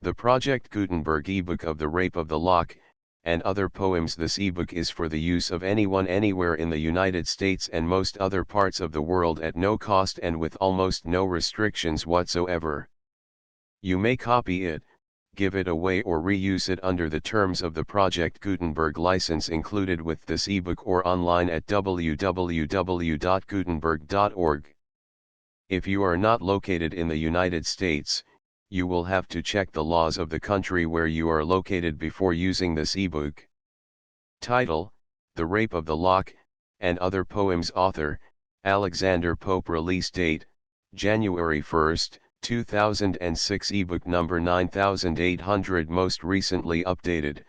The Project Gutenberg ebook of The Rape of the Lock, and Other Poems. This ebook is for the use of anyone anywhere in the United States and most other parts of the world at no cost and with almost no restrictions whatsoever. You may copy it, give it away or reuse it under the terms of the Project Gutenberg license included with this ebook or online at www.gutenberg.org. If you are not located in the United States, you will have to check the laws of the country where you are located before using this ebook. Title: The Rape of the Lock, and Other Poems. Author: Alexander Pope. Release date: January 1, 2006. Ebook number 9800. Most recently updated: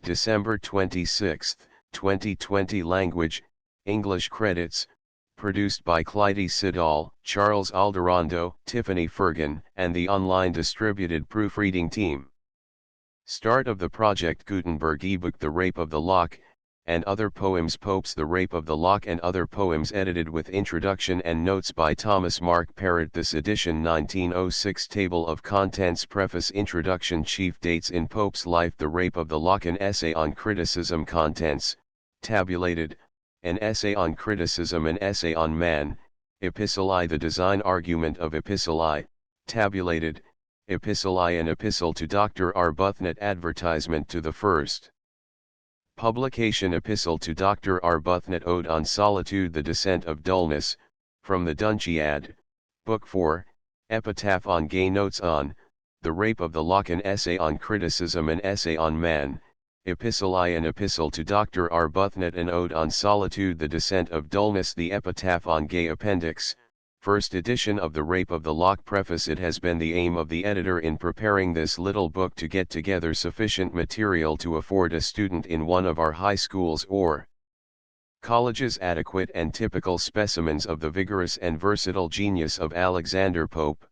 December 26, 2020. Language: English. Credits: produced by Clyde Siddall, Charles Alderando, Tiffany Fergan, and the online distributed proofreading team. Start of the Project Gutenberg ebook. The Rape of the Lock, and Other Poems. Pope's The Rape of the Lock and Other Poems, edited with introduction and notes by Thomas Mark Parrott. This edition 1906. Table of Contents. Preface. Introduction. Chief dates in Pope's life. The Rape of the Lock, an essay on criticism. Contents: tabulated, an essay on criticism, an essay on man. Epistolae. The design argument of epistolae, tabulated, epistolae. An epistle to Dr. Arbuthnot. Advertisement to the first publication. Epistle to Dr. Arbuthnot. Ode on Solitude. The Descent of Dullness, from the Dunciad, Book 4, Epitaph on Gay. Notes on The Rape of the Lock, an essay on criticism, an essay on man. Epistolae. An epistle to Dr. Arbuthnot. An ode on solitude. The Descent of Dullness. The Epitaph on Gay. Appendix, first edition of The Rape of the Lock. Preface. It has been the aim of the editor in preparing this little book to get together sufficient material to afford a student in one of our high schools or colleges adequate and typical specimens of the vigorous and versatile genius of Alexander Pope.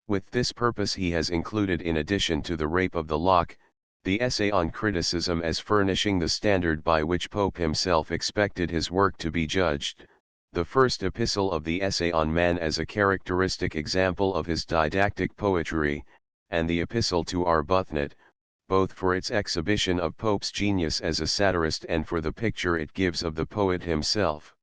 With this purpose he has included, in addition to The Rape of the Lock, the essay on criticism as furnishing the standard by which Pope himself expected his work to be judged, the first epistle of the essay on man as a characteristic example of his didactic poetry, and the epistle to Arbuthnot, both for its exhibition of Pope's genius as a satirist and for the picture it gives of the poet himself.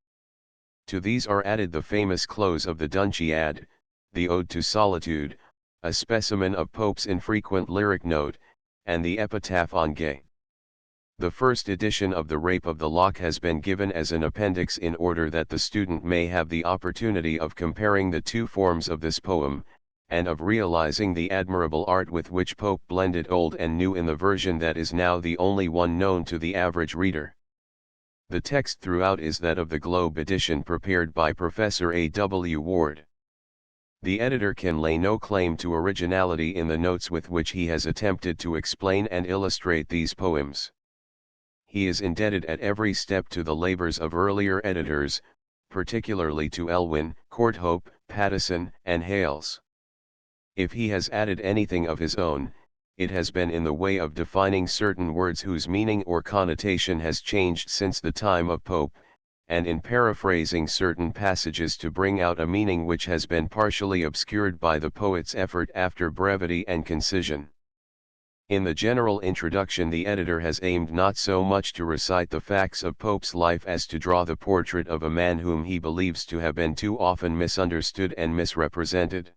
To these are added the famous close of the Dunciad, the Ode to Solitude, a specimen of Pope's infrequent lyric note, and the Epitaph on Gay. The first edition of The Rape of the Lock has been given as an appendix in order that the student may have the opportunity of comparing the two forms of this poem, and of realizing the admirable art with which Pope blended old and new in the version that is now the only one known to the average reader. The text throughout is that of the Globe edition prepared by Professor A. W. Ward. The editor can lay no claim to originality in the notes with which he has attempted to explain and illustrate these poems. He is indebted at every step to the labors of earlier editors, particularly to Elwin, Courthope, Pattison, and Hales. If he has added anything of his own, it has been in the way of defining certain words whose meaning or connotation has changed since the time of Pope, and in paraphrasing certain passages to bring out a meaning which has been partially obscured by the poet's effort after brevity and concision. In the general introduction the editor has aimed not so much to recite the facts of Pope's life as to draw the portrait of a man whom he believes to have been too often misunderstood and misrepresented.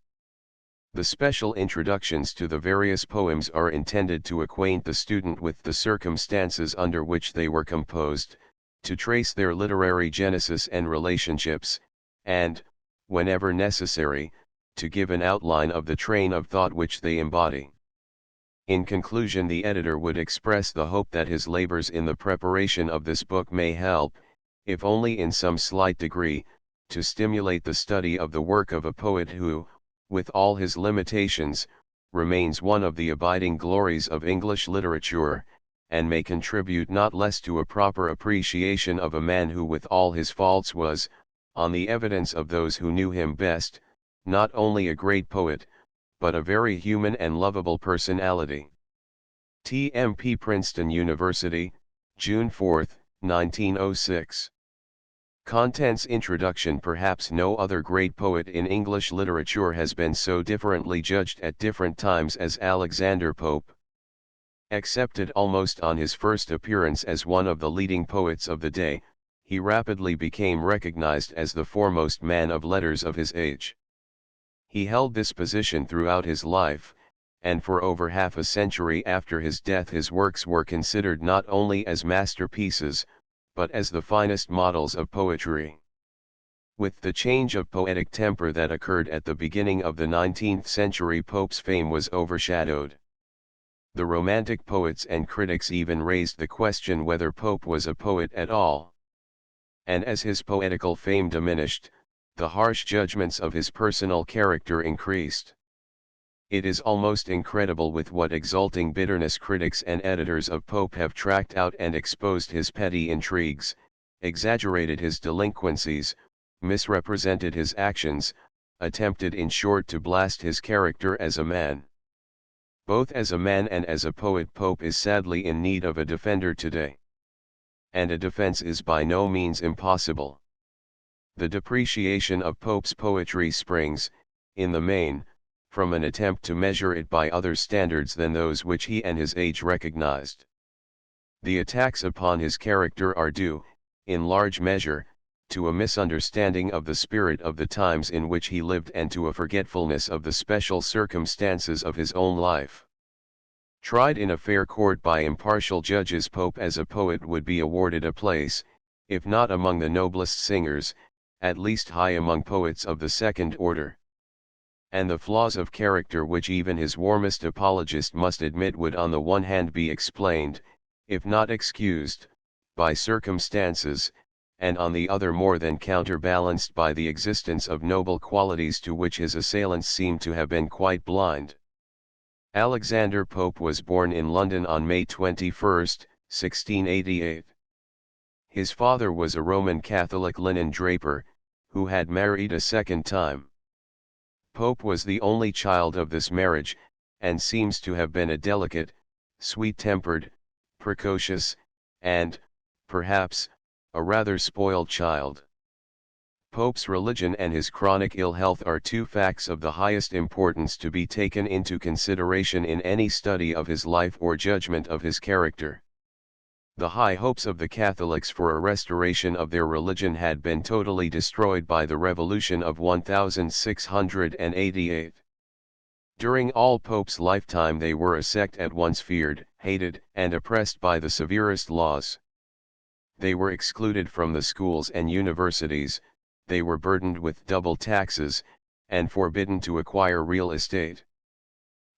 The special introductions to the various poems are intended to acquaint the student with the circumstances under which they were composed, to trace their literary genesis and relationships, and, whenever necessary, to give an outline of the train of thought which they embody. In conclusion, the editor would express the hope that his labors in the preparation of this book may help, if only in some slight degree, to stimulate the study of the work of a poet who, with all his limitations, remains one of the abiding glories of English literature, and may contribute not less to a proper appreciation of a man who with all his faults was, on the evidence of those who knew him best, not only a great poet, but a very human and lovable personality. TMP Princeton University, June 4, 1906. Contents Introduction. Perhaps no other great poet in English literature has been so differently judged at different times as Alexander Pope. Accepted almost on his first appearance as one of the leading poets of the day, he rapidly became recognized as the foremost man of letters of his age. He held this position throughout his life, and for over half a century after his death his works were considered not only as masterpieces, but as the finest models of poetry. With the change of poetic temper that occurred at the beginning of the 19th century, Pope's fame was overshadowed. The Romantic poets and critics even raised the question whether Pope was a poet at all. And as his poetical fame diminished, the harsh judgments of his personal character increased. It is almost incredible with what exulting bitterness critics and editors of Pope have tracked out and exposed his petty intrigues, exaggerated his delinquencies, misrepresented his actions, attempted in short to blast his character as a man. Both as a man and as a poet, Pope is sadly in need of a defender today. And a defense is by no means impossible. The depreciation of Pope's poetry springs, in the main, from an attempt to measure it by other standards than those which he and his age recognized. The attacks upon his character are due, in large measure, to a misunderstanding of the spirit of the times in which he lived and to a forgetfulness of the special circumstances of his own life. Tried in a fair court by impartial judges, Pope as a poet would be awarded a place, if not among the noblest singers, at least high among poets of the second order. And the flaws of character which even his warmest apologist must admit would on the one hand be explained, if not excused, by circumstances, and on the other more than counterbalanced by the existence of noble qualities to which his assailants seem to have been quite blind. Alexander Pope was born in London on May 21, 1688. His father was a Roman Catholic linen draper, who had married a second time. Pope was the only child of this marriage, and seems to have been a delicate, sweet-tempered, precocious, and, perhaps, a rather spoiled child. Pope's religion and his chronic ill health are two facts of the highest importance to be taken into consideration in any study of his life or judgment of his character. The high hopes of the Catholics for a restoration of their religion had been totally destroyed by the Revolution of 1688. During all Pope's lifetime they were a sect at once feared, hated, and oppressed by the severest laws. They were excluded from the schools and universities, they were burdened with double taxes, and forbidden to acquire real estate.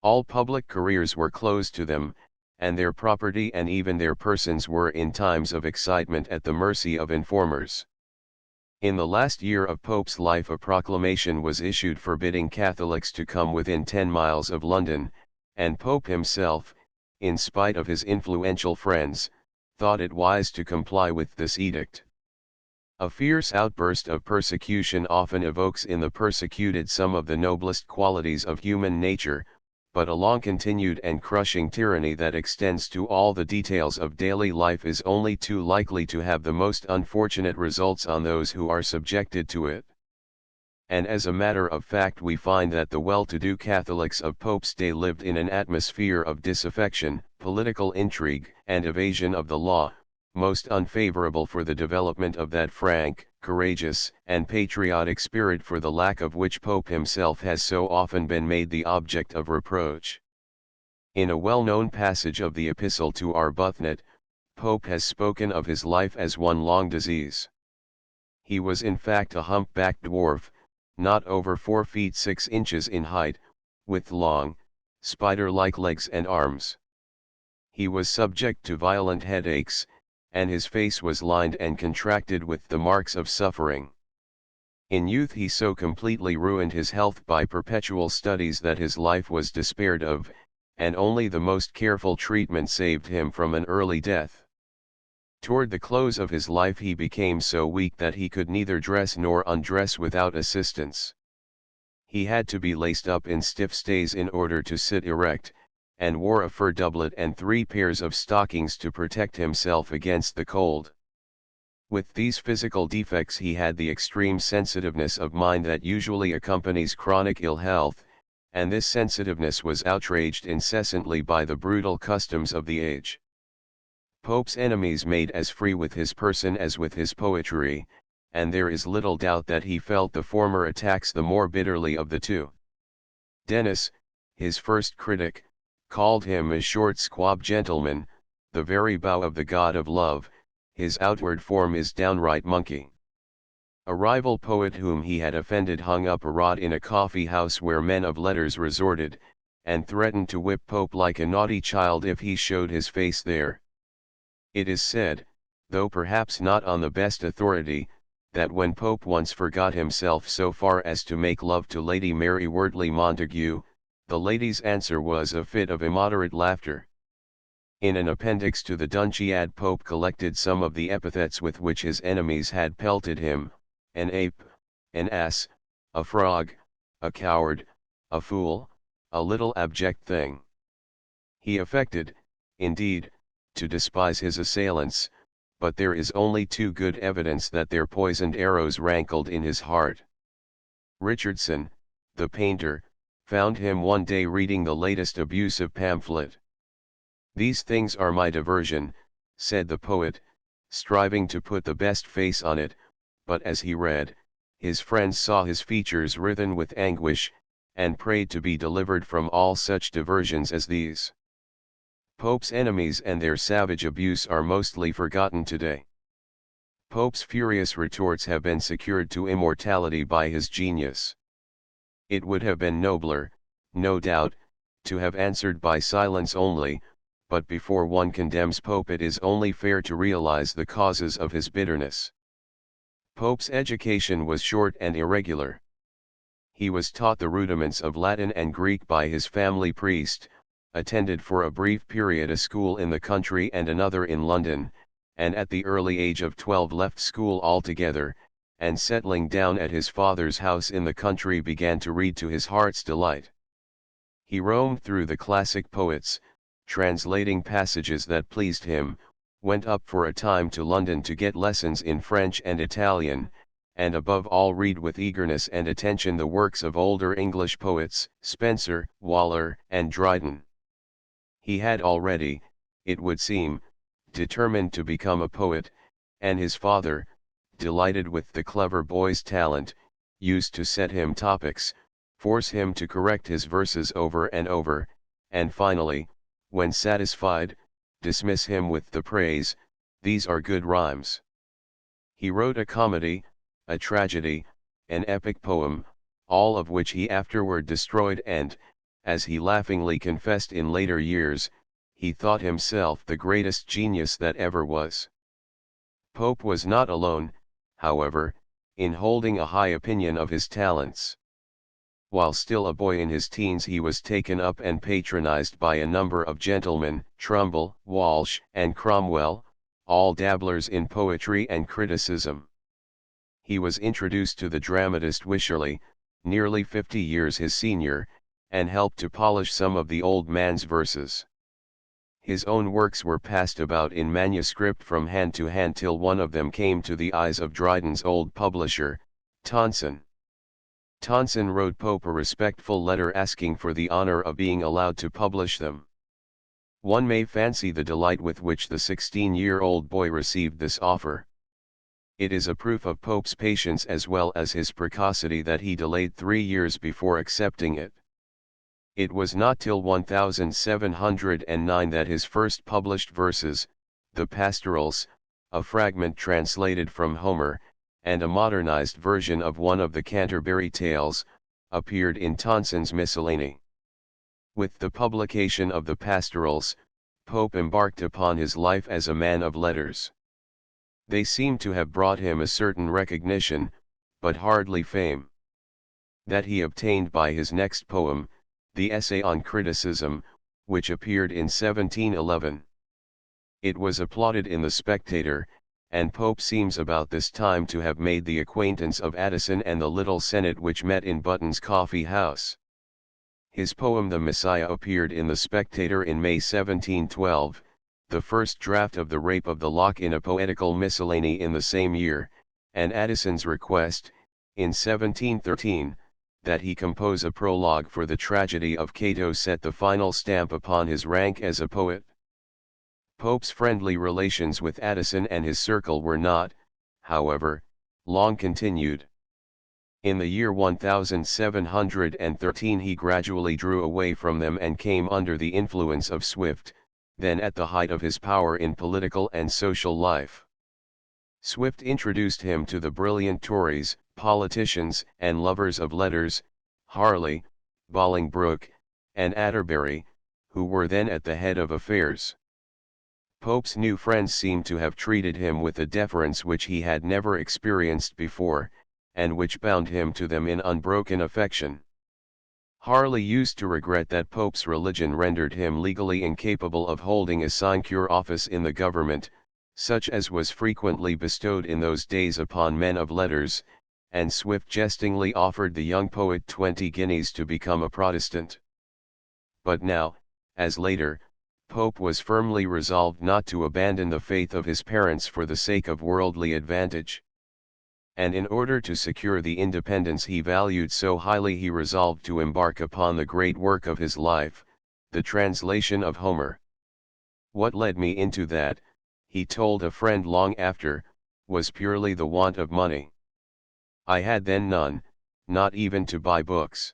All public careers were closed to them, and their property and even their persons were in times of excitement at the mercy of informers. In the last year of Pope's life a proclamation was issued forbidding Catholics to come within 10 miles of London, and Pope himself, in spite of his influential friends, thought it wise to comply with this edict. A fierce outburst of persecution often evokes in the persecuted some of the noblest qualities of human nature, but a long-continued and crushing tyranny that extends to all the details of daily life is only too likely to have the most unfortunate results on those who are subjected to it. And as a matter of fact we find that the well-to-do Catholics of Pope's day lived in an atmosphere of disaffection, political intrigue, and evasion of the law, most unfavorable for the development of that frank, courageous, and patriotic spirit for the lack of which Pope himself has so often been made the object of reproach. In a well-known passage of the Epistle to Arbuthnot, Pope has spoken of his life as one long disease. He was in fact a hump-backed dwarf, not over 4 feet 6 inches in height, with long, spider-like legs and arms. He was subject to violent headaches, and his face was lined and contracted with the marks of suffering. In youth he so completely ruined his health by perpetual studies that his life was despaired of, and only the most careful treatment saved him from an early death. Toward the close of his life he became so weak that he could neither dress nor undress without assistance. He had to be laced up in stiff stays in order to sit erect, and wore a fur doublet and 3 pairs of stockings to protect himself against the cold. With these physical defects he had the extreme sensitiveness of mind that usually accompanies chronic ill health, and this sensitiveness was outraged incessantly by the brutal customs of the age. Pope's enemies made as free with his person as with his poetry, and there is little doubt that he felt the former attacks the more bitterly of the two. Dennis, his first critic, called him a short squab gentleman, the very bow of the god of love, his outward form is downright monkey. A rival poet whom he had offended hung up a rod in a coffee house where men of letters resorted, and threatened to whip Pope like a naughty child if he showed his face there. It is said, though perhaps not on the best authority, that when Pope once forgot himself so far as to make love to Lady Mary Wortley Montagu, the lady's answer was a fit of immoderate laughter. In an appendix to the Dunciad, Pope collected some of the epithets with which his enemies had pelted him: an ape, an ass, a frog, a coward, a fool, a little abject thing. He affected, indeed, to despise his assailants, but there is only too good evidence that their poisoned arrows rankled in his heart. Richardson, the painter, found him one day reading the latest abusive pamphlet. "These things are my diversion," said the poet, striving to put the best face on it, but as he read, his friends saw his features writhen with anguish, and prayed to be delivered from all such diversions as these. Pope's enemies and their savage abuse are mostly forgotten today. Pope's furious retorts have been secured to immortality by his genius. It would have been nobler, no doubt, to have answered by silence only, but before one condemns Pope it is only fair to realize the causes of his bitterness. Pope's education was short and irregular. He was taught the rudiments of Latin and Greek by his family priest, attended for a brief period a school in the country and another in London, and at the early age of 12 left school altogether, and settling down at his father's house in the country began to read to his heart's delight. He roamed through the classic poets, translating passages that pleased him, went up for a time to London to get lessons in French and Italian, and above all read with eagerness and attention the works of older English poets, Spenser, Waller, and Dryden. He had already, it would seem, determined to become a poet, and his father, delighted with the clever boy's talent, used to set him topics, force him to correct his verses over and over, and finally, when satisfied, dismiss him with the praise, "These are good rhymes." He wrote a comedy, a tragedy, an epic poem, all of which he afterward destroyed, and, as he laughingly confessed in later years, he thought himself the greatest genius that ever was. Pope was not alone, however, in holding a high opinion of his talents. While still a boy in his teens he was taken up and patronized by a number of gentlemen, Trumbull, Walsh, and Cromwell, all dabblers in poetry and criticism. He was introduced to the dramatist Wycherley, nearly 50 years his senior, and helped to polish some of the old man's verses. His own works were passed about in manuscript from hand to hand till one of them came to the eyes of Dryden's old publisher, Tonson. Tonson wrote Pope a respectful letter asking for the honor of being allowed to publish them. One may fancy the delight with which the 16-year-old boy received this offer. It is a proof of Pope's patience as well as his precocity that he delayed 3 years before accepting it. It was not till 1709 that his first published verses, the Pastorals, a fragment translated from Homer, and a modernized version of one of the Canterbury Tales, appeared in Tonson's Miscellany. With the publication of the Pastorals, Pope embarked upon his life as a man of letters. They seem to have brought him a certain recognition, but hardly fame. That he obtained by his next poem, the Essay on Criticism, which appeared in 1711. It was applauded in the Spectator, and Pope seems about this time to have made the acquaintance of Addison and the little Senate which met in Button's coffee house. His poem The Messiah appeared in the Spectator in May 1712, the first draft of The Rape of the Lock in a Poetical Miscellany in the same year, and Addison's request, in 1713, that he compose a prologue for the tragedy of Cato set the final stamp upon his rank as a poet. Pope's friendly relations with Addison and his circle were not, however, long continued. In the year 1713 he gradually drew away from them and came under the influence of Swift, then at the height of his power in political and social life. Swift introduced him to the brilliant Tories, politicians and lovers of letters, Harley, Bolingbroke, and Atterbury, who were then at the head of affairs. Pope's new friends seem to have treated him with a deference which he had never experienced before, and which bound him to them in unbroken affection. Harley used to regret that Pope's religion rendered him legally incapable of holding a sinecure office in the government, such as was frequently bestowed in those days upon men of letters, and Swift jestingly offered the young poet 20 guineas to become a Protestant. But now, as later, Pope was firmly resolved not to abandon the faith of his parents for the sake of worldly advantage. And in order to secure the independence he valued so highly he resolved to embark upon the great work of his life, the translation of Homer. What led me into that, he told a friend long after, was purely the want of money. I had then none, not even to buy books.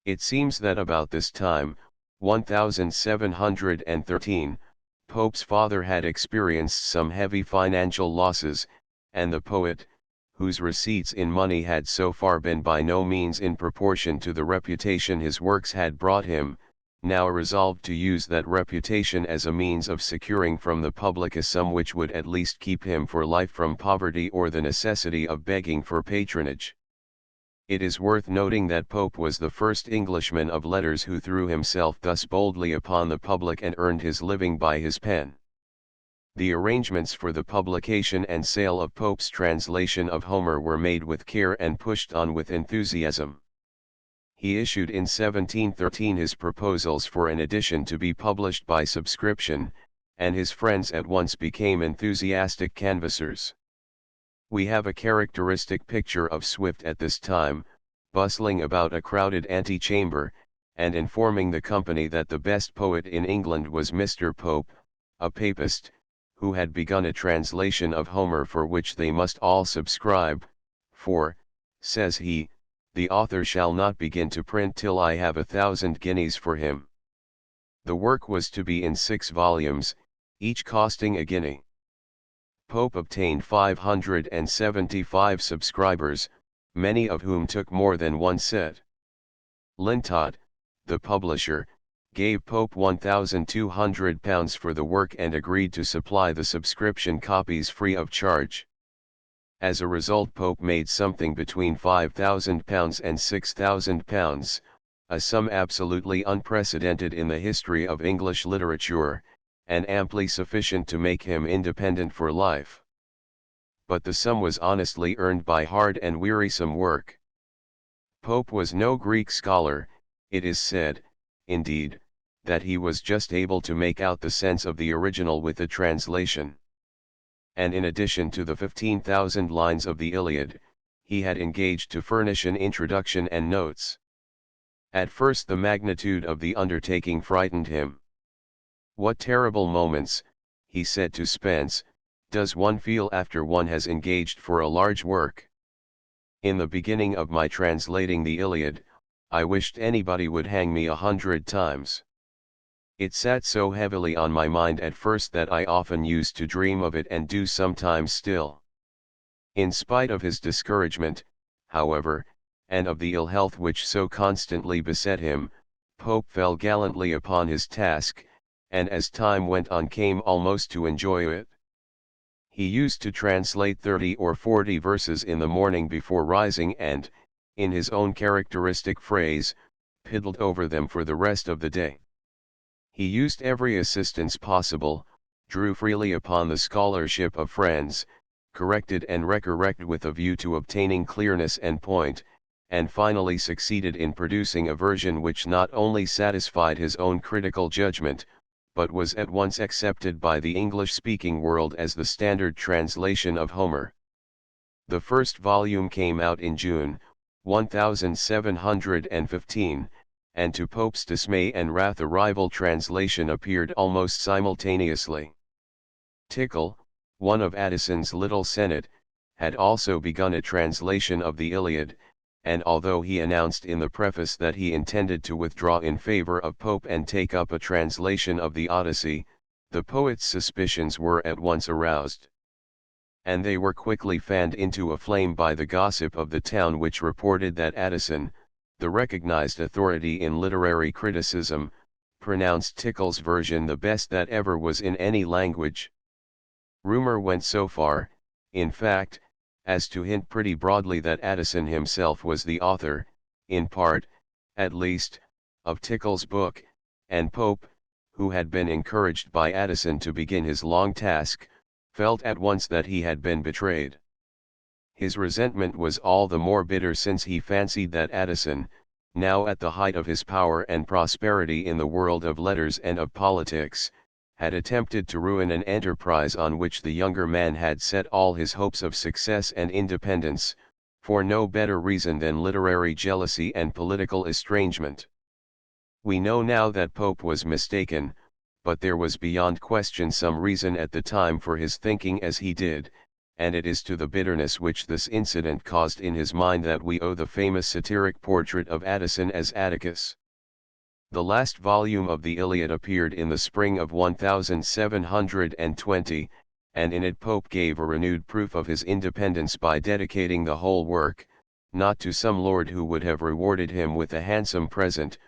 It seems that about this time, 1713, Pope's father had experienced some heavy financial losses, and the poet, whose receipts in money had so far been by no means in proportion to the reputation his works had brought him, now resolved to use that reputation as a means of securing from the public a sum which would at least keep him for life from poverty or the necessity of begging for patronage. It is worth noting that Pope was the first Englishman of letters who threw himself thus boldly upon the public and earned his living by his pen. The arrangements for the publication and sale of Pope's translation of Homer were made with care and pushed on with enthusiasm. He issued in 1713 his proposals for an edition to be published by subscription, and his friends at once became enthusiastic canvassers. We have a characteristic picture of Swift at this time, bustling about a crowded antechamber, and informing the company that the best poet in England was Mr. Pope, a papist, who had begun a translation of Homer for which they must all subscribe, for, says he, the author shall not begin to print till I have 1,000 guineas for him. The work was to be in 6 volumes, each costing a guinea. Pope obtained 575 subscribers, many of whom took more than one set. Lintot, the publisher, gave Pope £1,200 for the work and agreed to supply the subscription copies free of charge. As a result, Pope made something between £5,000 and £6,000, a sum absolutely unprecedented in the history of English literature, and amply sufficient to make him independent for life. But the sum was honestly earned by hard and wearisome work. Pope was no Greek scholar. It is said, indeed, that he was just able to make out the sense of the original with the translation. And in addition to the 15,000 lines of the Iliad, he had engaged to furnish an introduction and notes. At first the magnitude of the undertaking frightened him. "What terrible moments," he said to Spence, "does one feel after one has engaged for a large work? In the beginning of my translating the Iliad, I wished anybody would hang me 100 times. It sat so heavily on my mind at first that I often used to dream of it and do sometimes still." In spite of his discouragement, however, and of the ill health which so constantly beset him, Pope fell gallantly upon his task, and as time went on came almost to enjoy it. He used to translate 30 or 40 verses in the morning before rising and, in his own characteristic phrase, piddled over them for the rest of the day. He used every assistance possible, drew freely upon the scholarship of friends, corrected and recorrected with a view to obtaining clearness and point, and finally succeeded in producing a version which not only satisfied his own critical judgment, but was at once accepted by the English-speaking world as the standard translation of Homer. The first volume came out in June, 1715, and to Pope's dismay and wrath a rival translation appeared almost simultaneously. Tickell, one of Addison's little senate, had also begun a translation of the Iliad, and although he announced in the preface that he intended to withdraw in favor of Pope and take up a translation of the Odyssey, the poet's suspicions were at once aroused. And they were quickly fanned into a flame by the gossip of the town, which reported that Addison, the recognized authority in literary criticism, pronounced Tickell's version the best that ever was in any language. Rumor went so far, in fact, as to hint pretty broadly that Addison himself was the author, in part, at least, of Tickell's book, and Pope, who had been encouraged by Addison to begin his long task, felt at once that he had been betrayed. His resentment was all the more bitter since he fancied that Addison, now at the height of his power and prosperity in the world of letters and of politics, had attempted to ruin an enterprise on which the younger man had set all his hopes of success and independence, for no better reason than literary jealousy and political estrangement. We know now that Pope was mistaken, but there was beyond question some reason at the time for his thinking as he did, and it is to the bitterness which this incident caused in his mind that we owe the famous satiric portrait of Addison as Atticus. The last volume of the Iliad appeared in the spring of 1720, and in it Pope gave a renewed proof of his independence by dedicating the whole work, not to some lord who would have rewarded him with a handsome present,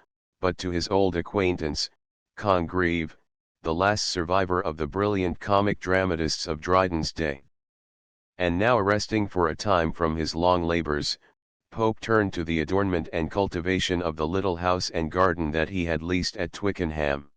but to his old acquaintance, Congreve, the last survivor of the brilliant comic dramatists of Dryden's day. And now resting for a time from his long labors, Pope turned to the adornment and cultivation of the little house and garden that he had leased at Twickenham.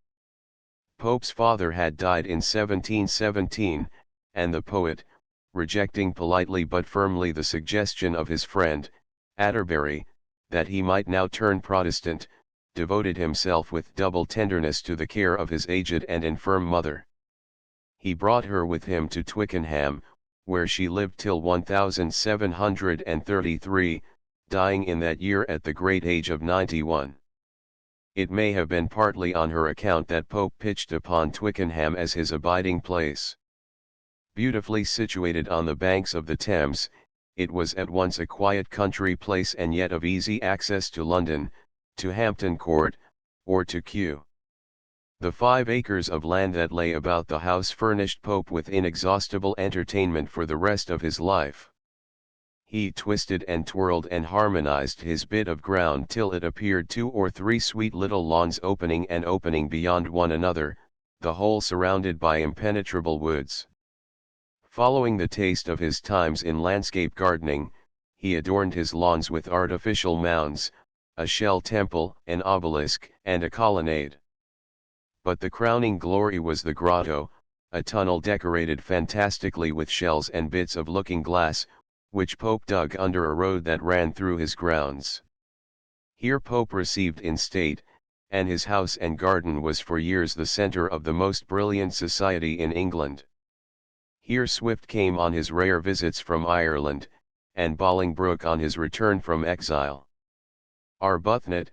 Pope's father had died in 1717, and the poet, rejecting politely but firmly the suggestion of his friend, Atterbury, that he might now turn Protestant, devoted himself with double tenderness to the care of his aged and infirm mother. He brought her with him to Twickenham, where she lived till 1733, dying in that year at the great age of 91. It may have been partly on her account that Pope pitched upon Twickenham as his abiding place. Beautifully situated on the banks of the Thames, it was at once a quiet country place and yet of easy access to London, to Hampton Court, or to Kew. The 5 acres of land that lay about the house furnished Pope with inexhaustible entertainment for the rest of his life. He twisted and twirled and harmonized his bit of ground till it appeared 2 or 3 sweet little lawns opening beyond one another, the whole surrounded by impenetrable woods. Following the taste of his times in landscape gardening, he adorned his lawns with artificial mounds, a shell temple, an obelisk, and a colonnade. But the crowning glory was the grotto, a tunnel decorated fantastically with shells and bits of looking glass, which Pope dug under a road that ran through his grounds. Here Pope received in state, and his house and garden was for years the centre of the most brilliant society in England. Here Swift came on his rare visits from Ireland, and Bolingbroke on his return from exile. Arbuthnot,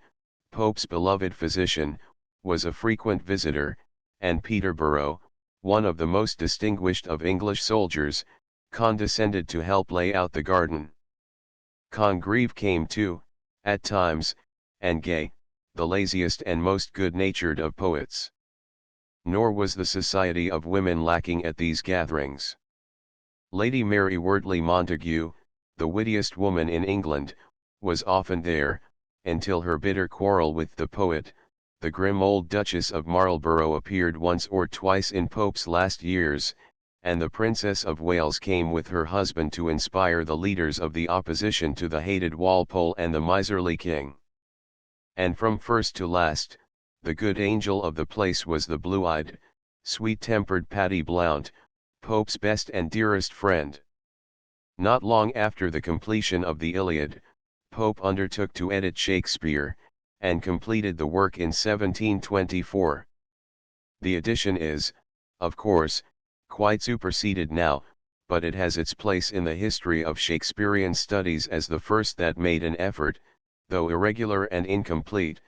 Pope's beloved physician, was a frequent visitor, and Peterborough, one of the most distinguished of English soldiers, condescended to help lay out the garden. Congreve came too, at times, and Gay, the laziest and most good-natured of poets. Nor was the society of women lacking at these gatherings. Lady Mary Wortley Montagu, the wittiest woman in England, was often there, until her bitter quarrel with the poet, the grim old Duchess of Marlborough, appeared once or twice in Pope's last years, and the Princess of Wales came with her husband to inspire the leaders of the opposition to the hated Walpole and the miserly king. And from first to last, the good angel of the place was the blue-eyed, sweet-tempered Patty Blount, Pope's best and dearest friend. Not long after the completion of the Iliad, Pope undertook to edit Shakespeare, and completed the work in 1724. The edition is, of course, quite superseded now, but it has its place in the history of Shakespearean studies as the first that made an effort, though irregular and incomplete,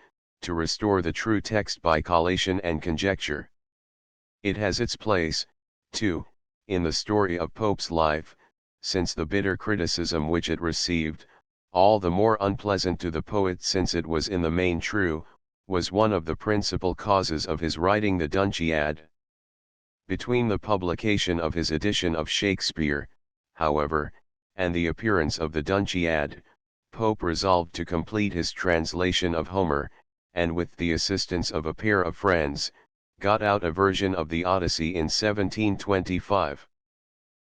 to restore the true text by collation and conjecture. It has its place, too, in the story of Pope's life, since the bitter criticism which it received, all the more unpleasant to the poet since it was in the main true, was one of the principal causes of his writing the Dunciad. Between the publication of his edition of Shakespeare, however, and the appearance of the Dunciad, Pope resolved to complete his translation of Homer, and with the assistance of a pair of friends, got out a version of the Odyssey in 1725.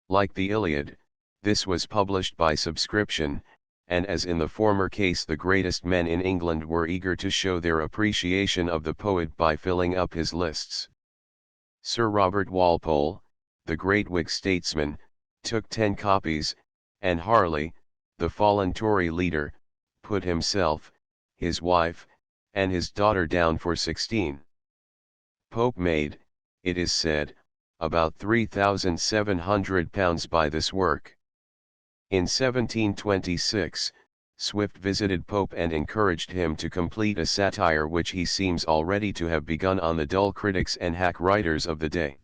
Like the Iliad, this was published by subscription, and as in the former case the greatest men in England were eager to show their appreciation of the poet by filling up his lists. Sir Robert Walpole, the great Whig statesman, took 10 copies, and Harley, the fallen Tory leader, put himself, his wife, and his daughter down for 16. Pope made, it is said, about £3,700 by this work. In 1726, Swift visited Pope and encouraged him to complete a satire which he seems already to have begun on the dull critics and hack writers of the day.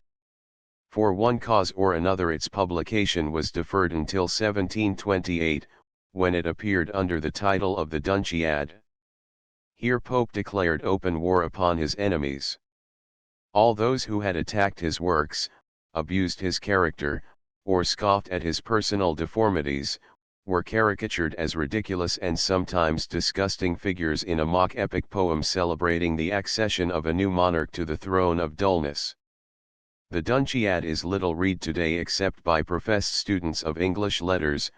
For one cause or another its publication was deferred until 1728, when it appeared under the title of the Dunciad. Here Pope declared open war upon his enemies. All those who had attacked his works, abused his character, or scoffed at his personal deformities, were caricatured as ridiculous and sometimes disgusting figures in a mock epic poem celebrating the accession of a new monarch to the throne of dullness. The Dunciad is little read today except by professed students of English letters,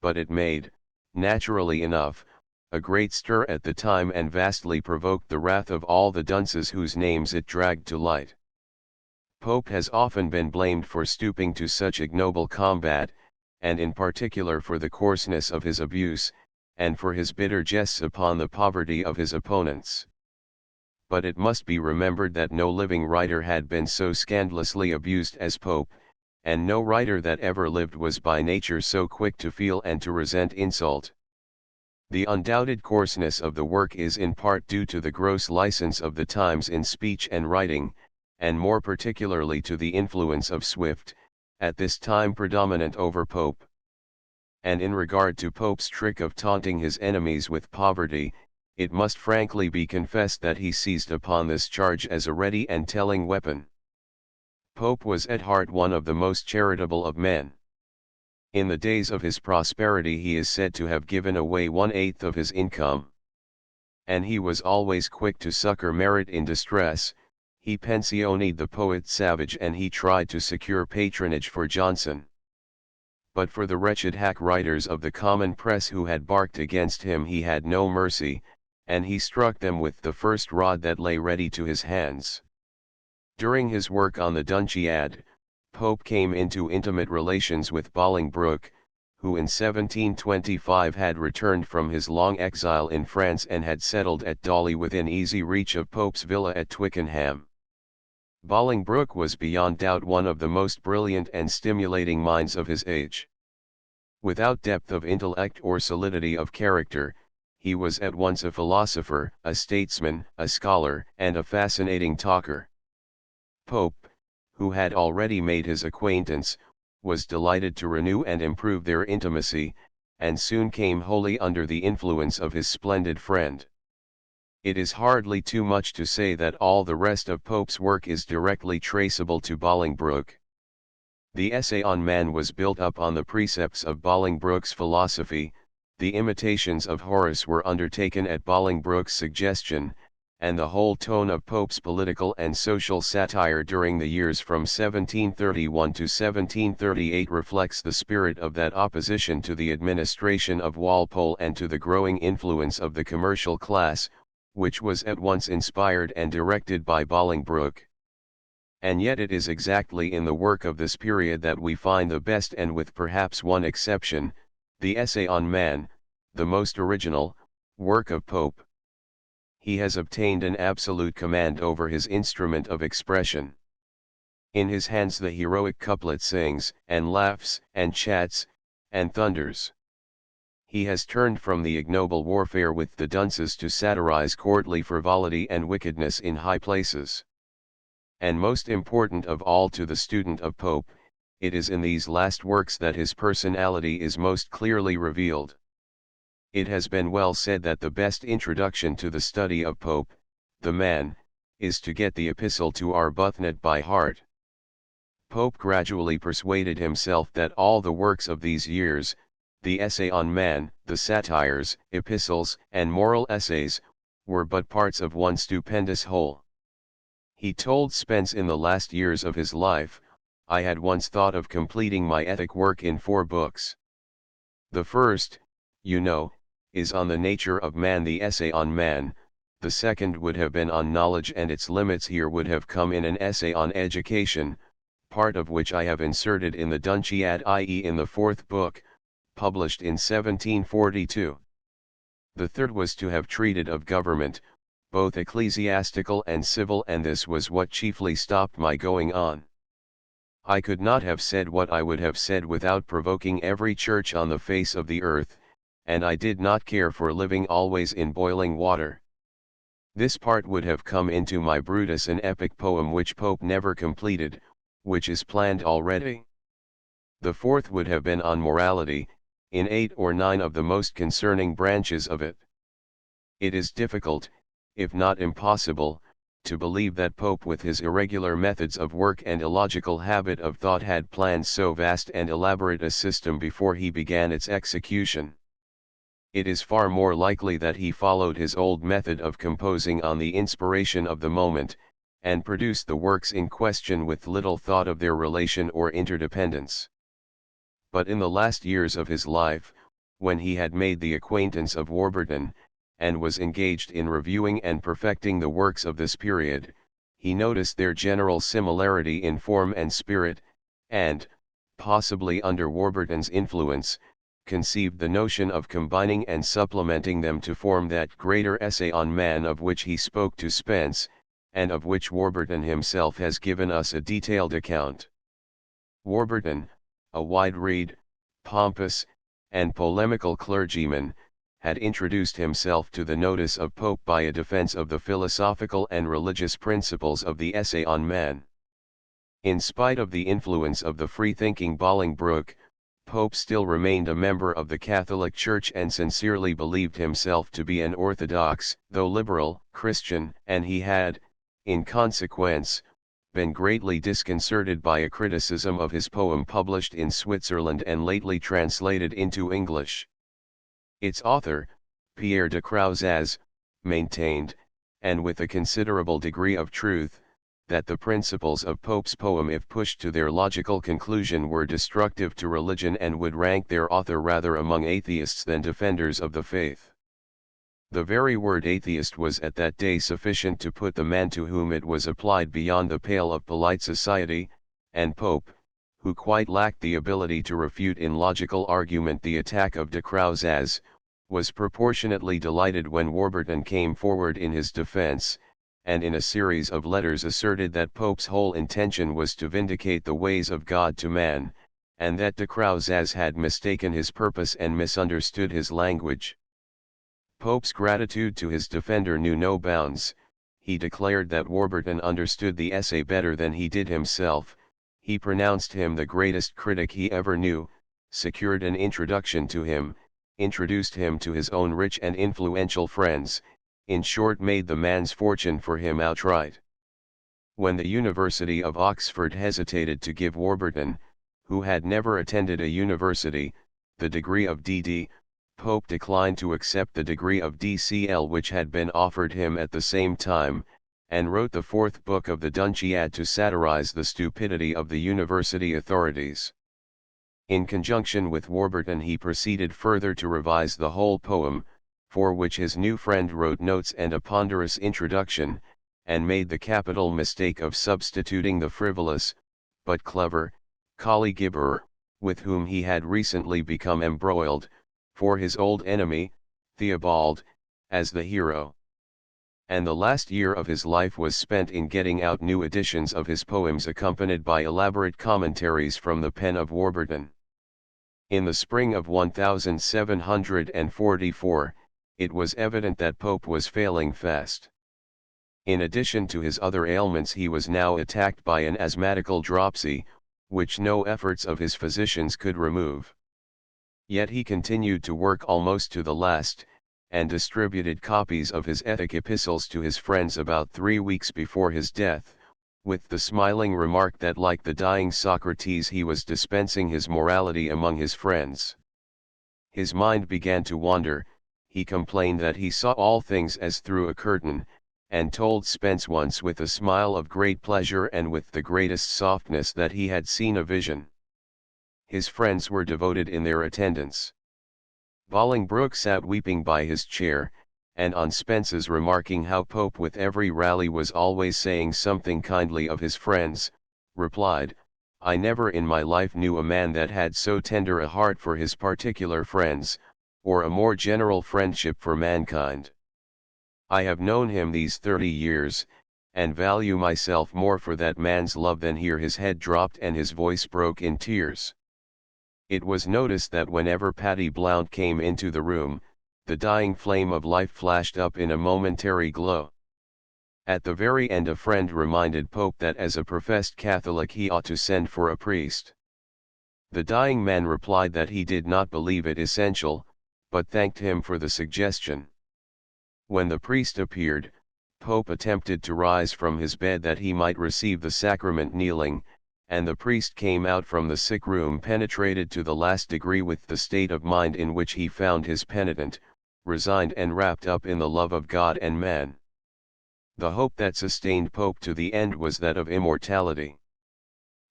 but it made, naturally enough, a great stir at the time and vastly provoked the wrath of all the dunces whose names it dragged to light. Pope has often been blamed for stooping to such ignoble combat, and in particular for the coarseness of his abuse, and for his bitter jests upon the poverty of his opponents. But it must be remembered that no living writer had been so scandalously abused as Pope, and no writer that ever lived was by nature so quick to feel and to resent insult. The undoubted coarseness of the work is in part due to the gross license of the times in speech and writing, and more particularly to the influence of Swift, at this time predominant over Pope. And in regard to Pope's trick of taunting his enemies with poverty, it must frankly be confessed that he seized upon this charge as a ready and telling weapon. Pope was at heart one of the most charitable of men. In the days of his prosperity he is said to have given away 1/8 of his income. And he was always quick to succor merit in distress. He pensioned the poet Savage and he tried to secure patronage for Johnson. But for the wretched hack writers of the common press who had barked against him he had no mercy, and he struck them with the first rod that lay ready to his hands. During his work on the Dunciad, Pope came into intimate relations with Bolingbroke, who in 1725 had returned from his long exile in France and had settled at Dawley within easy reach of Pope's villa at Twickenham. Bolingbroke was beyond doubt one of the most brilliant and stimulating minds of his age. Without depth of intellect or solidity of character, he was at once a philosopher, a statesman, a scholar, and a fascinating talker. Pope, who had already made his acquaintance, was delighted to renew and improve their intimacy, and soon came wholly under the influence of his splendid friend. It is hardly too much to say that all the rest of Pope's work is directly traceable to Bolingbroke. The Essay on Man was built up on the precepts of Bolingbroke's philosophy, the imitations of Horace were undertaken at Bolingbroke's suggestion, and the whole tone of Pope's political and social satire during the years from 1731 to 1738 reflects the spirit of that opposition to the administration of Walpole and to the growing influence of the commercial class, which was at once inspired and directed by Bolingbroke. And yet it is exactly in the work of this period that we find the best and with perhaps one exception, the Essay on Man, the most original, work of Pope. he has obtained an absolute command over his instrument of expression. In his hands the heroic couplet sings, and laughs, and chats, and thunders. He has turned from the ignoble warfare with the dunces to satirize courtly frivolity and wickedness in high places. And most important of all to the student of Pope, it is in these last works that his personality is most clearly revealed. It has been well said that the best introduction to the study of Pope, the man, is to get the Epistle to Arbuthnot by heart. Pope gradually persuaded himself that all the works of these years, the Essay on Man, the Satires, Epistles, and Moral Essays, were but parts of one stupendous whole. He told Spence in the last years of his life, I had once thought of completing my ethic work in 4 books. The first, you know, is on the nature of man, the Essay on Man. The second would have been on knowledge and its limits. Here would have come in an essay on education, part of which I have inserted in the Dunciad, i.e. in the 4th book, published in 1742. The third was to have treated of government, both ecclesiastical and civil, and this was what chiefly stopped my going on. I could not have said what I would have said without provoking every church on the face of the earth, and I did not care for living always in boiling water. This part would have come into my Brutus, an epic poem which Pope never completed, which is planned already. The fourth would have been on morality, in 8 or 9 of the most concerning branches of it. It is difficult, if not impossible, to believe that Pope, with his irregular methods of work and illogical habit of thought, had planned so vast and elaborate a system before he began its execution. It is far more likely that he followed his old method of composing on the inspiration of the moment, and produced the works in question with little thought of their relation or interdependence. But in the last years of his life, when he had made the acquaintance of Warburton, and was engaged in reviewing and perfecting the works of this period, he noticed their general similarity in form and spirit, and, possibly under Warburton's influence, conceived the notion of combining and supplementing them to form that greater Essay on Man of which he spoke to Spence, and of which Warburton himself has given us a detailed account. Warburton, a wide-read, pompous, and polemical clergyman, had introduced himself to the notice of Pope by a defense of the philosophical and religious principles of the Essay on Man. In spite of the influence of the free-thinking Bolingbroke, Pope still remained a member of the Catholic Church and sincerely believed himself to be an orthodox, though liberal, Christian, and he had, in consequence, been greatly disconcerted by a criticism of his poem published in Switzerland and lately translated into English. Its author, Pierre de Crousaz, maintained, and with a considerable degree of truth, that the principles of Pope's poem, if pushed to their logical conclusion, were destructive to religion and would rank their author rather among atheists than defenders of the faith. The very word atheist was at that day sufficient to put the man to whom it was applied beyond the pale of polite society, and Pope, who quite lacked the ability to refute in logical argument the attack of de Crousaz, was proportionately delighted when Warburton came forward in his defense, and in a series of letters asserted that Pope's whole intention was to vindicate the ways of God to man, and that de Crousaz had mistaken his purpose and misunderstood his language. Pope's gratitude to his defender knew no bounds. He declared that Warburton understood the essay better than he did himself, he pronounced him the greatest critic he ever knew, secured an introduction to him, introduced him to his own rich and influential friends, in short made the man's fortune for him outright. When the University of Oxford hesitated to give Warburton, who had never attended a university, the degree of D.D., Pope declined to accept the degree of D.C.L. which had been offered him at the same time, and wrote the 4th book of the Dunciad to satirize the stupidity of the university authorities. In conjunction with Warburton he proceeded further to revise the whole poem, for which his new friend wrote notes and a ponderous introduction, and made the capital mistake of substituting the frivolous, but clever, Colley Gibber, with whom he had recently become embroiled, for his old enemy, Theobald, as the hero. and the last year of his life was spent in getting out new editions of his poems accompanied by elaborate commentaries from the pen of Warburton. In the spring of 1744, it was evident that Pope was failing fast. In addition to his other ailments, he was now attacked by an asthmatical dropsy, which no efforts of his physicians could remove. Yet he continued to work almost to the last, and distributed copies of his ethic epistles to his friends about 3 weeks before his death, with the smiling remark that like the dying Socrates he was dispensing his morality among his friends. His mind began to wander, he complained that he saw all things as through a curtain, and told Spence once with a smile of great pleasure and with the greatest softness that he had seen a vision. His friends were devoted in their attendance. Bolingbroke sat weeping by his chair, and on Spence's remarking how Pope with every rally was always saying something kindly of his friends, replied, "I never in my life knew a man that had so tender a heart for his particular friends, or a more general friendship for mankind. I have known him these 30 years, and value myself more for that man's love than." Here his head dropped and his voice broke in tears. It was noticed that whenever Paddy Blount came into the room, the dying flame of life flashed up in a momentary glow. At the very end a friend reminded Pope that as a professed Catholic he ought to send for a priest. The dying man replied that he did not believe it essential, but thanked him for the suggestion. When the priest appeared, Pope attempted to rise from his bed that he might receive the sacrament kneeling, and the priest came out from the sick room penetrated to the last degree with the state of mind in which he found his penitent, resigned and wrapped up in the love of God and man. The hope that sustained Pope to the end was that of immortality.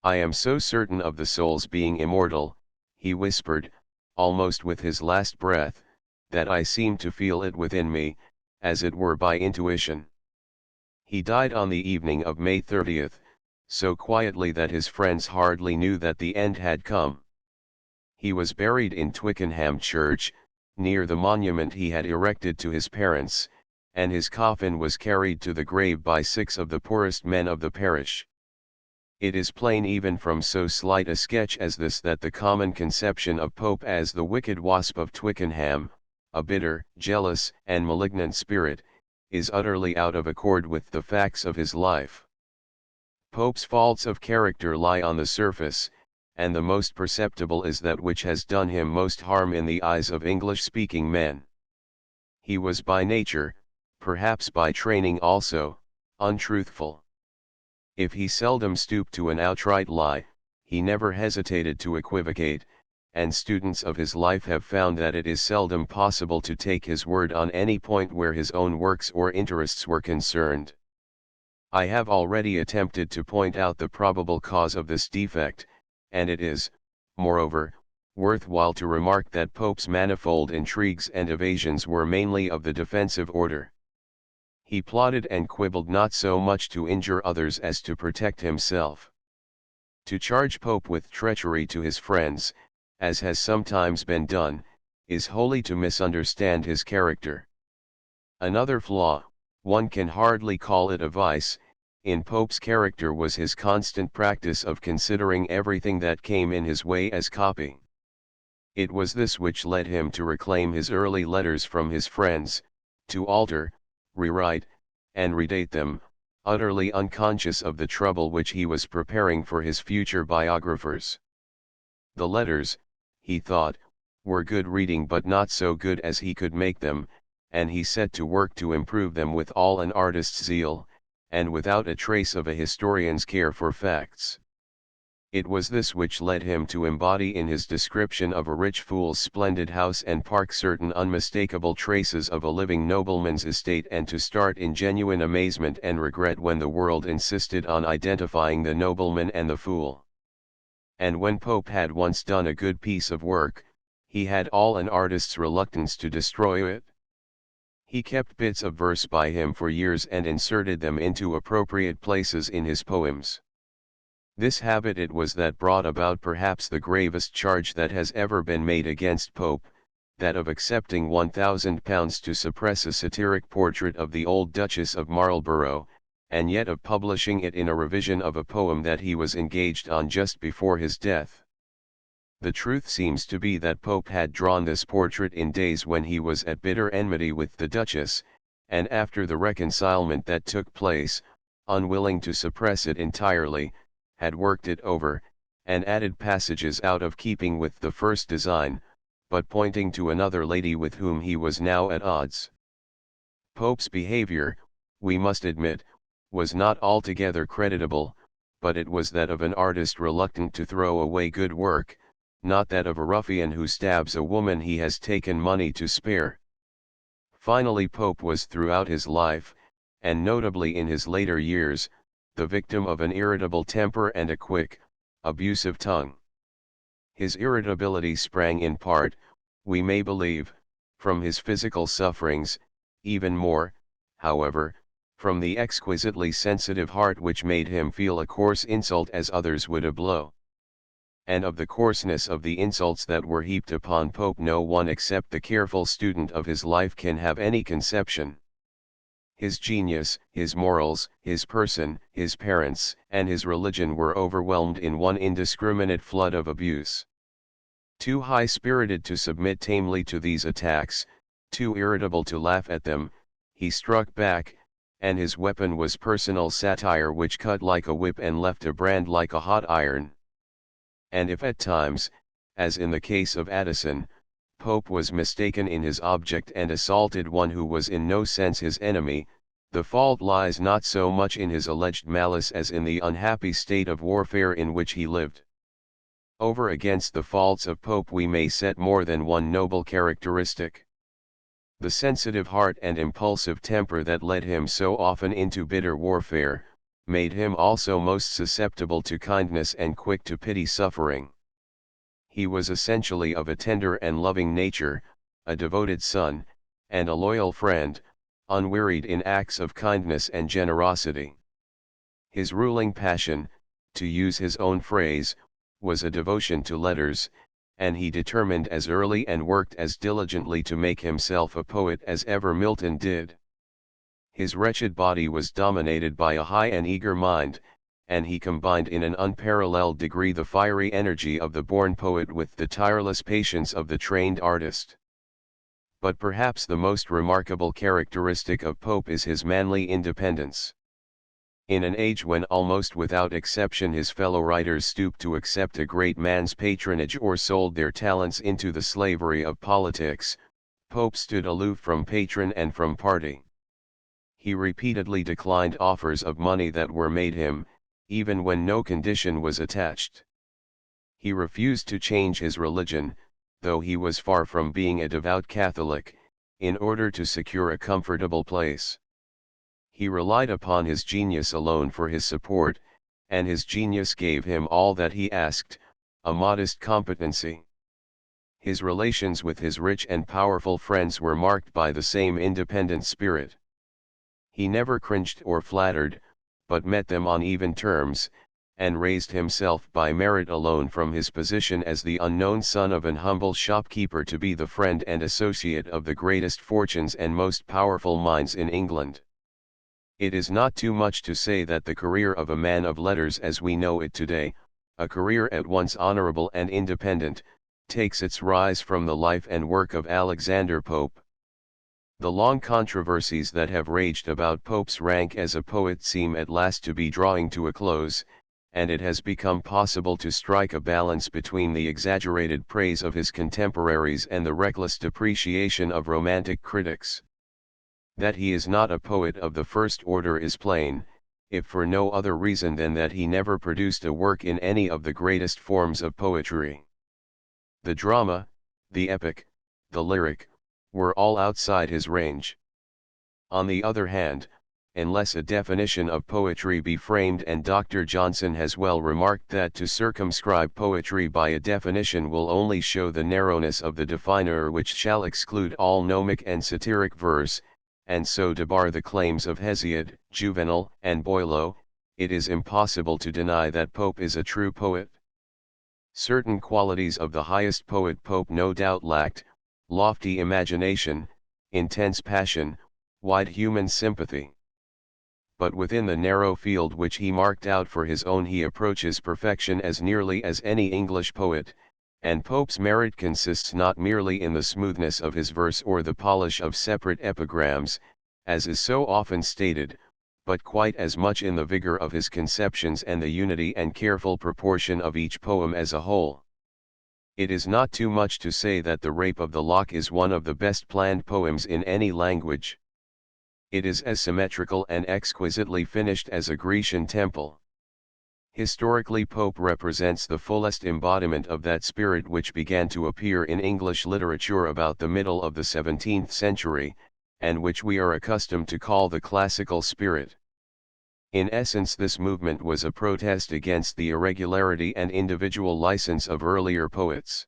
"I am so certain of the soul's being immortal," he whispered, almost with his last breath, "that I seem to feel it within me, as it were by intuition." He died on the evening of May 30th, so quietly that his friends hardly knew that the end had come. He was buried in Twickenham Church, near the monument he had erected to his parents, and his coffin was carried to the grave by 6 of the poorest men of the parish. It is plain even from so slight a sketch as this that the common conception of Pope as the wicked wasp of Twickenham, a bitter, jealous, and malignant spirit, is utterly out of accord with the facts of his life. Pope's faults of character lie on the surface, and the most perceptible is that which has done him most harm in the eyes of English-speaking men. He was by nature, perhaps by training also, untruthful. If he seldom stooped to an outright lie, he never hesitated to equivocate, and students of his life have found that it is seldom possible to take his word on any point where his own works or interests were concerned. I have already attempted to point out the probable cause of this defect, and it is, moreover, worthwhile to remark that Pope's manifold intrigues and evasions were mainly of the defensive order. He plotted and quibbled not so much to injure others as to protect himself. To charge Pope with treachery to his friends, as has sometimes been done, is wholly to misunderstand his character. Another flaw, one can hardly call it a vice, in Pope's character was his constant practice of considering everything that came in his way as copy. It was this which led him to reclaim his early letters from his friends, to alter, rewrite, and redate them, utterly unconscious of the trouble which he was preparing for his future biographers. The letters, he thought, were good reading but not so good as he could make them, and he set to work to improve them with all an artist's zeal, and without a trace of a historian's care for facts. It was this which led him to embody in his description of a rich fool's splendid house and park certain unmistakable traces of a living nobleman's estate, and to start in genuine amazement and regret when the world insisted on identifying the nobleman and the fool. And when Pope had once done a good piece of work, he had all an artist's reluctance to destroy it. He kept bits of verse by him for years and inserted them into appropriate places in his poems. This habit it was that brought about perhaps the gravest charge that has ever been made against Pope, that of accepting £1,000 to suppress a satiric portrait of the old Duchess of Marlborough, and yet of publishing it in a revision of a poem that he was engaged on just before his death. The truth seems to be that Pope had drawn this portrait in days when he was at bitter enmity with the Duchess, and after the reconcilement that took place, unwilling to suppress it entirely, had worked it over, and added passages out of keeping with the first design, but pointing to another lady with whom he was now at odds. Pope's behavior, we must admit, was not altogether creditable, but it was that of an artist reluctant to throw away good work, not that of a ruffian who stabs a woman he has taken money to spare. Finally, Pope was throughout his life, and notably in his later years, the victim of an irritable temper and a quick, abusive tongue. His irritability sprang in part, we may believe, from his physical sufferings, even more, however, from the exquisitely sensitive heart which made him feel a coarse insult as others would a blow. And of the coarseness of the insults that were heaped upon Pope no one except the careful student of his life can have any conception. His genius, his morals, his person, his parents, and his religion were overwhelmed in one indiscriminate flood of abuse. Too high-spirited to submit tamely to these attacks, too irritable to laugh at them, he struck back, and his weapon was personal satire which cut like a whip and left a brand like a hot iron. And if at times, as in the case of Addison, Pope was mistaken in his object and assaulted one who was in no sense his enemy, the fault lies not so much in his alleged malice as in the unhappy state of warfare in which he lived. Over against the faults of Pope we may set more than one noble characteristic. The sensitive heart and impulsive temper that led him so often into bitter warfare, made him also most susceptible to kindness and quick to pity suffering. He was essentially of a tender and loving nature, a devoted son, and a loyal friend, unwearied in acts of kindness and generosity. His ruling passion, to use his own phrase, was a devotion to letters, and he determined as early and worked as diligently to make himself a poet as ever Milton did. His wretched body was dominated by a high and eager mind, and he combined in an unparalleled degree the fiery energy of the born poet with the tireless patience of the trained artist. But perhaps the most remarkable characteristic of Pope is his manly independence. In an age when almost without exception his fellow writers stooped to accept a great man's patronage or sold their talents into the slavery of politics, Pope stood aloof from patron and from party. He repeatedly declined offers of money that were made him, even when no condition was attached. He refused to change his religion, though he was far from being a devout Catholic, in order to secure a comfortable place. He relied upon his genius alone for his support, and his genius gave him all that he asked, a modest competency. His relations with his rich and powerful friends were marked by the same independent spirit. He never cringed or flattered, but met them on even terms, and raised himself by merit alone from his position as the unknown son of an humble shopkeeper to be the friend and associate of the greatest fortunes and most powerful minds in England. It is not too much to say that the career of a man of letters as we know it today, a career at once honorable and independent, takes its rise from the life and work of Alexander Pope. The long controversies that have raged about Pope's rank as a poet seem at last to be drawing to a close, and it has become possible to strike a balance between the exaggerated praise of his contemporaries and the reckless depreciation of romantic critics. That he is not a poet of the first order is plain, if for no other reason than that he never produced a work in any of the greatest forms of poetry. The drama, the epic, the lyric, were all outside his range. On the other hand, unless a definition of poetry be framed, and Dr. Johnson has well remarked that to circumscribe poetry by a definition will only show the narrowness of the definer, which shall exclude all gnomic and satiric verse, and so debar the claims of Hesiod, Juvenal, and Boileau, it is impossible to deny that Pope is a true poet. Certain qualities of the highest poet Pope no doubt lacked, lofty imagination, intense passion, wide human sympathy. But within the narrow field which he marked out for his own he approaches perfection as nearly as any English poet, and Pope's merit consists not merely in the smoothness of his verse or the polish of separate epigrams, as is so often stated, but quite as much in the vigor of his conceptions and the unity and careful proportion of each poem as a whole. It is not too much to say that The Rape of the Lock is one of the best planned poems in any language. It is as symmetrical and exquisitely finished as a Grecian temple. Historically, Pope represents the fullest embodiment of that spirit which began to appear in English literature about the middle of the 17th century, and which we are accustomed to call the classical spirit. In essence, this movement was a protest against the irregularity and individual license of earlier poets.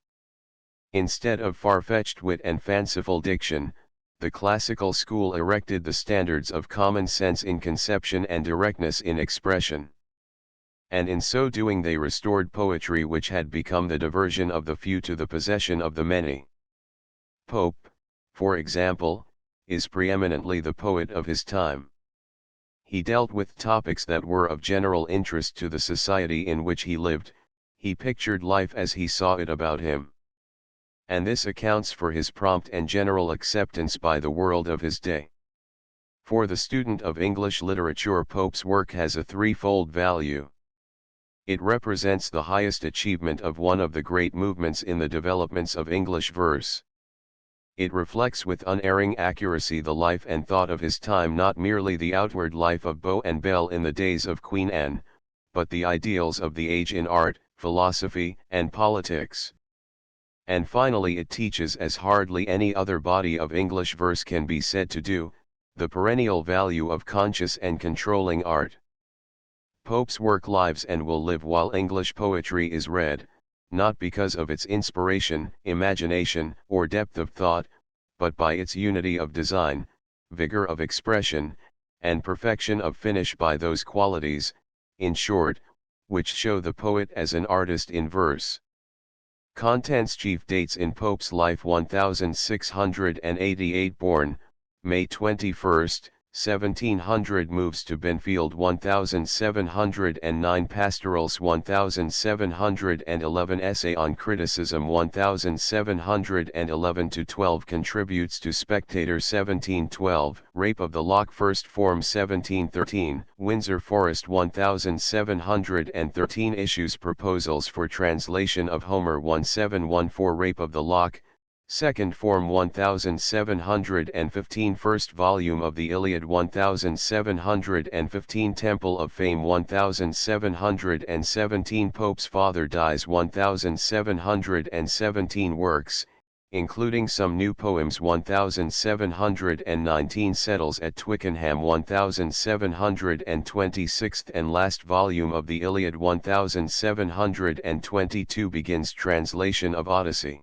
Instead of far-fetched wit and fanciful diction, the classical school erected the standards of common sense in conception and directness in expression. And in so doing they restored poetry which had become the diversion of the few to the possession of the many. Pope, for example, is preeminently the poet of his time. He dealt with topics that were of general interest to the society in which he lived, he pictured life as he saw it about him. And this accounts for his prompt and general acceptance by the world of his day. For the student of English literature, Pope's work has a threefold value. It represents the highest achievement of one of the great movements in the developments of English verse. It reflects with unerring accuracy the life and thought of his time, not merely the outward life of Beau and Belle in the days of Queen Anne, but the ideals of the age in art, philosophy, and politics. And finally, it teaches, as hardly any other body of English verse can be said to do, the perennial value of conscious and controlling art. Pope's work lives and will live while English poetry is read, not because of its inspiration, imagination, or depth of thought, but by its unity of design, vigor of expression, and perfection of finish, by those qualities, in short, which show the poet as an artist in verse. Contents. Chief dates in Pope's life: 1688 born, May 21, 1700 moves to Benfield. 1709 Pastorals. 1711 Essay on Criticism. 1711-12 Contributes to Spectator. 1712 Rape of the Lock. First Form. 1713 Windsor Forest. 1713 Issues Proposals for Translation of Homer. 1714 Rape of the Lock, Second Form. 1715 First Volume of the Iliad. 1715 Temple of Fame. 1717 Pope's father dies. 1717 Works, including some new poems. 1719 Settles at Twickenham. 1726 and last volume of the Iliad. 1722 begins translation of Odyssey.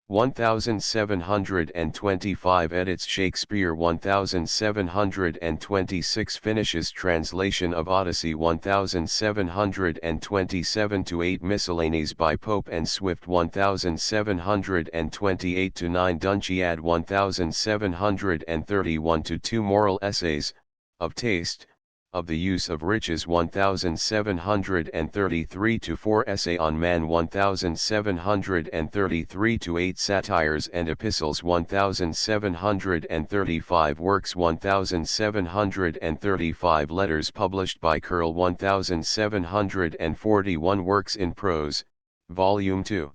1725 edits Shakespeare. 1726 finishes translation of Odyssey. 1727-8 Miscellanies by Pope and Swift. 1728-9 Dunciad. 1731-2 Moral Essays, of Taste, of the Use of Riches. 1733-4 Essay on Man. 1733-8 Satires and Epistles. 1735 Works. 1735 Letters published by Curll. 1741 Works in Prose, Volume 2.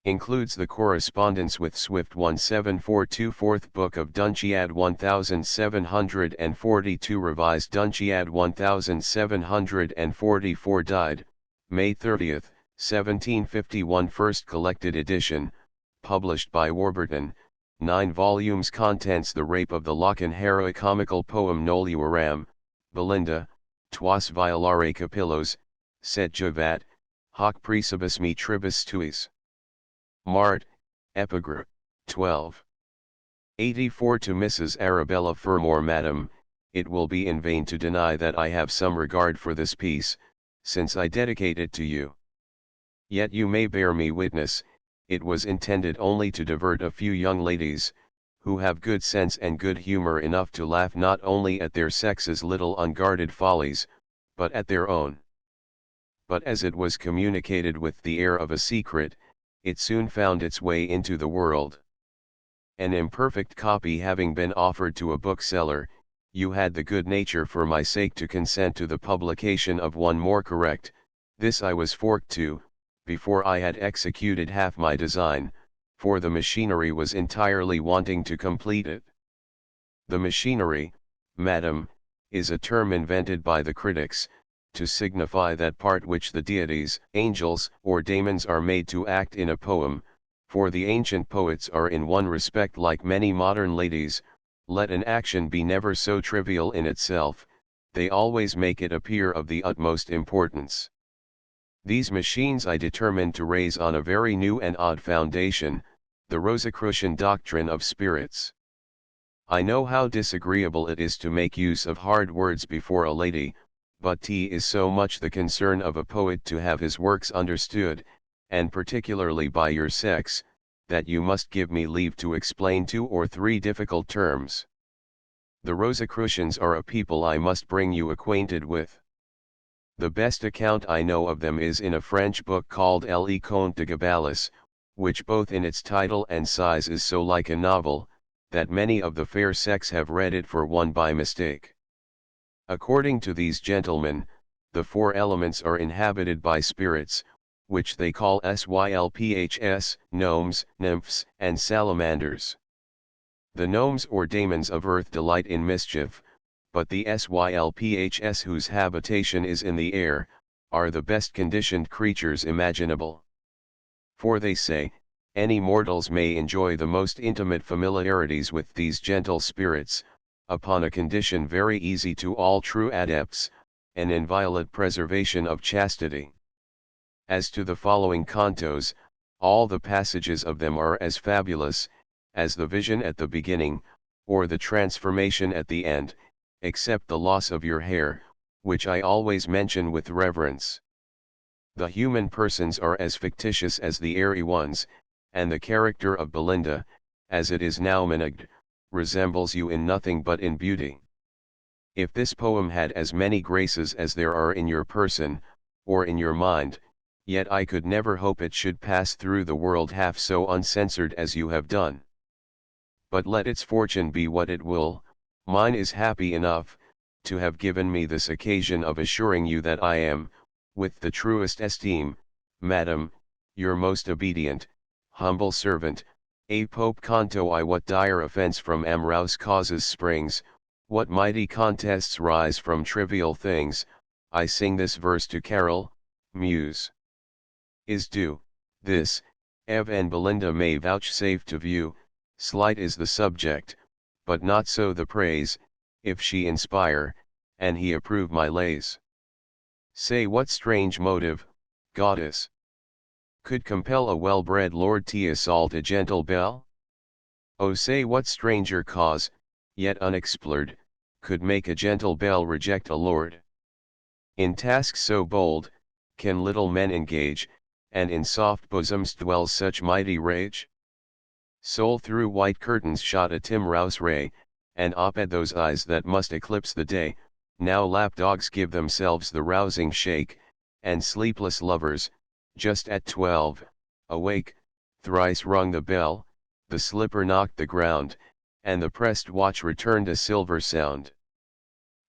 Includes the correspondence with Swift. 1742 Fourth Book of Dunciad. 1742 Revised Dunciad. 1744 Died, May 30, 1751 First collected edition, published by Warburton, 9 volumes. Contents: The Rape of the Lock and Hera, comical poem. Nolioram, Belinda, Tuas violare capillos, set Jovat, hoc praecibus me tribus tuis. Mart, Epigram, 12. 84 To Mrs. Arabella Fermor. Madam, it will be in vain to deny that I have some regard for this piece, since I dedicate it to you. Yet you may bear me witness, it was intended only to divert a few young ladies, who have good sense and good humor enough to laugh not only at their sex's little unguarded follies, but at their own. But as it was communicated with the air of a secret, it soon found its way into the world. An imperfect copy having been offered to a bookseller, you had the good nature for my sake to consent to the publication of one more correct. This I was forced to, before I had executed half my design, for the machinery was entirely wanting to complete it. The machinery, madam, is a term invented by the critics, to signify that part which the deities, angels, or daemons are made to act in a poem, for the ancient poets are in one respect like many modern ladies, let an action be never so trivial in itself, they always make it appear of the utmost importance. These machines I determined to raise on a very new and odd foundation, the Rosicrucian doctrine of spirits. I know how disagreeable it is to make use of hard words before a lady, but 'tis so much the concern of a poet to have his works understood, and particularly by your sex, that you must give me leave to explain 2 or 3 difficult terms. The Rosicrucians are a people I must bring you acquainted with. The best account I know of them is in a French book called Le Conte de Gabalis, which both in its title and size is so like a novel, that many of the fair sex have read it for one by mistake. According to these gentlemen, the 4 elements are inhabited by spirits, which they call Sylphs, gnomes, nymphs, and salamanders. The gnomes or daemons of earth delight in mischief, but the Sylphs, whose habitation is in the air, are the best conditioned creatures imaginable. For they say, any mortals may enjoy the most intimate familiarities with these gentle spirits, upon a condition very easy to all true adepts, an inviolate preservation of chastity. As to the following cantos, all the passages of them are as fabulous, as the vision at the beginning, or the transformation at the end, except the loss of your hair, which I always mention with reverence. The human persons are as fictitious as the airy ones, and the character of Belinda, as it is now managed, resembles you in nothing but in beauty. If this poem had as many graces as there are in your person, or in your mind, yet I could never hope it should pass through the world half so uncensored as you have done. But let its fortune be what it will, mine is happy enough, to have given me this occasion of assuring you that I am, with the truest esteem, Madam, your most obedient, humble servant, A Pope Canto I. What dire offense from amorous causes springs, what mighty contests rise from trivial things, I sing this verse to Carol, Muse. Is due, this, Eve and Belinda may vouchsafe to view, slight is the subject, but not so the praise, if she inspire, and he approve my lays. Say what strange motive, goddess, could compel a well-bred lord to assault a gentle belle? Oh, say what stranger cause, yet unexplored, could make a gentle belle reject a lord? In tasks so bold, can little men engage, and in soft bosoms dwells such mighty rage? Soul through white curtains shot a timorous ray, and up at those eyes that must eclipse the day, now lap-dogs give themselves the rousing shake, and sleepless lovers, just at 12, awake, thrice rung the bell, the slipper knocked the ground, and the pressed watch returned a silver sound.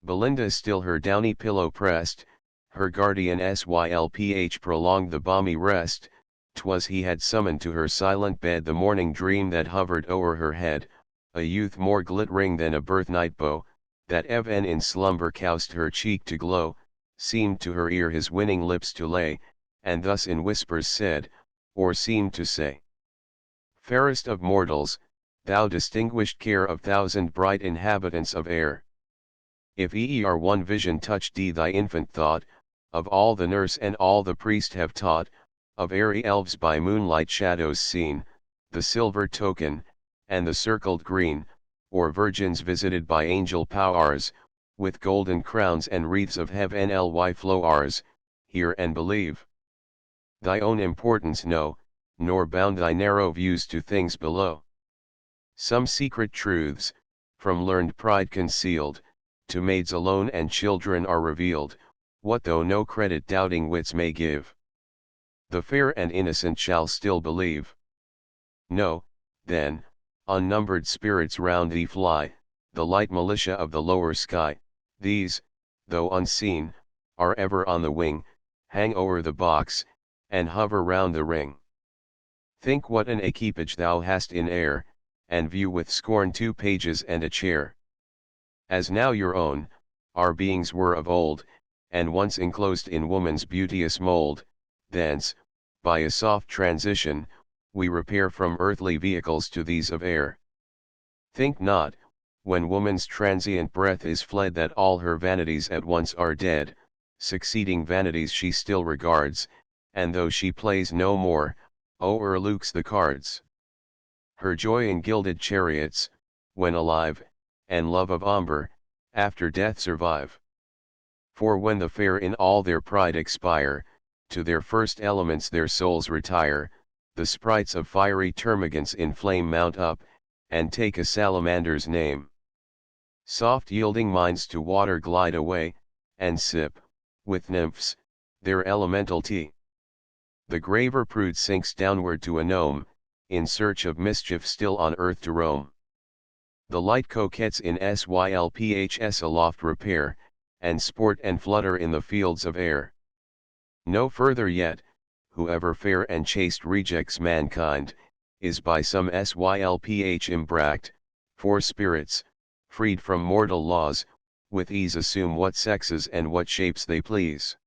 Belinda still her downy pillow pressed, her guardian Sylph prolonged the balmy rest, 'twas he had summoned to her silent bed the morning dream that hovered o'er her head, a youth more glittering than a birthnight bow, that even in slumber caused her cheek to glow, seemed to her ear his winning lips to lay, and thus in whispers said, or seemed to say: Fairest of mortals, thou distinguished care of thousand bright inhabitants of air. If e'er one vision touched thee thy infant thought, of all the nurse and all the priest have taught, of airy elves by moonlight shadows seen, the silver token, and the circled green, or virgins visited by angel powers, with golden crowns and wreaths of heavenly flowers, hear and believe. Thy own importance know, nor bound thy narrow views to things below. Some secret truths, from learned pride concealed, to maids alone and children are revealed, what though no credit doubting wits may give. The fair and innocent shall still believe. No, then, unnumbered spirits round thee fly, the light militia of the lower sky, these, though unseen, are ever on the wing, hang o'er the box, and hover round the ring. Think what an equipage thou hast in air, and view with scorn 2 pages and a chair. As now your own, our beings were of old, and once enclosed in woman's beauteous mold, thence, by a soft transition, we repair from earthly vehicles to these of air. Think not, when woman's transient breath is fled, that all her vanities at once are dead, succeeding vanities she still regards, and though she plays no more, o'erlooks the cards. Her joy in gilded chariots, when alive, and love of amber, after death survive. For when the fair in all their pride expire, to their first elements their souls retire, the sprites of fiery termagants in flame mount up, and take a salamander's name. Soft yielding minds to water glide away, and sip, with nymphs, their elemental tea. The graver prude sinks downward to a gnome, in search of mischief still on earth to roam. The light coquettes in Sylphs aloft repair, and sport and flutter in the fields of air. No further yet, whoever fair and chaste rejects mankind, is by some Sylph imbract, for spirits, freed from mortal laws, with ease assume what sexes and what shapes they please.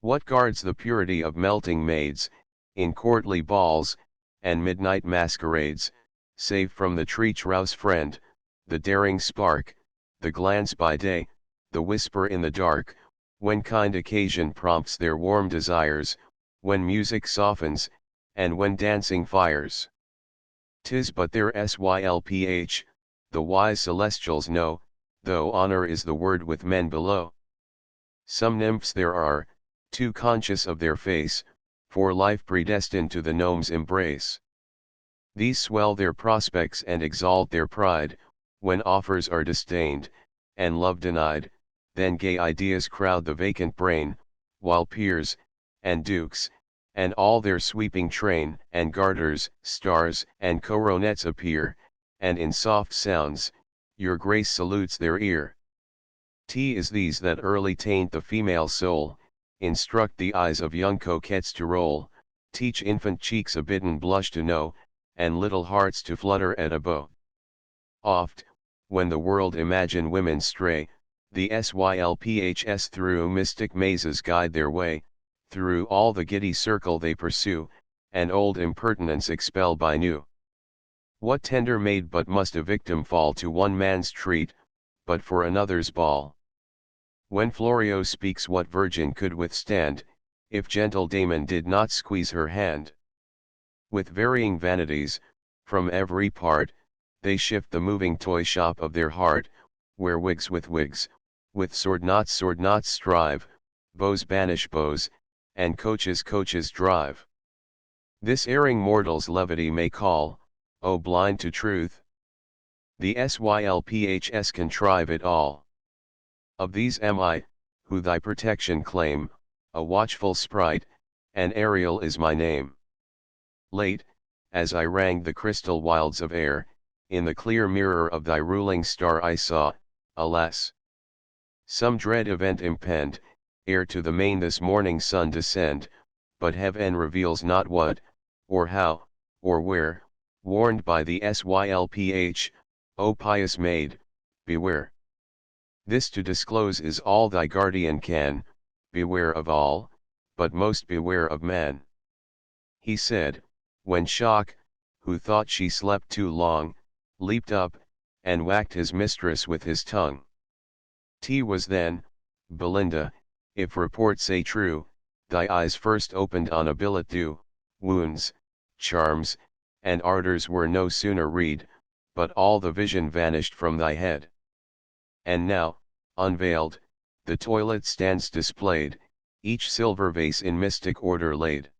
What guards the purity of melting maids, in courtly balls, and midnight masquerades, save from the treacherous friend, the daring spark, the glance by day, the whisper in the dark, when kind occasion prompts their warm desires, when music softens, and when dancing fires. 'Tis but their Sylph, the wise celestials know, though honor is the word with men below. Some nymphs there are, too conscious of their face, for life predestined to the gnome's embrace. These swell their prospects and exalt their pride, when offers are disdained, and love denied, then gay ideas crowd the vacant brain, while peers, and dukes, and all their sweeping train, and garters, stars, and coronets appear, and in soft sounds, your grace salutes their ear. Is these that early taint the female soul, instruct the eyes of young coquettes to roll, teach infant cheeks a bidden blush to know, and little hearts to flutter at a bow. Oft, when the world imagine women stray, the Sylphs through mystic mazes guide their way, through all the giddy circle they pursue, and old impertinence expel by new. What tender maid but must a victim fall to one man's treat, but for another's ball? When Florio speaks, what virgin could withstand, if gentle Damon did not squeeze her hand? With varying vanities, from every part, they shift the moving toy shop of their heart, where wigs, with sword knots strive, bows banish bows, and coaches drive. This erring mortal's levity may call, O blind to truth! The Sylphs contrive it all. Of these am I, who thy protection claim, a watchful sprite, and Ariel is my name. Late, as I ranged the crystal wilds of air, in the clear mirror of thy ruling star I saw, alas! Some dread event impend, ere to the main this morning sun descend, but heaven reveals not what, or how, or where, warned by the Sylph, O pious maid, beware. This to disclose is all thy guardian can, beware of all, but most beware of man. He said, when Shock, who thought she slept too long, leaped up, and whacked his mistress with his tongue. Was then, Belinda, if report say true, thy eyes first opened on a billet doux, wounds, charms, and ardors were no sooner read, but all the vision vanished from thy head. And now, unveiled, the toilet stands displayed, each silver vase in mystic order laid.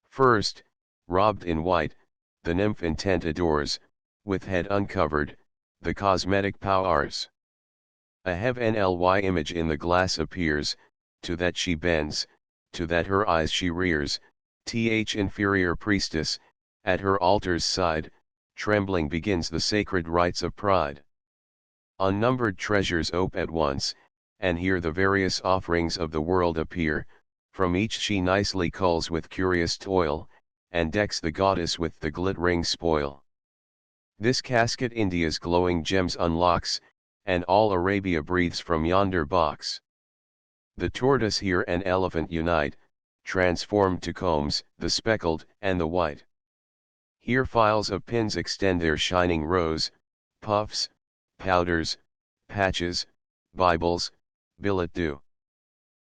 First, Robed in white, the nymph intent adores, with head uncovered, the cosmetic powers. A heavenly image in the glass appears, to that she bends, to that her eyes she rears, inferior priestess, at her altar's side, trembling begins the sacred rites of pride. Unnumbered treasures ope at once, and here the various offerings of the world appear, from each she nicely culls with curious toil, and decks the goddess with the glittering spoil. This casket India's glowing gems unlocks, and all Arabia breathes from yonder box. The tortoise here and elephant unite, transformed to combs, the speckled and the white. Here files of pins extend their shining rows, puffs, powders, patches, Bibles, billet doux.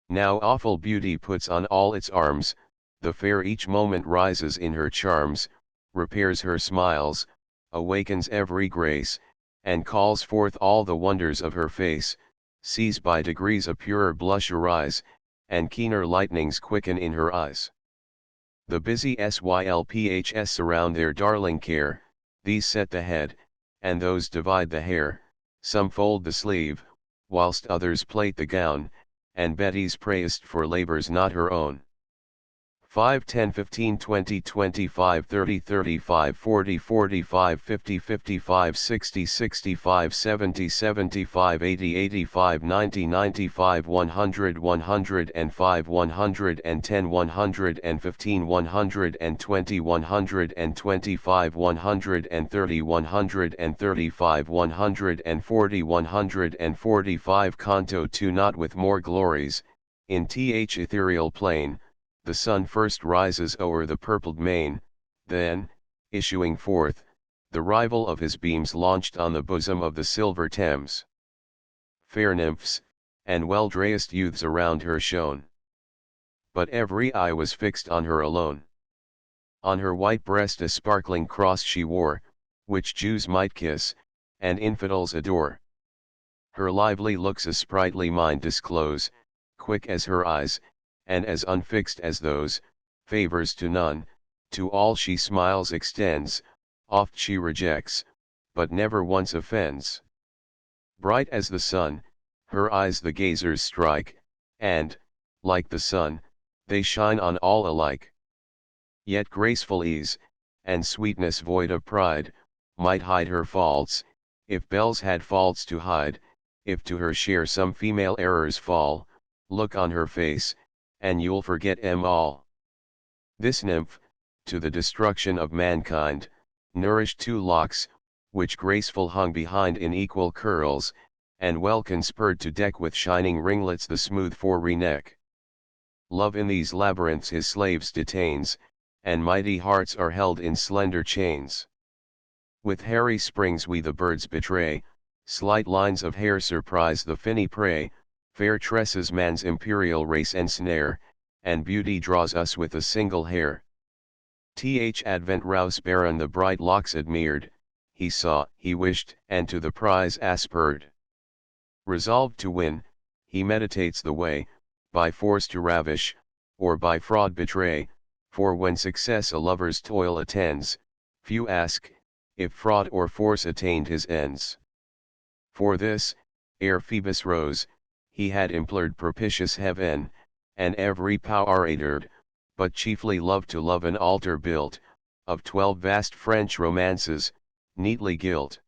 Now awful beauty puts on all its arms, the fair each moment rises in her charms, repairs her smiles, awakens every grace, and calls forth all the wonders of her face, sees by degrees a purer blush arise, and keener lightnings quicken in her eyes. The busy Sylphs surround their darling care, these set the head, and those divide the hair, some fold the sleeve, whilst others plait the gown, and Betty's praised for labors not her own. 5, 10, 15, 20, 25, 30, 35, 40, 45, 50, 55, 60, 65, 70, 75, 80, 85, 90, 95, 100, 105, 110, 115, 120, 125, 130, 135, 140, 145. Canto 2. Not with more glories, in th ethereal plain, the sun first rises o'er the purpled main, then, issuing forth, the rival of his beams launched on the bosom of the silver Thames. Fair nymphs, and well-dressed youths around her shone. But every eye was fixed on her alone. On her white breast a sparkling cross she wore, which Jews might kiss, and infidels adore. Her lively looks a sprightly mind disclose, quick as her eyes, and as unfixed as those, favors to none, to all she smiles extends, oft she rejects, but never once offends. Bright as the sun, her eyes the gazers strike, and, like the sun, they shine on all alike. Yet graceful ease, and sweetness void of pride, might hide her faults, if belles had faults to hide, if to her share some female errors fall, look on her face, and you'll forget 'em all. This nymph, to the destruction of mankind, nourished two locks, which graceful hung behind in equal curls, and well conspurred to deck with shining ringlets the smooth forey neck. Love in these labyrinths his slaves detains, and mighty hearts are held in slender chains. With hairy springs we the birds betray, slight lines of hair surprise the finny prey, fair tresses man's imperial race ensnare, and beauty draws us with a single hair. Advent Rouse Baron the bright locks admired, he saw, he wished, and to the prize aspired. Resolved to win, he meditates the way, by force to ravish, or by fraud betray, for when success a lover's toil attends, few ask, if fraud or force attained his ends. For this, ere Phoebus rose, he had implored propitious heaven, and every power adored, but chiefly loved to love an altar built, of 12 vast French romances, neatly gilt.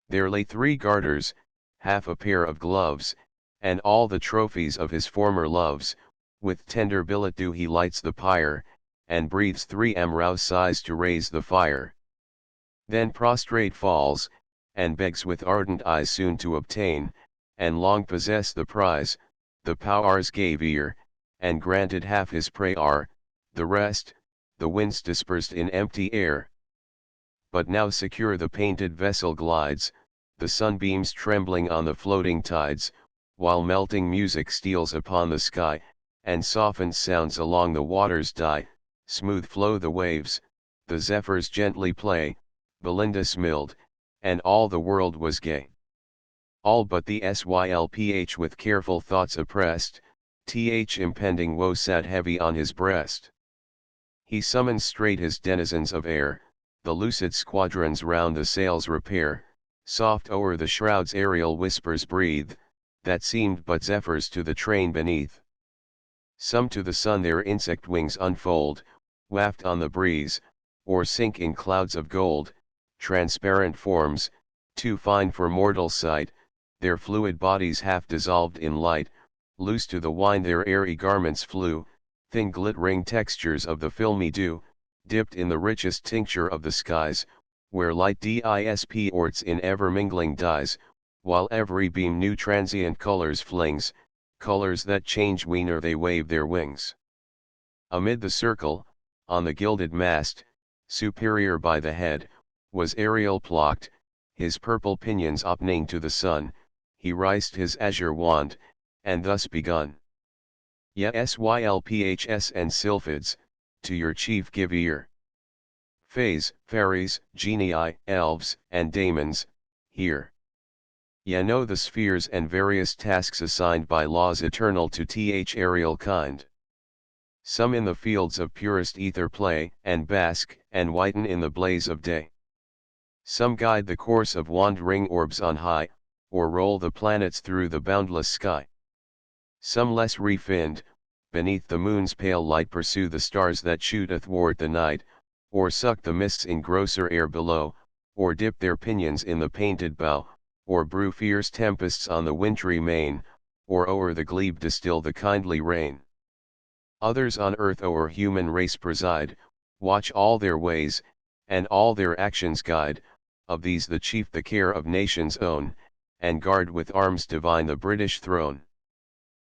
There lay 3 garters, half a pair of gloves, and all the trophies of his former loves, with tender billet doux he lights the pyre, and breathes 3 amorous sighs to raise the fire. Then prostrate falls, and begs with ardent eyes soon to obtain, and long possess the prize. The powers gave ear, and granted half his prayer, the rest, the winds dispersed in empty air. But now secure the painted vessel glides, the sunbeams trembling on the floating tides, while melting music steals upon the sky, and softened sounds along the waters die, smooth flow the waves, the zephyrs gently play, Belinda smiled, and all the world was gay. All but the Sylph with careful thoughts oppressed, impending woe sat heavy on his breast. He summons straight his denizens of air, the lucid squadrons round the sails repair, soft o'er the shrouds aerial whispers breathe, that seemed but zephyrs to the train beneath. Some to the sun their insect wings unfold, waft on the breeze, or sink in clouds of gold, transparent forms, too fine for mortal sight, their fluid bodies half dissolved in light, loose to the wind their airy garments flew, thin glittering textures of the filmy dew, dipped in the richest tincture of the skies, where light disports in ever-mingling dyes, while every beam new transient colors flings, colors that change whene'er they wave their wings. Amid the circle, on the gilded mast, superior by the head, was Ariel plucked, his purple pinions opening to the sun, he raised his azure wand, and thus begun. Ye Sylphs and Sylphids, to your chief give ear. Fays, fairies, genii, elves, and daemons, hear. Ye know the spheres and various tasks assigned by laws eternal to Ariel kind. Some in the fields of purest ether play and bask and whiten in the blaze of day. Some guide the course of wandering orbs on high, or roll the planets through the boundless sky. Some less refined, beneath the moon's pale light pursue the stars that shoot athwart the night, or suck the mists in grosser air below, or dip their pinions in the painted bow, or brew fierce tempests on the wintry main, or o'er the glebe distill the kindly rain. Others on earth o'er human race preside, watch all their ways, and all their actions guide, of these the chief the care of nations own, and guard with arms divine the British throne.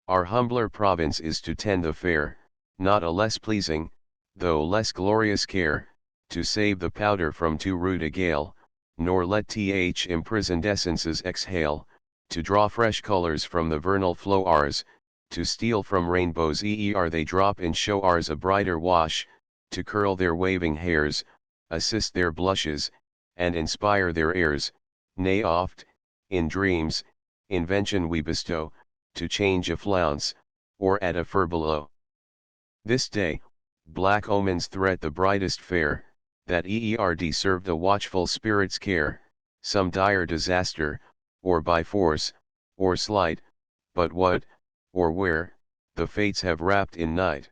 Our humbler province is to tend the fair, not a less pleasing, though less glorious care, to save the powder from too rude a gale, nor let imprisoned essences exhale, to draw fresh colors from the vernal flow ours, to steal from rainbows they drop in show ours a brighter wash, to curl their waving hairs, assist their blushes, and inspire their airs, nay oft, in dreams, invention we bestow, to change a flounce, or add a furbelow. This day, black omens threat the brightest fair, that served a watchful spirit's care, some dire disaster, or by force, or sleight, but what, or where, the fates have wrapped in night.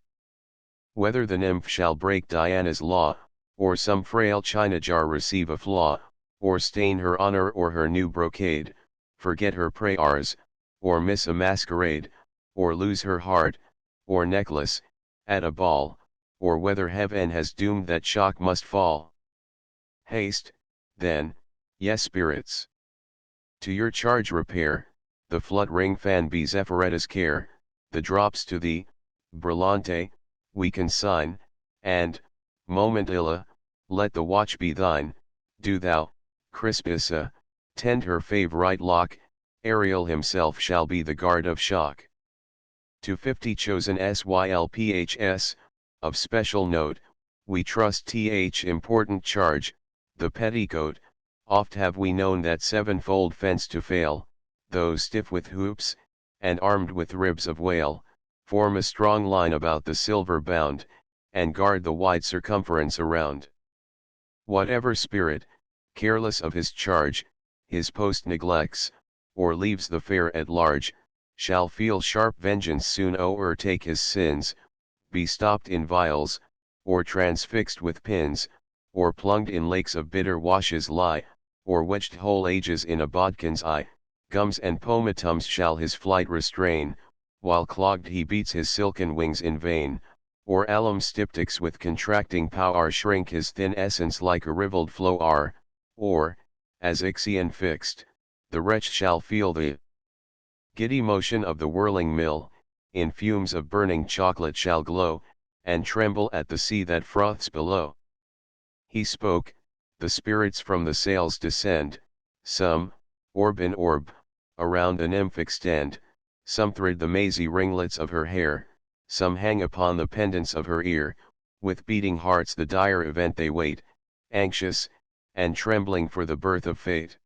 Whether the nymph shall break Diana's law, or some frail china jar receive a flaw, or stain her honor or her new brocade, forget her prayers, or miss a masquerade, or lose her heart, or necklace, at a ball, or whether heaven has doomed that shock must fall. Haste, then, ye spirits. To your charge repair, the fluttering fan be Zephyretta's care, the drops to thee, Brillante, we consign, and, Momentilla, let the watch be thine, do thou, Crispissa, tend her favourite lock, Ariel himself shall be the guard of shock. To 50 chosen Sylphs, of special note, we trust important charge, the petticoat, oft have we known that sevenfold fence to fail, though stiff with hoops, and armed with ribs of whale, form a strong line about the silver bound, and guard the wide circumference around. Whatever spirit, careless of his charge, his post neglects, or leaves the fair at large, shall feel sharp vengeance soon o'ertake his sins, be stopped in vials, or transfixed with pins, or plunged in lakes of bitter washes lie, or wedged whole ages in a bodkin's eye, gums and pomatums shall his flight restrain, while clogged he beats his silken wings in vain, or alum styptics with contracting power shrink his thin essence like a rivelled flower, or, as Ixion fixed, the wretch shall feel the giddy motion of the whirling mill, in fumes of burning chocolate shall glow, and tremble at the sea that froths below. He spoke, the spirits from the sails descend, some, orb in orb, around the nymph extend, some thread the mazy ringlets of her hair, some hang upon the pendants of her ear, with beating hearts the dire event they wait, anxious, and trembling for the birth of fate.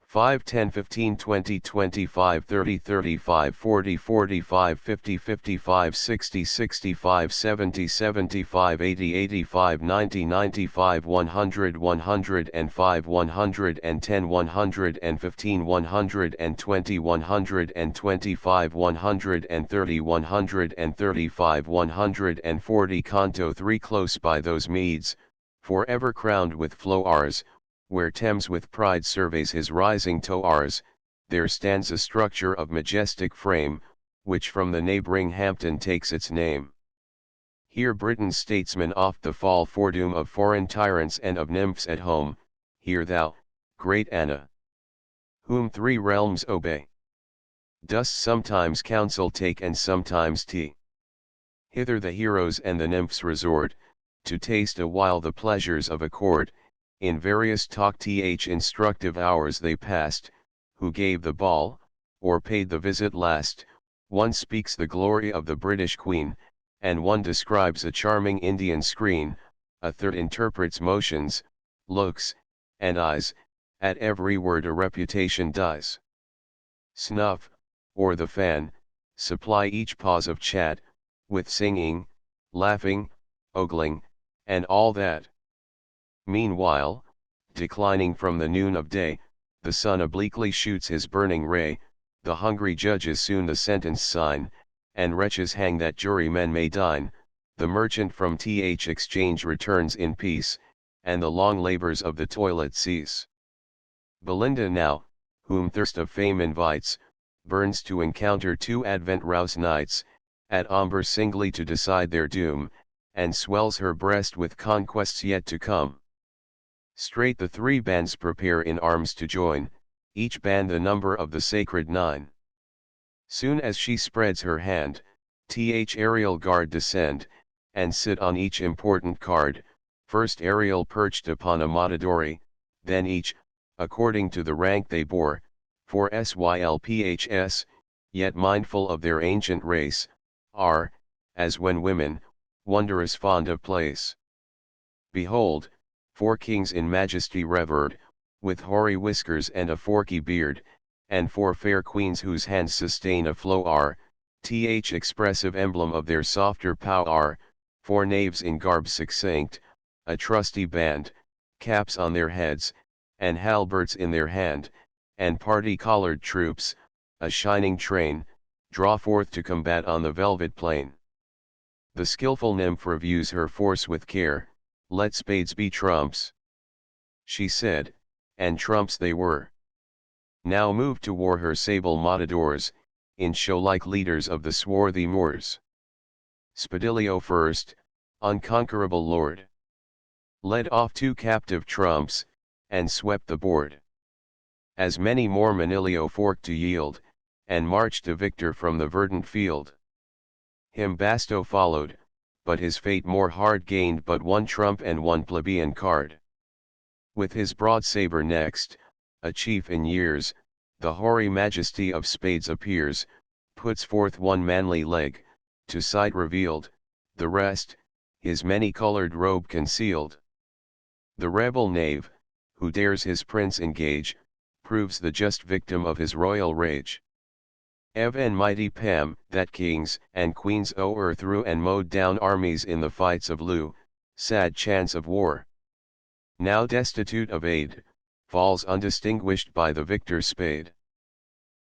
5, 10, 15, 20, 25, 30, 35, 40, 45, 50, 55, 60, 65, 70, 75, 80, 85, 90, 95, 100, 105, 110, 115, 120, 125, 130, 135, 140. Canto 3. Close by those meads, forever crowned with flowers, where Thames with pride surveys his rising towers, there stands a structure of majestic frame, which from the neighbouring Hampton takes its name. Here Britain's statesmen oft the fall foredoom of foreign tyrants and of nymphs at home, hear thou, great Anna, whom three realms obey, dost sometimes counsel take and sometimes tea. Hither the heroes and the nymphs resort, to taste a while the pleasures of a court. In various talk instructive hours they passed, who gave the ball, or paid the visit last, one speaks the glory of the British Queen, and one describes a charming Indian screen, a third interprets motions, looks, and eyes, at every word a reputation dies. Snuff, or the fan, supply each pause of chat, with singing, laughing, ogling, and all that. Meanwhile, declining from the noon of day, the sun obliquely shoots his burning ray, the hungry judges soon the sentence sign, and wretches hang that jurymen may dine, the merchant from exchange returns in peace, and the long labours of the toilet cease. Belinda now, whom thirst of fame invites, burns to encounter two Advent rouse nights, at Omber singly to decide their doom, and swells her breast with conquests yet to come. Straight the three bands prepare in arms to join, each band the number of the sacred nine. Soon as she spreads her hand, aerial guard descend, and sit on each important card, first aerial perched upon a matadori, then each, according to the rank they bore, for Sylphs, yet mindful of their ancient race, are, as when women, wondrous fond of place. Behold, 4 kings in majesty revered, with hoary whiskers and a forky beard, and 4 fair queens whose hands sustain a flower, expressive emblem of their softer power, 4 knaves in garb succinct, a trusty band, caps on their heads, and halberts in their hand, and party-collared troops, a shining train, draw forth to combat on the velvet plain. The skilful nymph reviews her force with care, let spades be trumps, she said, and trumps they were. Now moved to war her sable matadors, in show like leaders of the swarthy Moors. Spadilio first, unconquerable lord, led off 2 captive trumps, and swept the board. As many more Manilio forked to yield, and marched a victor from the verdant field. Him Basto followed, but his fate more hard gained but 1 trump and 1 plebeian card. With his broad sabre next, a chief in years, the hoary majesty of spades appears, puts forth 1 manly leg, to sight revealed, the rest, his many-colored robe concealed. The rebel knave, who dares his prince engage, proves the just victim of his royal rage. Ev and mighty Pam, that kings and queens o'erthrew and mowed down armies in the fights of Loo, sad chance of war. Now destitute of aid, falls undistinguished by the victor's spade.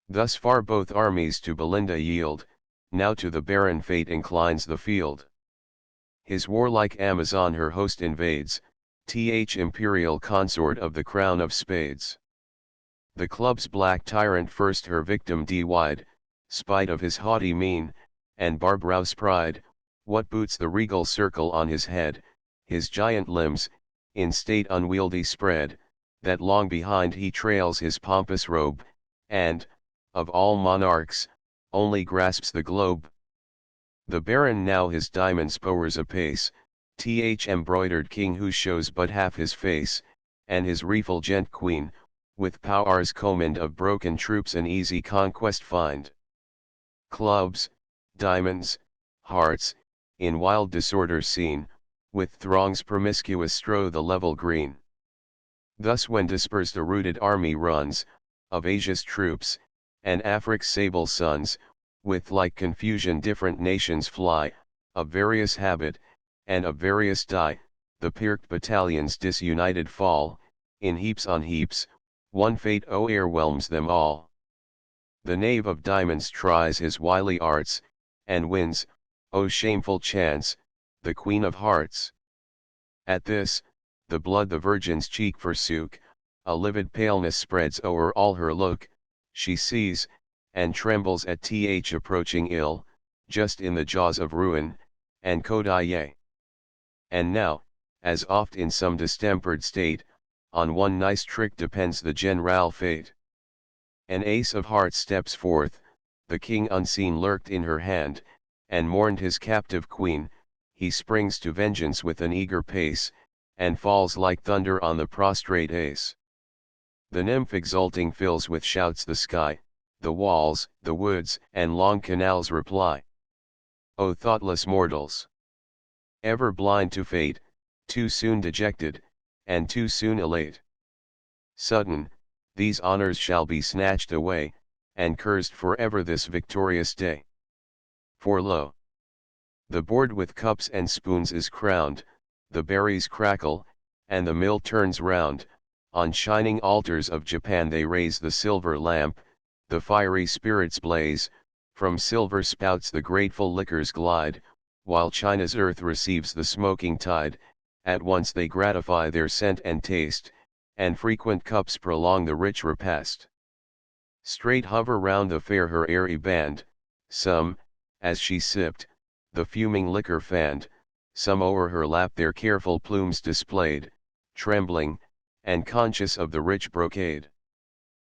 Thus far both armies to Belinda yield, now to the barren fate inclines the field. His warlike Amazon her host invades, imperial consort of the crown of spades. The club's black tyrant first her victim de-wide, spite of his haughty mien, and barbarous pride, what boots the regal circle on his head, his giant limbs, in state unwieldy spread, that long behind he trails his pompous robe, and, of all monarchs, only grasps the globe. The baron now his diamonds powers apace, embroidered king who shows but half his face, and his refulgent queen, with powers command of broken troops an easy conquest find. Clubs, diamonds, hearts, in wild disorder seen, with throngs promiscuous strow the level green. Thus when dispersed a routed army runs, of Asia's troops, and Afric's sable sons, with like confusion different nations fly, of various habit, and of various dye, the pirked battalions disunited fall, in heaps on heaps, one fate o'erwhelms them all. The knave of diamonds tries his wily arts, and wins, O shameful chance, the queen of hearts. At this, the blood the virgin's cheek forsook, a livid paleness spreads o'er all her look, she sees, and trembles at th approaching ill, just in the jaws of ruin, and Kodai. And now, as oft in some distempered state, on one nice trick depends the general fate. An ace of hearts steps forth, the king unseen lurked in her hand, and mourned his captive queen, he springs to vengeance with an eager pace, and falls like thunder on the prostrate ace. The nymph exulting fills with shouts the sky, the walls, the woods, and long canals reply. O thoughtless mortals! Ever blind to fate, too soon dejected, and too soon elate. Sudden, these honors shall be snatched away, and cursed forever this victorious day. For lo! the board with cups and spoons is crowned, the berries crackle, and the mill turns round, on shining altars of Japan they raise the silver lamp, the fiery spirits blaze, from silver spouts the grateful liquors glide, while China's earth receives the smoking tide, at once they gratify their scent and taste, and frequent cups prolong the rich repast. Straight hover round the fair her airy band, some, as she sipped, the fuming liquor fanned, some o'er her lap their careful plumes displayed, trembling, and conscious of the rich brocade.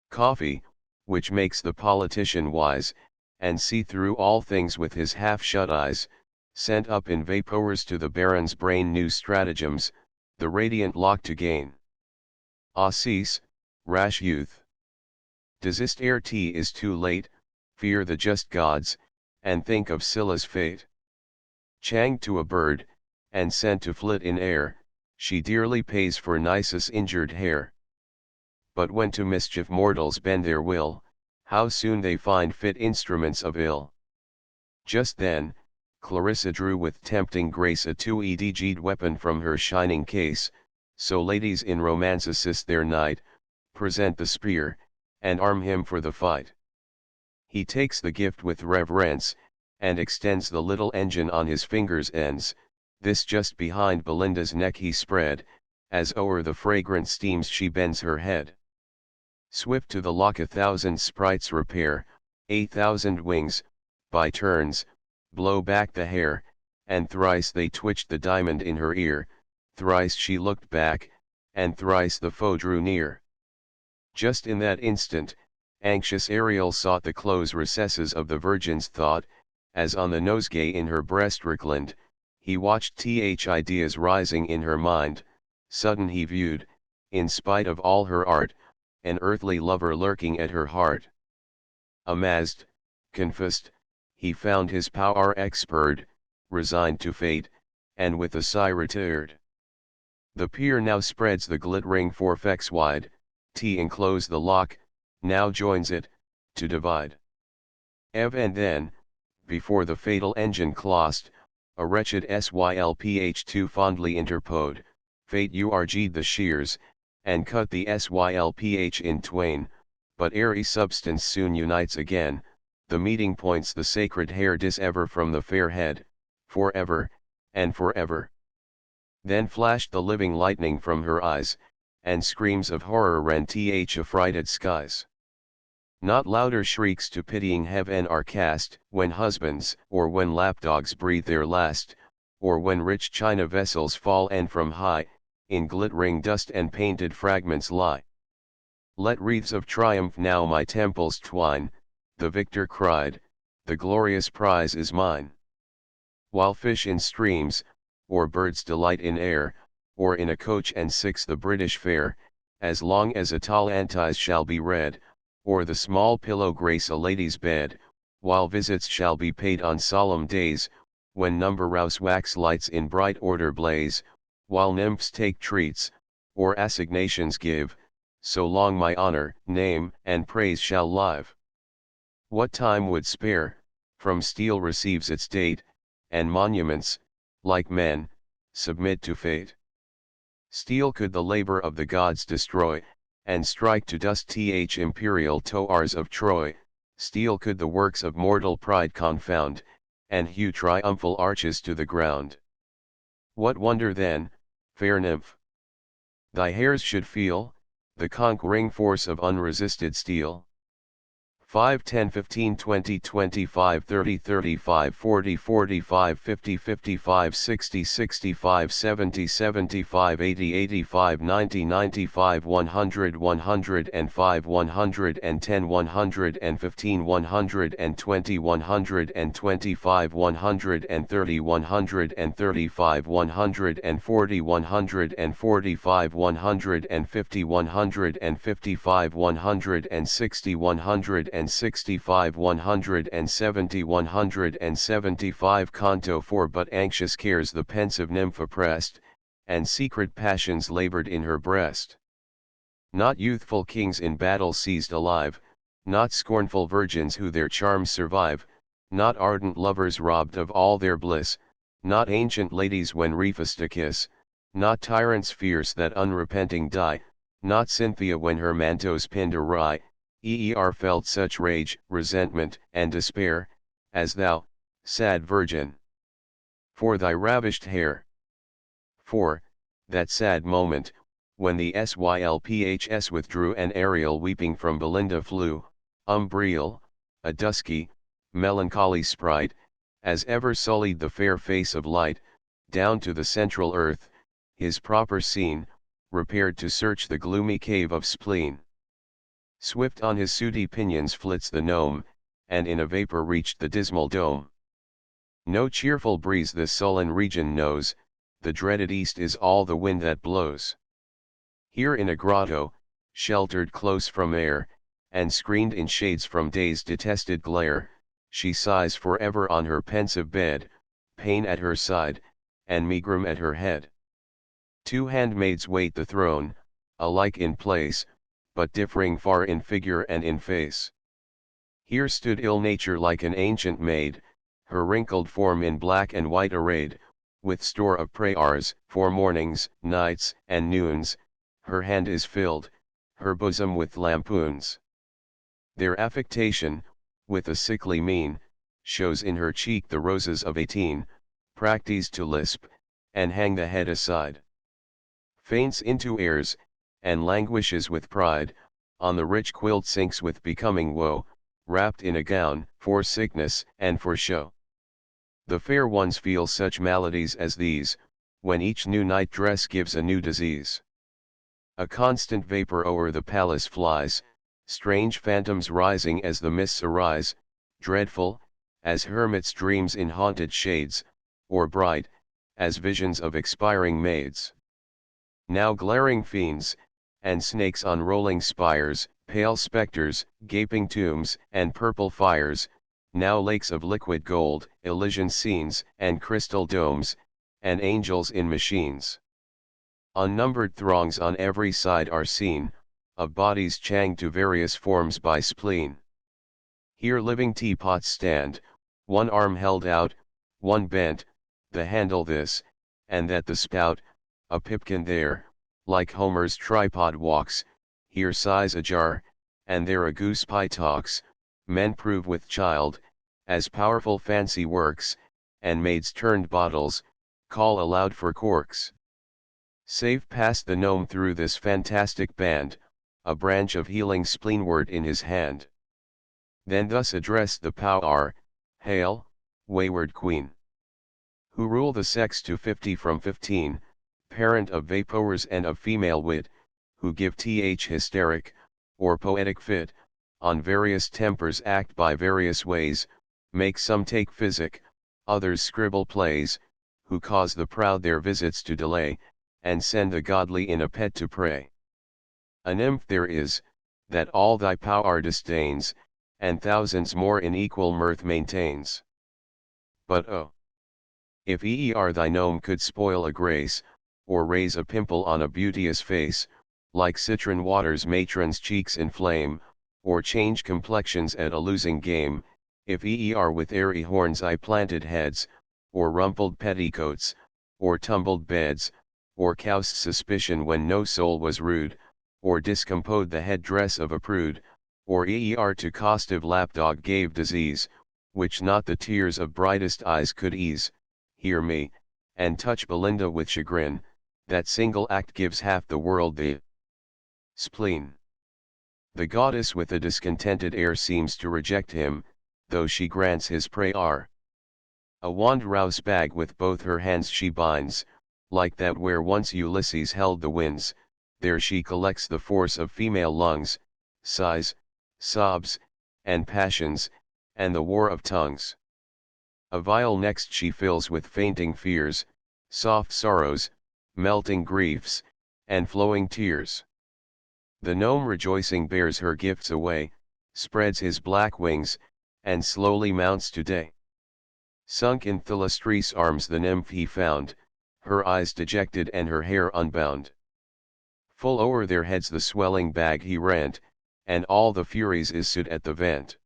Coffee, which makes the politician wise, and see through all things with his half-shut eyes, sent up in vapours to the baron's brain new stratagems, the radiant lock to gain. Ah cease, rash youth! Desist ere tea is too late, fear the just gods, and think of Scylla's fate. Changed to a bird, and sent to flit in air, she dearly pays for Nisus' injured hair. But when to mischief mortals bend their will, how soon they find fit instruments of ill. Just then, Clarissa drew with tempting grace a two-edged weapon from her shining case, so ladies in romance assist their knight, present the spear, and arm him for the fight. He takes the gift with reverence, and extends the little engine on his fingers' ends, this just behind Belinda's neck he spread, as o'er the fragrant steams she bends her head. Swift to the lock 1,000 sprites repair, 8,000 wings, by turns, blow back the hair, and thrice they twitched the diamond in her ear, thrice she looked back, and thrice the foe drew near. Just in that instant, anxious Ariel sought the close recesses of the virgin's thought, as on the nosegay in her breast reclined, he watched th ideas rising in her mind, sudden he viewed, in spite of all her art, an earthly lover lurking at her heart. Amazed, confessed, he found his power expurred, resigned to fate, and with a sigh retired. The peer now spreads the glittering forfex wide, T enclose the lock, now joins it, to divide. Ev and then, before the fatal engine clost, a wretched Sylph fondly interpode, fate urged the shears, and cut the Sylph in twain, but airy substance soon unites again, the meeting points the sacred hair dissever from the fair head, forever, and forever. Then flashed the living lightning from her eyes, and screams of horror rend th affrighted skies. Not louder shrieks to pitying heaven are cast, when husbands, or when lapdogs breathe their last, or when rich china vessels fall and from high, in glittering dust and painted fragments lie. Let wreaths of triumph now my temples twine, the victor cried, the glorious prize is mine. While fish in streams, or birds delight in air, or in a coach and six the British fair, as long as Atalantis shall be read, or the small pillow grace a lady's bed, while visits shall be paid on solemn days, when number-rouse wax lights in bright order blaze, while nymphs take treats, or assignations give, so long my honor, name, and praise shall live. What time would spare, from steel receives its date, and monuments, like men, submit to fate. Steel could the labor of the gods destroy, and strike to dust imperial toars of Troy, steel could the works of mortal pride confound, and hew triumphal arches to the ground. What wonder then, fair nymph? Thy hairs should feel, the conquering force of unresisted steel. 5, 10, 15, 20, 25, 30, 35, 40, 45, 50, 55, 60, 65, 70, 75, 80, 85, 90, 95, 100, 105, 110, 115, 120, 125, 130, 135, 140, 145, 150, 155, 160, 165, 170, 175. Canto 4. But anxious cares the pensive nymph oppressed, and secret passions labored in her breast. Not youthful kings in battle seized alive, not scornful virgins who their charms survive, not ardent lovers robbed of all their bliss, not ancient ladies when refused to kiss, not tyrants fierce that unrepenting die, not Cynthia when her manto's pinned awry, felt such rage, resentment, and despair, as thou, sad virgin. For thy ravished hair. For, that sad moment, when the Sylphs withdrew and Ariel weeping from Belinda flew, Umbriel, a dusky, melancholy sprite, as ever sullied the fair face of light, down to the central earth, his proper scene, repaired to search the gloomy cave of spleen. Swift on his sooty pinions flits the gnome, and in a vapor reached the dismal dome. No cheerful breeze this sullen region knows, the dreaded east is all the wind that blows. Here in a grotto, sheltered close from air, and screened in shades from day's detested glare, she sighs forever on her pensive bed, pain at her side, and megrim at her head. Two handmaids wait the throne, alike in place, but differing far in figure and in face. Here stood ill nature like an ancient maid, her wrinkled form in black and white arrayed, with store of prayers, for mornings, nights, and noons, her hand is filled, her bosom with lampoons. Their affectation, with a sickly mien, shows in her cheek the roses of 18, practised to lisp, and hang the head aside. Faints into airs, and languishes with pride, on the rich quilt sinks with becoming woe, wrapped in a gown, for sickness, and for show. The fair ones feel such maladies as these, when each new night dress gives a new disease. A constant vapor o'er the palace flies, strange phantoms rising as the mists arise, dreadful, as hermits' dreams in haunted shades, or bright, as visions of expiring maids. Now glaring fiends, and snakes on rolling spires, pale spectres, gaping tombs, and purple fires, now lakes of liquid gold, Elysian scenes, and crystal domes, and angels in machines. Unnumbered throngs on every side are seen, of bodies changed to various forms by spleen. Here living teapots stand, one arm held out, one bent, the handle this, and that the spout, a pipkin there, like Homer's tripod walks, here sighs a jar, and there a goose pie talks, men prove with child, as powerful fancy works, and maids turned bottles, call aloud for corks. Safe passed the gnome through this fantastic band, a branch of healing spleenwort in his hand. Then thus addressed the Power, Hail, wayward queen, who rule the sex to 50 from 15, parent of vapors and of female wit, who give hysteric, or poetic fit, on various tempers act by various ways, make some take physic, others scribble plays, who cause the proud their visits to delay, and send the godly in a pet to pray. A nymph there is, that all thy power disdains, and thousands more in equal mirth maintains. But oh! if thy gnome could spoil a grace, or raise a pimple on a beauteous face, like citron waters matron's cheeks inflame, or change complexions at a losing game, if eer with airy horns I planted heads, or rumpled petticoats, or tumbled beds, or cowsed suspicion when no soul was rude, or discomposed the head dress of a prude, or eer to costive lapdog gave disease, which not the tears of brightest eyes could ease, hear me, and touch Belinda with chagrin, that single act gives half the world the spleen. The goddess with a discontented air seems to reject him, though she grants his prayer. A wand rouse bag with both her hands she binds, like that where once Ulysses held the winds, there she collects the force of female lungs, sighs, sobs, and passions, and the war of tongues. A vial next she fills with fainting fears, soft sorrows, melting griefs, and flowing tears. The gnome rejoicing bears her gifts away, spreads his black wings, and slowly mounts to day. Sunk in Thyllystris' arms the nymph he found, her eyes dejected and her hair unbound. Full o'er their heads the swelling bag he rent, and all the furies issued at the vent.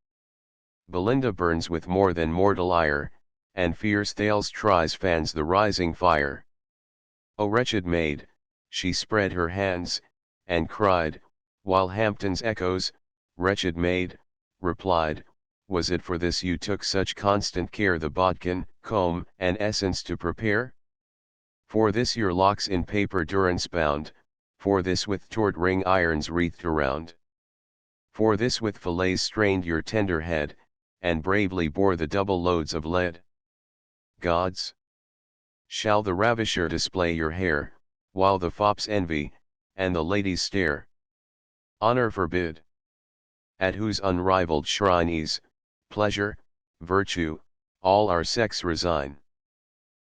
Belinda burns with more than mortal ire, and fierce Thalestris fans the rising fire. O wretched maid, she spread her hands, and cried, while Hampton's echoes, wretched maid, replied, was it for this you took such constant care the bodkin, comb, and essence to prepare? For this your locks in paper durance bound, for this with taut ring irons wreathed around. For this with fillets strained your tender head, and bravely bore the double loads of lead. Gods! Shall the ravisher display your hair, while the fops envy, and the ladies stare? Honor forbid! At whose unrivalled shrine ease, pleasure, virtue, all our sex resign.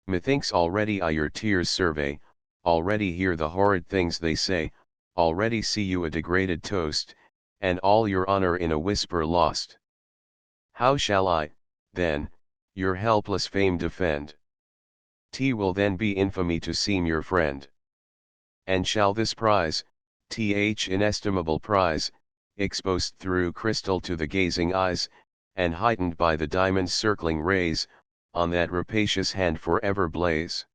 Methinks already I your tears survey, already hear the horrid things they say, already see you a degraded toast, and all your honor in a whisper lost. How shall I, then, your helpless fame defend? Will then be infamy to seem your friend. And shall this prize, inestimable prize, exposed through crystal to the gazing eyes, and heightened by the diamond's circling rays, on that rapacious hand forever blaze?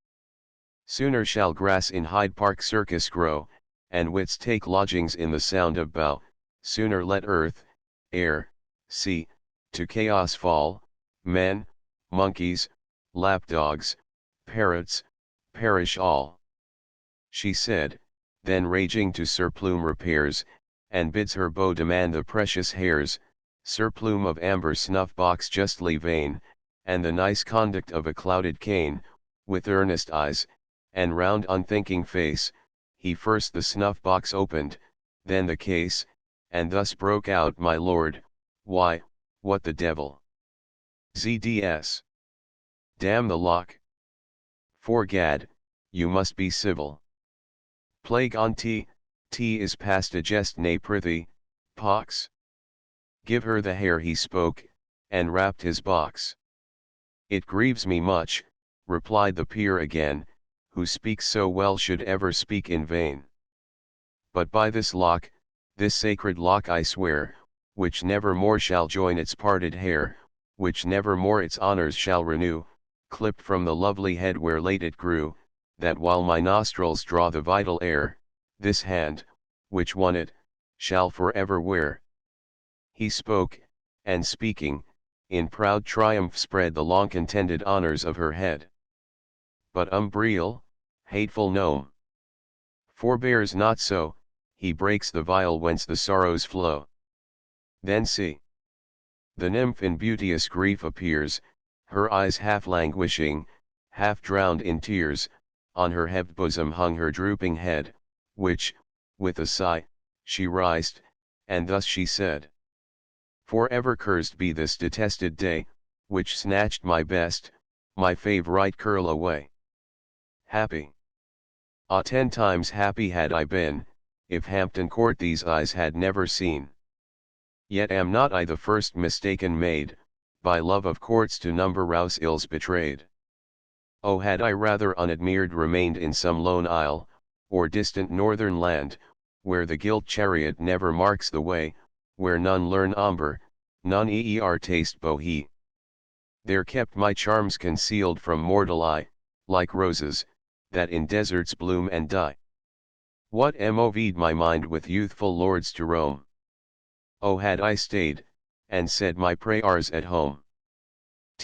Sooner shall grass in Hyde Park Circus grow, and wits take lodgings in the sound of bow, sooner let earth, air, sea, to chaos fall, men, monkeys, lapdogs, parrots, perish all. She said, then raging to Sir Plume repairs, and bids her beau demand the precious hairs, Sir Plume of amber snuff box justly vain, and the nice conduct of a clouded cane, with earnest eyes, and round unthinking face, he first the snuff box opened, then the case, and thus broke out, my lord, why, what the devil? ZDS. Damn the lock. 'Fore Gad, you must be civil. Plague on tea is past a jest, nay prithee, pox. Give her the hair, he spoke, and rapped his box. It grieves me much, replied the peer again, who speaks so well should ever speak in vain. But by this lock, this sacred lock I swear, which never more shall join its parted hair, which never more its honors shall renew, clipped from the lovely head where late it grew, that while my nostrils draw the vital air, this hand, which won it, shall forever wear. He spoke, and speaking, in proud triumph spread the long contended honors of her head. But Umbriel, hateful gnome, forbears not so, he breaks the vial whence the sorrows flow. Then see. The nymph in beauteous grief appears, her eyes half languishing, half drowned in tears, on her heaved bosom hung her drooping head, which, with a sigh, she raised, and thus she said. For ever cursed be this detested day, which snatched my best, my favourite curl away. Happy. Ah, 10 times happy had I been, if Hampton Court these eyes had never seen. Yet am not I the first mistaken maid, by love of courts to number rouse ills betrayed. Oh, had I rather unadmired remained in some lone isle, or distant northern land, where the gilt chariot never marks the way, where none learn amber, none taste bohea. There kept my charms concealed from mortal eye, like roses, that in deserts bloom and die. What moved my mind with youthful lords to roam? Oh, had I stayed, and said my prayers at home.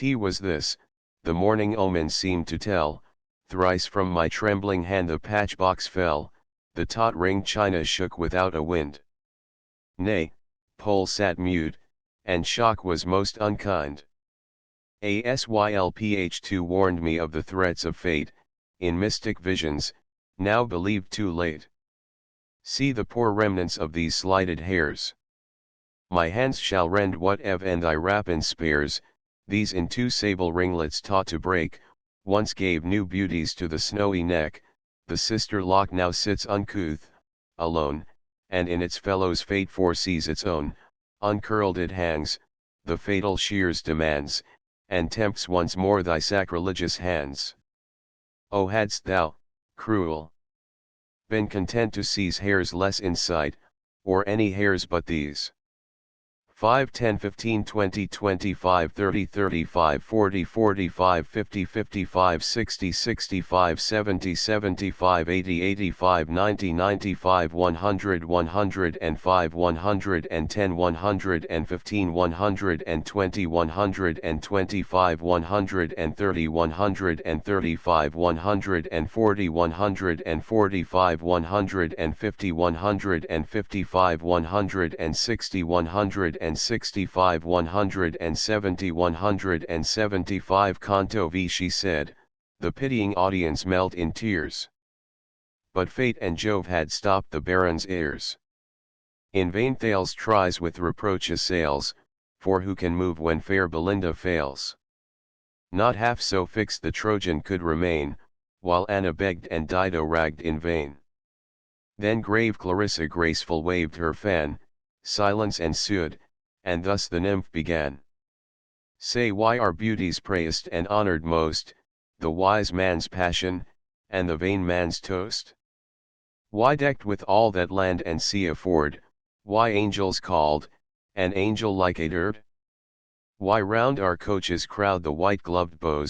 Was this, the morning omen seemed to tell, thrice from my trembling hand the patchbox fell, the tottering china shook without a wind. Nay, Pole sat mute, and shock was most unkind. Asylph2 warned me of the threats of fate, in mystic visions, now believed too late. See the poor remnants of these slighted hairs. My hands shall rend what and I wrap in spears, these in two sable ringlets taught to break, once gave new beauties to the snowy neck, the sister lock now sits uncouth, alone, and in its fellow's fate foresees its own, uncurled it hangs, the fatal shears demands, and tempts once more thy sacrilegious hands. Oh, hadst thou, cruel, been content to seize hairs less in sight, or any hairs but these. 5, 10, 15, 20, 25, 30, 35, 40, 45, 50, 55, 60, 65, 70, 75, 80, 85, 90, 95, 100, 105, 110, 115, 120, 125, 130, 135, 140, 145, 150, 155, 160, 165, 170, 175 Canto V. She said, the pitying audience melt in tears. But fate and Jove had stopped the baron's ears. In vain Thales tries with reproach assails, for who can move when fair Belinda fails? Not half so fixed the Trojan could remain, while Anna begged and Dido ragged in vain. Then grave Clarissa graceful waved her fan, silence ensued, and thus the nymph began. Say, why are beauties praised and honored most, the wise man's passion, and the vain man's toast? Why decked with all that land and sea afford, why angels called, and angel-like adored? Why round our coaches crowd the white-gloved beaux,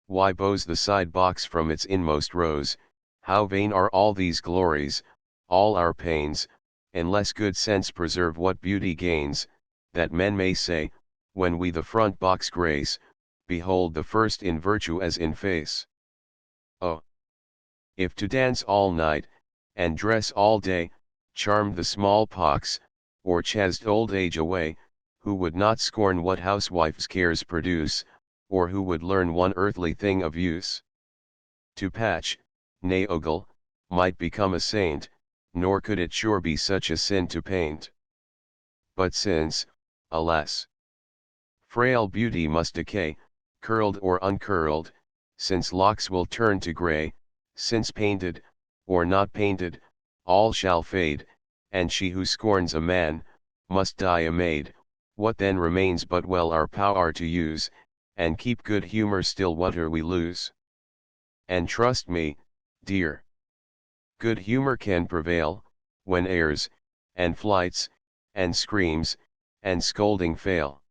why bows the side box from its inmost rows? How vain are all these glories, all our pains, unless good sense preserve what beauty gains, that men may say, when we the front box grace, behold the first in virtue as in face. Oh! If to dance all night, and dress all day, charmed the smallpox, or chased old age away, who would not scorn what housewife's cares produce, or who would learn one earthly thing of use? To patch, nay ogle, might become a saint, nor could it sure be such a sin to paint. But since, alas, frail beauty must decay, curled or uncurled, since locks will turn to grey, since painted, or not painted, all shall fade, and she who scorns a man, must die a maid, what then remains but well our power to use, and keep good humour still whate'er we lose? And trust me, dear, good humour can prevail, when airs, and flights, and screams, and scolding fail.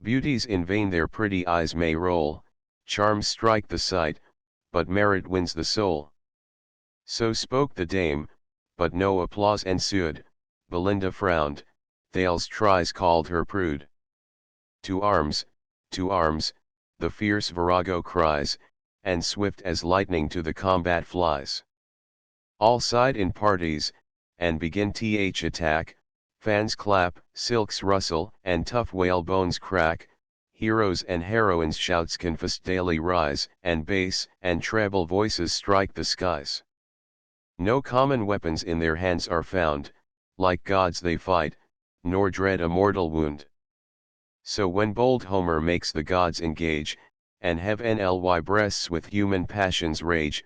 Beauties in vain their pretty eyes may roll, charms strike the sight, but merit wins the soul. So spoke the dame, but no applause ensued, Belinda frowned, Thales tries called her prude. To arms, the fierce virago cries, and swift as lightning to the combat flies. All side in parties, and begin th attack, fans clap, silks rustle, and tough whalebones crack, heroes and heroines shouts confess daily rise, and bass and treble voices strike the skies. No common weapons in their hands are found, like gods they fight, nor dread a mortal wound. So when bold Homer makes the gods engage, and heavenly breasts with human passions rage,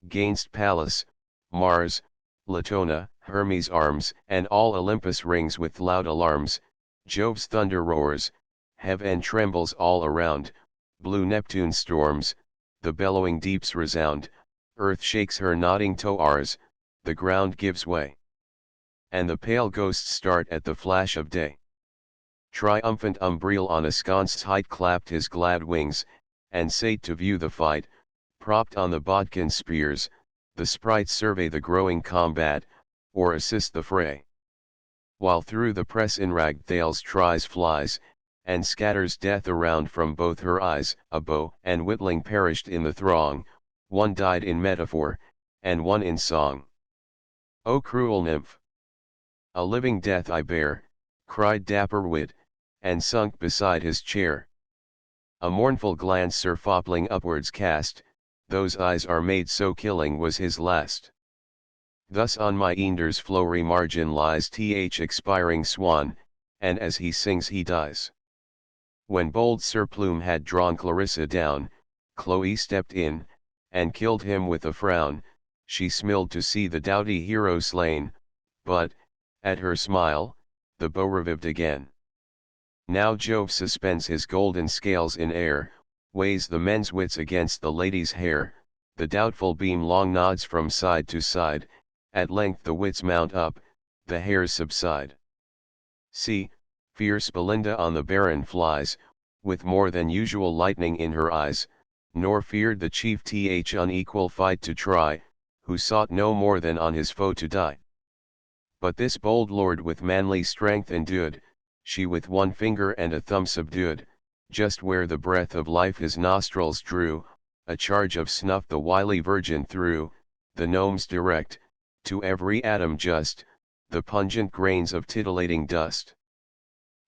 gainst Pallas, Mars, Latona, Hermes arms, and all Olympus rings with loud alarms, Jove's thunder roars, heaven trembles all around, blue Neptune storms, the bellowing deeps resound, earth shakes her nodding towers, the ground gives way. and the pale ghosts start at the flash of day. Triumphant Umbriel on a sconce's height clapped his glad wings, and sate to view the fight, propped on the bodkin spears, the sprites survey the growing combat, or assist the fray. While through the press enragged Thales tries flies, and scatters death around from both her eyes, a bow and whitling perished in the throng, one died in metaphor, and one in song. O cruel nymph! A living death I bear, cried dapper wit, and sunk beside his chair. A mournful glance Sir Fopling upwards cast, those eyes are made so killing was his last. Thus on my Einder's flowery margin lies th expiring swan, and as he sings he dies. When bold Sir Plume had drawn Clarissa down, Chloe stepped in, and killed him with a frown. She smiled to see the doughty hero slain, but, at her smile, the bow revived again. Now Jove suspends his golden scales in air, weighs the men's wits against the lady's hair, the doubtful beam long nods from side to side, at length the wits mount up, the hairs subside. See, fierce Belinda on the baron flies, with more than usual lightning in her eyes, nor feared the chief th unequal fight to try, who sought no more than on his foe to die. But this bold lord with manly strength endued, she with one finger and a thumb subdued, just where the breath of life his nostrils drew, a charge of snuff the wily virgin threw, the gnomes direct, to every atom just, the pungent grains of titillating dust.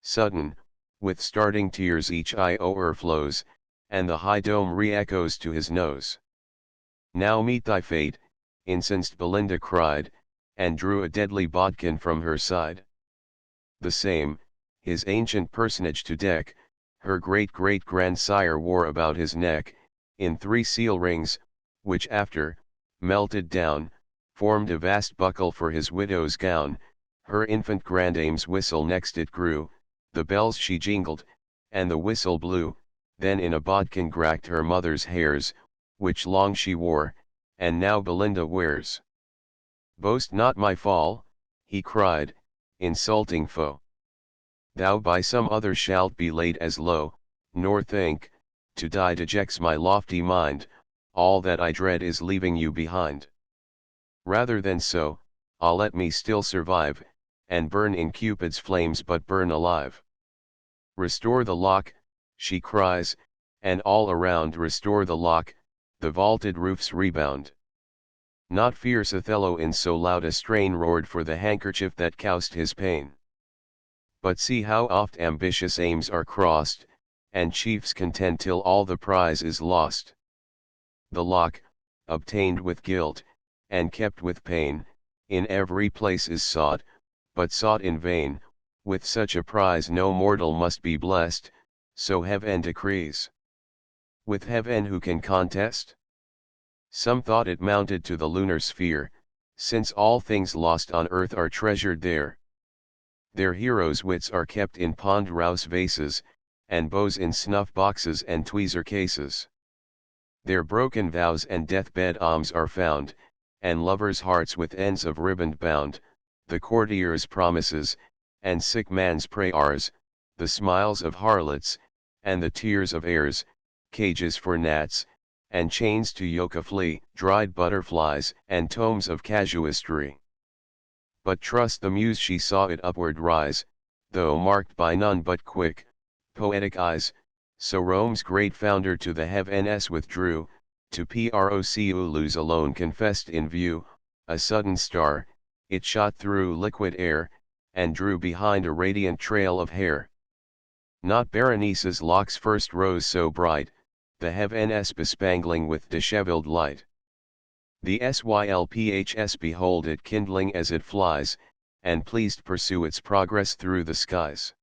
Sudden, with starting tears each eye o'erflows, and the high dome re-echoes to his nose. Now meet thy fate, incensed Belinda cried, and drew a deadly bodkin from her side. The same, his ancient personage to deck, her great-great-grandsire wore about his neck, in 3 seal rings, which after, melted down, formed a vast buckle for his widow's gown. Her infant grandame's whistle next it grew, the bells she jingled, and the whistle blew, then in a bodkin gracked her mother's hairs, which long she wore, and now Belinda wears. Boast not my fall, he cried, insulting foe. Thou by some other shalt be laid as low, nor think, to die dejects my lofty mind, all that I dread is leaving you behind. Rather than so, let me still survive, and burn in Cupid's flames but burn alive. Restore the lock, she cries, and all around restore the lock, the vaulted roofs rebound. Not fierce Othello in so loud a strain roared for the handkerchief that cowsed his pain. But see how oft ambitious aims are crossed, and chiefs contend till all the prize is lost. The lock, obtained with guilt, and kept with pain, in every place is sought, but sought in vain. With such a prize no mortal must be blessed, so heaven decrees. With heaven who can contest? Some thought it mounted to the lunar sphere, since all things lost on earth are treasured there. Their heroes' wits are kept in pond rouse vases, and bows in snuff boxes and tweezer cases. Their broken vows and deathbed alms are found, and lovers' hearts with ends of riband bound, the courtier's promises, and sick man's prayers, the smiles of harlots, and the tears of heirs, cages for gnats, and chains to yoke a flea, dried butterflies, and tomes of casuistry. But trust the muse she saw it upward rise, though marked by none but quick, poetic eyes, so Rome's great founder to the heavens withdrew, to Proclus alone confessed in view, a sudden star, it shot through liquid air, and drew behind a radiant trail of hair. Not Berenice's locks first rose so bright, the heavens bespangling with dishevelled light. The Sylphs behold it kindling as it flies, and pleased pursue its progress through the skies.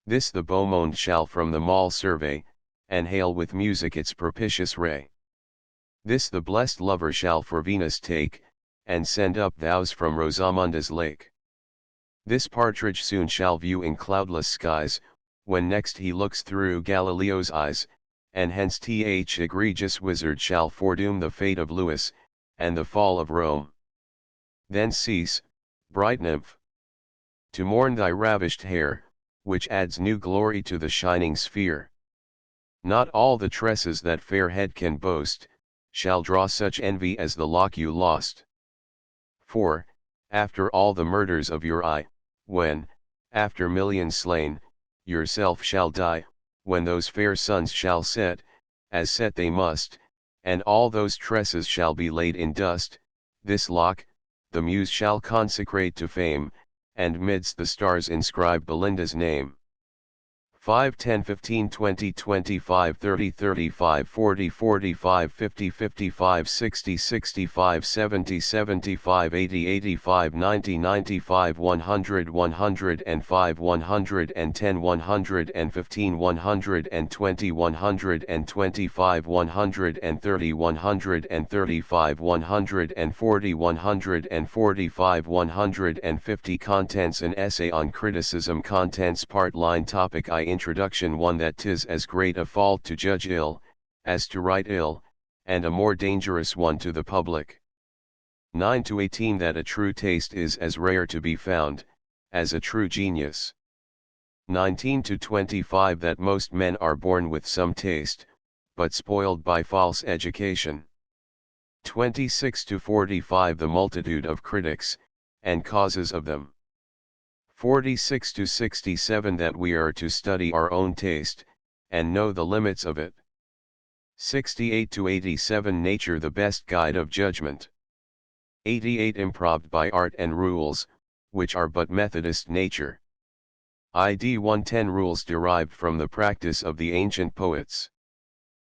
This the beau monde shall from the mall survey, and hail with music its propitious ray. This the blessed lover shall for Venus take, and send up vows from Rosamunda's lake. This partridge soon shall view in cloudless skies, when next he looks through Galileo's eyes, and hence th egregious wizard shall foredoom the fate of Lewis, and the fall of Rome. Then cease, bright nymph. To mourn thy ravished hair, which adds new glory to the shining sphere. Not all the tresses that fair head can boast, shall draw such envy as the lock you lost. For, after all the murders of your eye, when, after millions slain, yourself shall die, when those fair suns shall set, as set they must, and all those tresses shall be laid in dust, this lock, the muse shall consecrate to fame, and midst the stars inscribe Belinda's name. 5, 10, 15, 20, 25, 30, 35, 40, 45, 50, 55, 60, 65, 70, 75, 80, 85, 90, 95, 100, 105, 110, 115, 120, 125, 130, 135, 140, 145, 150. Contents. An essay on criticism. Contents. Part. Line. Topic I. Introduction. 1. That 'tis as great a fault to judge ill, as to write ill, and a more dangerous one to the public. 9 to 18. That a true taste is as rare to be found, as a true genius. 19 to 25. That most men are born with some taste, but spoiled by false education. 26 to 45. The multitude of critics, and causes of them. 46 to 67. That we are to study our own taste, and know the limits of it. 68 to 87. Nature the best guide of judgment. 88. Improved by art and rules, which are but Methodist nature. ID 110. Rules derived from the practice of the ancient poets.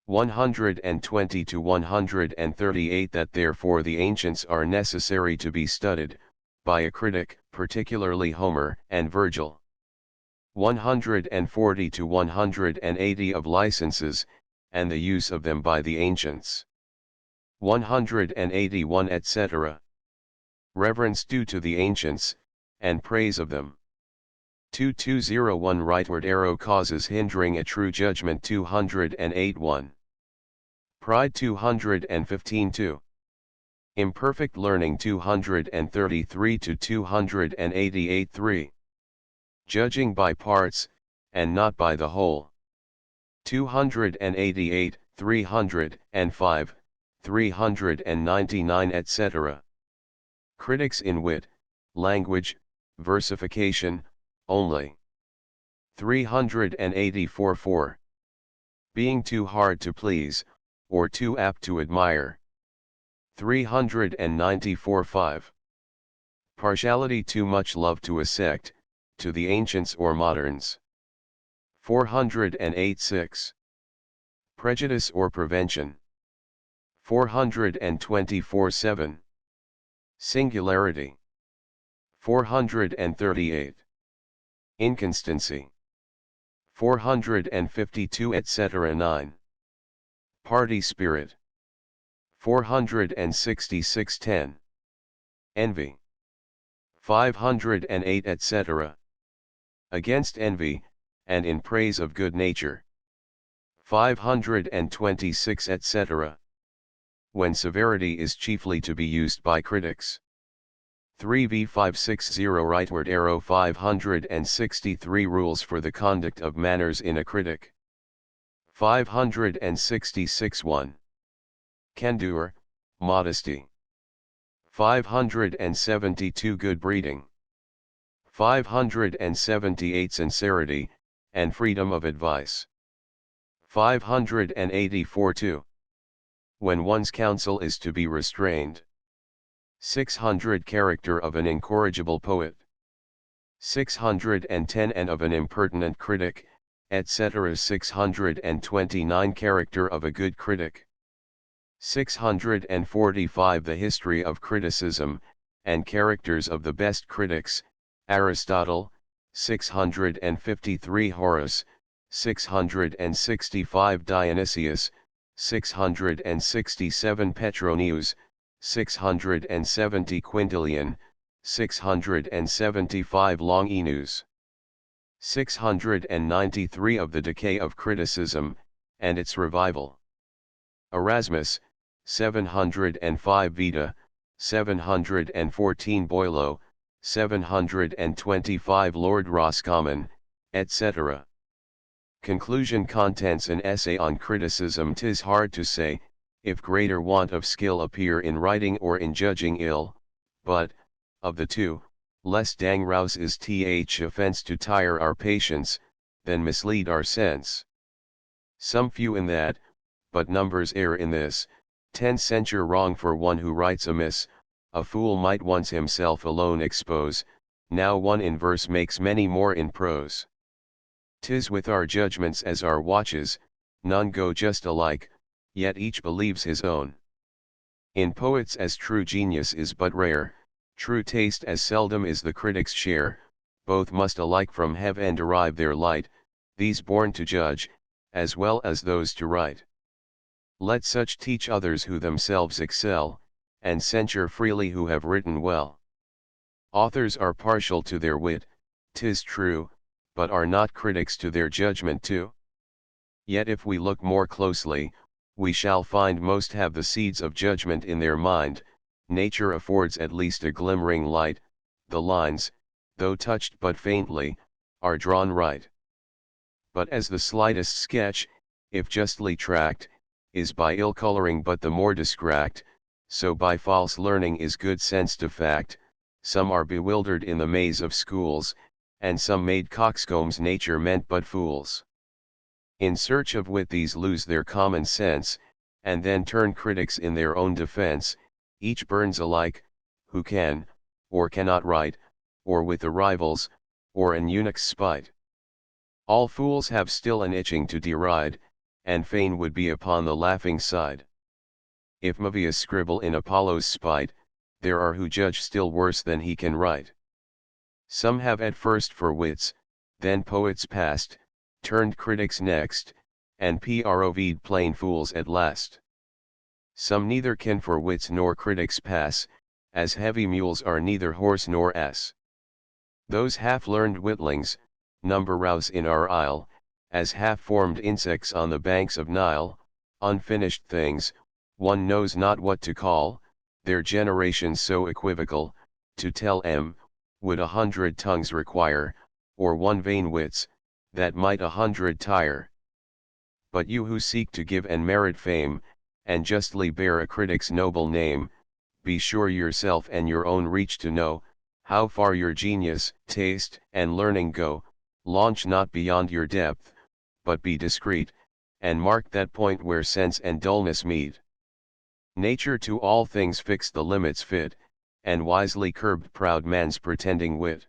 120 to 138. That therefore the ancients are necessary to be studied, by a critic, particularly Homer and Virgil. 140 to 180. Of licenses, and the use of them by the ancients. 181. etc. Reverence due to the ancients, and praise of them. 2201. Rightward arrow causes hindering a true judgment. 208. 1. Pride. 215. 2. Imperfect learning. 233 to 288. 3. Judging by parts, and not by the whole. 288, 305, 399. etc. Critics in wit, language, versification, only. 384. 4. Being too hard to please, or too apt to admire. 394. 5. Partiality. Too much love to a sect, to the ancients or moderns. 408. 6. Prejudice or prevention. 424. 7. Singularity. 438. Inconstancy. 452. etc. 9. Party spirit. 466. 10. Envy. 508. etc. Against envy, and in praise of good nature. 526. etc. When severity is chiefly to be used by critics. 3v560. Rightward arrow. 563. Rules for the conduct of manners in a critic. 566. 1. Candor, modesty. 572. Good breeding. 578. Sincerity, and freedom of advice. 584. 2. When one's counsel is to be restrained. 600. Character of an incorrigible poet. 610. And of an impertinent critic, etc. 629. Character of a good critic. 645. The history of criticism, and characters of the best critics. Aristotle, 653. Horace, 665. Dionysius, 667. Petronius, 670. Quintilian, 675. Longinus. 693. Of the decay of criticism, and its revival. Erasmus, 705. Vita, 714. Boileau, 725 Lord Roscommon, etc. Conclusion. Contents. An essay on criticism. 'Tis hard to say, if greater want of skill appear in writing or in judging ill, but, of the two, less dang rouse is th offense to tire our patience, than mislead our sense. Some few in that, but numbers err in this, 10 censure wrong for one who writes amiss, a fool might once himself alone expose, now one in verse makes many more in prose. 'Tis with our judgments as our watches, none go just alike, yet each believes his own. In poets as true genius is but rare, true taste as seldom is the critic's share, both must alike from heaven derive their light, these born to judge, as well as those to write. Let such teach others who themselves excel, and censure freely who have written well. Authors are partial to their wit, 'tis true, but are not critics to their judgment too? Yet if we look more closely, we shall find most have the seeds of judgment in their mind. Nature affords at least a glimmering light, the lines, though touched but faintly, are drawn right. But as the slightest sketch, if justly tracked, is by ill coloring but the more distract, so by false learning is good sense to fact. Some are bewildered in the maze of schools, and some made coxcombs nature meant but fools. In search of wit these lose their common sense, and then turn critics in their own defense. Each burns alike, who can, or cannot write, or with the rivals, or an eunuch's spite. All fools have still an itching to deride, and fain would be upon the laughing side. If Mavius scribble in Apollo's spite, there are who judge still worse than he can write. Some have at first for wits, then poets passed, turned critics next, and proved plain fools at last. Some neither can for wits nor critics pass, as heavy mules are neither horse nor ass. Those half-learned witlings, number rouse in our isle, as half-formed insects on the banks of Nile, unfinished things, one knows not what to call, their generation so equivocal, to tell 'em, would 100 tongues require, or one vain wits, that might 100 tire. But you who seek to give and merit fame, and justly bear a critic's noble name, be sure yourself and your own reach to know, how far your genius, taste, and learning go. Launch not beyond your depth, but be discreet, and mark that point where sense and dullness meet. Nature to all things fixed the limits fit, and wisely curbed proud man's pretending wit.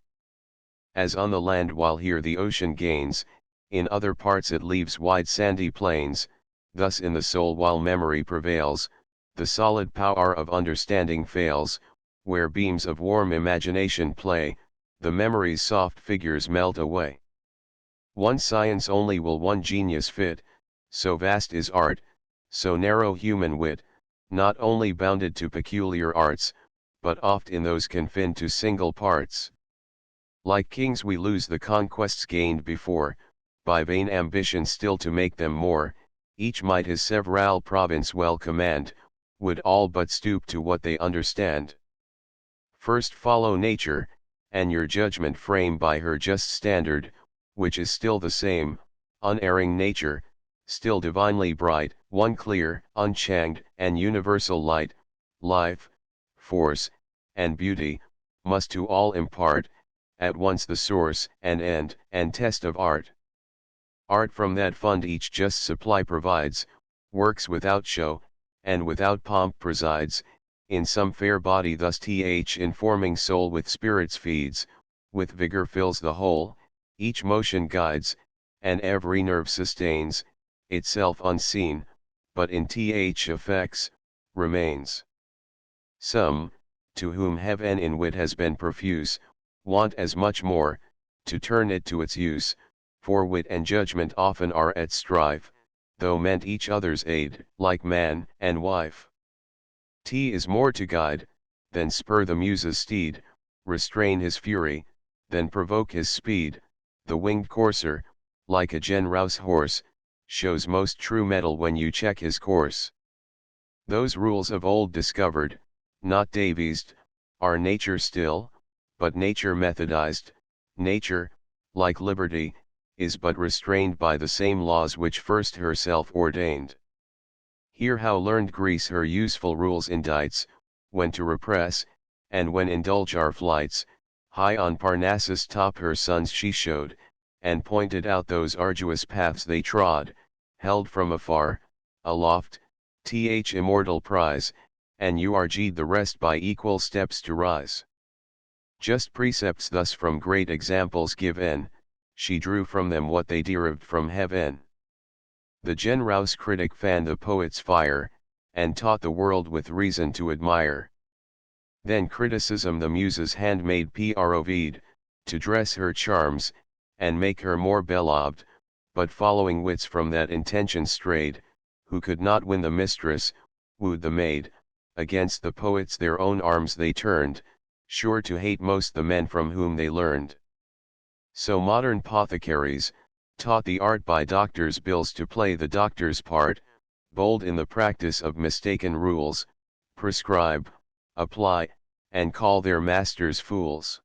As on the land while here the ocean gains, in other parts it leaves wide sandy plains, thus in the soul while memory prevails, the solid power of understanding fails, where beams of warm imagination play, the memory's soft figures melt away. One science only will one genius fit, so vast is art, so narrow human wit, not only bounded to peculiar arts, but oft in those confined to single parts. Like kings we lose the conquests gained before, by vain ambition still to make them more. Each might his several province well command, would all but stoop to what they understand. First follow nature, and your judgment frame by her just standard, which is still the same, unerring nature, still divinely bright, one clear, unchanged, and universal light, life, force, and beauty, must to all impart, at once the source and end and test of art. Art from that fund each just supply provides, works without show, and without pomp presides, in some fair body thus informing soul with spirits feeds, with vigor fills the whole, each motion guides, and every nerve sustains, itself unseen, but in effects, remains. Some, to whom heaven in wit has been profuse, want as much more, to turn it to its use, for wit and judgment often are at strife, though meant each other's aid, like man and wife. Is more to guide, than spur the muse's steed, restrain his fury, than provoke his speed. The winged courser, like a generous horse, shows most true mettle when you check his course. Those rules of old discovered, not devised, are nature still, but nature methodized. Nature, like liberty, is but restrained by the same laws which first herself ordained. Hear how learned Greece her useful rules indites, when to repress, and when indulge our flights. High on Parnassus' top her sons she showed, and pointed out those arduous paths they trod, held from afar, aloft, immortal prize, and urged the rest by equal steps to rise. Just precepts thus from great examples given, she drew from them what they derived from heaven. The generous critic fanned the poet's fire, and taught the world with reason to admire. Then criticism the muse's handmaid proved, to dress her charms, and make her more beloved, but following wits from that intention strayed, who could not win the mistress, wooed the maid, against the poets their own arms they turned, sure to hate most the men from whom they learned. So modern apothecaries, taught the art by doctors' bills to play the doctor's part, bold in the practice of mistaken rules, prescribe, apply, and call their masters fools.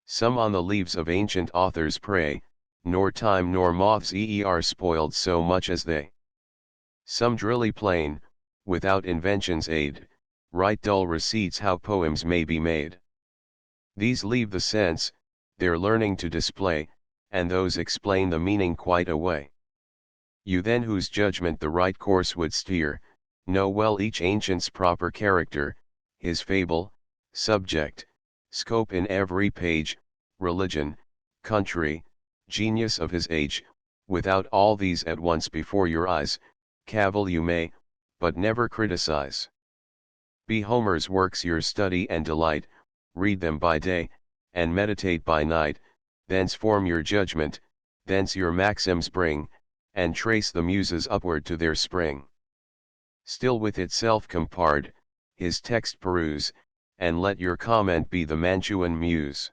Some on the leaves of ancient authors prey, nor time nor moths are spoiled so much as they. Some drilly plain, without invention's aid, write dull receipts how poems may be made. These leave the sense, their learning to display, and those explain the meaning quite away. You then whose judgment the right course would steer, know well each ancient's proper character, his fable, subject, scope in every page, religion, country, genius of his age. Without all these at once before your eyes, cavil you may, but never criticize. Be Homer's works your study and delight, read them by day, and meditate by night, thence form your judgment, thence your maxims bring, and trace the muses upward to their spring. Still with itself compard, his text peruse, and let your comment be the Mantuan muse.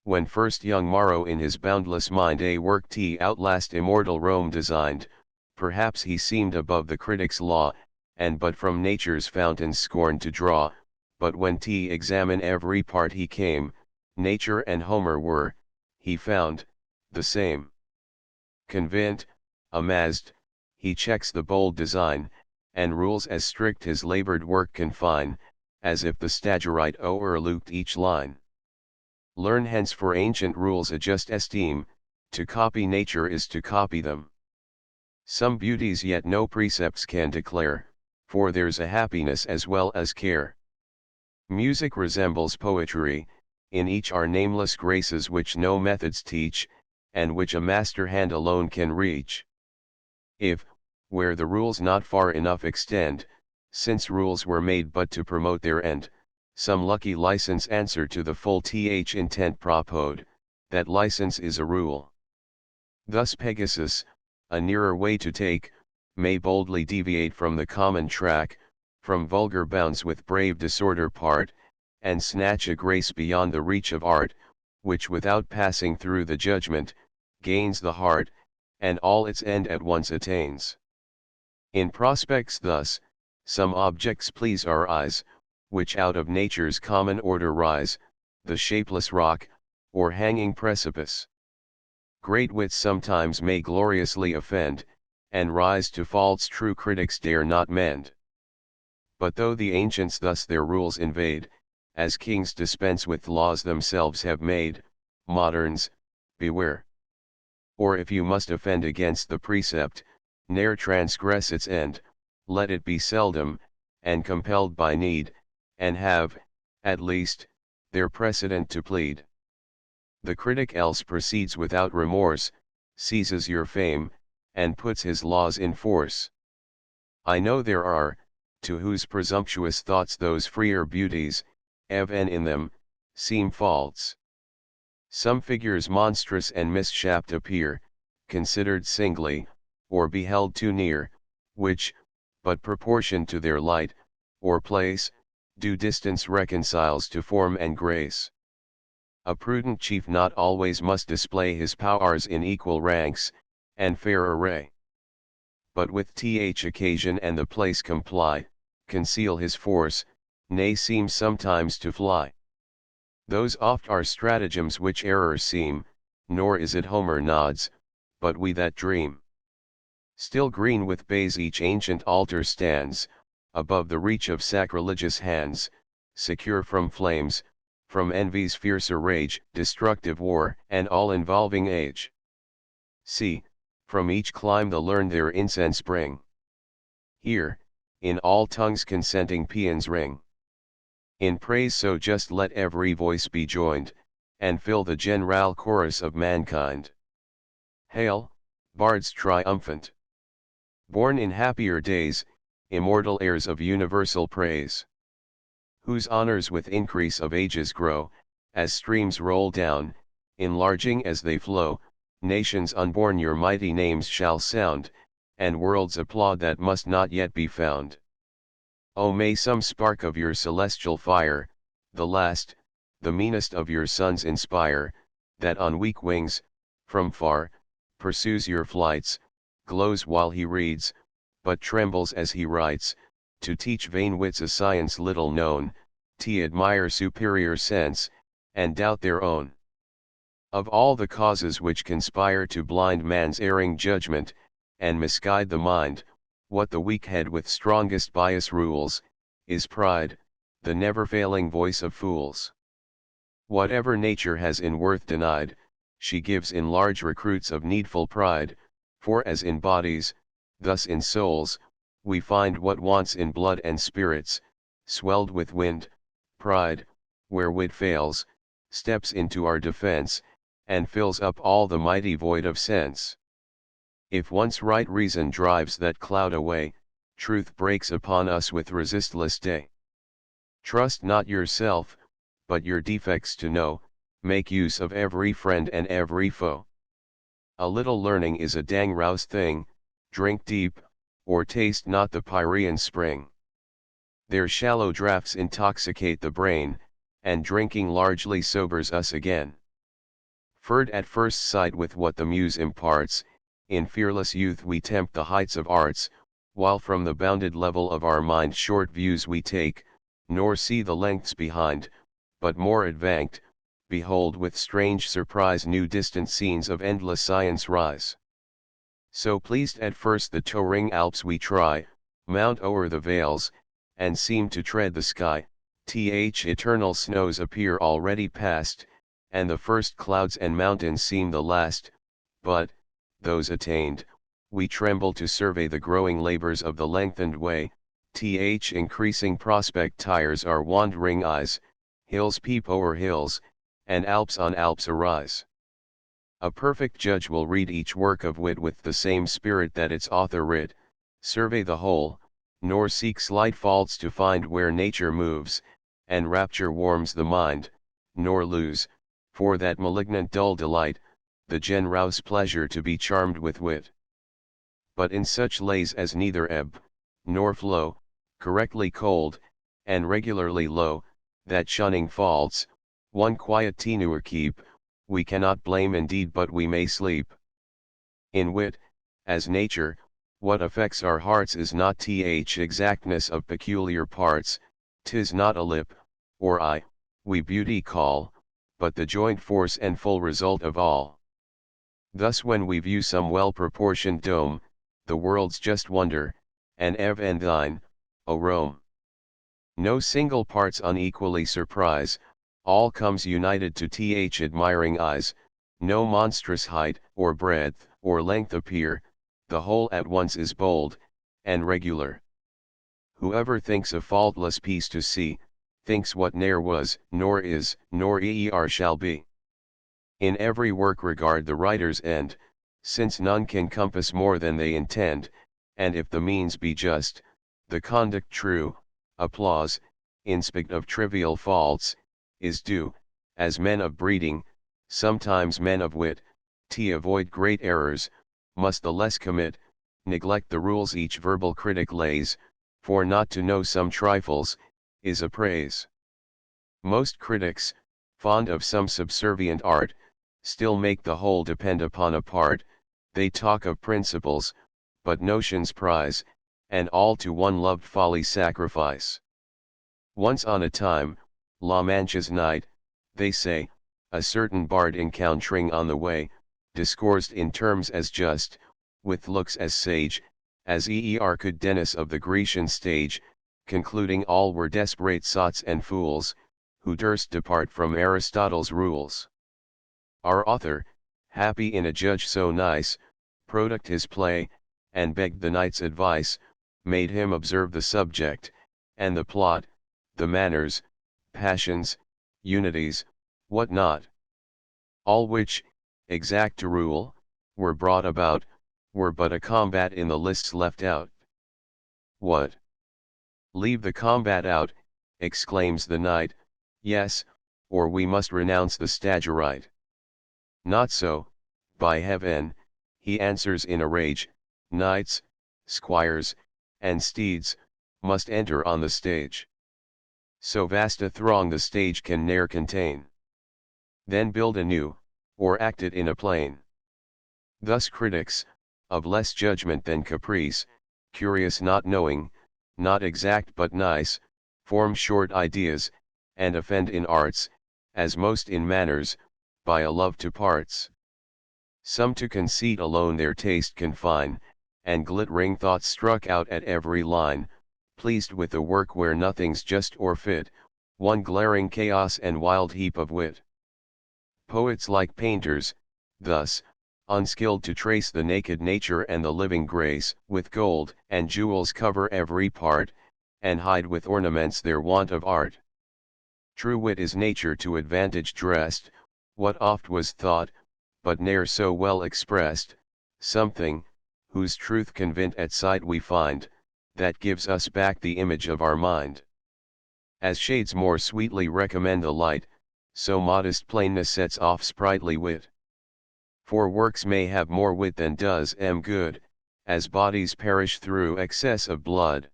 When first young Maro in his boundless mind a work to outlast immortal Rome designed, perhaps he seemed above the critic's law, and but from nature's fountains scorned to draw, but when to examine every part he came, nature and Homer were, he found, the same. Convinced, amazed, he checks the bold design, and rules as strict his labored work confine, as if the Stagirite o'erlooked each line. Learn hence for ancient rules a just esteem, to copy nature is to copy them. Some beauties yet no precepts can declare, for there's a happiness as well as care. Music resembles poetry, in each are nameless graces which no methods teach, and which a master hand alone can reach. If, where the rules not far enough extend, since rules were made but to promote their end, some lucky license answer to the full intent proposed, that license is a rule. Thus Pegasus, a nearer way to take, may boldly deviate from the common track, from vulgar bounds with brave disorder part, and snatch a grace beyond the reach of art, which without passing through the judgment, gains the heart, and all its end at once attains. In prospects thus, some objects please our eyes, which out of nature's common order rise, the shapeless rock, or hanging precipice. Great wits sometimes may gloriously offend, and rise to faults true critics dare not mend. But though the ancients thus their rules invade, as kings dispense with laws themselves have made, moderns, beware. Or if you must offend against the precept, ne'er transgress its end, let it be seldom, and compelled by need, and have, at least, their precedent to plead. The critic else proceeds without remorse, seizes your fame, and puts his laws in force. I know there are, to whose presumptuous thoughts those freer beauties, even in them, seem faults. Some figures monstrous and misshapen appear, considered singly, or beheld too near, which, but proportioned to their light, or place, due distance reconciles to form and grace. A prudent chief not always must display his powers in equal ranks, and fair array. But with occasion and the place comply, conceal his force, nay seem sometimes to fly. Those oft are stratagems which errors seem, nor is it Homer nods, but we that dream. Still green with bays each ancient altar stands, above the reach of sacrilegious hands, secure from flames, from envy's fiercer rage, destructive war, and all-involving age. See, from each clime the learned their incense bring. Here, in all tongues consenting paeans ring. In praise so just let every voice be joined, and fill the general chorus of mankind. Hail, bards triumphant! Born in happier days, immortal heirs of universal praise. Whose honors with increase of ages grow, as streams roll down, enlarging as they flow, nations unborn your mighty names shall sound, and worlds applaud that must not yet be found. O may some spark of your celestial fire, the last, the meanest of your sons inspire, that on weak wings, from far, pursues your flights, glows while he reads, but trembles as he writes, to teach vain wits a science little known, to admire superior sense, and doubt their own. Of all the causes which conspire to blind man's erring judgment, and misguide the mind, what the weak head with strongest bias rules, is pride, the never-failing voice of fools. Whatever nature has in worth denied, she gives in large recruits of needful pride, for as in bodies, thus in souls, we find what wants in blood and spirits, swelled with wind, pride, where wit fails, steps into our defense, and fills up all the mighty void of sense. If once right reason drives that cloud away, truth breaks upon us with resistless day. Trust not yourself, but your defects to know, make use of every friend and every foe. A little learning is a dang rouse thing, drink deep, or taste not the Pyrean spring. Their shallow draughts intoxicate the brain, and drinking largely sobers us again. Furred at first sight with what the muse imparts, in fearless youth we tempt the heights of arts, while from the bounded level of our mind short views we take, nor see the lengths behind, but more advanced, behold with strange surprise new distant scenes of endless science rise. So pleased at first the towering Alps we try, mount o'er the vales, and seem to tread the sky, eternal snows appear already past, and the first clouds and mountains seem the last, but, those attained, we tremble to survey the growing labors of the lengthened way, increasing prospect tires our wandering eyes, hills peep o'er hills, and Alps on Alps arise. A perfect judge will read each work of wit with the same spirit that its author writ, survey the whole, nor seek slight faults to find where nature moves, and rapture warms the mind, nor lose, for that malignant dull delight, the generous pleasure to be charmed with wit. But in such lays as neither ebb, nor flow, correctly cold, and regularly low, that shunning faults, one quiet tenure keep, we cannot blame indeed but we may sleep. In wit, as nature, what affects our hearts is not exactness of peculiar parts, 'tis not a lip, or eye, we beauty call, but the joint force and full result of all. Thus when we view some well-proportioned dome, the world's just wonder, and Ev and thine, O Rome. No single parts unequally surprise, all comes united to admiring eyes, no monstrous height, or breadth, or length appear, the whole at once is bold, and regular. Whoever thinks a faultless piece to see, thinks what ne'er was, nor is, nor shall be. In every work regard the writer's end, since none can compass more than they intend, and if the means be just, the conduct true, applause, in spite of trivial faults, is due, as men of breeding, sometimes men of wit, to avoid great errors, must the less commit, neglect the rules each verbal critic lays, for not to know some trifles, is a praise. Most critics, fond of some subservient art, still make the whole depend upon a part, they talk of principles, but notions prize, and all to one loved folly sacrifice. Once on a time, La Mancha's knight, They say, a certain bard encountering on the way, discoursed in terms as just, with looks as sage, as Eer could Denis of the Grecian stage, concluding all were desperate sots and fools, who durst depart from Aristotle's rules. Our author, happy in a judge so nice, product his play, and begged the knight's advice, made him observe the subject, and the plot, the manners, passions, unities, what not. All which, exact to rule, were brought about, were but a combat in the lists left out. What? Leave the combat out, exclaims the knight, yes, or we must renounce the Stagirite. Not so, by heaven, he answers in a rage, knights, squires, and steeds, must enter on the stage. So vast a throng the stage can ne'er contain. Then build anew, or act it in a plain. Thus critics, of less judgment than caprice, curious not knowing, not exact but nice, form short ideas, and offend in arts, as most in manners, by a love to parts. Some to conceit alone their taste confine, and glittering thoughts struck out at every line, pleased with the work where nothing's just or fit, one glaring chaos and wild heap of wit. Poets like painters, thus, unskilled to trace the naked nature and the living grace, with gold and jewels cover every part, and hide with ornaments their want of art. True wit is nature to advantage dressed, what oft was thought, but ne'er so well expressed, something, whose truth convint at sight we find, that gives us back the image of our mind. As shades more sweetly recommend the light, so modest plainness sets off sprightly wit. For works may have more wit than does good, as bodies perish through excess of blood.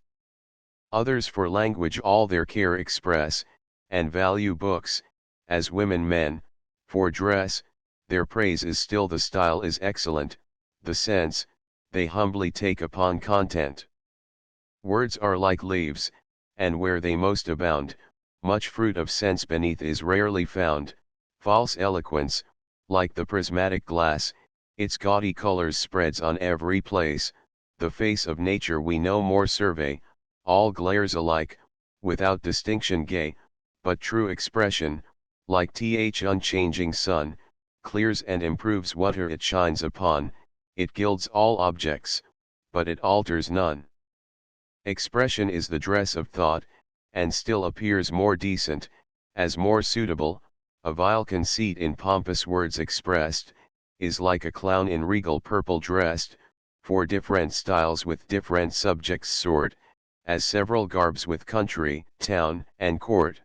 Others for language all their care express, and value books, as women men, for dress, their praise is still the style is excellent, the sense, they humbly take upon content. Words are like leaves, and where they most abound, much fruit of sense beneath is rarely found. False eloquence, like the prismatic glass, its gaudy colors spreads on every place, the face of nature we no more survey, all glares alike, without distinction gay, but true expression, like th unchanging sun, clears and improves whate'er it shines upon, it gilds all objects, but it alters none. Expression is the dress of thought, and still appears more decent, as more suitable, a vile conceit in pompous words expressed, is like a clown in regal purple dressed, for different styles with different subjects sort, as several garbs with country, town, and court.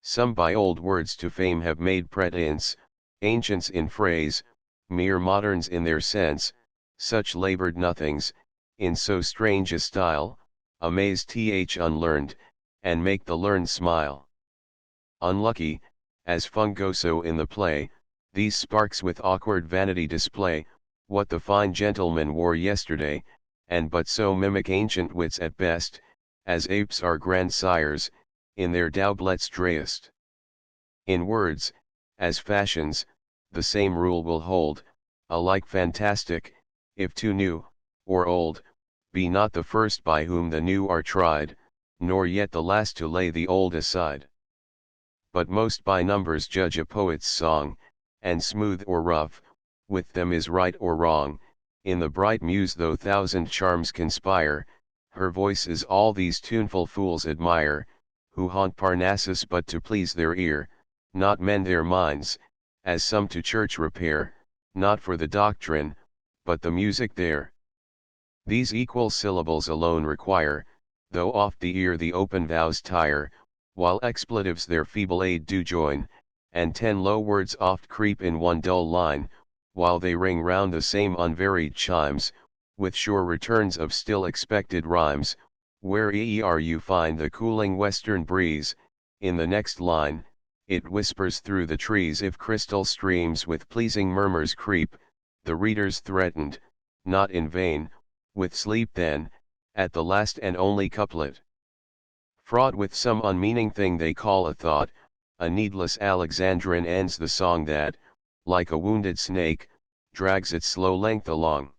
Some by old words to fame have made pretense, ancients in phrase, mere moderns in their sense, such labored nothings, in so strange a style, amaze th unlearned, and make the learned smile. Unlucky, as Fungoso in the play, these sparks with awkward vanity display, what the fine gentleman wore yesterday, and but so mimic ancient wits at best, as apes are grandsires, in their doublets drayest. In words, as fashions, the same rule will hold, alike fantastic, if too new, or old, be not the first by whom the new are tried, nor yet the last to lay the old aside. But most by numbers judge a poet's song, and smooth or rough, with them is right or wrong, in the bright muse though thousand charms conspire, her voice is all these tuneful fools admire, who haunt Parnassus but to please their ear, not mend their minds, as some to church repair, not for the doctrine, but the music there. These equal syllables alone require, though oft the ear the open vowels tire, while expletives their feeble aid do join, and 10 low words oft creep in one dull line, while they ring round the same unvaried chimes, with sure returns of still expected rhymes, where you find the cooling western breeze, in the next line, it whispers through the trees if crystal streams with pleasing murmurs creep, the readers threatened, not in vain, with sleep then, at the last and only couplet. Fraught with some unmeaning thing they call a thought, a needless Alexandrine ends the song that, like a wounded snake, drags its slow length along.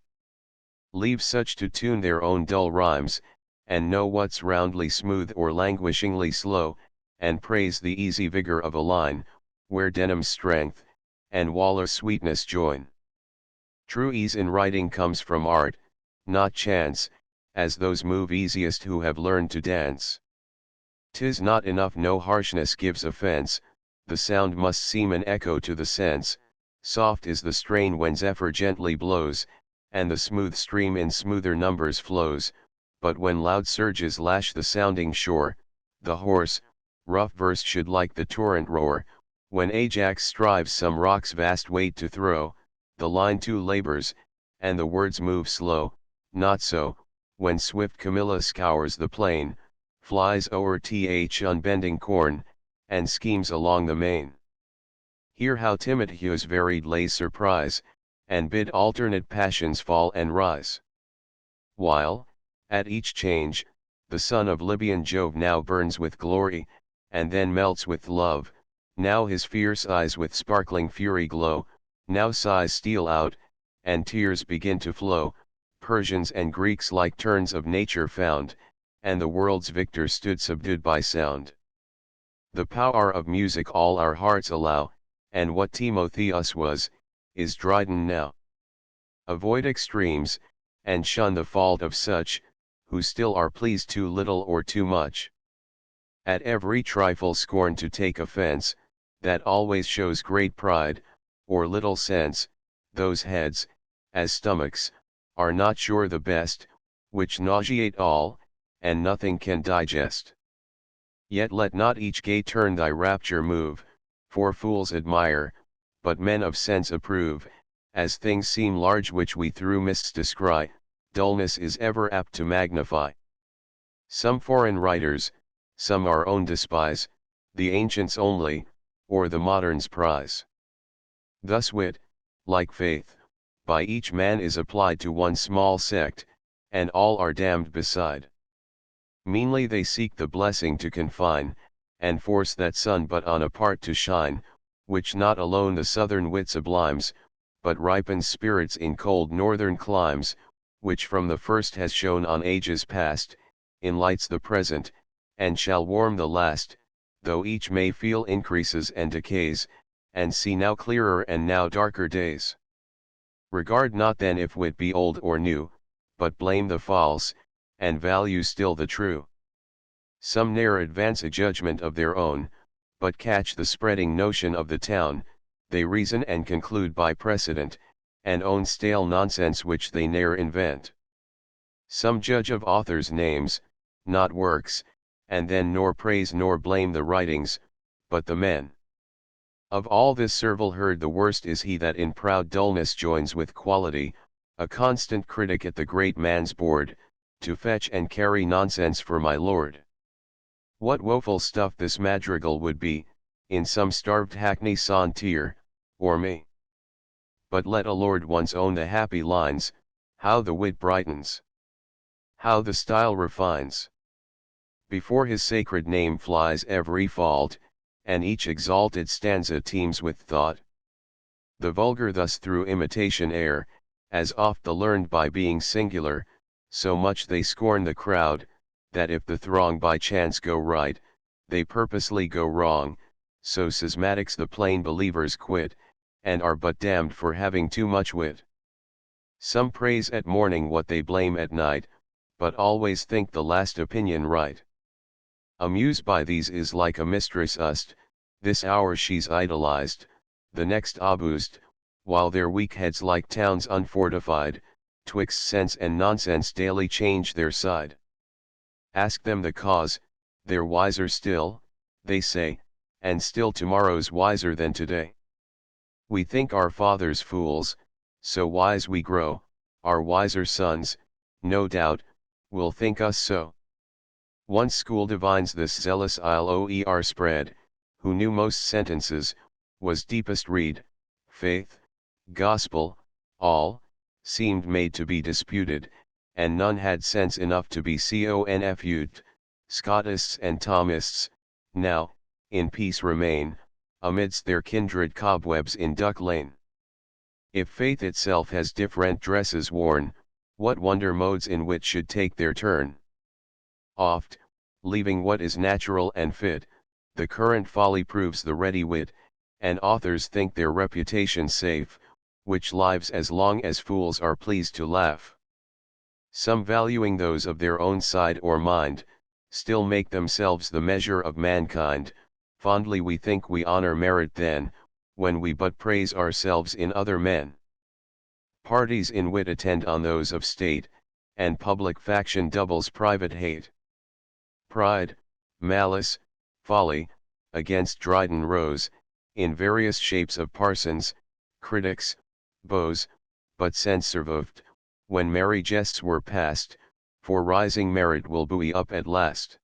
Leave such to tune their own dull rhymes, and know what's roundly smooth or languishingly slow, and praise the easy vigor of a line, where Denham's strength, and Waller's sweetness join. True ease in writing comes from art, not chance, as those move easiest who have learned to dance. 'Tis not enough no harshness gives offense, the sound must seem an echo to the sense, soft is the strain when zephyr gently blows, and the smooth stream in smoother numbers flows, but when loud surges lash the sounding shore, the hoarse, rough verse should like the torrent roar, when Ajax strives some rock's vast weight to throw, the line too labors, and the words move slow, not so, when swift Camilla scours the plain, flies o'er unbending corn, and schemes along the main. Hear how Timotheus varied lays surprise, and bid alternate passions fall and rise. While, at each change, the sun of Libyan Jove now burns with glory, and then melts with love, now his fierce eyes with sparkling fury glow, now sighs steal out, and tears begin to flow, Persians and Greeks like turns of nature found, and the world's victor stood subdued by sound. The power of music all our hearts allow, and what Timotheus was, is Dryden now. Avoid extremes, and shun the fault of such, who still are pleased too little or too much. At every trifle scorn to take offense, that always shows great pride, or little sense, those heads, as stomachs, are not sure the best, which nauseate all, and nothing can digest. Yet let not each gay turn thy rapture move, for fools admire, but men of sense approve, as things seem large which we through mists descry, dullness is ever apt to magnify. Some foreign writers, some our own despise, the ancients only, or the moderns prize. Thus wit, like faith, by each man is applied to one small sect, and all are damned beside. Meanly they seek the blessing to confine, and force that sun but on a part to shine, which not alone the southern wit sublimes, but ripens spirits in cold northern climes, which from the first has shone on ages past, enlights the present, and shall warm the last, though each may feel increases and decays, and see now clearer and now darker days. Regard not then if wit be old or new, but blame the false, and value still the true. Some ne'er advance a judgment of their own, but catch the spreading notion of the town, they reason and conclude by precedent, and own stale nonsense which they ne'er invent. Some judge of authors' names, not works, and then nor praise nor blame the writings, but the men. Of all this servile herd the worst is he that in proud dullness joins with quality, a constant critic at the great man's board, to fetch and carry nonsense for my lord. What woeful stuff this madrigal would be, in some starved hackney sonneteer, or me. But let a lord once own the happy lines, how the wit brightens, how the style refines. Before his sacred name flies every fault, and each exalted stanza teems with thought. The vulgar thus through imitation err, as oft the learned by being singular, so much they scorn the crowd, that if the throng by chance go right, they purposely go wrong, so schismatics the plain believers quit, and are but damned for having too much wit. Some praise at morning what they blame at night, but always think the last opinion right. A muse by these is like a mistress us't, this hour she's idolized, the next abused, while their weak heads like towns unfortified, twixt sense and nonsense daily change their side. Ask them the cause, they're wiser still, they say, and still tomorrow's wiser than today. We think our fathers fools, so wise we grow, our wiser sons, no doubt, will think us so. One school divines this zealous Iloer spread, who knew most sentences, was deepest read, faith, gospel, all, seemed made to be disputed, and none had sense enough to be confused, Scotists and Thomists, now, in peace remain, amidst their kindred cobwebs in Duck Lane. If faith itself has different dresses worn, what wonder modes in wit should take their turn? Oft, leaving what is natural and fit, the current folly proves the ready wit, and authors think their reputation safe, which lives as long as fools are pleased to laugh. Some valuing those of their own side or mind, still make themselves the measure of mankind, fondly we think we honor merit then, when we but praise ourselves in other men. Parties in wit attend on those of state, and public faction doubles private hate. Pride, malice, folly, against Dryden rose, in various shapes of parsons, critics, beaux, but censurvoft, when merry jests were past, for rising merit will buoy up at last.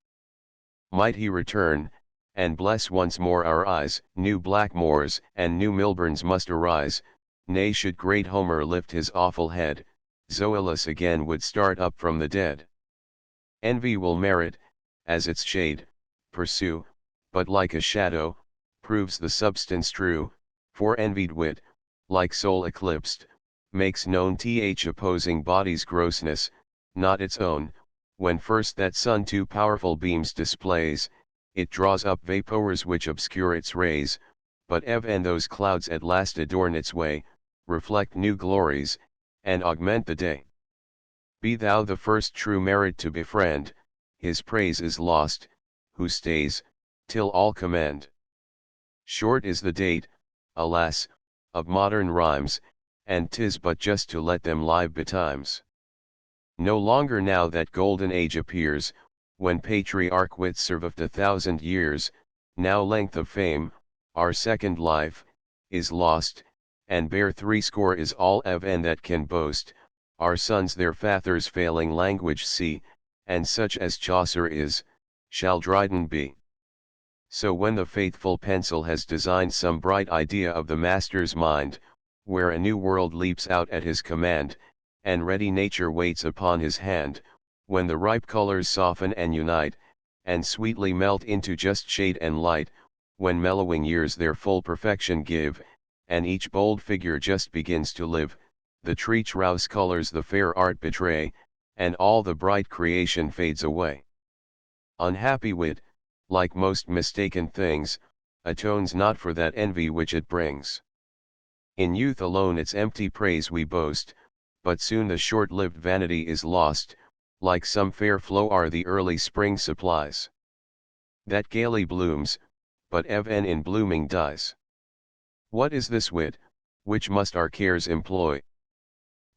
Might he return, and bless once more our eyes, new Blackmores and new Milburns must arise, nay should great Homer lift his awful head, Zoilus again would start up from the dead. Envy will merit, as its shade, pursue, but like a shadow, proves the substance true, for envied wit, like soul eclipsed, makes known th opposing body's grossness, not its own, when first that sun too powerful beams displays, it draws up vapours which obscure its rays, but even those clouds at last adorn its way, reflect new glories, and augment the day. Be thou the first true merit to befriend, his praise is lost, who stays, till all commend. Short is the date, alas, of modern rhymes, and 'tis but just to let them live betimes. No longer now that golden age appears, when patriarch wits survived 1,000 years, now length of fame, our second life, is lost, and bare 60 is all even that can boast, our sons their fathers' failing language see, and such as Chaucer is, shall Dryden be. So when the faithful pencil has designed some bright idea of the master's mind, where a new world leaps out at his command, and ready nature waits upon his hand, when the ripe colors soften and unite, and sweetly melt into just shade and light, when mellowing years their full perfection give, and each bold figure just begins to live, the treach rouse colors the fair art betray, and all the bright creation fades away. Unhappy wit, like most mistaken things, atones not for that envy which it brings. In youth alone its empty praise we boast, but soon the short-lived vanity is lost, like some fair flow are the early spring supplies. That gaily blooms, but even in blooming dies. What is this wit, which must our cares employ?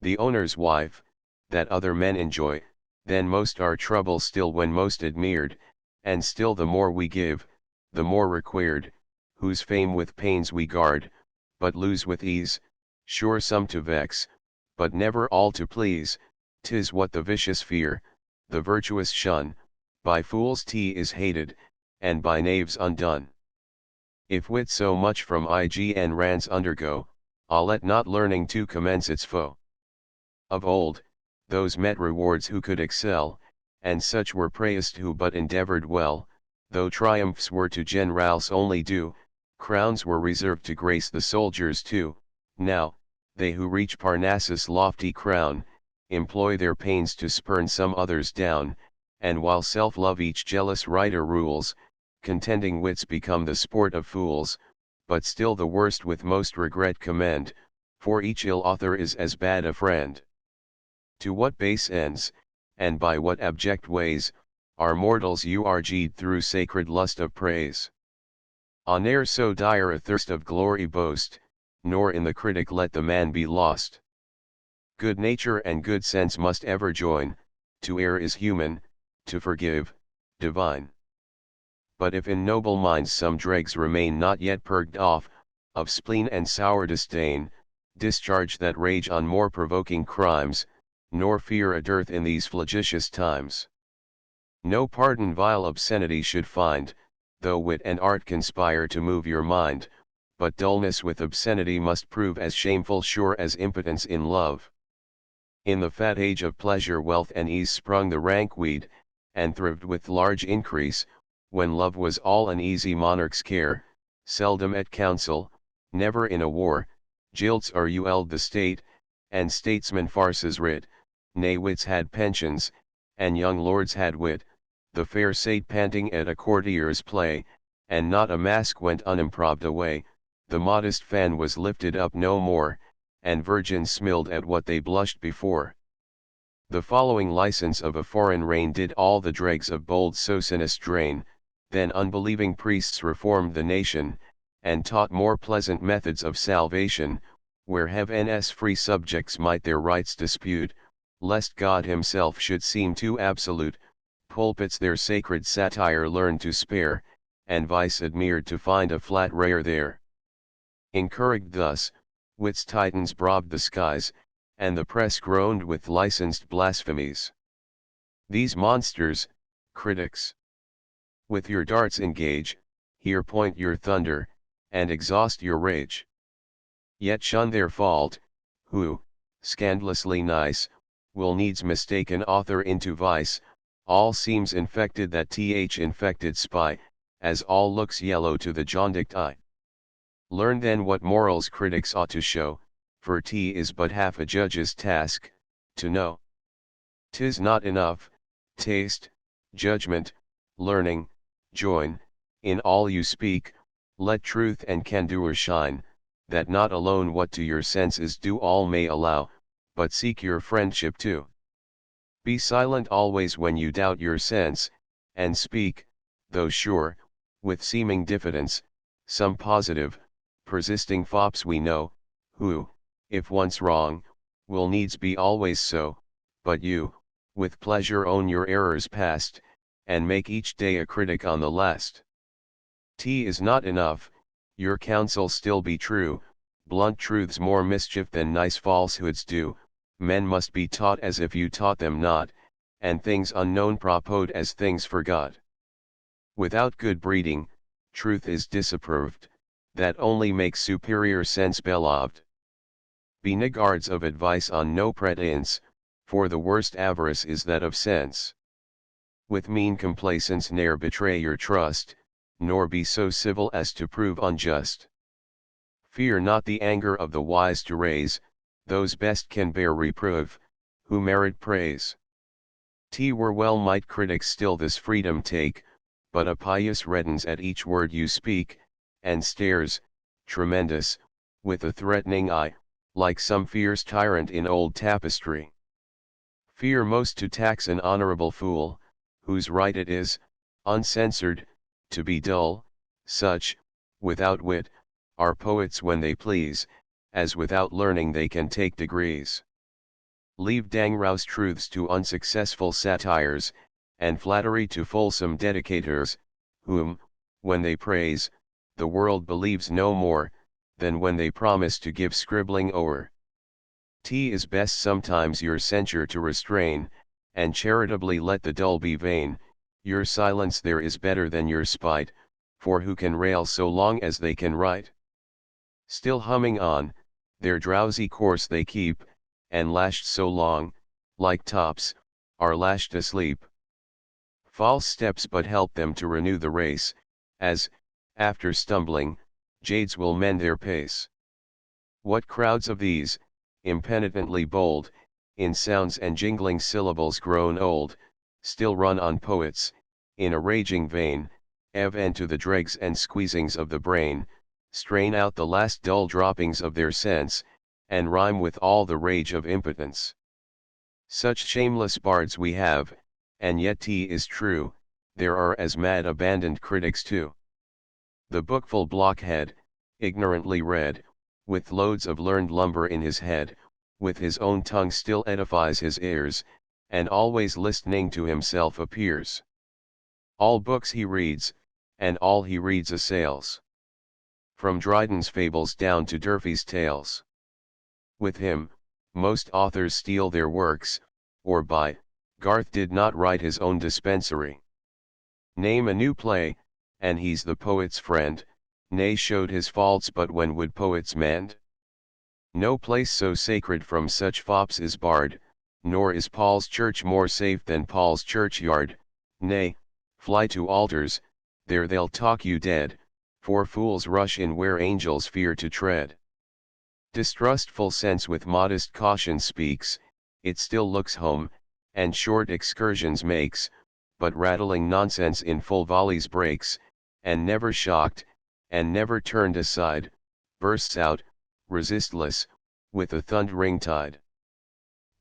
The owner's wife, that other men enjoy, then most our trouble still when most admired, and still the more we give, the more required, whose fame with pains we guard, but lose with ease, sure some to vex, but never all to please, 'tis what the vicious fear, the virtuous shun, by fools is hated, and by knaves undone. If wit so much from ign rands undergo, let not learning to commence its foe. Of old, those met rewards who could excel, and such were praised who but endeavored well, though triumphs were to generals only due, crowns were reserved to grace the soldiers too. Now, they who reach Parnassus' lofty crown, employ their pains to spurn some others down, and while self-love each jealous writer rules, contending wits become the sport of fools, but still the worst with most regret commend, for each ill author is as bad a friend. To what base ends, and by what abject ways, are mortals urged through sacred lust of praise? On e'er so dire a thirst of glory boast, nor in the critic let the man be lost. Good nature and good sense must ever join, to err is human, to forgive, divine. But if in noble minds some dregs remain not yet purged off, of spleen and sour disdain, discharge that rage on more provoking crimes, nor fear a dearth in these flagitious times. No pardon vile obscenity should find, though wit and art conspire to move your mind, but dullness with obscenity must prove as shameful sure as impotence in love. In the fat age of pleasure wealth and ease sprung the rank weed, and thrived with large increase, when love was all an easy monarch's care, seldom at council, never in a war, jilts ruled the state, and statesmen farces writ, nay wits had pensions, and young lords had wit, the fair sate panting at a courtier's play, and not a mask went unimproved away, the modest fan was lifted up no more, and virgins smiled at what they blushed before. The following license of a foreign reign did all the dregs of bold Socinus drain, then unbelieving priests reformed the nation, and taught more pleasant methods of salvation, where heaven's free subjects might their rights dispute, lest God himself should seem too absolute, pulpits their sacred satire learned to spare, and vice admired to find a flat rare there. Encouraged thus, wit's titans bribed the skies, and the press groaned with licensed blasphemies. These monsters, critics, with your darts engage, here point your thunder, and exhaust your rage. Yet shun their fault, who, scandalously nice, will needs mistake an author into vice, all seems infected that th infected spy, as all looks yellow to the jaundiced eye. Learn then what morals critics ought to show, for 'tis but half a judge's task, to know. 'Tis not enough, taste, judgment, learning, join, in all you speak, let truth and candor shine, that not alone what to your sense is due all may allow, but seek your friendship too. Be silent always when you doubt your sense, and speak, though sure, with seeming diffidence, some positive, persisting fops we know, who, if once wrong, will needs be always so, but you, with pleasure own your errors past, and make each day a critic on the last. 'Tis not enough, your counsel still be true, blunt truths more mischief than nice falsehoods do, men must be taught as if you taught them not, and things unknown proposed as things forgot. Without good breeding, truth is disapproved, that only makes superior sense beloved. Be niggards of advice on no pretence, for the worst avarice is that of sense. With mean complacence ne'er betray your trust, nor be so civil as to prove unjust. Fear not the anger of the wise to raise, those best can bear reproof, who merit praise. 'Twere well might critics still this freedom take, but a pious reddens at each word you speak, and stares, tremendous, with a threatening eye, like some fierce tyrant in old tapestry. Fear most to tax an honorable fool, whose right it is, uncensored, to be dull. Such, without wit, are poets when they please, as without learning they can take degrees. Leave dang-rouse truths to unsuccessful satires, and flattery to fulsome dedicators, whom, when they praise, the world believes no more, than when they promise to give scribbling o'er. 'Tis best sometimes your censure to restrain, and charitably let the dull be vain, your silence there is better than your spite, for who can rail so long as they can write? Still humming on, their drowsy course they keep, and lashed so long, like tops, are lashed asleep. False steps but help them to renew the race, as, after stumbling, jades will mend their pace. What crowds of these, impenitently bold, in sounds and jingling syllables grown old, still run on poets, in a raging vein, even to the dregs and squeezings of the brain, strain out the last dull droppings of their sense, and rhyme with all the rage of impotence. Such shameless bards we have, and yet 'tis true, there are as mad abandoned critics too. The bookful blockhead, ignorantly read, with loads of learned lumber in his head, with his own tongue still edifies his ears, and always listening to himself appears. All books he reads, and all he reads assails. From Dryden's fables down to Durfey's tales. With him, most authors steal their works, or buy. Garth did not write his own dispensary. Name a new play, and he's the poet's friend, nay showed his faults but when would poets mend? No place so sacred from such fops is barred, nor is Paul's church more safe than Paul's churchyard, nay, fly to altars, there they'll talk you dead, for fools rush in where angels fear to tread. Distrustful sense with modest caution speaks, it still looks home, and short excursions makes, but rattling nonsense in full volleys breaks, and never shocked, and never turned aside, bursts out, resistless, with a thundering tide.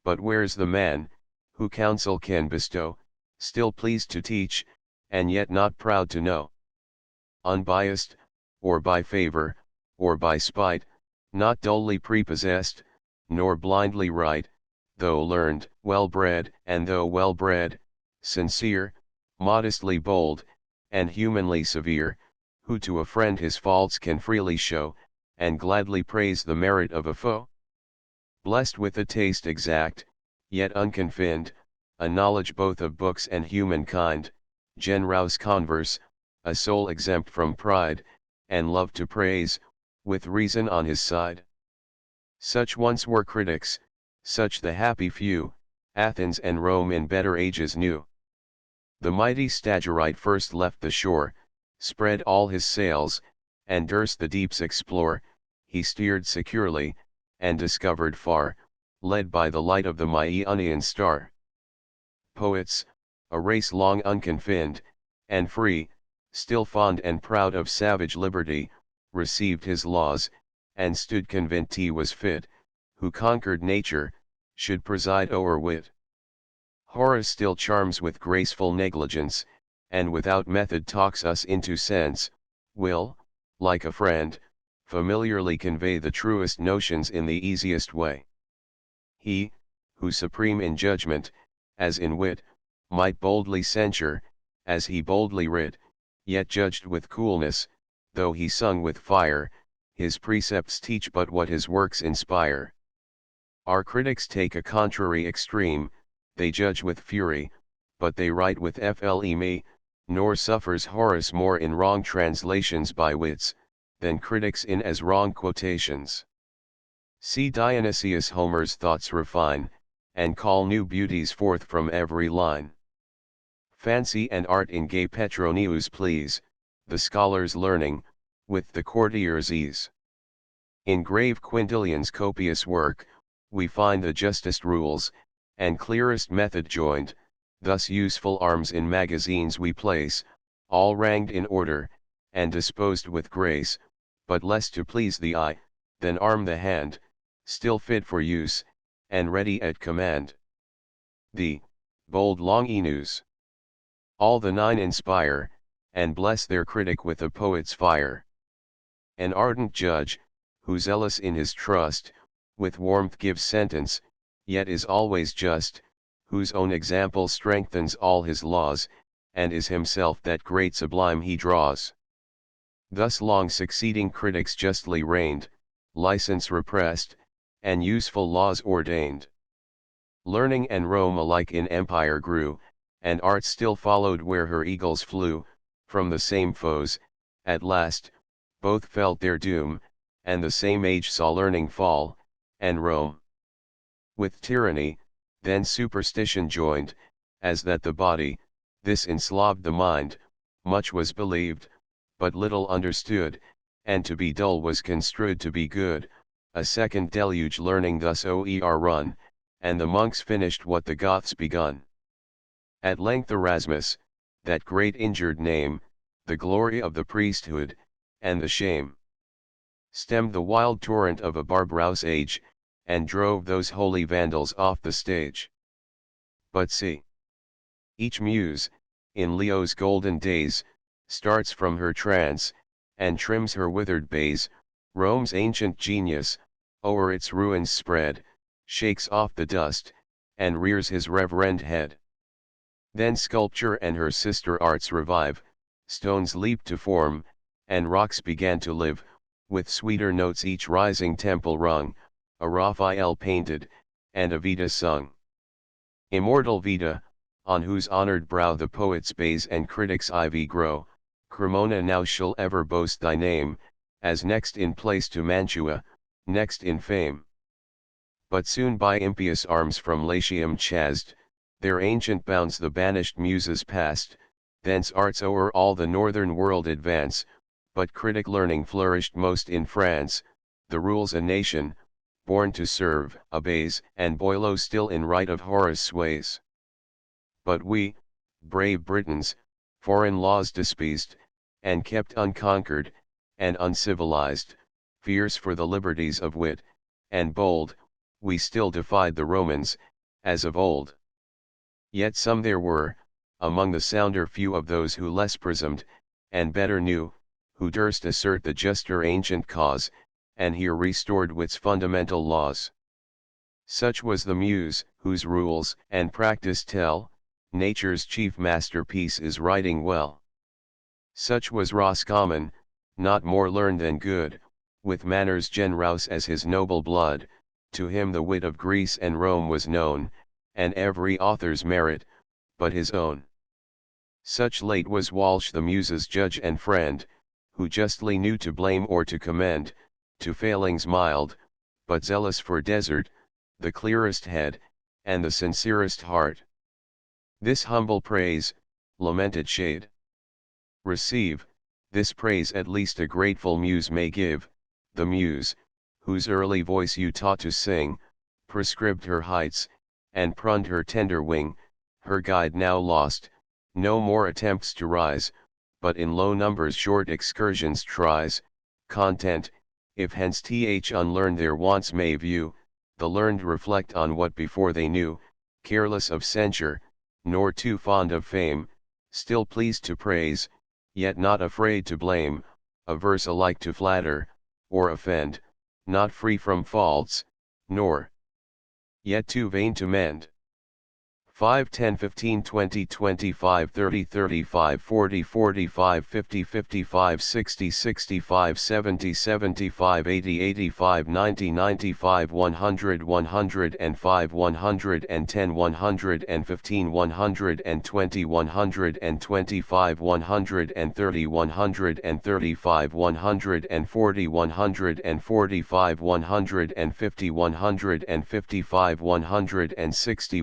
But where's the man, who counsel can bestow, still pleased to teach, and yet not proud to know? Unbiased, or by favor, or by spite, not dully prepossessed, nor blindly right, though learned, well-bred, and though well-bred, sincere, modestly bold, and humanly severe, who to a friend his faults can freely show, and gladly praise the merit of a foe? Blessed with a taste exact, yet unconfined, a knowledge both of books and humankind, generous converse, a soul exempt from pride, and love to praise, with reason on his side. Such once were critics, such the happy few, Athens and Rome in better ages knew. The mighty Stagirite first left the shore, spread all his sails, and durst the deeps explore, he steered securely, and discovered far, led by the light of the Maionian star. Poets, a race long unconfined, and free, still fond and proud of savage liberty, received his laws, and stood convinced he was fit, who conquered nature, should preside o'er wit. Horace still charms with graceful negligence, and without method talks us into sense, will, like a friend, familiarly convey the truest notions in the easiest way. He, who supreme in judgment, as in wit, might boldly censure, as he boldly writ, yet judged with coolness, though he sung with fire, his precepts teach but what his works inspire. Our critics take a contrary extreme, they judge with fury, but they write with phlegm, nor suffers Horace more in wrong translations by wits, than critics in as wrong quotations. See Dionysius. Homer's thoughts refine, and call new beauties forth from every line. Fancy and art in gay Petronius please, the scholar's learning, with the courtier's ease. In grave Quintilian's copious work, we find the justest rules, and clearest method joined, thus useful arms in magazines we place, all ranged in order, and disposed with grace, but less to please the eye, than arm the hand, still fit for use, and ready at command. The bold Longinus. All the nine inspire, and bless their critic with a poet's fire. An ardent judge, who zealous in his trust, with warmth gives sentence, yet is always just, whose own example strengthens all his laws, and is himself that great sublime he draws. Thus long succeeding critics justly reigned, license repressed, and useful laws ordained. Learning and Rome alike in empire grew, and art still followed where her eagles flew, from the same foes, at last, both felt their doom, and the same age saw learning fall, and Rome. With tyranny, then superstition joined, as that the body, this enslaved the mind, much was believed, but little understood, and to be dull was construed to be good, a second deluge learning thus run, and the monks finished what the Goths begun. At length Erasmus, that great injured name, the glory of the priesthood, and the shame, stemmed the wild torrent of a barbarous age, and drove those holy Vandals off the stage. But see, each muse, in Leo's golden days, starts from her trance, and trims her withered bays, Rome's ancient genius, o'er its ruins spread, shakes off the dust, and rears his reverend head. Then sculpture and her sister arts revive, stones leap to form, and rocks began to live, with sweeter notes each rising temple rung, a Raphael painted, and a Vita sung. Immortal Vita, on whose honored brow the poet's bays and critic's ivy grow, Cremona now shall ever boast thy name, as next in place to Mantua, next in fame. But soon by impious arms from Latium chased, their ancient bounds the banished muses passed, Thence arts o'er all the northern world advance, but critic learning flourished most in France. The rules a nation, born to serve, obeys, and Boileau still in right of Horace sways. But we, brave Britons, foreign laws despised, and kept unconquered, and uncivilized, fierce for the liberties of wit, and bold, we still defied the Romans, as of old. Yet some there were, among the sounder few of those who less presumed, and better knew, who durst assert the juster ancient cause, and here restored wit's fundamental laws. Such was the Muse, whose rules and practice tell, nature's chief masterpiece is writing well. Such was Roscommon, not more learned than good, with manners generous as his noble blood, to him the wit of Greece and Rome was known, and every author's merit, but his own. Such late was Walsh the Muse's judge and friend, who justly knew to blame or to commend, to failings mild, but zealous for desert, the clearest head, and the sincerest heart. This humble praise, lamented shade. Receive, this praise at least a grateful Muse may give, the Muse, whose early voice you taught to sing, prescribed her heights, and pruned her tender wing, her guide now lost, no more attempts to rise, but in low numbers short excursions tries, content, if hence unlearned their wants may view, the learned reflect on what before they knew, careless of censure, nor too fond of fame, still pleased to praise, yet not afraid to blame, averse alike to flatter, or offend, not free from faults, nor yet too vain to mend. 5, 10, 15, 20, 25, 30, 35, 40, 45, 50, 55, 60, 65, 70, 75, 80, 85, 90, 95, 100, 105, 110, 115, 120, 125, 130, 135, 140, 145, 150, 155, 160,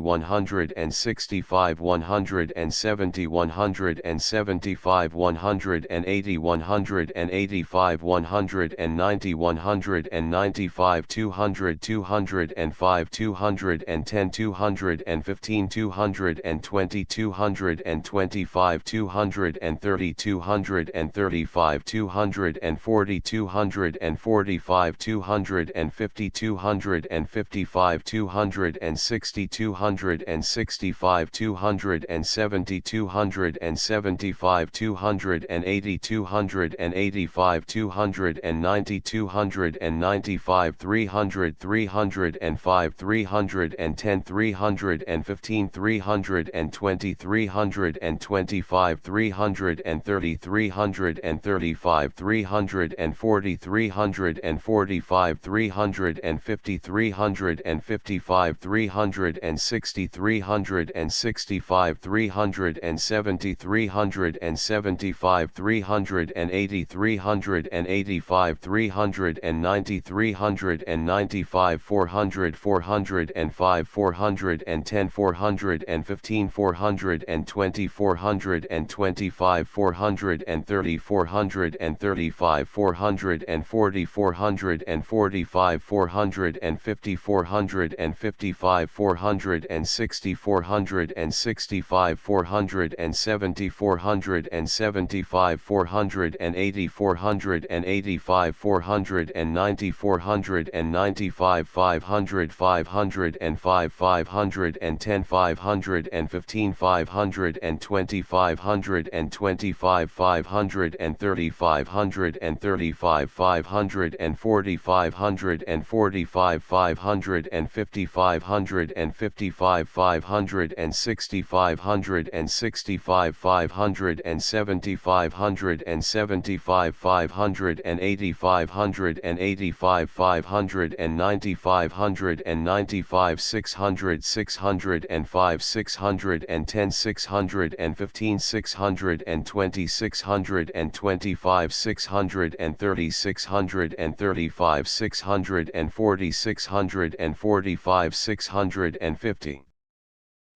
165, 170, 175, 180, 185, 190, 195, 200, 205, 210, 215, 220, 225, 230, 235, 240, 245, 250, 255, 260, 265, 270, 275, 280, 285, 290, 295, 300, 305, 310, 315, 320, 325, 330, 335, 340, 345, 350, 355, 360, 365, 370, 375, 380, 385, 390, 395, 400, 405, 410, 415, 420, 425, 430, 435, 440, 445, 450, 455, 460, 465, 470, 475, 480, 485, 490, 495, 500, 505, 510, 515, 520, 525, 530, 535, 540, 545, 550, 555, 560, 565, 570, 575, 580, 585, 590, 595, 600, 605, 610, 615, 620, 625, 630, 635, 640, 645, 650.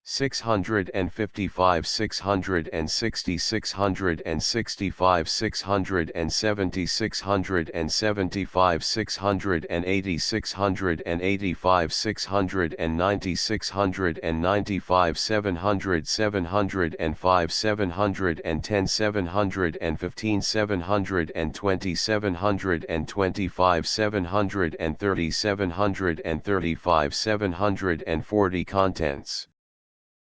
655 660 665 670 675 680 685 690 695 700 705 710 715 720 725 730 735 740 Contents.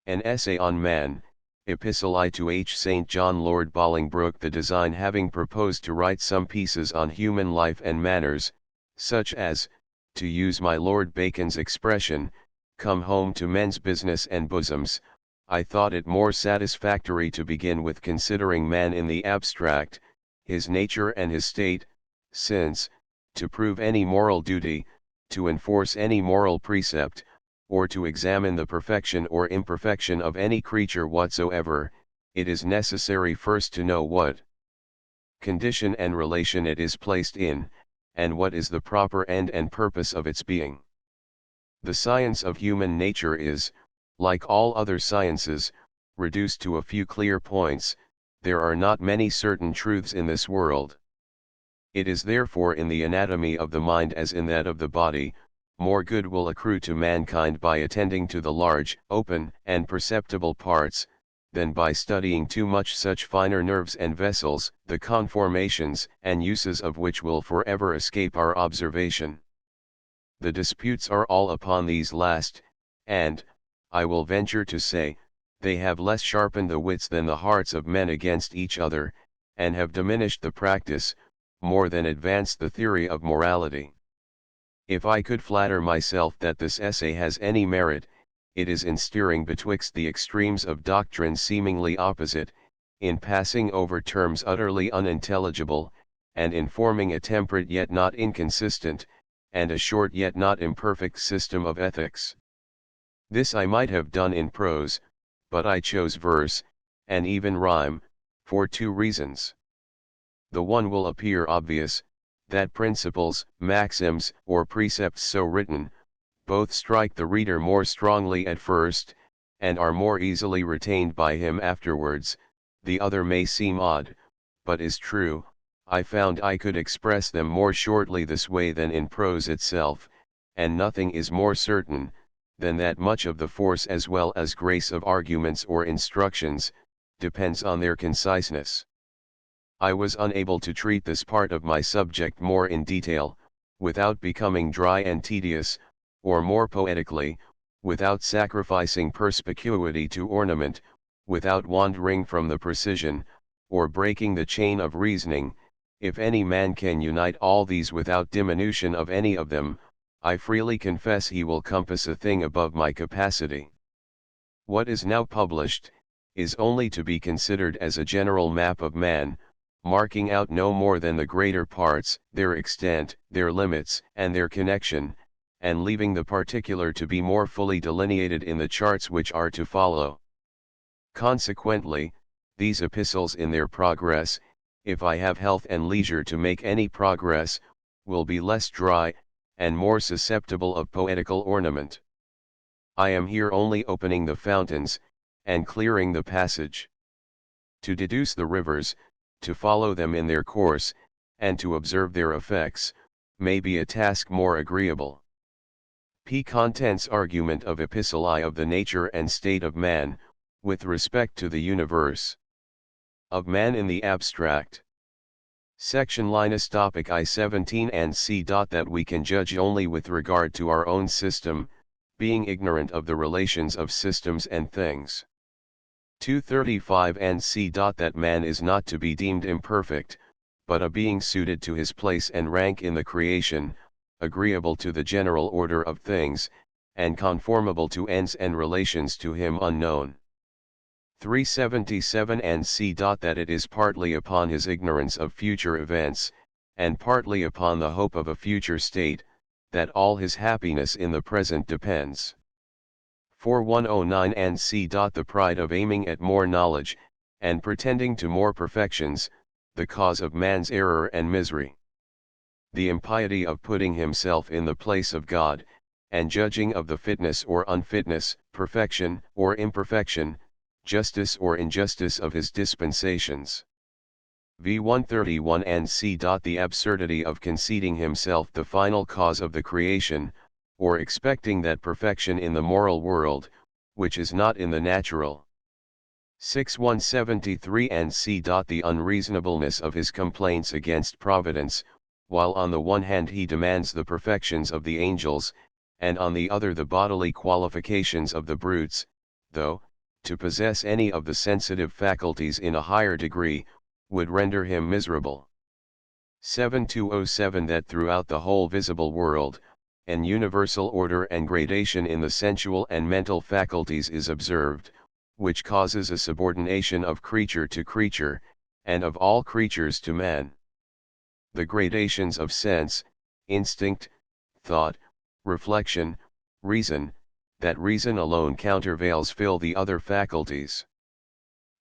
An Essay on Man, Epistle I to H. St. John. Lord Bolingbroke. The design having proposed to write some pieces on human life and manners, such as, to use my Lord Bacon's expression, come home to men's business and bosoms, I thought it more satisfactory to begin with considering man in the abstract, his nature and his state, since, to prove any moral duty, to enforce any moral precept, or to examine the perfection or imperfection of any creature whatsoever, it is necessary first to know what condition and relation it is placed in, and what is the proper end and purpose of its being. The science of human nature is, like all other sciences, reduced to a few clear points. There are not many certain truths in this world. It is therefore in the anatomy of the mind as in that of the body, more good will accrue to mankind by attending to the large, open, and perceptible parts, than by studying too much such finer nerves and vessels, the conformations and uses of which will forever escape our observation. The disputes are all upon these last, and, I will venture to say, they have less sharpened the wits than the hearts of men against each other, and have diminished the practice, more than advanced the theory of morality. If I could flatter myself that this essay has any merit, it is in steering betwixt the extremes of doctrines seemingly opposite, in passing over terms utterly unintelligible, and in forming a temperate yet not inconsistent, and a short yet not imperfect system of ethics. This I might have done in prose, but I chose verse, and even rhyme, for two reasons. The one will appear obvious, that principles, maxims, or precepts so written, both strike the reader more strongly at first, and are more easily retained by him afterwards. The other may seem odd, but is true. I found I could express them more shortly this way than in prose itself, and nothing is more certain, than that much of the force as well as grace of arguments or instructions, depends on their conciseness. I was unable to treat this part of my subject more in detail, without becoming dry and tedious, or more poetically, without sacrificing perspicuity to ornament, without wandering from the precision, or breaking the chain of reasoning. If any man can unite all these without diminution of any of them, I freely confess he will compass a thing above my capacity. What is now published, is only to be considered as a general map of man, marking out no more than the greater parts, their extent, their limits, and their connection, and leaving the particular to be more fully delineated in the charts which are to follow. Consequently, these epistles in their progress, if I have health and leisure to make any progress, will be less dry, and more susceptible of poetical ornament. I am here only opening the fountains, and clearing the passage. To deduce the rivers, to follow them in their course, and to observe their effects, may be a task more agreeable. P. Contents. Argument of Epistle I of the nature and state of man, with respect to the universe. Of man in the abstract. Section Linus. Topic I-17 and C. That we can judge only with regard to our own system, being ignorant of the relations of systems and things. 235 and C. That man is not to be deemed imperfect, but a being suited to his place and rank in the creation, agreeable to the general order of things, and conformable to ends and relations to him unknown. 377 and C. That it is partly upon his ignorance of future events, and partly upon the hope of a future state, that all his happiness in the present depends. 4109 and C. The pride of aiming at more knowledge, and pretending to more perfections, the cause of man's error and misery. The impiety of putting himself in the place of God, and judging of the fitness or unfitness, perfection or imperfection, justice or injustice of his dispensations. V 131 and c. The absurdity of conceding himself the final cause of the creation, or expecting that perfection in the moral world, which is not in the natural. 6 173 and c. The unreasonableness of his complaints against providence, while on the one hand he demands the perfections of the angels, and on the other the bodily qualifications of the brutes, though, to possess any of the sensitive faculties in a higher degree, would render him miserable. 7207 That throughout the whole visible world, an universal order and gradation in the sensual and mental faculties is observed, which causes a subordination of creature to creature, and of all creatures to man. The gradations of sense, instinct, thought, reflection, reason, that reason alone countervails fill the other faculties.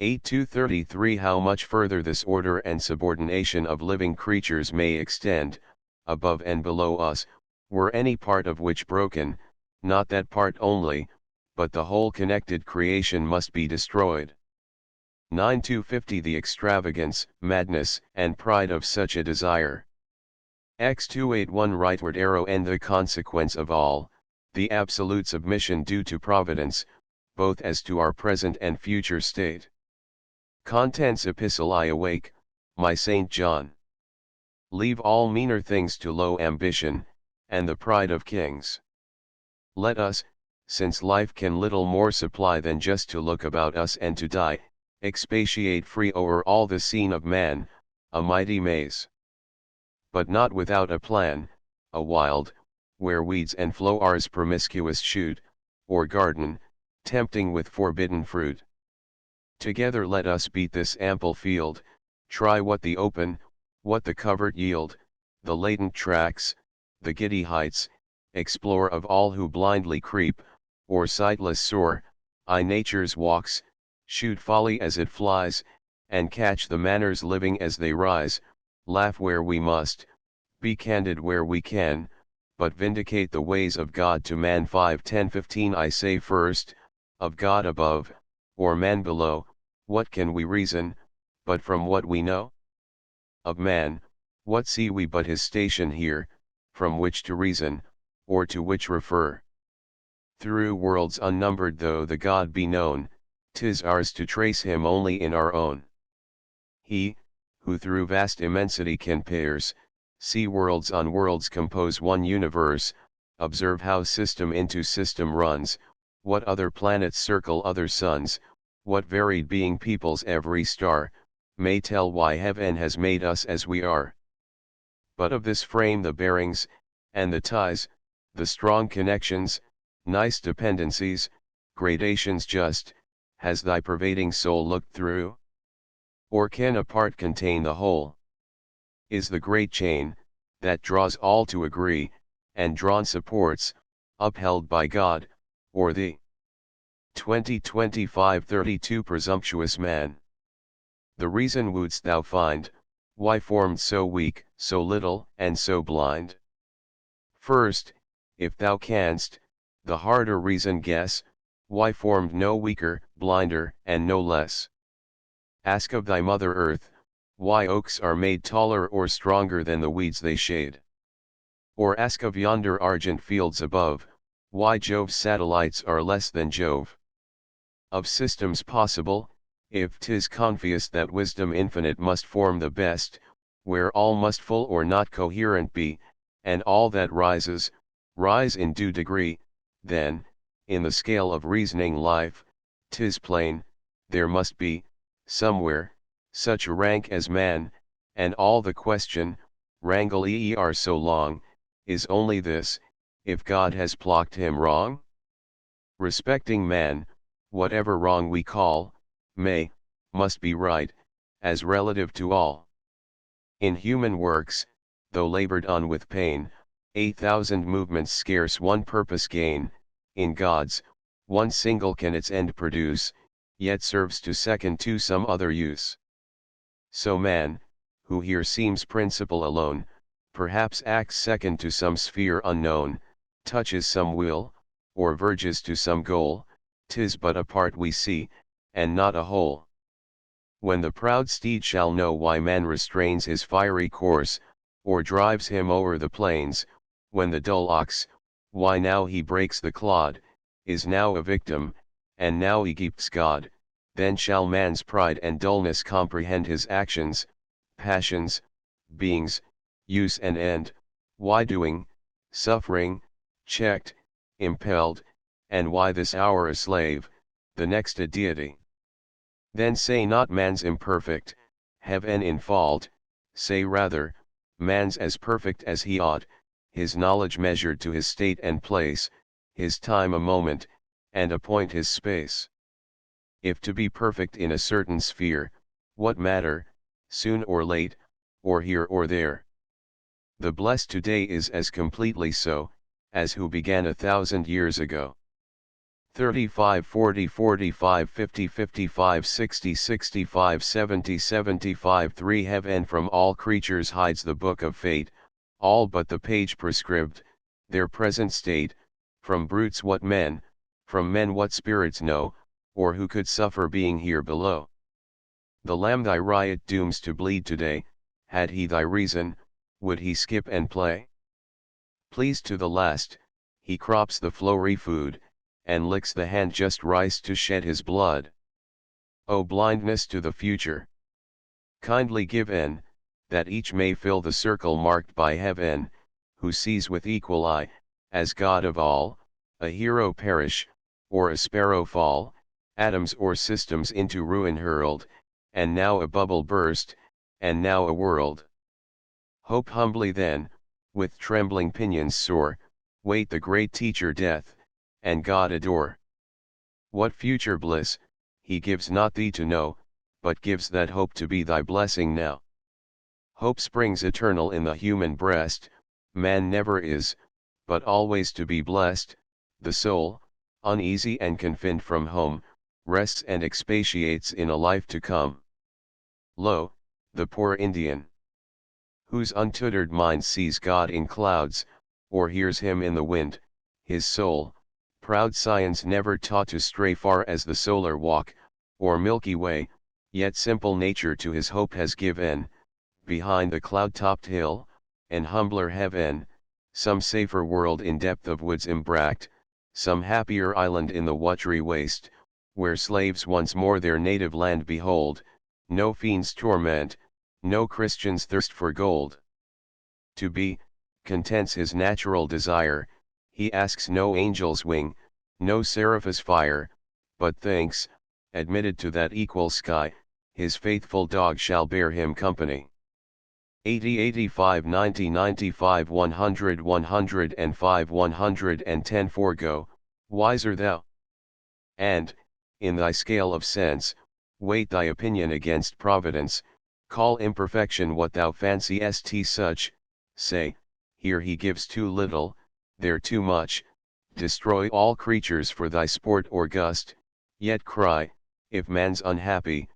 8233 How much further this order and subordination of living creatures may extend, above and below us, were any part of which broken, not that part only, but the whole connected creation must be destroyed. 9250 The extravagance, madness, and pride of such a desire. X281 Rightward arrow and the consequence of all, the absolute submission due to providence, both as to our present and future state. Contents Epistle I awake, my Saint John. Leave all meaner things to low ambition, and the pride of kings. Let us, since life can little more supply than just to look about us and to die, expatiate free o'er all the scene of man, a mighty maze. But not without a plan, a wild, where weeds and flowers promiscuous shoot, or garden, tempting with forbidden fruit. Together let us beat this ample field, try what the open, what the covert yield, the latent tracks, the giddy heights, explore of all who blindly creep, or sightless soar, nature's walks, shoot folly as it flies, and catch the manners living as they rise, laugh where we must, be candid where we can, but vindicate the ways of God to man. 5:10-15 I say first, of God above, or man below, what can we reason, but from what we know? Of man, what see we but his station here, from which to reason, or to which refer? Through worlds unnumbered though the God be known, 'tis ours to trace him only in our own. He, who through vast immensity can pierce, see worlds on worlds compose one universe, observe how system into system runs, what other planets circle other suns, what varied being peoples every star, may tell why heaven has made us as we are. But of this frame the bearings, and the ties, the strong connections, nice dependencies, gradations just, has thy pervading soul looked through? Or can a part contain the whole? Is the great chain, that draws all to agree, and drawn supports, upheld by God, or thee? 20:25-32 Presumptuous man. The reason wouldst thou find, why formed so weak, so little, and so blind? First, if thou canst, the harder reason guess, why formed no weaker, blinder, and no less? Ask of thy mother earth, why oaks are made taller or stronger than the weeds they shade? Or ask of yonder argent fields above, why Jove's satellites are less than Jove? Of systems possible, if 'tis confious that wisdom infinite must form the best, where all must full or not coherent be, and all that rises, rise in due degree, then, in the scale of reasoning life, 'tis plain, there must be, somewhere, such a rank as man, and all the question, wrangle so long, is only this, if God has plucked him wrong? Respecting man, whatever wrong we call, must be right, as relative to all. In human works, though labored on with pain, 8,000 movements scarce one purpose gain, in God's, one single can its end produce, yet serves to second to some other use. So man, who here seems principal alone, perhaps acts second to some sphere unknown, touches some wheel, or verges to some goal, 'tis but a part we see, and not a whole. When the proud steed shall know why man restrains his fiery course, or drives him o'er the plains, when the dull ox, why now he breaks the clod, is now a victim, and now Egypt's God, then shall man's pride and dullness comprehend his actions, passions, beings, use and end, why doing, suffering, checked, impelled, and why this hour a slave, the next a deity. Then say not man's imperfect, heaven in fault, say rather, man's as perfect as he ought, his knowledge measured to his state and place, his time a moment, and appoint his space. If to be perfect in a certain sphere, what matter, soon or late, or here or there? The blessed today is as completely so, as who began 1,000 years ago. 35 40 45 50 55 60 65 70 75 3 Heaven from all creatures hides the book of fate, all but the page prescribed, their present state, from brutes what men, from men what spirits know, or who could suffer being here below. The lamb thy riot dooms to bleed today, had he thy reason, would he skip and play? Pleased to the last, he crops the flowery food, and licks the hand just rice to shed his blood. O blindness to the future! Kindly give in, that each may fill the circle marked by heaven, who sees with equal eye, as God of all, a hero perish, or a sparrow fall, atoms or systems into ruin hurled, and now a bubble burst, and now a world. Hope humbly then, with trembling pinions soar, wait the great teacher death, and God adore. What future bliss, he gives not thee to know, but gives that hope to be thy blessing now. Hope springs eternal in the human breast, man never is, but always to be blessed, the soul, uneasy and confined from home, rests and expatiates in a life to come. Lo, the poor Indian, whose untutored mind sees God in clouds, or hears him in the wind, his soul, proud science never taught to stray far as the solar walk, or Milky Way, yet simple nature to his hope has given, behind the cloud-topped hill, an humbler heaven, some safer world in depth of woods embracked, some happier island in the watery waste, where slaves once more their native land behold, no fiend's torment, no Christian's thirst for gold. To be, contents his natural desire, he asks no angel's wing, no seraph's fire, but thinks, admitted to that equal sky, his faithful dog shall bear him company. 80 85 90 95 100 105 110 Forego, wiser thou. And, in thy scale of sense, weight thy opinion against providence, call imperfection what thou fancyest such, say, here he gives too little, there too much, destroy all creatures for thy sport or gust, yet cry, if man's unhappy,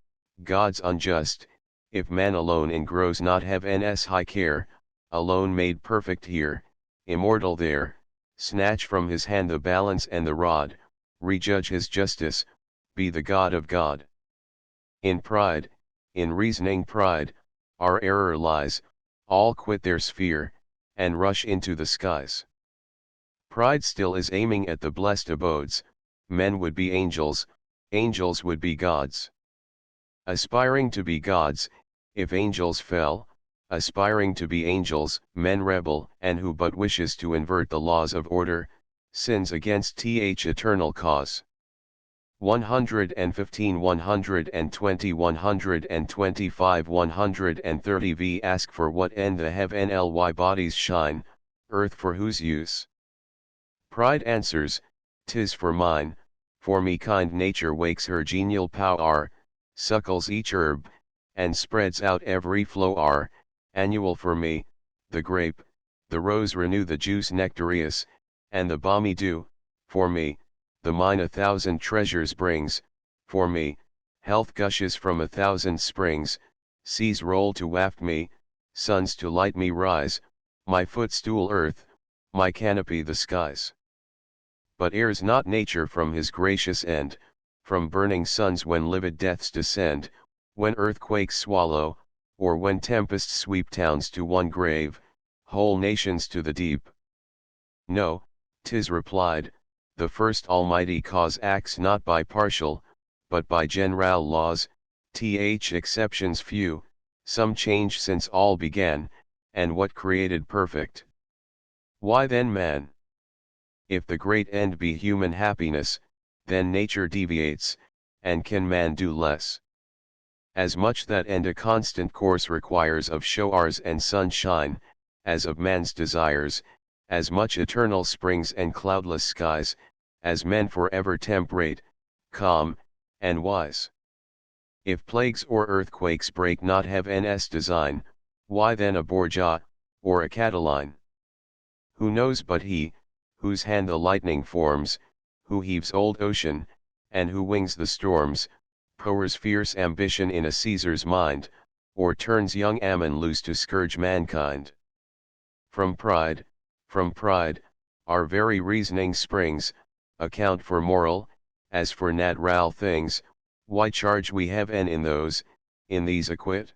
God's unjust, if man alone engrows not heaven's high care, alone made perfect here, immortal there, snatch from his hand the balance and the rod, rejudge his justice, be the God of God. In pride, in reasoning pride, our error lies, all quit their sphere, and rush into the skies. Pride still is aiming at the blessed abodes, men would be angels, angels would be gods. Aspiring to be gods, if angels fell, aspiring to be angels, men rebel, and who but wishes to invert the laws of order, sins against th eternal cause. 115 120 125 130 V ask for what end the heavenly bodies shine, earth for whose use? Pride answers, 'tis for mine, for me kind nature wakes her genial power, suckles each herb, and spreads out every flower, annual for me, the grape, the rose renew the juice nectareous, and the balmy dew, for me, the mine 1,000 treasures brings, for me, health gushes from 1,000 springs, seas roll to waft me, suns to light me rise, my footstool earth, my canopy the skies. But errs not nature from his gracious end, from burning suns when livid deaths descend, when earthquakes swallow, or when tempests sweep towns to one grave, whole nations to the deep. No, 'tis replied, the first almighty cause acts not by partial, but by general laws, exceptions few, some change since all began, and what created perfect. Why then man? If the great end be human happiness, then nature deviates, and can man do less? As much that end a constant course requires of showers and sunshine, as of man's desires, as much eternal springs and cloudless skies, as men forever temperate, calm, and wise. If plagues or earthquakes break not heaven's design, why then a Borgia, or a Catiline? Who knows but he, whose hand the lightning forms, who heaves old ocean, and who wings the storms, powers fierce ambition in a Caesar's mind, or turns young Ammon loose to scourge mankind? From pride, our very reasoning springs, account for moral, as for natural things, why charge we heaven in these acquit?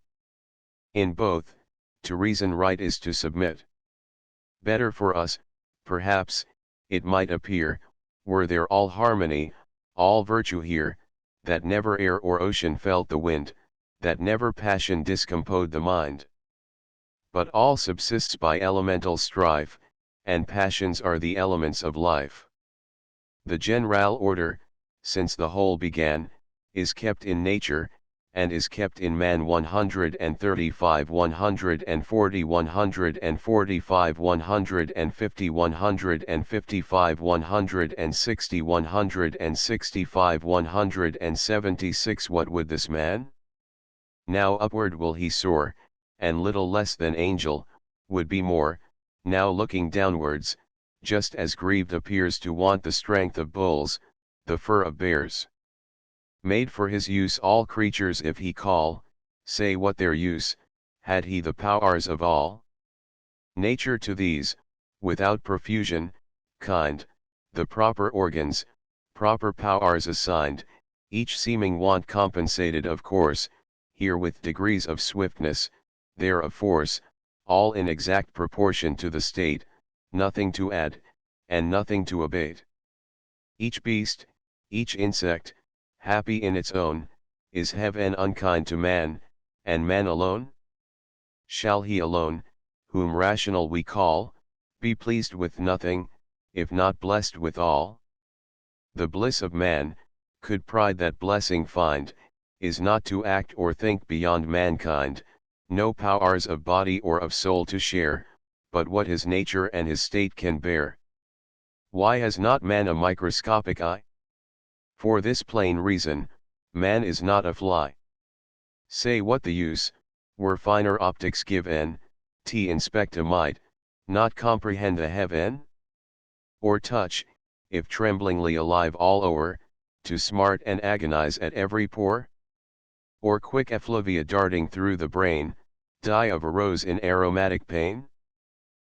In both, to reason right is to submit. Better for us, perhaps, it might appear, were there all harmony, all virtue here, that never air or ocean felt the wind, that never passion discomposed the mind. But all subsists by elemental strife, and passions are the elements of life. The general order, since the whole began, is kept in nature, and is kept in man 135 140 145 150 155 160 165 176. What would this man? Now upward will he soar, and little less than angel, would be more, now looking downwards, just as grieved appears to want the strength of bulls, the fur of bears. Made for his use all creatures if he call, say what their use, had he the powers of all? Nature to these, without profusion, kind, the proper organs, proper powers assigned, each seeming want compensated of course, here with degrees of swiftness, there of force, all in exact proportion to the state, nothing to add, and nothing to abate. Each beast, each insect, happy in its own, is heaven unkind to man, and man alone? Shall he alone, whom rational we call, be pleased with nothing, if not blessed with all? The bliss of man, could pride that blessing find, is not to act or think beyond mankind, no powers of body or of soul to share, but what his nature and his state can bear. Why has not man a microscopic eye? For this plain reason, man is not a fly. Say what the use, were finer optics given, inspect a might, not comprehend the heaven? Or touch, if tremblingly alive all o'er, to smart and agonize at every pore? Or quick effluvia darting through the brain, die of a rose in aromatic pain?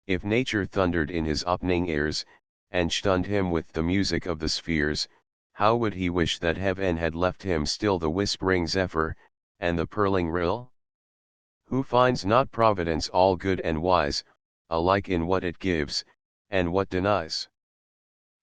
If nature thundered in his opening airs, and stunned him with the music of the spheres, how would he wish that heaven had left him still the whispering zephyr, and the purling rill? Who finds not Providence all good and wise, alike in what it gives, and what denies?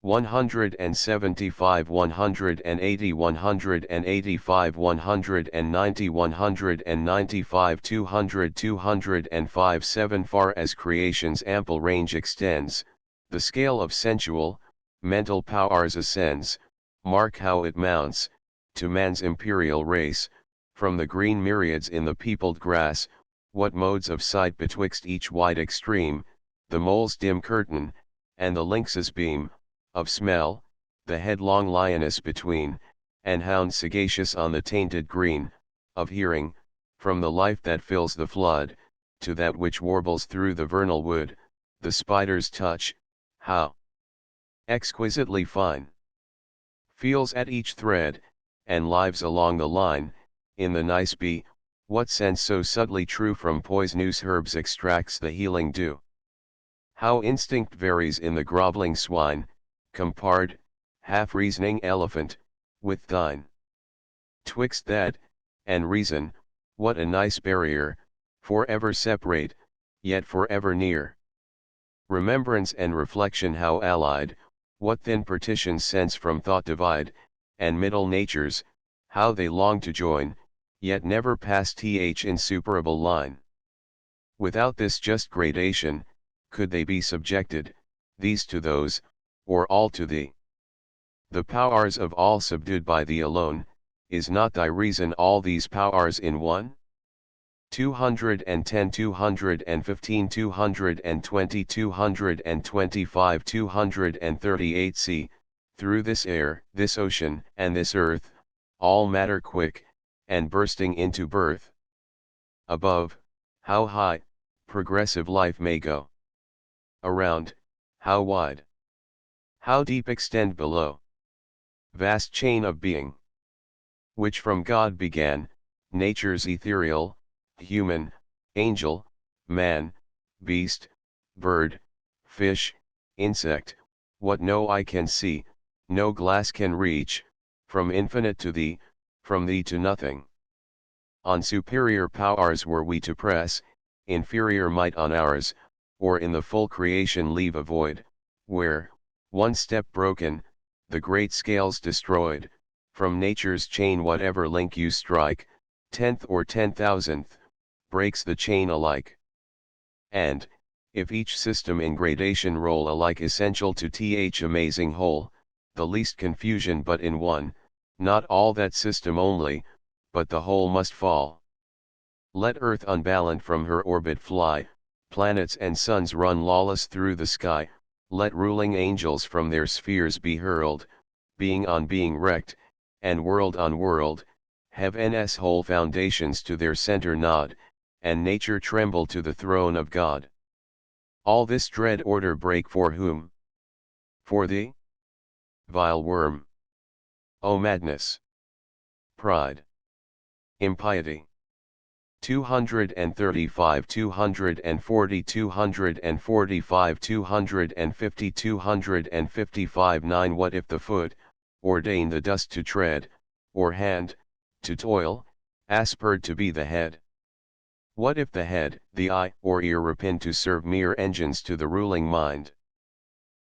175 180 185 190 195 200 205 7. Far as creation's ample range extends, the scale of sensual, mental powers ascends, mark how it mounts, to man's imperial race, from the green myriads in the peopled grass, what modes of sight betwixt each wide extreme, the mole's dim curtain, and the lynx's beam, of smell, the headlong lioness between, and hound sagacious on the tainted green, of hearing, from the life that fills the flood, to that which warbles through the vernal wood, the spider's touch, how exquisitely fine, feels at each thread, and lives along the line, in the nice bee, what sense so subtly true from poisonous herbs extracts the healing dew? How instinct varies in the groveling swine, compared, half-reasoning elephant, with thine. Twixt that, and reason, what a nice barrier, for ever separate, yet for ever near. Remembrance and reflection how allied, what thin partitions sense from thought divide, and middle natures, how they long to join, yet never pass th insuperable line. Without this just gradation, could they be subjected, these to those, or all to thee? The powers of all subdued by thee alone, is not thy reason all these powers in one? 210 215 220 225 238 See, through this air, this ocean, and this earth, all matter quick, and bursting into birth. Above, how high, progressive life may go. Around, how wide. How deep extend below. Vast chain of being. Which from God began, nature's ethereal, human, angel, man, beast, bird, fish, insect, what no eye can see, no glass can reach, from infinite to thee, from thee to nothing. On superior powers were we to press, inferior might on ours, or in the full creation leave a void, where, one step broken, the great scales destroyed, from nature's chain whatever link you strike, 10th or 10,000th, breaks the chain alike. And, if each system in gradation roll alike essential to th amazing whole, the least confusion but in one, not all that system only, but the whole must fall. Let earth unbalanced from her orbit fly, planets and suns run lawless through the sky, let ruling angels from their spheres be hurled, being on being wrecked, and world on world, heaven's whole foundations to their center nod, and nature tremble to the throne of God. All this dread order break for whom? For thee? Vile worm. O madness! Pride! Impiety! 235 240 245 250 255 9 What if the foot, ordain the dust to tread, or hand, to toil, aspired to be the head? What if the head, the eye, or ear repin to serve mere engines to the ruling mind?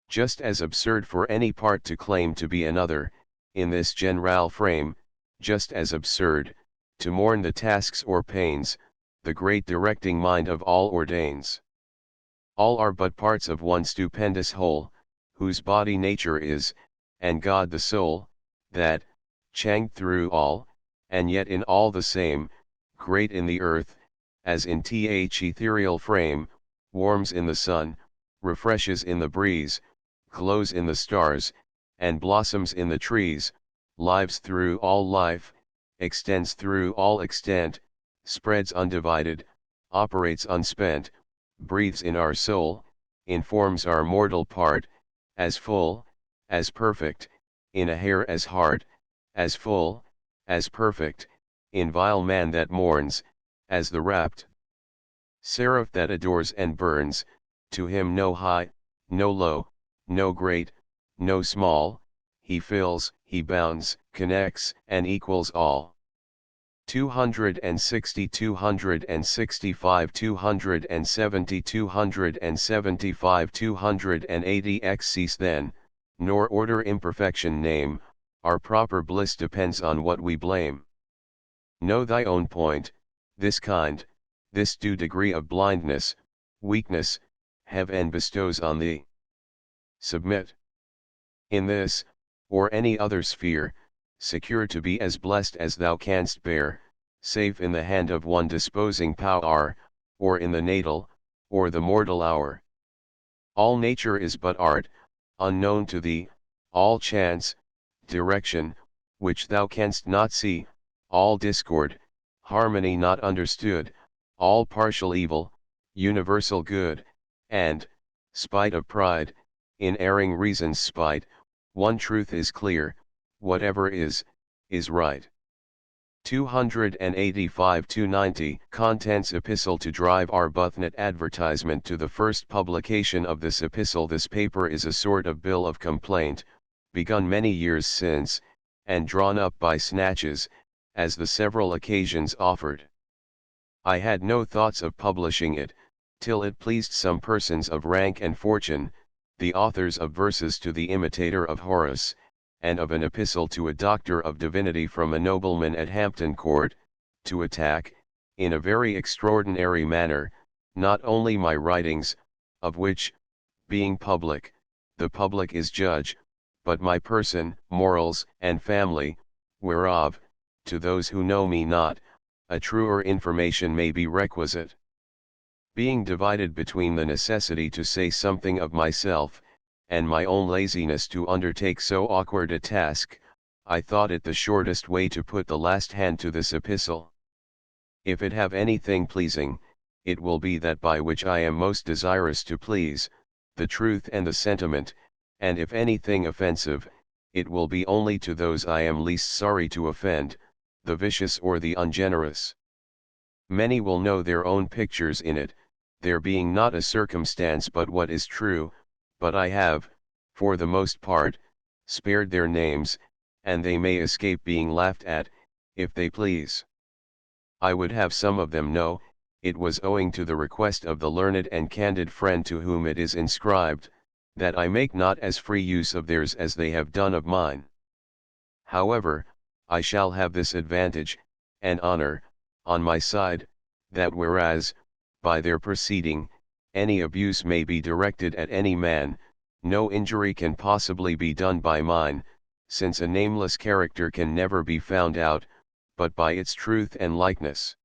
Just as absurd for any part to claim to be another, in this general frame, just as absurd, to mourn the tasks or pains, the great directing mind of all ordains. All are but parts of one stupendous whole, whose body nature is, and God the soul, that, changed through all, and yet in all the same, great in the earth, as in th ethereal frame, warms in the sun, refreshes in the breeze, glows in the stars, and blossoms in the trees, lives through all life, extends through all extent, spreads undivided, operates unspent, breathes in our soul, informs our mortal part, as full, as perfect, in a hair as hard, as full, as perfect, in vile man that mourns, as the rapt seraph that adores and burns, to him no high, no low, no great, no small, he fills, he bounds, connects, and equals all. 260 265 270 275 280 X cease then, nor order imperfection name, our proper bliss depends on what we blame. Know thy own point, this kind, this due degree of blindness, weakness, heaven bestows on thee. Submit. In this, or any other sphere, secure to be as blessed as thou canst bear, safe in the hand of one disposing power, or in the natal, or the mortal hour. All nature is but art, unknown to thee, all chance, direction, which thou canst not see, all discord, harmony not understood, all partial evil, universal good, and, spite of pride, in erring reason's spite, one truth is clear, whatever is right. 285-90 Contents Epistle to drive Arbuthnot advertisement to the first publication of this epistle. This paper is a sort of bill of complaint, begun many years since, and drawn up by snatches, as the several occasions offered. I had no thoughts of publishing it, till it pleased some persons of rank and fortune, the authors of verses to the imitator of Horace, and of an epistle to a doctor of divinity from a nobleman at Hampton Court, to attack, in a very extraordinary manner, not only my writings, of which, being public, the public is judge, but my person, morals, and family, whereof, to those who know me not, a truer information may be requisite. Being divided between the necessity to say something of myself, and my own laziness to undertake so awkward a task, I thought it the shortest way to put the last hand to this epistle. If it have anything pleasing, it will be that by which I am most desirous to please, the truth and the sentiment, and if anything offensive, it will be only to those I am least sorry to offend, the vicious or the ungenerous. Many will know their own pictures in it, there being not a circumstance but what is true, but I have, for the most part, spared their names, and they may escape being laughed at, if they please. I would have some of them know, it was owing to the request of the learned and candid friend to whom it is inscribed, that I make not as free use of theirs as they have done of mine. However, I shall have this advantage, and honor, on my side, that whereas, by their proceeding, any abuse may be directed at any man, no injury can possibly be done by mine, since a nameless character can never be found out, but by its truth and likeness.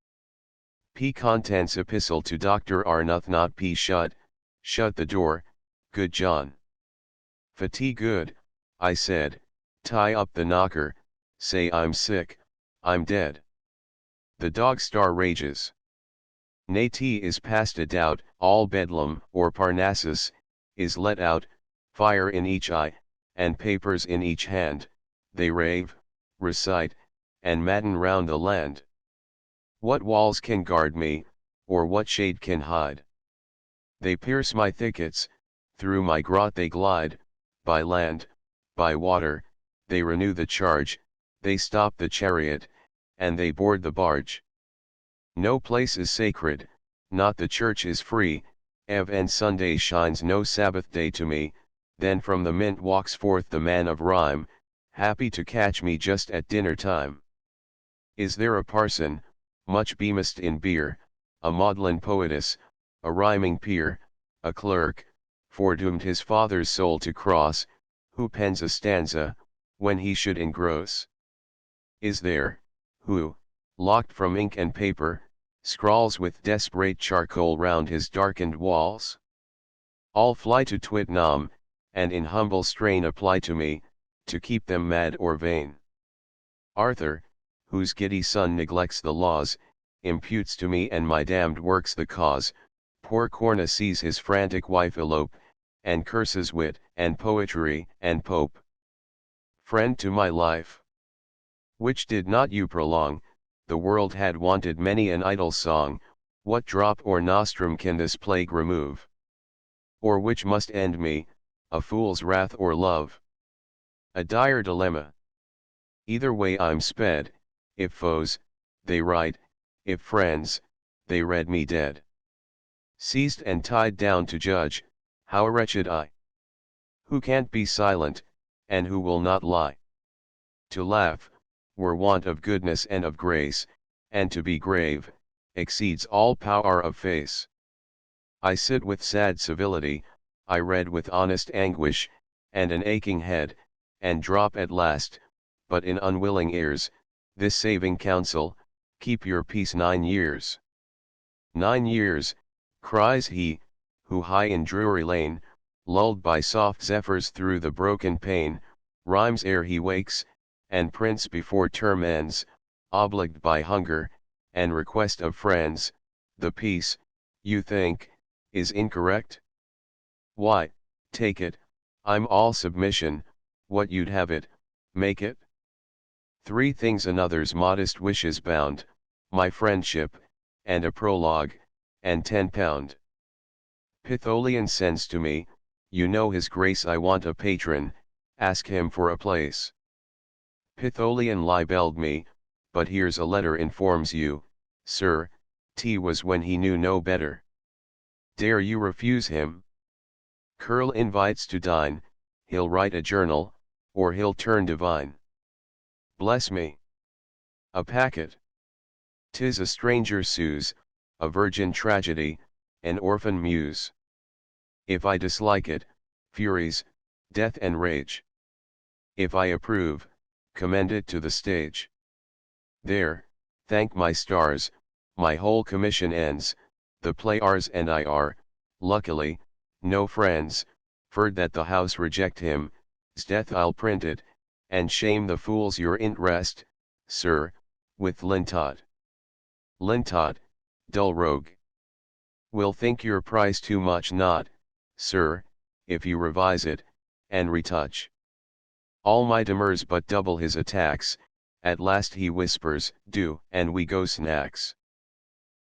P. Contents Epistle to Dr. Arbuthnot. P. Shut the door, good John. Fatigue good, I said, tie up the knocker, say I'm sick, I'm dead. The dog star rages. Nay, tea is past a doubt, all Bedlam, or Parnassus, is let out, fire in each eye, and papers in each hand, they rave, recite, and madden round the land. What walls can guard me, or what shade can hide? They pierce my thickets, through my grot they glide, by land, by water, they renew the charge, they stop the chariot, and they board the barge. No place is sacred, not the church is free, Ev and Sunday shines no Sabbath day to me, then from the mint walks forth the man of rhyme, happy to catch me just at dinner time. Is there a parson, much beamest in beer, a maudlin poetess, a rhyming peer, a clerk, foredoomed his father's soul to cross, who pens a stanza, when he should engross? Is there, who, locked from ink and paper, scrawls with desperate charcoal round his darkened walls? All fly to Twitnam, and in humble strain apply to me, to keep them mad or vain. Arthur, whose giddy son neglects the laws, imputes to me and my damned works the cause. Poor Corna sees his frantic wife elope, and curses wit, and poetry, and Pope. Friend to my life, which did not you prolong, the world had wanted many an idle song, what drop or nostrum can this plague remove? Or which must end me, a fool's wrath or love? A dire dilemma. Either way I'm sped, if foes, they write, if friends, they read me dead. Seized and tied down to judge, how wretched I! Who can't be silent, and who will not lie? To laugh, were want of goodness and of grace, and to be grave, exceeds all power of face. I sit with sad civility, I read with honest anguish, and an aching head, and drop at last, but in unwilling ears, this saving counsel, keep your peace 9 years. 9 years, cries he, who high in Drury Lane, lulled by soft zephyrs through the broken pane, rhymes ere he wakes, and prints before term ends, obliged by hunger, and request of friends, the peace, you think, is incorrect? Why, take it, I'm all submission, what you'd have it, make it. 3 things another's modest wishes bound, my friendship, and a prologue, and £10. Pytholian sends to me, you know his grace I want a patron, ask him for a place. Pytholian libelled me, but here's a letter informs you, sir, T was when he knew no better. Dare you refuse him? Curl invites to dine, he'll write a journal, or he'll turn divine. Bless me. A packet. 'Tis a stranger sues, a virgin tragedy, an orphan muse. If I dislike it, furies, death and rage. If I approve, commend it to the stage. There, thank my stars, my whole commission ends, the players and I are, luckily, no friends, for that the house reject him, 's death I'll print it, and shame the fools your interest, sir, with Lintot. Lintot, dull rogue. Will think your price too much not, sir, if you revise it, and retouch. All my demurs but double his attacks, at last he whispers, do, and we go snacks.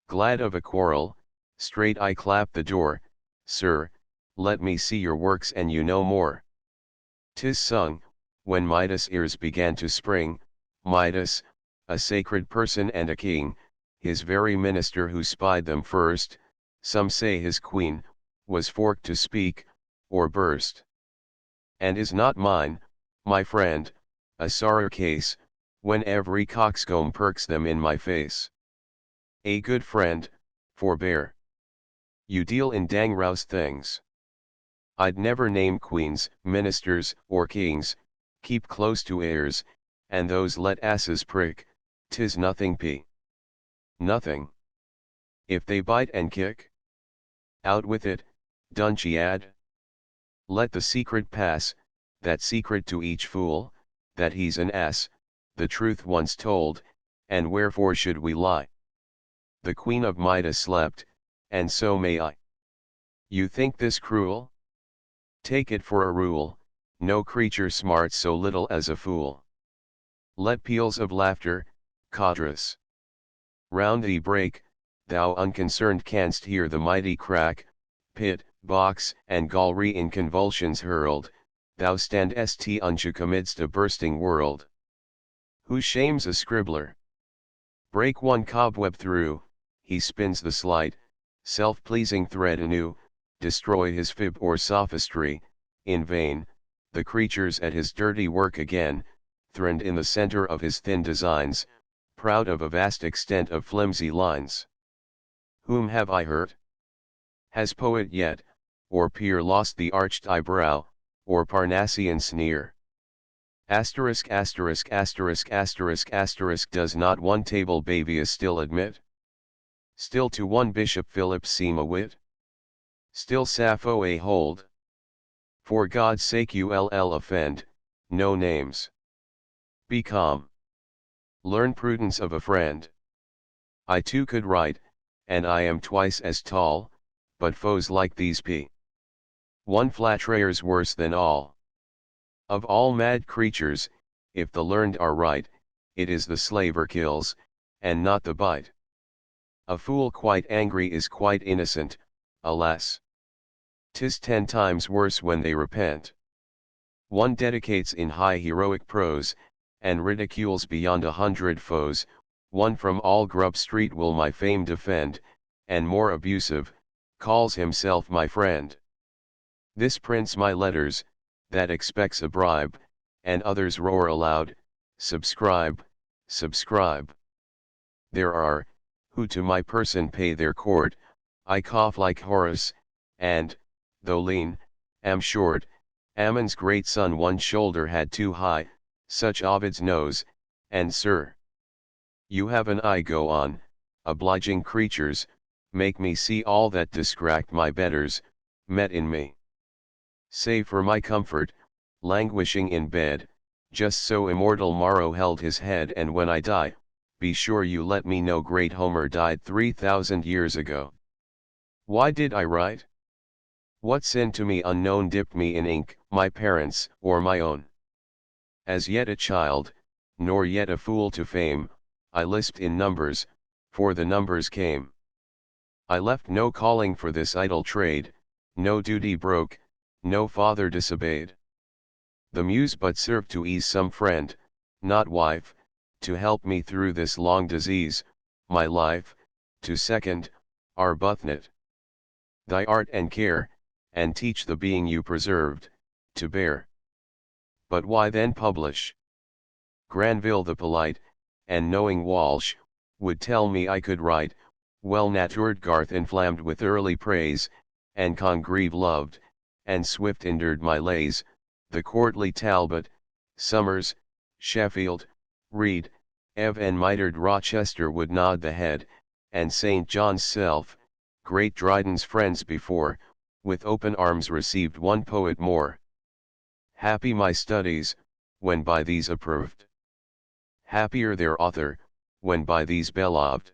Glad of a quarrel, straight I clap the door, sir, let me see your works and you know more. 'Tis sung, when Midas' ears began to spring, Midas, a sacred person and a king, his very minister who spied them first, some say his queen, was forked to speak, or burst. And is not mine, my friend, a sorrow case, when every coxcomb perks them in my face? A good friend, forbear. You deal in dang rouse things. I'd never name queens, ministers, or kings, keep close to heirs, and those let asses prick, 'tis nothing p. Nothing. If they bite and kick, out with it, Dunciad. Let the secret pass, that secret to each fool, that he's an ass, the truth once told, and wherefore should we lie? The queen of Midas slept, and so may I. You think this cruel? Take it for a rule, no creature smarts so little as a fool. Let peals of laughter, Codrus, round thee break, thou unconcerned canst hear the mighty crack, pit, box, and gallery in convulsions hurled, thou standest unshook amidst a bursting world. Who shames a scribbler? Break one cobweb through, he spins the slight, self-pleasing thread anew, destroy his fib or sophistry, in vain, the creature's at his dirty work again, throned in the center of his thin designs, proud of a vast extent of flimsy lines. Whom have I hurt? Has poet yet, or peer lost the arched eyebrow, or Parnassian sneer? Asterisk asterisk asterisk asterisk asterisk does not one table Bavius still admit? Still to one Bishop Philip seem a wit? Still Sappho a hold? For God's sake ull offend, no names. Be calm. Learn prudence of a friend. I too could write, and I am twice as tall, but foes like these p. One flatterer's worse than all. Of all mad creatures, if the learned are right, it is the slaver kills, and not the bite. A fool quite angry is quite innocent, alas. 'Tis 10 times worse when they repent. One dedicates in high heroic prose, and ridicules beyond 100 foes, one from all Grub Street will my fame defend, and more abusive, calls himself my friend. This prints my letters, that expects a bribe, and others roar aloud, subscribe, subscribe. There are, who to my person pay their court, I cough like Horace, and, though lean, am short, Ammon's great son one shoulder had too high, such Ovid's nose, and sir, you have an eye go on, obliging creatures, make me see all that distract my betters, met in me. Say for my comfort, languishing in bed, just so immortal Maro held his head, and when I die, be sure you let me know great Homer died 3,000 years ago. Why did I write? What sin to me unknown dipped me in ink, my parents' or my own? As yet a child, nor yet a fool to fame, I lisped in numbers, for the numbers came. I left no calling for this idle trade, no duty broke, no father disobeyed. The muse but served to ease some friend, not wife, to help me through this long disease, my life, to second, Arbuthnot. Thy art and care, and teach the being you preserved, to bear. But why then publish? Granville the polite, and knowing Walsh, would tell me I could write, well-natured Garth inflamed with early praise, and Congreve loved, and Swift endured my lays, the courtly Talbot, Somers, Sheffield, Reed, Ev and mitred Rochester would nod the head, and St. John's self, great Dryden's friends before, with open arms received one poet more. Happy my studies, when by these approved. Happier their author, when by these beloved.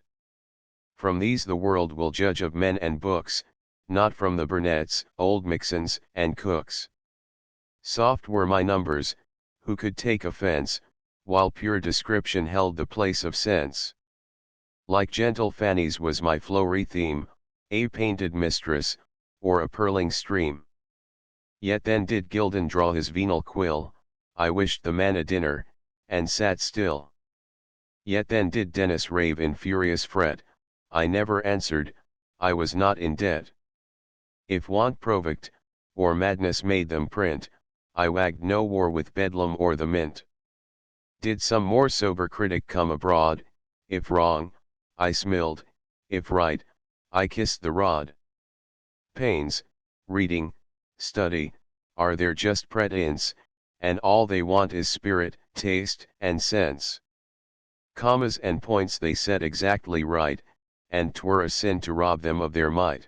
From these the world will judge of men and books, not from the Burnets, Oldmixons, and Cooks. Soft were my numbers, who could take offence, while pure description held the place of sense. Like gentle Fanny's was my flowery theme, a painted mistress, or a purling stream. Yet then did Gildon draw his venal quill, I wished the man a dinner, and sat still. Yet then did Dennis rave in furious fret, I never answered, I was not in debt. If want provoked, or madness made them print, I wagged no war with Bedlam or the Mint. Did some more sober critic come abroad, if wrong, I smiled, if right, I kissed the rod. Pains, reading, study, are their just pretence, and all they want is spirit, taste, and sense. Commas and points they set exactly right, and 'twere a sin to rob them of their might.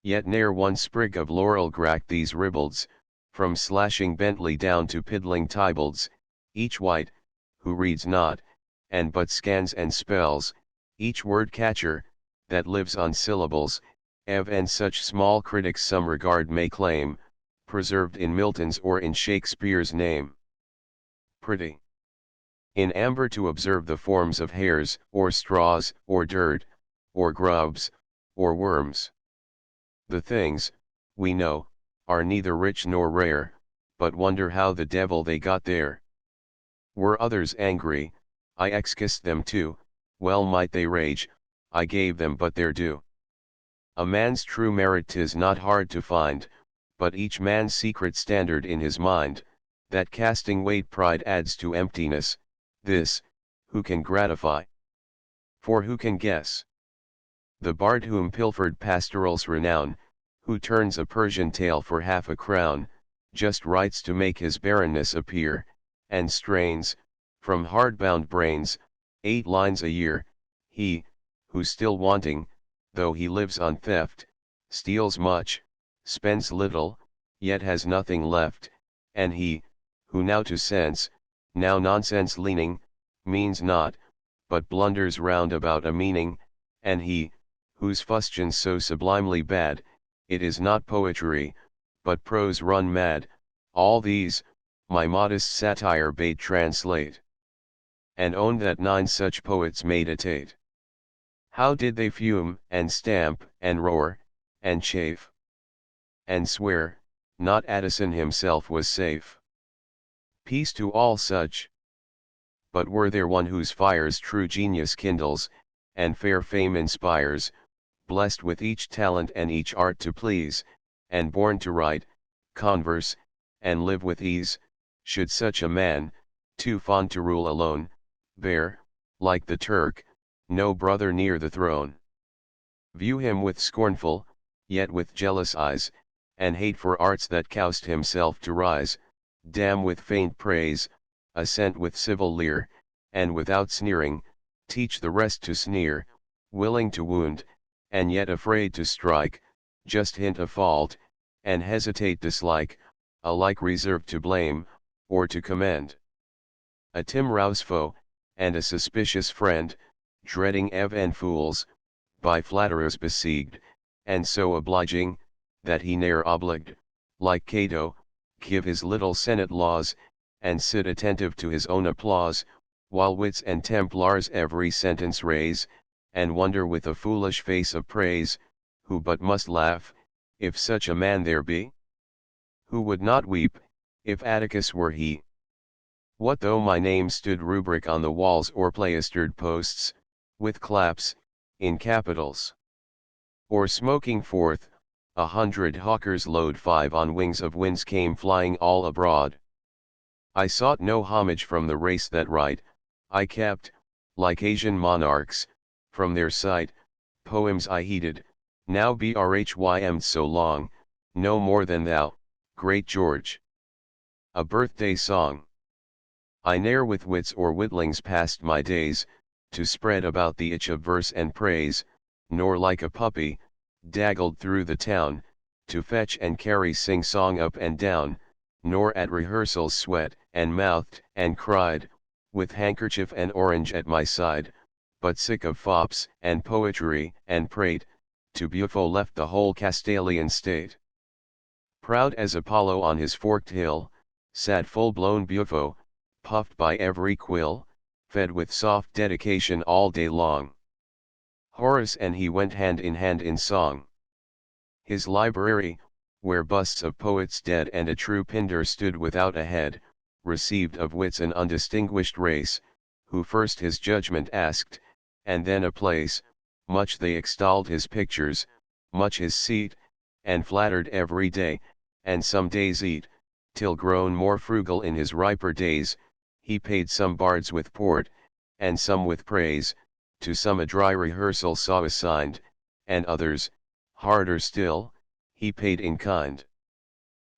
Yet ne'er one sprig of laurel gracked these ribalds, from slashing Bentley down to piddling Tybalds, each wight, who reads not, and but scans and spells, each word catcher, that lives on syllables, Ev and such small critics some regard may claim, preserved in Milton's or in Shakespeare's name. Pretty. In amber to observe the forms of hairs, or straws, or dirt, or grubs, or worms. The things, we know, are neither rich nor rare, but wonder how the devil they got there. Were others angry, I excused them too, well might they rage, I gave them but their due. A man's true merit 'tis not hard to find, but each man's secret standard in his mind, that casting weight pride adds to emptiness, this, who can gratify? For who can guess? The bard whom pilfered pastorals renown, who turns a Persian tale for half a crown, just writes to make his barrenness appear, and strains, from hard-bound brains, 8 lines a year. He, who still wanting, though he lives on theft, steals much, spends little, yet has nothing left, and he, who now to sense, now nonsense leaning, means not, but blunders round about a meaning, and he, whose fustian's so sublimely bad, it is not poetry, but prose run mad, all these, my modest satire bade translate. And own that 9 such poets made a Tate. How did they fume, and stamp, and roar, and chafe, and swear, not Addison himself was safe. Peace to all such. But were there one whose fires true genius kindles, and fair fame inspires, blessed with each talent and each art to please, and born to write, converse, and live with ease, should such a man, too fond to rule alone, bear, like the Turk, no brother near the throne? View him with scornful, yet with jealous eyes, and hate for arts that coust himself to rise, damn with faint praise, assent with civil leer, and without sneering, teach the rest to sneer, willing to wound, and yet afraid to strike, just hint a fault, and hesitate dislike, alike reserved to blame, or to commend. A timorous foe, and a suspicious friend, dreading Ev and fools, by flatterers besieged, and so obliging, that he ne'er obliged, like Cato, give his little senate laws, and sit attentive to his own applause, while wits and templars every sentence raise, and wonder with a foolish face of praise, who but must laugh, if such a man there be? Who would not weep, if Atticus were he? What though my name stood rubric on the walls or plastered posts, with claps, in capitals? Or smoking forth, 100 hawkers load 5 on wings of winds came flying all abroad. I sought no homage from the race that right, I kept, like Asian monarchs, from their sight, poems I heeded, now brhym'd so long, no more than thou, great George. A birthday song. I ne'er with wits or witlings passed my days, to spread about the itch of verse and praise, nor like a puppy, daggled through the town, to fetch and carry sing-song up and down, nor at rehearsals sweat, and mouthed, and cried, with handkerchief and orange at my side, but sick of fops, and poetry, and prate, to Buffo left the whole Castalian state. Proud as Apollo on his forked hill, sat full-blown Buffo, puffed by every quill, fed with soft dedication all day long. Horace and he went hand in song. His library, where busts of poets dead and a true Pindar stood without a head, received of wits an undistinguished race, who first his judgment asked, and then a place, much they extolled his pictures, much his seat, and flattered every day, and some days eat, till grown more frugal in his riper days, he paid some bards with port, and some with praise, to some a dry rehearsal saw assigned, and others, harder still, he paid in kind.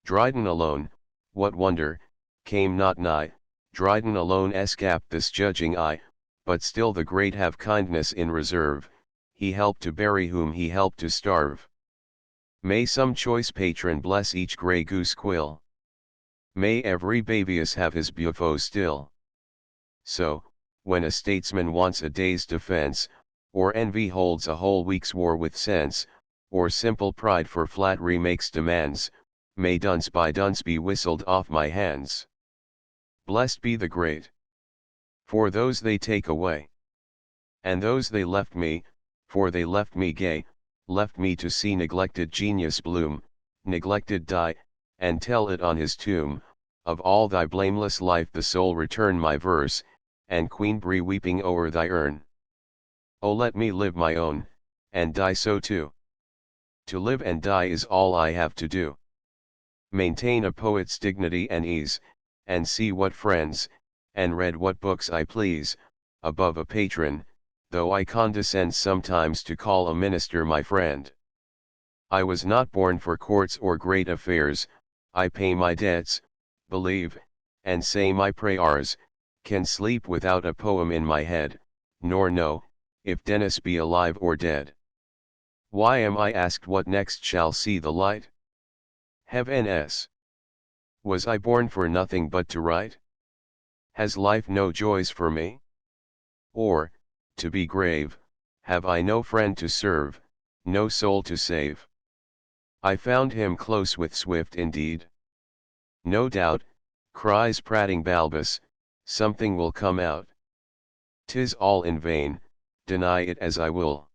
Dryden alone, what wonder, came not nigh, Dryden alone escaped this judging eye, but still the great have kindness in reserve, he helped to bury whom he helped to starve. May some choice patron bless each grey goose quill. May every Bavius have his Buffo still. So, when a statesman wants a day's defense, or envy holds a whole week's war with sense, or simple pride for flattery makes demands, may dunce by dunce be whistled off my hands. Blessed be the great. For those they take away. And those they left me, for they left me gay, left me to see neglected genius bloom, neglected die, and tell it on his tomb, of all thy blameless life the sole return my verse, and Queen Brie weeping o'er thy urn. Oh, let me live my own, and die so too. To live and die is all I have to do. Maintain a poet's dignity and ease, and see what friends, and read what books I please, above a patron, though I condescend sometimes to call a minister my friend. I was not born for courts or great affairs, I pay my debts, believe, and say my prayers, can sleep without a poem in my head, nor know, if Dennis be alive or dead. Why am I asked what next shall see the light? Heavens! Was I born for nothing but to write? Has life no joys for me? Or, to be grave, have I no friend to serve, no soul to save? I found him close with Swift indeed. No doubt, cries prating Balbus, something will come out. 'Tis all in vain, deny it as I will.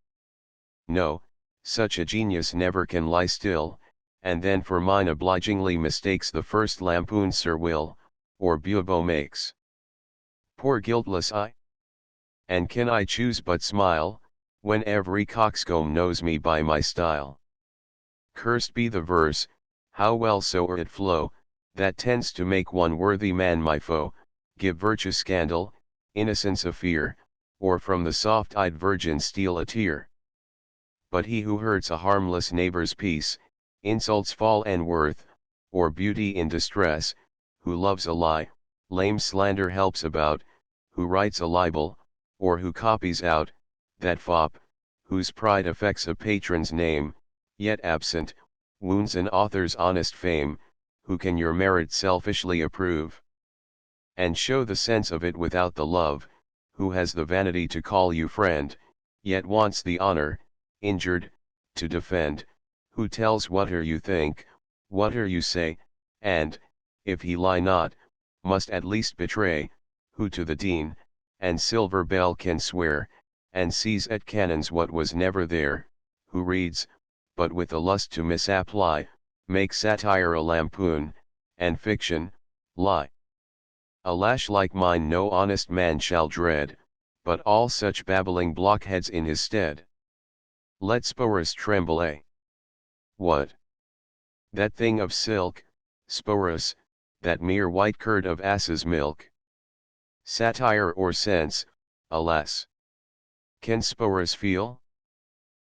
No, such a genius never can lie still, and then for mine obligingly mistakes the first lampoon Sir Will, or Buffo makes. Poor guiltless I! And can I choose but smile, when every coxcomb knows me by my style? Cursed be the verse, how well soe'er it flow, that tends to make one worthy man my foe, give virtue scandal, innocence a fear, or from the soft-eyed virgin steal a tear. But he who hurts a harmless neighbor's peace, insults fall and worth, or beauty in distress, who loves a lie, lame slander helps about, who writes a libel, or who copies out, that fop, whose pride affects a patron's name, yet absent, wounds an author's honest fame, who can your merit selfishly approve, and show the sense of it without the love, who has the vanity to call you friend, yet wants the honor, injured, to defend, who tells whate'er you think, whate'er you say, and, if he lie not, must at least betray, who to the dean, and silver bell can swear, and sees at cannons what was never there, who reads, but with a lust to misapply, make satire a lampoon, and fiction, lie. A lash like mine no honest man shall dread, but all such babbling blockheads in his stead. Let Sporus tremble, eh? What? That thing of silk, Sporus, that mere white curd of ass's milk? Satire or sense, alas! Can Sporus feel?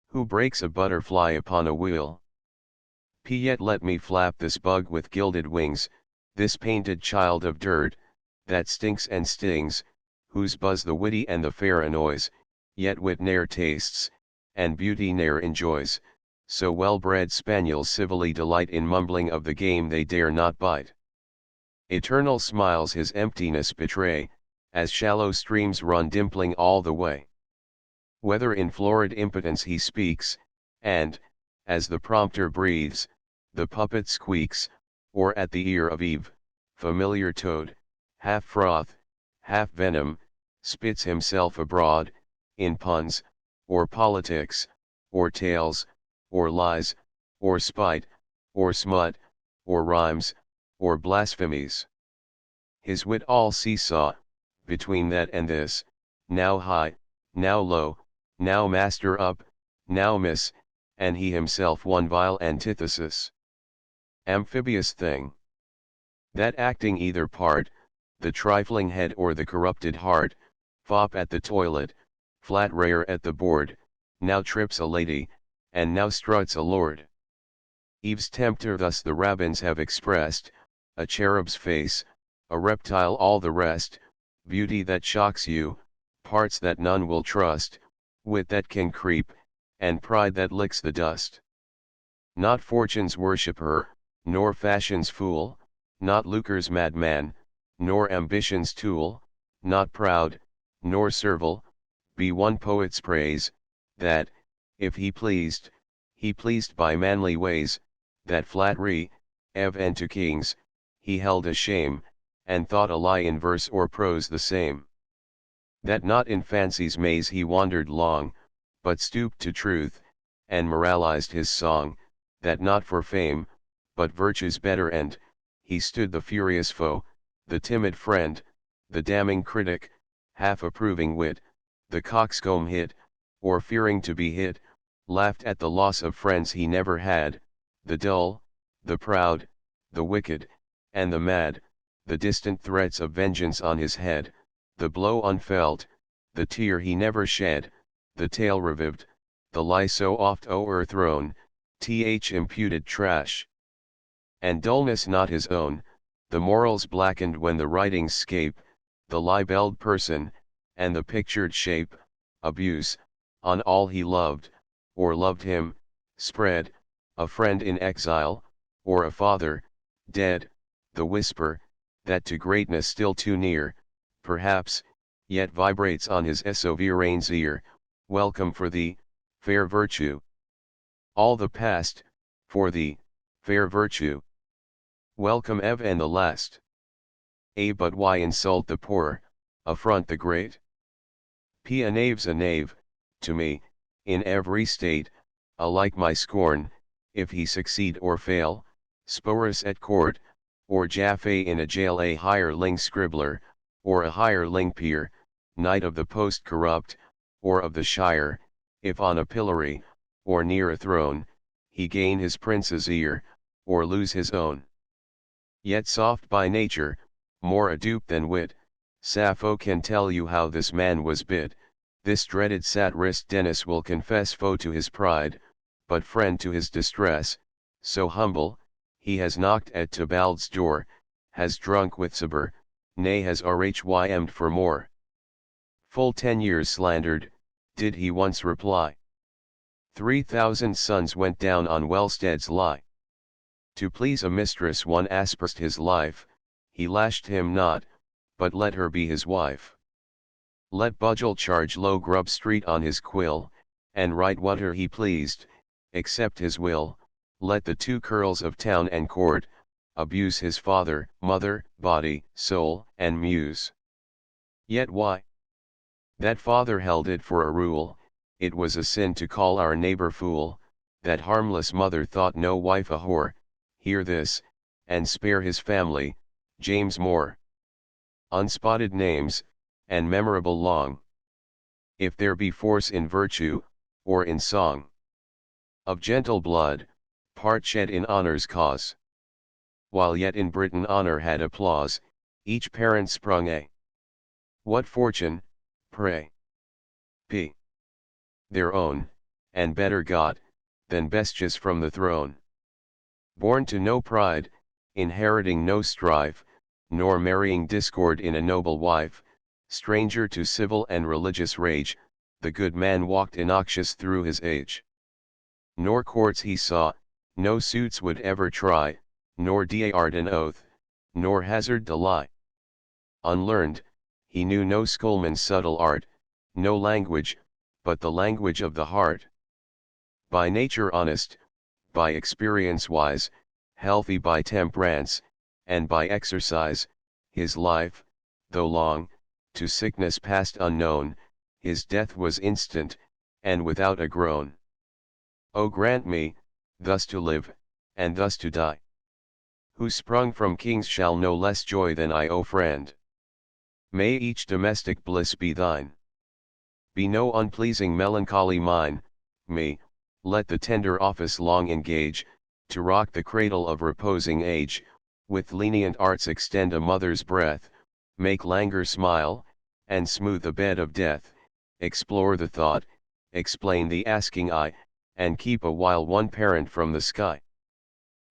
Who breaks a butterfly upon a wheel? Yet let me flap this bug with gilded wings, this painted child of dirt, that stinks and stings, whose buzz the witty and the fair annoys, yet wit ne'er tastes, and beauty ne'er enjoys, so well-bred spaniels civilly delight in mumbling of the game they dare not bite. Eternal smiles his emptiness betray, as shallow streams run dimpling all the way. Whether in florid impotence he speaks, and, as the prompter breathes, the puppet squeaks, or at the ear of Eve, familiar toad, half froth, half venom, spits himself abroad, in puns, or politics, or tales, or lies, or spite, or smut, or rhymes, or blasphemies. His wit all seesaw, between that and this, now high, now low, now master up, now miss, and he himself one vile antithesis. Amphibious thing. That acting either part, the trifling head or the corrupted heart, fop at the toilet, flat rare at the board, now trips a lady, and now struts a lord. Eve's tempter thus the rabbins have expressed, a cherub's face, a reptile all the rest, beauty that shocks you, parts that none will trust, wit that can creep, and pride that licks the dust. Not fortune's worshipper, nor fashion's fool, not lucre's madman, nor ambition's tool, not proud, nor servile, be one poet's praise, that, if he pleased by manly ways, that flattery, even to kings, he held a shame, and thought a lie in verse or prose the same. That not in fancy's maze he wandered long, but stooped to truth, and moralized his song, that not for fame, but virtue's better end, he stood the furious foe, the timid friend, the damning critic, half approving wit, the coxcomb hit, or fearing to be hit, laughed at the loss of friends he never had, the dull, the proud, the wicked, and the mad, the distant threats of vengeance on his head, the blow unfelt, the tear he never shed, the tale revived, the lie so oft o'erthrown, imputed trash. And dullness not his own, the morals blackened when the writings scape, the libelled person, and the pictured shape, abuse, on all he loved, or loved him, spread, a friend in exile, or a father, dead, the whisper, that to greatness still too near, perhaps, yet vibrates on his sovereign's ear, welcome for thee, fair virtue. All the past, for thee, fair virtue. Welcome Eve and the last. But why insult the poor, affront the great? A knave's a knave, to me, in every state, alike my scorn, if he succeed or fail, Sporus at court, or Jaffe in a jail, a hireling scribbler, or a hireling peer, knight of the post corrupt, or of the shire, if on a pillory, or near a throne, he gain his prince's ear, or lose his own. Yet soft by nature, more a dupe than wit, Sappho can tell you how this man was bit, this dreaded satirist Denis will confess foe to his pride, but friend to his distress, so humble, he has knocked at Tybald's door, has drunk with Cibber, nay has rhym'd for more. Full 10 years slandered, did he once reply. 3,000 sons went down on Wellstead's lie. To please a mistress one aspersed his life, he lashed him not, but let her be his wife. Let Budgel charge Low Grub Street on his quill, and write whate'er he pleased, except his will, let the two curls of town and court, abuse his father, mother, body, soul, and muse. Yet why? That father held it for a rule, it was a sin to call our neighbor fool, that harmless mother thought no wife a whore, hear this, and spare his family, James Moore. Unspotted names, and memorable long. If there be force in virtue, or in song, of gentle blood, part shed in honor's cause. While yet in Britain honor had applause, each parent sprung a what fortune, pray? P. Their own, and better got, than bestias from the throne. Born to no pride, inheriting no strife, nor marrying discord in a noble wife, stranger to civil and religious rage, the good man walked innoxious through his age. Nor courts he saw, no suits would ever try, nor dared an oath, nor hazard the lie. Unlearned, he knew no schoolman's subtle art, no language, but the language of the heart. By nature honest, by experience wise, healthy by temperance, and by exercise, his life, though long, to sickness passed unknown, his death was instant, and without a groan. O grant me, thus to live, and thus to die. Who sprung from kings shall know less joy than I, O friend. May each domestic bliss be thine. Be no unpleasing melancholy mine, me, let the tender office long engage, to rock the cradle of reposing age, with lenient arts extend a mother's breath, make languor smile, and smooth the bed of death, explore the thought, explain the asking eye, and keep a while one parent from the sky.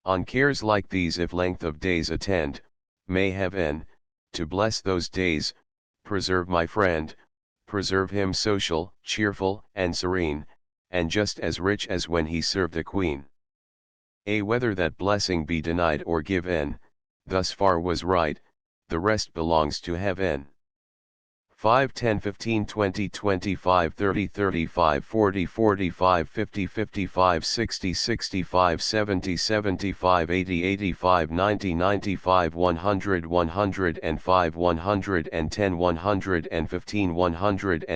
On cares like these if length of days attend, may heaven, to bless those days, preserve my friend, preserve him social, cheerful, and serene, and just as rich as when he served a queen. Whether that blessing be denied or given, thus far was right, the rest belongs to heaven. 5, 10, 15, 20, 25, 30, 35, 40, 45, 50, 55, 60, 65, 70, 75, 80, 85, 90, 95, 100, 105, 110, 115, 120,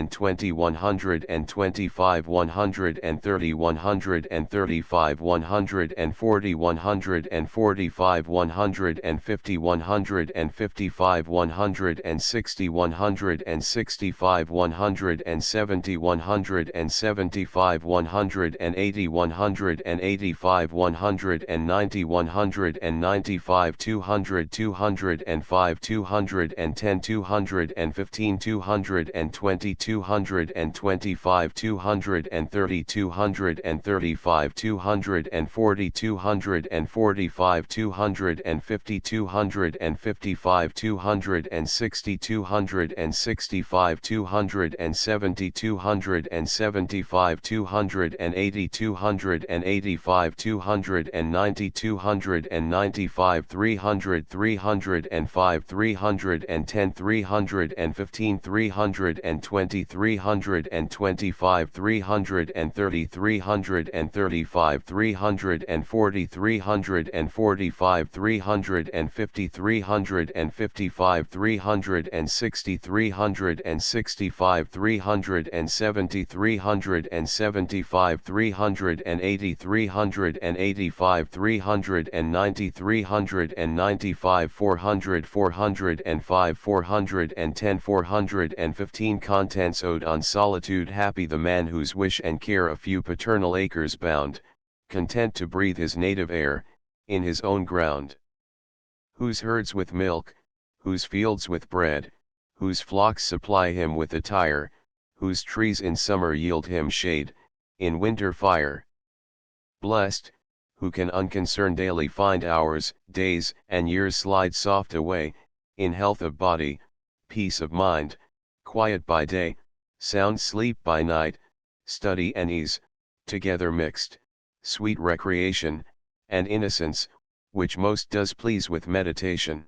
125, 130, 135, 140, 145, 150, 155, 160, 165, 170, 175, 180, 185, 190, 195, 200, 205, 210, 215, 220, 225, 230, 235, 240, 245, 250, 255, 260, 265, 270, 275, 280, 285, 290, 295, 300, 305, 310, 315, 320, 325, 330, 335, 340, 345, 350, 355, 360, 365, 370, 375, 380, 385, 390, 395, 400, 405, 410, 415. Contents Ode on Solitude. Happy the man whose wish and care a few paternal acres bound, content to breathe his native air, in his own ground. Whose herds with milk, whose fields with bread, whose flocks supply him with attire, whose trees in summer yield him shade, in winter fire. Blessed, who can unconcerned daily find hours, days, and years slide soft away, in health of body, peace of mind, quiet by day, sound sleep by night, study and ease, together mixed, sweet recreation, and innocence, which most does please with meditation.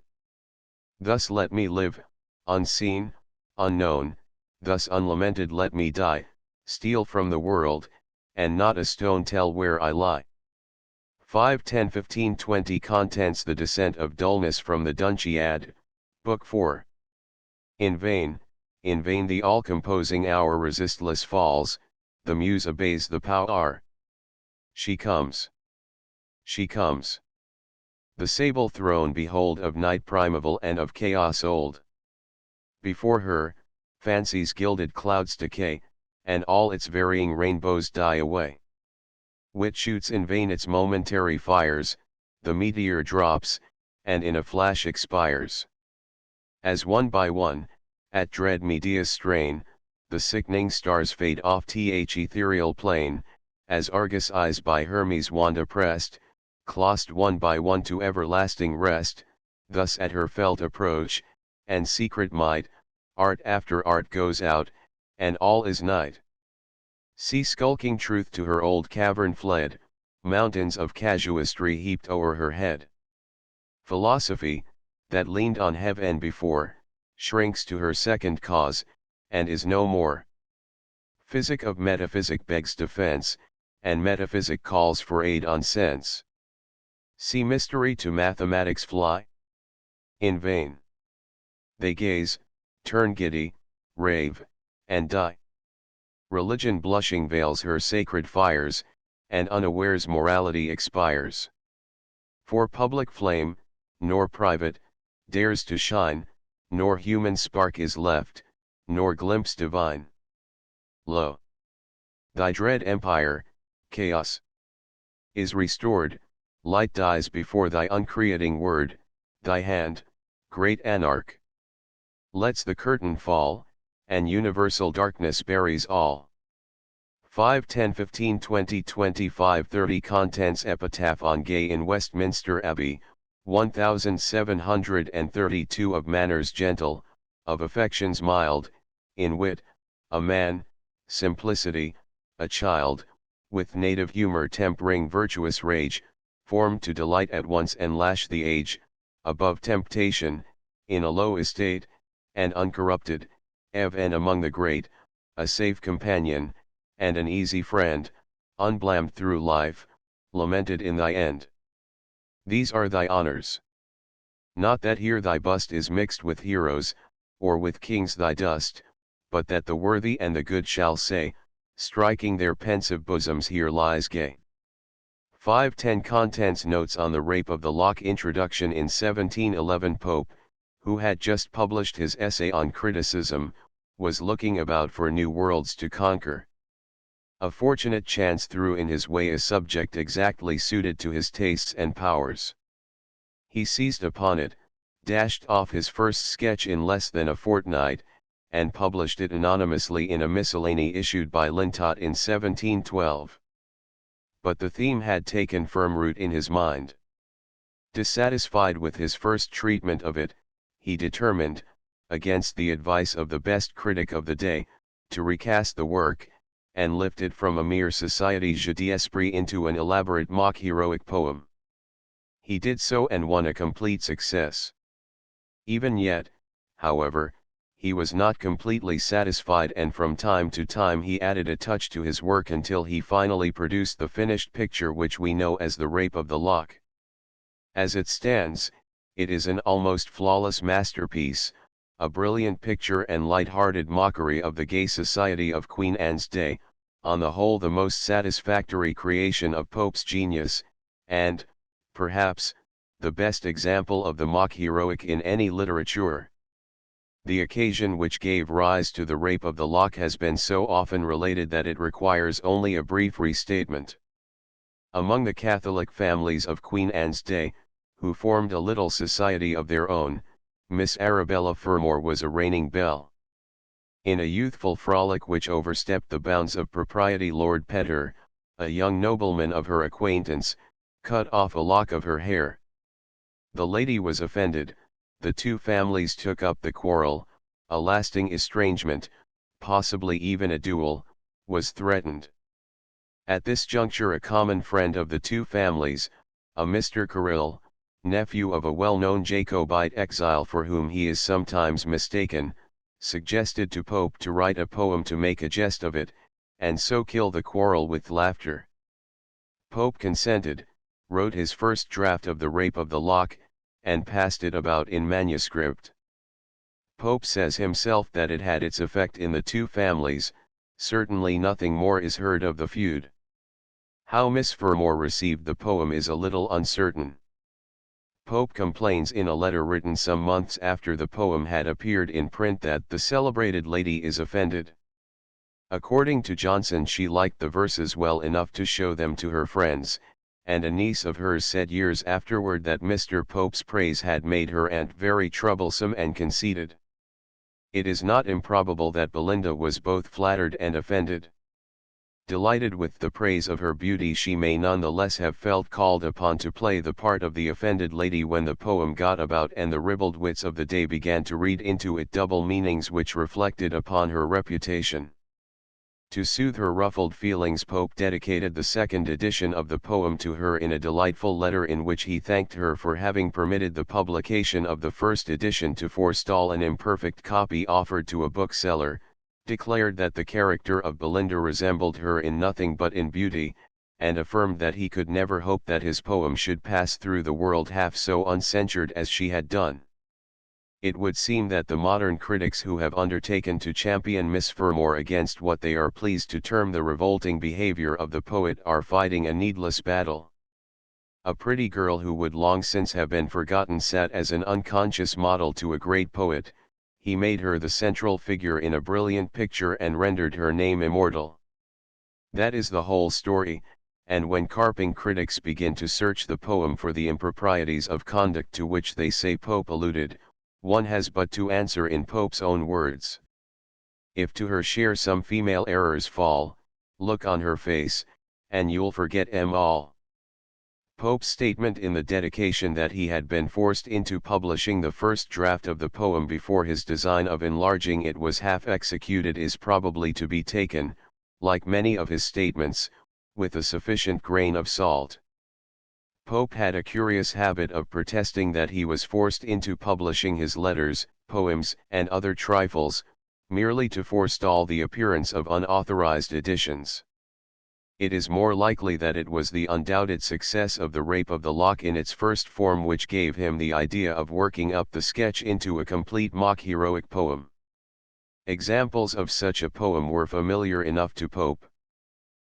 Thus let me live, unseen, unknown, thus unlamented let me die, steal from the world, and not a stone tell where I lie. 5, 10, 15, 20. Contents The Descent of Dullness from the Dunciad, Book 4. In vain, in vain the all-composing hour resistless falls, the muse obeys the power. She comes. She comes. The sable throne behold of night primeval and of chaos old. Before her, fancy's gilded clouds decay, and all its varying rainbows die away. Wit shoots in vain its momentary fires, the meteor drops, and in a flash expires. As one by one, at dread Medea's strain, the sickening stars fade off th ethereal plane, as Argus eyes by Hermes' wand oppressed, clost one by one to everlasting rest, thus at her felt approach, and secret might, art after art goes out, and all is night. See skulking truth to her old cavern fled, mountains of casuistry heaped o'er her head. Philosophy, that leaned on heaven before, shrinks to her second cause, and is no more. Physic of metaphysic begs defense, and metaphysic calls for aid on sense. See mystery to mathematics fly? In vain. They gaze, turn giddy, rave, and die. Religion blushing veils her sacred fires, and unawares morality expires. For public flame, nor private, dares to shine, nor human spark is left, nor glimpse divine. Lo! Thy dread empire, chaos, is restored, light dies before thy uncreating word, thy hand, great anarch, lets the curtain fall, and universal darkness buries all. 5 10 15 20 25 30 Contents Epitaph on Gay in Westminster Abbey, 1732 Of manners gentle, of affections mild, in wit, a man, simplicity, a child, with native humor tempering virtuous rage, formed to delight at once and lash the age, above temptation, in a low estate, and uncorrupted, even among the great, a safe companion, and an easy friend, unblamed through life, lamented in thy end. These are thy honors. Not that here thy bust is mixed with heroes, or with kings thy dust, but that the worthy and the good shall say, striking their pensive bosoms, here lies Gay. 510 Contents Notes on the Rape of the Lock. Introduction. In 1711 Pope, who had just published his essay on criticism, was looking about for new worlds to conquer. A fortunate chance threw in his way a subject exactly suited to his tastes and powers. He seized upon it, dashed off his first sketch in less than a fortnight, and published it anonymously in a miscellany issued by Lintot in 1712. But the theme had taken firm root in his mind. Dissatisfied with his first treatment of it, he determined, against the advice of the best critic of the day, to recast the work, and lift it from a mere society jeu d'esprit into an elaborate mock-heroic poem. He did so and won a complete success. Even yet, however, he was not completely satisfied, and from time to time he added a touch to his work until he finally produced the finished picture which we know as The Rape of the Lock. As it stands, it is an almost flawless masterpiece, a brilliant picture and light-hearted mockery of the gay society of Queen Anne's day, on the whole the most satisfactory creation of Pope's genius, and, perhaps, the best example of the mock-heroic in any literature. The occasion which gave rise to The Rape of the Lock has been so often related that it requires only a brief restatement. Among the Catholic families of Queen Anne's day, who formed a little society of their own, Miss Arabella Fermor was a reigning belle. In a youthful frolic which overstepped the bounds of propriety, Lord Petter, a young nobleman of her acquaintance, cut off a lock of her hair. The lady was offended, the two families took up the quarrel, a lasting estrangement, possibly even a duel, was threatened. At this juncture a common friend of the two families, a Mr. Caryll, nephew of a well-known Jacobite exile for whom he is sometimes mistaken, suggested to Pope to write a poem to make a jest of it, and so kill the quarrel with laughter. Pope consented, wrote his first draft of The Rape of the Lock, and passed it about in manuscript. Pope says himself that it had its effect in the two families, certainly nothing more is heard of the feud. How Miss Fermor received the poem is a little uncertain. Pope complains in a letter written some months after the poem had appeared in print that the celebrated lady is offended. According to Johnson, she liked the verses well enough to show them to her friends, and a niece of hers said years afterward that Mr. Pope's praise had made her aunt very troublesome and conceited. It is not improbable that Belinda was both flattered and offended. Delighted with the praise of her beauty, she may nonetheless have felt called upon to play the part of the offended lady when the poem got about and the ribald wits of the day began to read into it double meanings which reflected upon her reputation. To soothe her ruffled feelings, Pope dedicated the second edition of the poem to her in a delightful letter in which he thanked her for having permitted the publication of the first edition to forestall an imperfect copy offered to a bookseller, declared that the character of Belinda resembled her in nothing but in beauty, and affirmed that he could never hope that his poem should pass through the world half so uncensured as she had done. It would seem that the modern critics who have undertaken to champion Miss Fermor against what they are pleased to term the revolting behavior of the poet are fighting a needless battle. A pretty girl who would long since have been forgotten sat as an unconscious model to a great poet. He made her the central figure in a brilliant picture and rendered her name immortal. That is the whole story, and when carping critics begin to search the poem for the improprieties of conduct to which they say Pope alluded, one has but to answer in Pope's own words. If to her share some female errors fall, look on her face, and you'll forget 'em all. Pope's statement in the dedication that he had been forced into publishing the first draft of the poem before his design of enlarging it was half executed is probably to be taken, like many of his statements, with a sufficient grain of salt. Pope had a curious habit of protesting that he was forced into publishing his letters, poems, and other trifles, merely to forestall the appearance of unauthorized editions. It is more likely that it was the undoubted success of The Rape of the Lock in its first form which gave him the idea of working up the sketch into a complete mock-heroic poem. Examples of such a poem were familiar enough to Pope.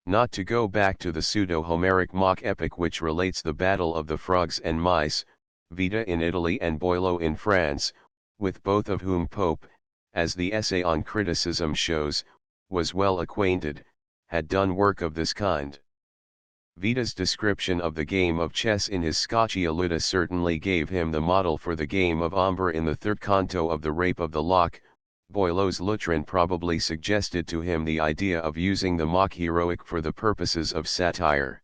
Not to go back to the pseudo-Homeric mock epic which relates the battle of the frogs and mice, Vita in Italy and Boileau in France, with both of whom Pope, as the essay on criticism shows, was well acquainted, had done work of this kind. Vita's description of the game of chess in his Scotia-Luta certainly gave him the model for the game of Ombre in the third canto of The Rape of the Lock. Boileau's Lutrin probably suggested to him the idea of using the mock-heroic for the purposes of satire.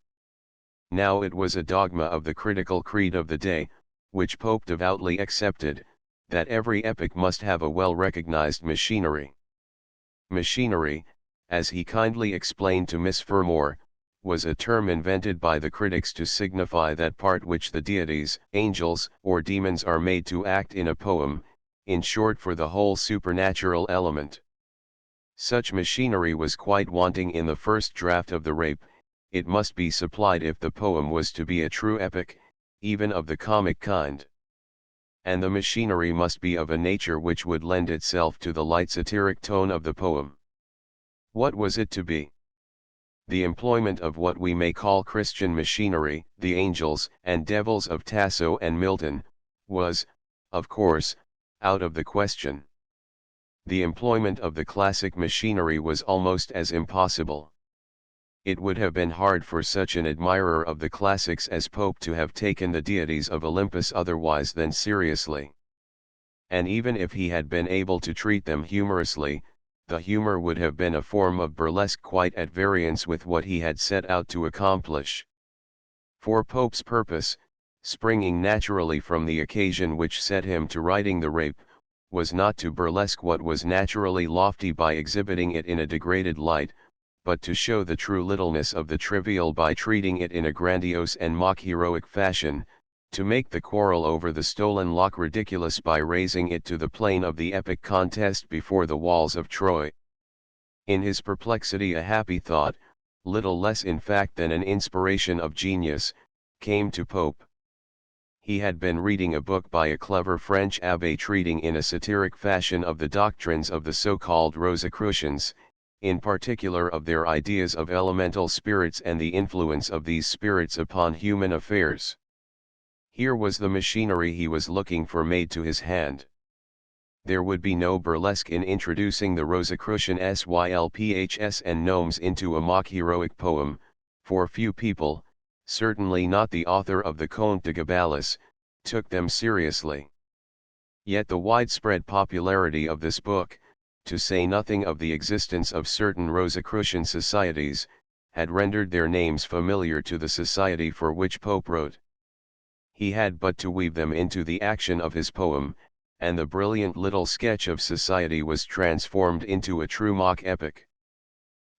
Now it was a dogma of the critical creed of the day, which Pope devoutly accepted, that every epic must have a well-recognized machinery. Machinery, as he kindly explained to Miss Fermor, was a term invented by the critics to signify that part which the deities, angels, or demons are made to act in a poem, in short for the whole supernatural element. Such machinery was quite wanting in the first draft of The Rape. It must be supplied if the poem was to be a true epic, even of the comic kind. And the machinery must be of a nature which would lend itself to the light satiric tone of the poem. What was it to be? The employment of what we may call Christian machinery, the angels and devils of Tasso and Milton, was, of course, out of the question. The employment of the classic machinery was almost as impossible. It would have been hard for such an admirer of the classics as Pope to have taken the deities of Olympus otherwise than seriously. And even if he had been able to treat them humorously, the humor would have been a form of burlesque quite at variance with what he had set out to accomplish. For Pope's purpose, springing naturally from the occasion which set him to writing The Rape, was not to burlesque what was naturally lofty by exhibiting it in a degraded light, but to show the true littleness of the trivial by treating it in a grandiose and mock-heroic fashion, to make the quarrel over the stolen lock ridiculous by raising it to the plane of the epic contest before the walls of Troy. In his perplexity a happy thought, little less in fact than an inspiration of genius, came to Pope. He had been reading a book by a clever French abbé treating in a satiric fashion of the doctrines of the so-called Rosicrucians, in particular of their ideas of elemental spirits and the influence of these spirits upon human affairs. Here was the machinery he was looking for made to his hand. There would be no burlesque in introducing the Rosicrucian Sylphs and gnomes into a mock-heroic poem, for few people, certainly not the author of the Conte de Gabalis, took them seriously. Yet the widespread popularity of this book, to say nothing of the existence of certain Rosicrucian societies, had rendered their names familiar to the society for which Pope wrote. He had but to weave them into the action of his poem, and the brilliant little sketch of society was transformed into a true mock epic.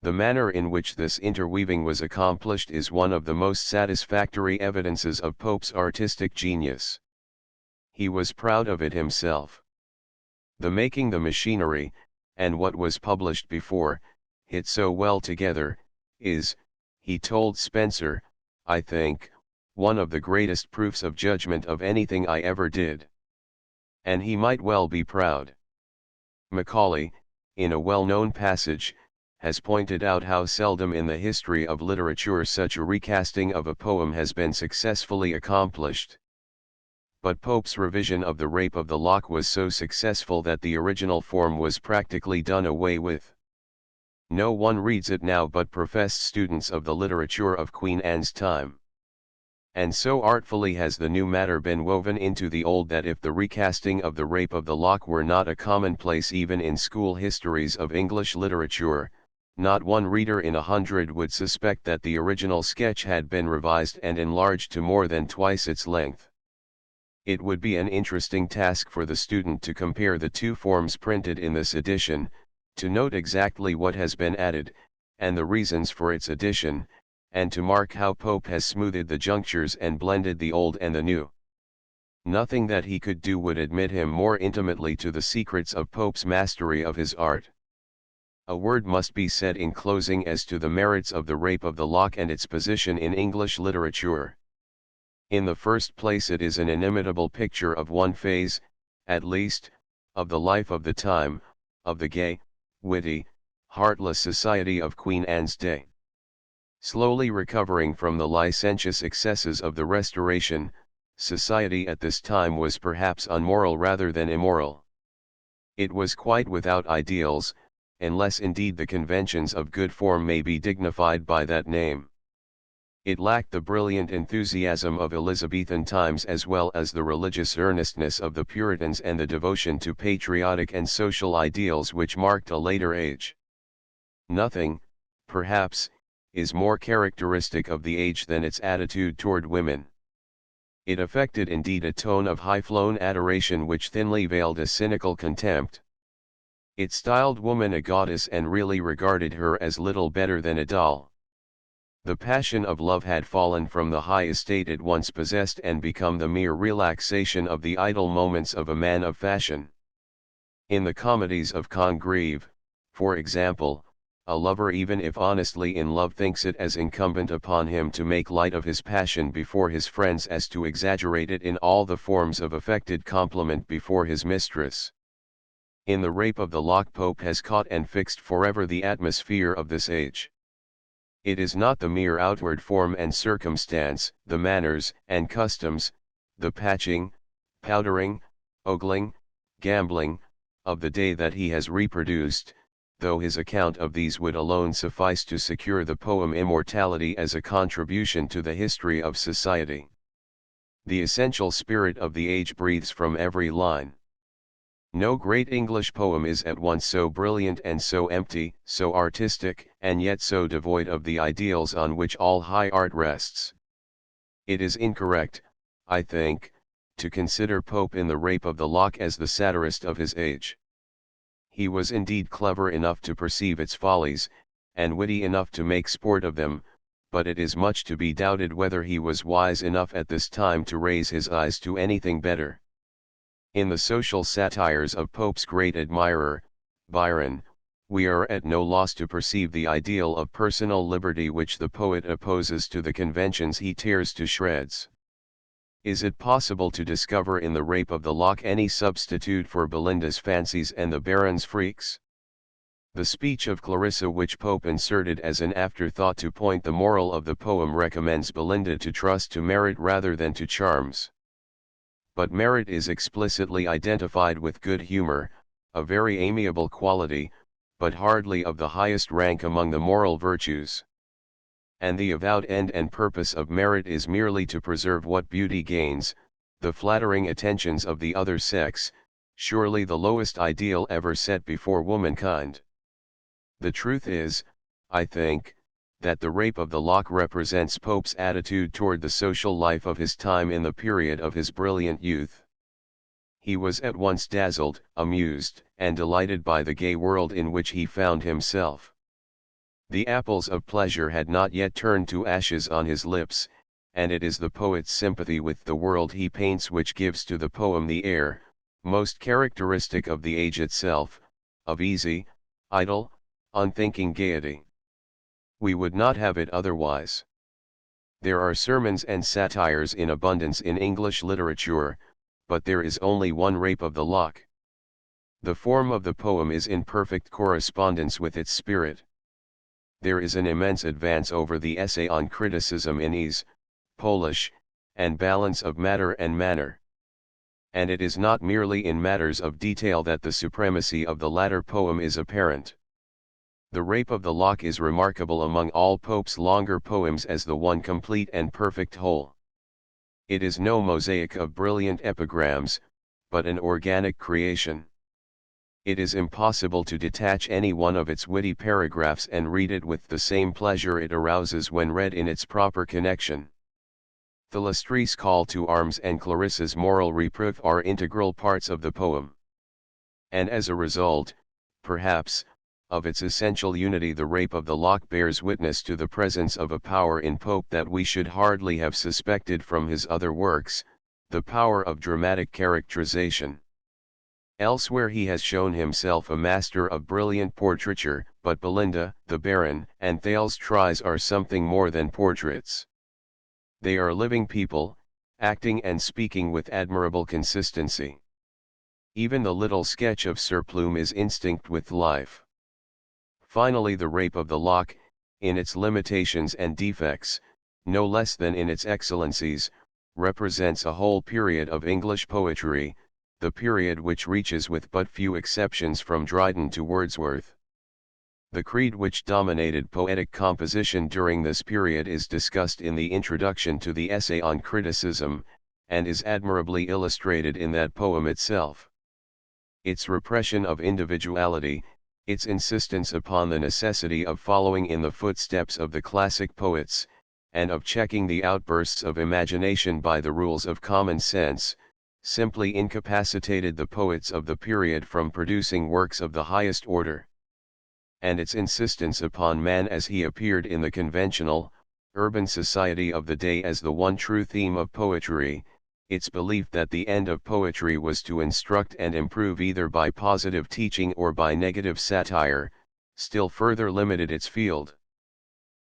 The manner in which this interweaving was accomplished is one of the most satisfactory evidences of Pope's artistic genius. He was proud of it himself. The making the machinery, and what was published before, hit so well together, is, he told Spencer, I think, one of the greatest proofs of judgment of anything I ever did. And he might well be proud. Macaulay, in a well-known passage, has pointed out how seldom in the history of literature such a recasting of a poem has been successfully accomplished. But Pope's revision of The Rape of the Lock was so successful that the original form was practically done away with. No one reads it now but professed students of the literature of Queen Anne's time. And so artfully has the new matter been woven into the old that if the recasting of The Rape of the Lock were not a commonplace even in school histories of English literature, not one reader in 100 would suspect that the original sketch had been revised and enlarged to more than twice its length. It would be an interesting task for the student to compare the two forms printed in this edition, to note exactly what has been added, and the reasons for its addition, and to mark how Pope has smoothed the junctures and blended the old and the new. Nothing that he could do would admit him more intimately to the secrets of Pope's mastery of his art. A word must be said in closing as to the merits of The Rape of the Lock and its position in English literature. In the first place, it is an inimitable picture of one phase, at least, of the life of the time, of the gay, witty, heartless society of Queen Anne's day. Slowly recovering from the licentious excesses of the Restoration, society at this time was perhaps unmoral rather than immoral. It was quite without ideals, unless indeed the conventions of good form may be dignified by that name. It lacked the brilliant enthusiasm of Elizabethan times as well as the religious earnestness of the Puritans and the devotion to patriotic and social ideals which marked a later age. Nothing, perhaps, is more characteristic of the age than its attitude toward women. It affected indeed a tone of high-flown adoration which thinly veiled a cynical contempt. It styled woman a goddess and really regarded her as little better than a doll. The passion of love had fallen from the high estate it once possessed and become the mere relaxation of the idle moments of a man of fashion. In the comedies of Congreve, for example, a lover even if honestly in love thinks it as incumbent upon him to make light of his passion before his friends as to exaggerate it in all the forms of affected compliment before his mistress. In The Rape of the Lock Pope has caught and fixed forever the atmosphere of this age. It is not the mere outward form and circumstance, the manners and customs, the patching, powdering, ogling, gambling, of the day that he has reproduced, though his account of these would alone suffice to secure the poem immortality as a contribution to the history of society. The essential spirit of the age breathes from every line. No great English poem is at once so brilliant and so empty, so artistic, and yet so devoid of the ideals on which all high art rests. It is incorrect, I think, to consider Pope in The Rape of the Lock as the satirist of his age. He was indeed clever enough to perceive its follies, and witty enough to make sport of them, but it is much to be doubted whether he was wise enough at this time to raise his eyes to anything better. In the social satires of Pope's great admirer, Byron, we are at no loss to perceive the ideal of personal liberty which the poet opposes to the conventions he tears to shreds. Is it possible to discover in the Rape of the Lock any substitute for Belinda's fancies and the Baron's freaks? The speech of Clarissa, which Pope inserted as an afterthought to point the moral of the poem, recommends Belinda to trust to merit rather than to charms. But merit is explicitly identified with good humor, a very amiable quality, but hardly of the highest rank among the moral virtues. And the avowed end and purpose of merit is merely to preserve what beauty gains, the flattering attentions of the other sex, surely the lowest ideal ever set before womankind. The truth is, I think, that the Rape of the Lock represents Pope's attitude toward the social life of his time in the period of his brilliant youth. He was at once dazzled, amused, and delighted by the gay world in which he found himself. The apples of pleasure had not yet turned to ashes on his lips, and it is the poet's sympathy with the world he paints which gives to the poem the air, most characteristic of the age itself, of easy, idle, unthinking gaiety. We would not have it otherwise. There are sermons and satires in abundance in English literature, but there is only one Rape of the Lock. The form of the poem is in perfect correspondence with its spirit. There is an immense advance over the essay on criticism in ease, polish, and balance of matter and manner. And it is not merely in matters of detail that the supremacy of the latter poem is apparent. The Rape of the Lock is remarkable among all Pope's longer poems as the one complete and perfect whole. It is no mosaic of brilliant epigrams, but an organic creation. It is impossible to detach any one of its witty paragraphs and read it with the same pleasure it arouses when read in its proper connection. Philistre's call to arms and Clarissa's moral reproof are integral parts of the poem. And as a result, perhaps, of its essential unity, the Rape of the Lock bears witness to the presence of a power in Pope that we should hardly have suspected from his other works, the power of dramatic characterization. Elsewhere he has shown himself a master of brilliant portraiture, but Belinda, the Baron, and Thales Tries are something more than portraits. They are living people, acting and speaking with admirable consistency. Even the little sketch of Sir Plume is instinct with life. Finally, the Rape of the Lock, in its limitations and defects, no less than in its excellencies, represents a whole period of English poetry, the period which reaches with but few exceptions from Dryden to Wordsworth. The creed which dominated poetic composition during this period is discussed in the introduction to the essay on criticism, and is admirably illustrated in that poem itself. Its repression of individuality, its insistence upon the necessity of following in the footsteps of the classic poets, and of checking the outbursts of imagination by the rules of common sense, simply incapacitated the poets of the period from producing works of the highest order. And its insistence upon man as he appeared in the conventional, urban society of the day as the one true theme of poetry, its belief that the end of poetry was to instruct and improve either by positive teaching or by negative satire, still further limited its field.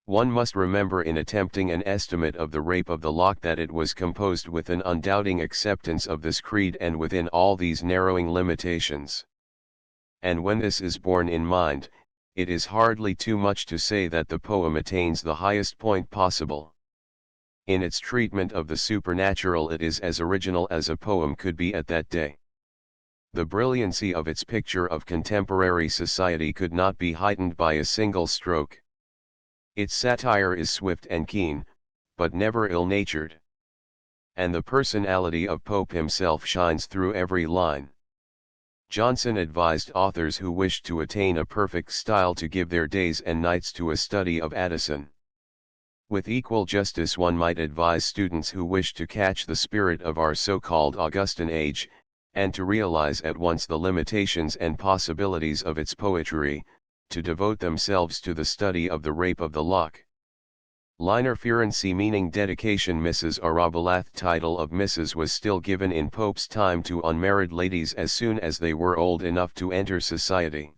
One must remember in attempting an estimate of the Rape of the Lock that it was composed with an undoubting acceptance of this creed and within all these narrowing limitations. And when this is borne in mind, it is hardly too much to say that the poem attains the highest point possible. In its treatment of the supernatural it is as original as a poem could be at that day. The brilliancy of its picture of contemporary society could not be heightened by a single stroke. Its satire is swift and keen, but never ill-natured. And the personality of Pope himself shines through every line. Johnson advised authors who wished to attain a perfect style to give their days and nights to a study of Addison. With equal justice one might advise students who wish to catch the spirit of our so-called Augustan age, and to realize at once the limitations and possibilities of its poetry, to devote themselves to the study of the Rape of the Lock. Liner Ferenczi, meaning dedication. Mrs. Arabalath. Title of Mrs. was still given in Pope's time to unmarried ladies as soon as they were old enough to enter society.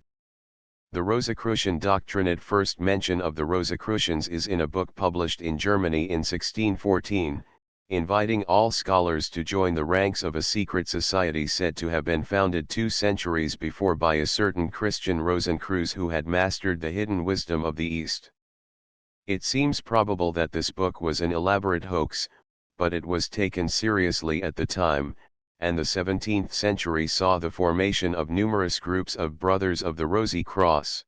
The Rosicrucian doctrinate. First mention of the Rosicrucians is in a book published in Germany in 1614, inviting all scholars to join the ranks of a secret society said to have been founded 2 centuries before by a certain Christian Rosencreutz who had mastered the hidden wisdom of the East. It seems probable that this book was an elaborate hoax, but it was taken seriously at the time, and the 17th century saw the formation of numerous groups of Brothers of the Rosy Cross.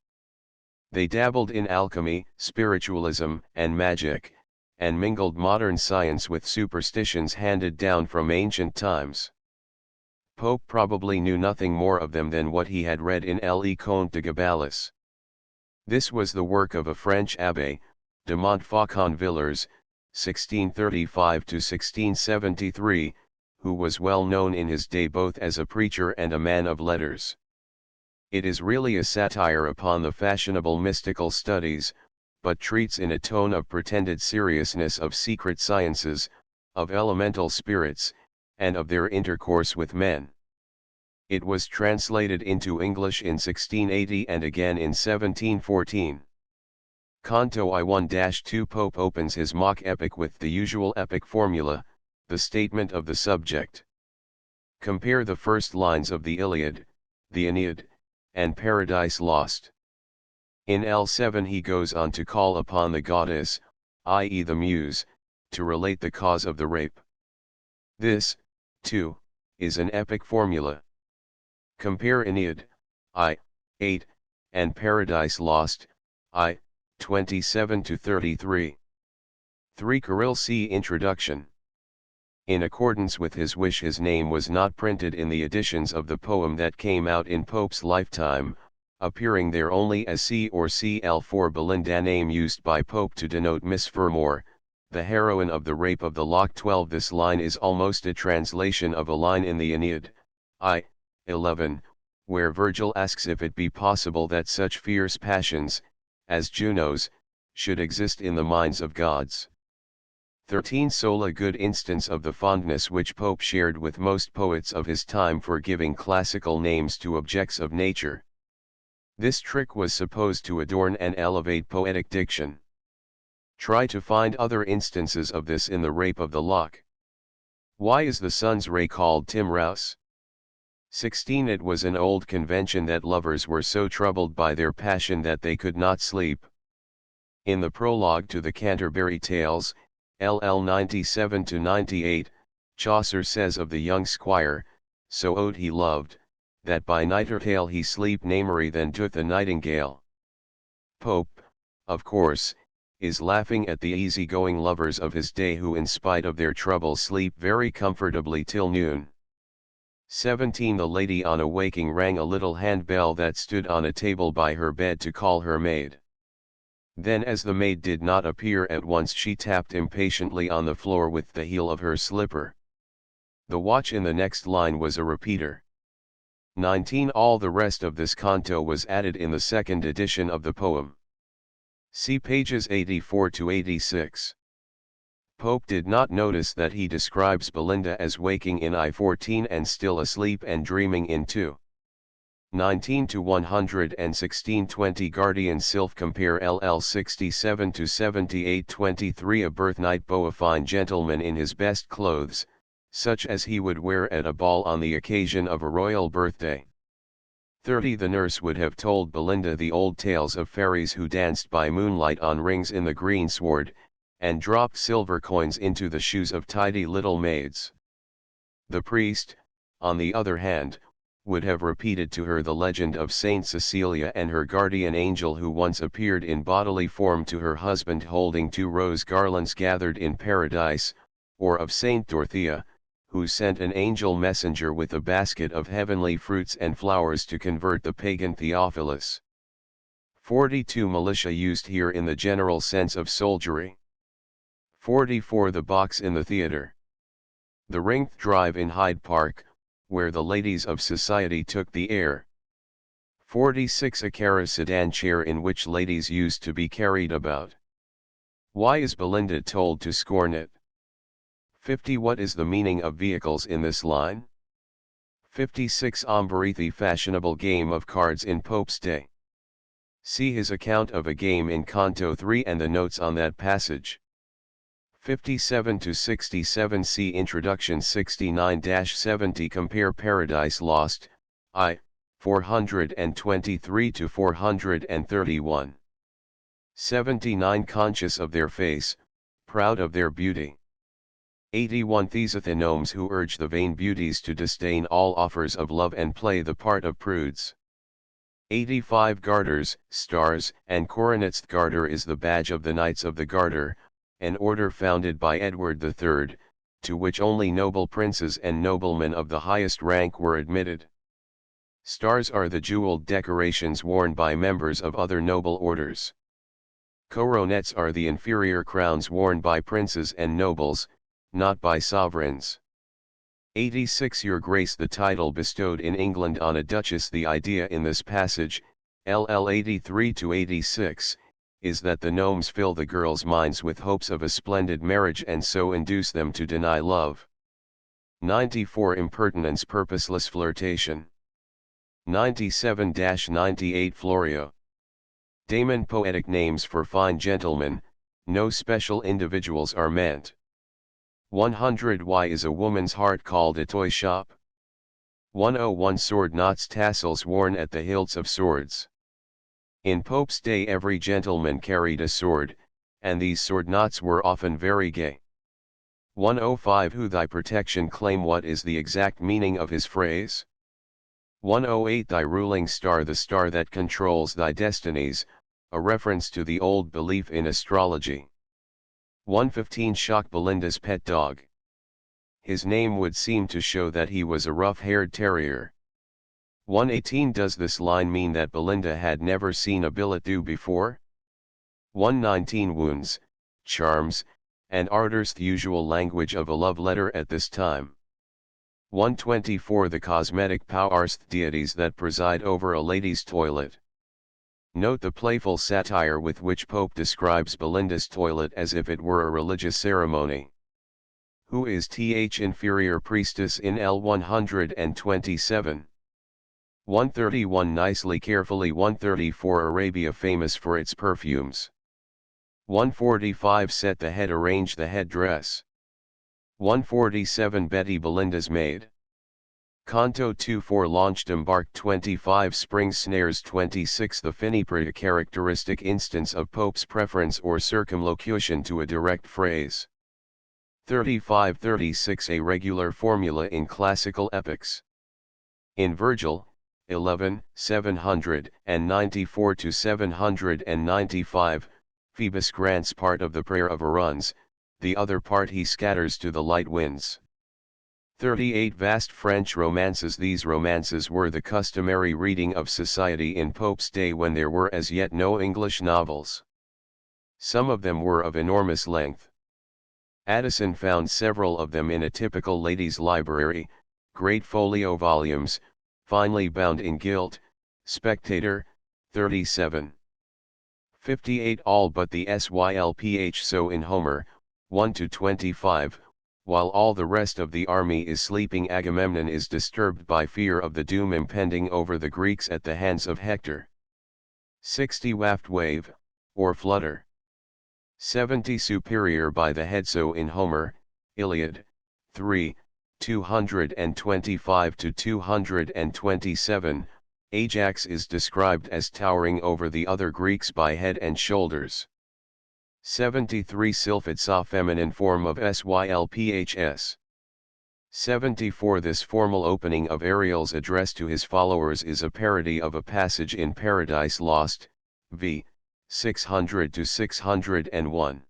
They dabbled in alchemy, spiritualism, and magic, and mingled modern science with superstitions handed down from ancient times. Pope probably knew nothing more of them than what he had read in Le Conte de Gabalis. This was the work of a French abbé, de Montfaucon Villers, 1635–1673, who was well known in his day both as a preacher and a man of letters. It is really a satire upon the fashionable mystical studies, but treats in a tone of pretended seriousness of secret sciences, of elemental spirits, and of their intercourse with men. It was translated into English in 1680 and again in 1714. Canto I-1-2 Pope opens his mock epic with the usual epic formula, the statement of the subject. Compare the first lines of the Iliad, the Aeneid, and Paradise Lost. In L7 he goes on to call upon the goddess, i.e. the Muse, to relate the cause of the rape. This, too, is an epic formula. Compare Aeneid, I, 8, and Paradise Lost, I, 27–33. 3 Kirill C. Introduction. In accordance with his wish, his name was not printed in the editions of the poem that came out in Pope's lifetime, appearing there only as C or CL4 Belinda, name used by Pope to denote Miss Fermor, the heroine of the Rape of the Lock. 12 This line is almost a translation of a line in the Aeneid, I, 11, where Virgil asks if it be possible that such fierce passions, as Juno's, should exist in the minds of gods. 13 Sola good instance of the fondness which Pope shared with most poets of his time for giving classical names to objects of nature. This trick was supposed to adorn and elevate poetic diction. Try to find other instances of this in the Rape of the Lock. Why is the sun's ray called Timraus? 16 It was an old convention that lovers were so troubled by their passion that they could not sleep. In the prologue to the Canterbury Tales, LL 97–98, Chaucer says of the young squire, so old he loved, that by nightertale he sleep namery than doth the nightingale. Pope, of course, is laughing at the easy-going lovers of his day who in spite of their trouble sleep very comfortably till noon. 17 The lady on awaking rang a little handbell that stood on a table by her bed to call her maid. Then as the maid did not appear at once she tapped impatiently on the floor with the heel of her slipper. The watch in the next line was a repeater. 19 All the rest of this canto was added in the second edition of the poem. See pages 84–86. Pope did not notice that he describes Belinda as waking in I-14 and still asleep and dreaming in 2:19–116. 20 Guardian Sylph. Compare LL 67–78. 23 A birthnight beau. A fine gentleman in his best clothes, such as he would wear at a ball on the occasion of a royal birthday. 30 The nurse would have told Belinda the old tales of fairies who danced by moonlight on rings in the greensward, and dropped silver coins into the shoes of tidy little maids. The priest, on the other hand, would have repeated to her the legend of Saint Cecilia and her guardian angel who once appeared in bodily form to her husband holding 2 rose garlands gathered in paradise, or of Saint Dorothea, who sent an angel messenger with a basket of heavenly fruits and flowers to convert the pagan Theophilus. 42 Militia used here in the general sense of soldiery. 44 The box in the theatre. The Ringth Drive in Hyde Park, where the ladies of society took the air. 46 A Cara sedan chair in which ladies used to be carried about. Why is Belinda told to scorn it? 50 What is the meaning of vehicles in this line? 56 Ombrithi fashionable game of cards in Pope's day. See his account of a game in Canto 3 and the notes on that passage. 57 to 67. See Introduction. 69-70. Compare Paradise Lost, I, 423 to 431. 79. Conscious of their face, proud of their beauty. 81. These are the gnomes who urge the vain beauties to disdain all offers of love and play the part of prudes. 85. Garters, stars, and coronets. The Garter is the badge of the Knights of the Garter, an order founded by Edward III, to which only noble princes and noblemen of the highest rank were admitted. Stars are the jeweled decorations worn by members of other noble orders. Coronets are the inferior crowns worn by princes and nobles, not by sovereigns. 86. Your Grace. The title bestowed in England on a duchess. The idea in this passage, LL 83 to 86, is that the gnomes fill the girls' minds with hopes of a splendid marriage and so induce them to deny love. 94. Impertinence. Purposeless flirtation. 97-98. Florio. Damon. Poetic names for fine gentlemen, no special individuals are meant. 100. Why is a woman's heart called a toy shop? 101. Sword knots. Tassels worn at the hilts of swords. In Pope's day every gentleman carried a sword, and these sword knots were often very gay. 105. Who thy protection claim. What is the exact meaning of his phrase? 108. Thy ruling star. The star that controls thy destinies, a reference to the old belief in astrology. 115. Shock. Belinda's pet dog. His name would seem to show that he was a rough-haired terrier. 118. Does this line mean that Belinda had never seen a billet-doux before? 119. Wounds, charms, and ardors. The usual language of a love letter at this time. 124. The cosmetic powers. Deities that preside over a lady's toilet. Note the playful satire with which Pope describes Belinda's toilet as if it were a religious ceremony. Who is th inferior priestess in L 127? 131. Nicely carefully. 134. Arabia famous for its perfumes. 145. Set the head. Arrange the headdress. 147. Betty. Belinda's maid. Canto 2-4. Launched. Embarked. 25. Springs. Snares. 26. The finiprid. A characteristic instance of Pope's preference or circumlocution to a direct phrase. 35. 36. A regular formula in classical epics. In Virgil, 11, 794 to 795, Phoebus grants part of the prayer of Aruns, the other part he scatters to the light winds. 38. Vast French romances. These romances were the customary reading of society in Pope's day when there were as yet no English novels. Some of them were of enormous length. Addison found several of them in a typical lady's library, great folio volumes, finely bound in gilt. Spectator, 37. 58. All but the Sylph. So in Homer, 1-25, while all the rest of the army is sleeping, Agamemnon is disturbed by fear of the doom impending over the Greeks at the hands of Hector. 60. Waft. Wave, or flutter. 70. Superior by the head. So in Homer, Iliad, 3, 225-227, Ajax is described as towering over the other Greeks by head and shoulders. 73. Sylphid. Sa. Feminine form of Sylphs. 74. This formal opening of Ariel's address to his followers is a parody of a passage in Paradise Lost, v. 600-601.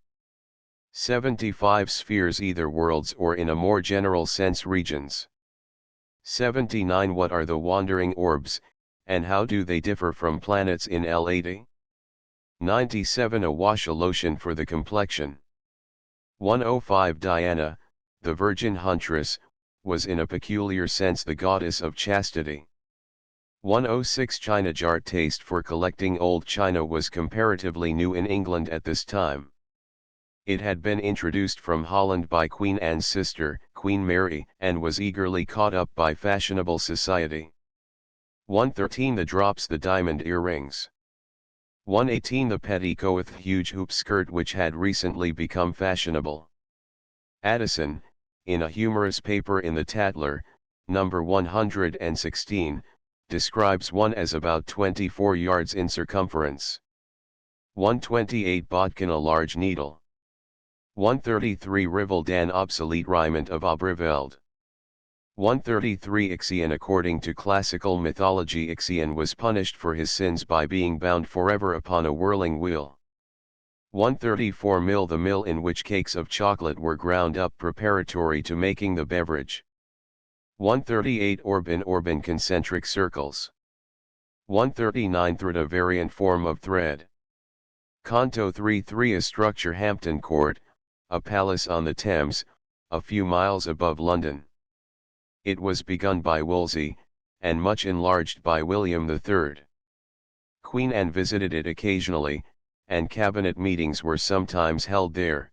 75. Spheres. Either worlds or in a more general sense regions. 79. What are the wandering orbs, and how do they differ from planets in L80? 97. A wash. A lotion for the complexion. 105. Diana, the virgin huntress, was in a peculiar sense the goddess of chastity. 106. China jar. Taste for collecting old china was comparatively new in England at this time. It had been introduced from Holland by Queen Anne's sister, Queen Mary, and was eagerly caught up by fashionable society. 113. The drops. The diamond earrings. 118. The petticoat. Huge hoop skirt which had recently become fashionable. Addison, in a humorous paper in the Tatler, number 116, describes one as about 24 yards in circumference. 128 Botkin a large needle. 133 Riveld an obsolete riment of Obreveld. 133 Ixion. According to classical mythology, Ixion was punished for his sins by being bound forever upon a whirling wheel. 134 Mill, the mill in which cakes of chocolate were ground up preparatory to making the beverage. 138 Orban concentric circles. 139 Thread, a variant form of thread. Canto 3 a structure Hampton Court, a palace on the Thames, a few miles above London. It was begun by Wolsey, and much enlarged by William III. Queen Anne visited it occasionally, and cabinet meetings were sometimes held there.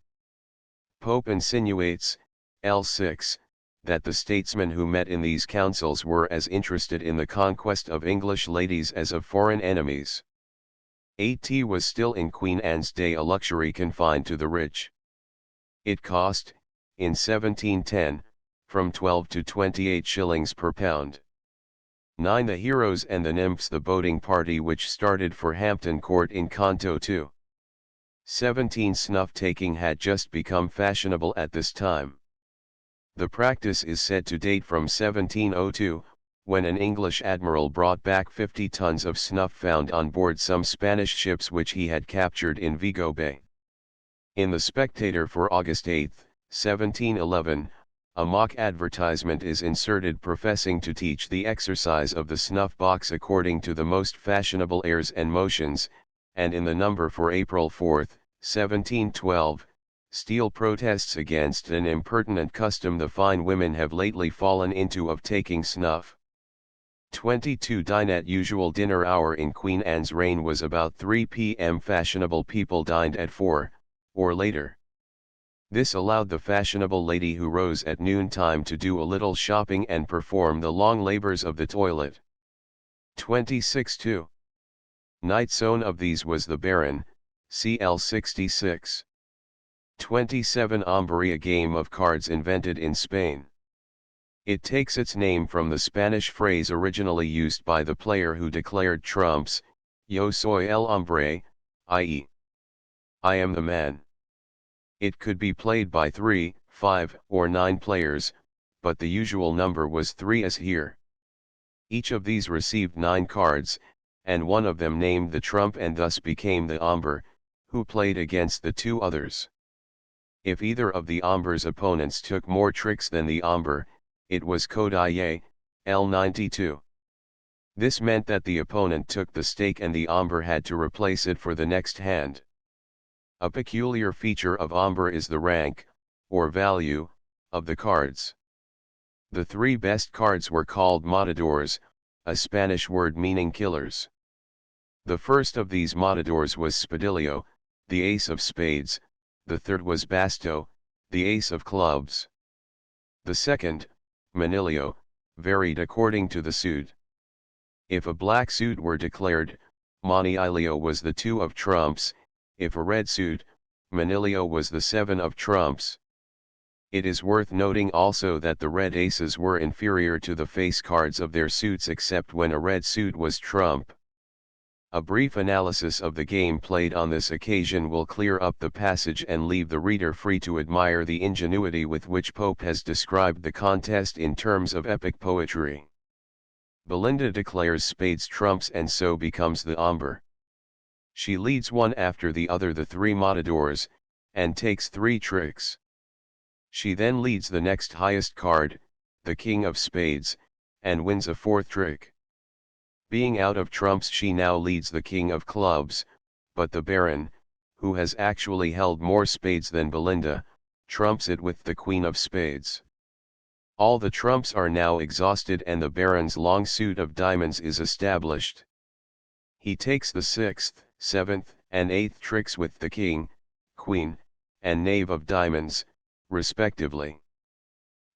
Pope insinuates, L6, that the statesmen who met in these councils were as interested in the conquest of English ladies as of foreign enemies. Tea was still in Queen Anne's day a luxury confined to the rich. It cost, in 1710, from 12 to 28 shillings per pound. 9 The Heroes and the Nymphs, the boating party which started for Hampton Court in Canto 2. 17 Snuff-taking had just become fashionable at this time. The practice is said to date from 1702, when an English admiral brought back 50 tons of snuff found on board some Spanish ships which he had captured in Vigo Bay. In the Spectator for August 8, 1711, a mock advertisement is inserted professing to teach the exercise of the snuff box according to the most fashionable airs and motions, and in the number for April 4, 1712, Steele protests against an impertinent custom the fine women have lately fallen into of taking snuff. 22 Dine at usual dinner hour in Queen Anne's reign was about 3 p.m. Fashionable people dined at 4, or later. This allowed the fashionable lady who rose at noontime to do a little shopping and perform the long labors of the toilet. 26 2. Knight zone of these was the Baron, cl 66. 27 Hombre, a game of cards invented in Spain. It takes its name from the Spanish phrase originally used by the player who declared trumps, Yo soy el hombre, i.e., I am the man. It could be played by 3, 5, or 9 players, but the usual number was 3 as here. Each of these received 9 cards, and one of them named the trump and thus became the hombre, who played against the 2 others. If either of the hombre's opponents took more tricks than the hombre, it was codille, L92. This meant that the opponent took the stake and the hombre had to replace it for the next hand. A peculiar feature of hombre is the rank, or value, of the cards. The 3 best cards were called matadors, a Spanish word meaning killers. The first of these matadors was spadillo, the ace of spades, the third was basto, the ace of clubs. The second, manillo, varied according to the suit. If a black suit were declared, manillo was the 2 of trumps. If a red suit, manillo was the 7 of trumps. It is worth noting also that the red aces were inferior to the face cards of their suits except when a red suit was trump. A brief analysis of the game played on this occasion will clear up the passage and leave the reader free to admire the ingenuity with which Pope has described the contest in terms of epic poetry. Belinda declares spades trumps and so becomes the hombre. She leads one after the other the 3 matadors, and takes 3 tricks. She then leads the next highest card, the king of spades, and wins a 4th trick. Being out of trumps, she now leads the king of clubs, but the baron, who has actually held more spades than Belinda, trumps it with the queen of spades. All the trumps are now exhausted and the baron's long suit of diamonds is established. He takes the 6th, 7th, and 8th tricks with the king, queen, and knave of diamonds, respectively.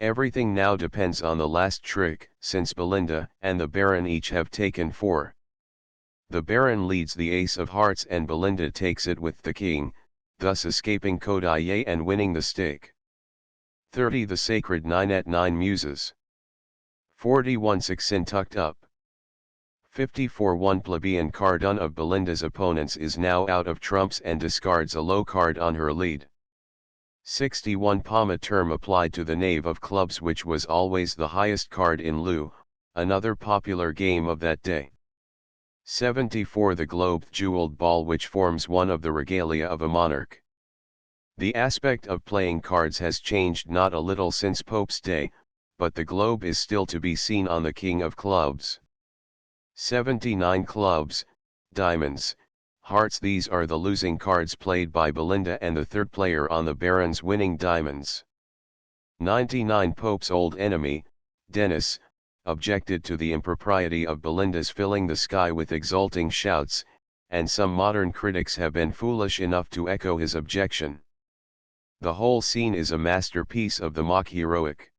Everything now depends on the last trick, since Belinda and the baron each have taken 4. The baron leads the ace of hearts and Belinda takes it with the king, thus escaping codille and winning the stake. 30 The Sacred Nine at Nine Muses. 41 Sixin Tucked Up. 54 One plebeian card on of Belinda's opponents is now out of trumps and discards a low card on her lead. 61 Palma term applied to the knave of clubs, which was always the highest card in Loo, another popular game of that day. 74 The globed jeweled ball, which forms one of the regalia of a monarch. The aspect of playing cards has changed not a little since Pope's day, but the globe is still to be seen on the king of clubs. 79 Clubs, diamonds, hearts. These are the losing cards played by Belinda and the third player on the barons winning diamonds. 99 Pope's old enemy, Dennis, objected to the impropriety of Belinda's filling the sky with exulting shouts, and some modern critics have been foolish enough to echo his objection. The whole scene is a masterpiece of the mock heroic.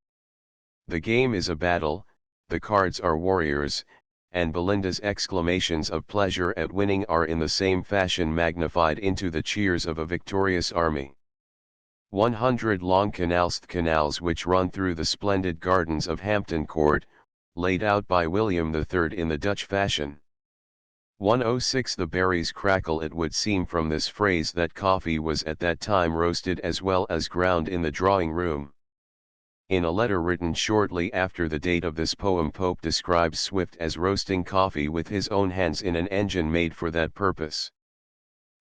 The game is a battle, the cards are warriors, and Belinda's exclamations of pleasure at winning are in the same fashion magnified into the cheers of a victorious army. 100 Long canals. The canals which run through the splendid gardens of Hampton Court, laid out by William III in the Dutch fashion. 106 The berries crackle. It would seem from this phrase that coffee was at that time roasted as well as ground in the drawing room. In a letter written shortly after the date of this poem, Pope describes Swift as roasting coffee with his own hands in an engine made for that purpose.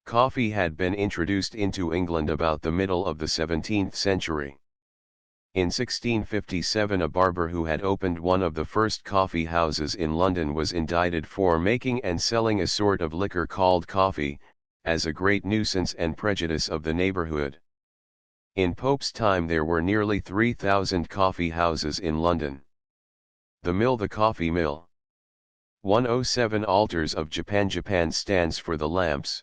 Coffee had been introduced into England about the middle of the 17th century. In 1657 a barber who had opened one of the first coffee houses in London was indicted for making and selling a sort of liquor called coffee, as a great nuisance and prejudice of the neighbourhood. In Pope's time there were nearly 3,000 coffee houses in London. The Mill. The coffee mill. 107 Altars of Japan. Japan stands for the lamps.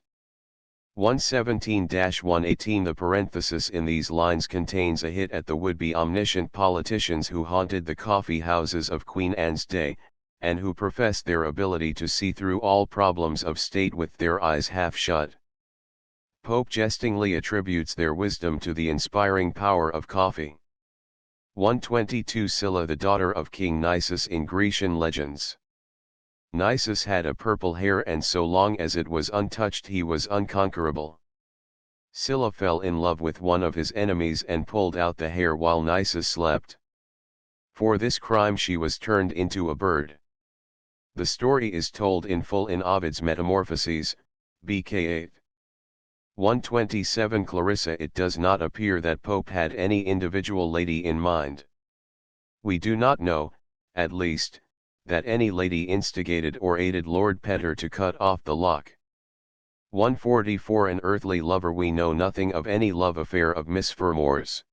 117-118 The parenthesis in these lines contains a hit at the would-be omniscient politicians who haunted the coffee houses of Queen Anne's day, and who professed their ability to see through all problems of state with their eyes half shut. Pope jestingly attributes their wisdom to the inspiring power of coffee. 122 Scylla, the daughter of King Nisus in Grecian legends. Nisus had a purple hair, and so long as it was untouched he was unconquerable. Scylla fell in love with one of his enemies and pulled out the hair while Nisus slept. For this crime she was turned into a bird. The story is told in full in Ovid's Metamorphoses, BK 8. 127 Clarissa. It does not appear that Pope had any individual lady in mind. We do not know, at least, that any lady instigated or aided Lord Petter to cut off the lock. 144 An earthly lover. We know nothing of any love affair of Miss Fermore's.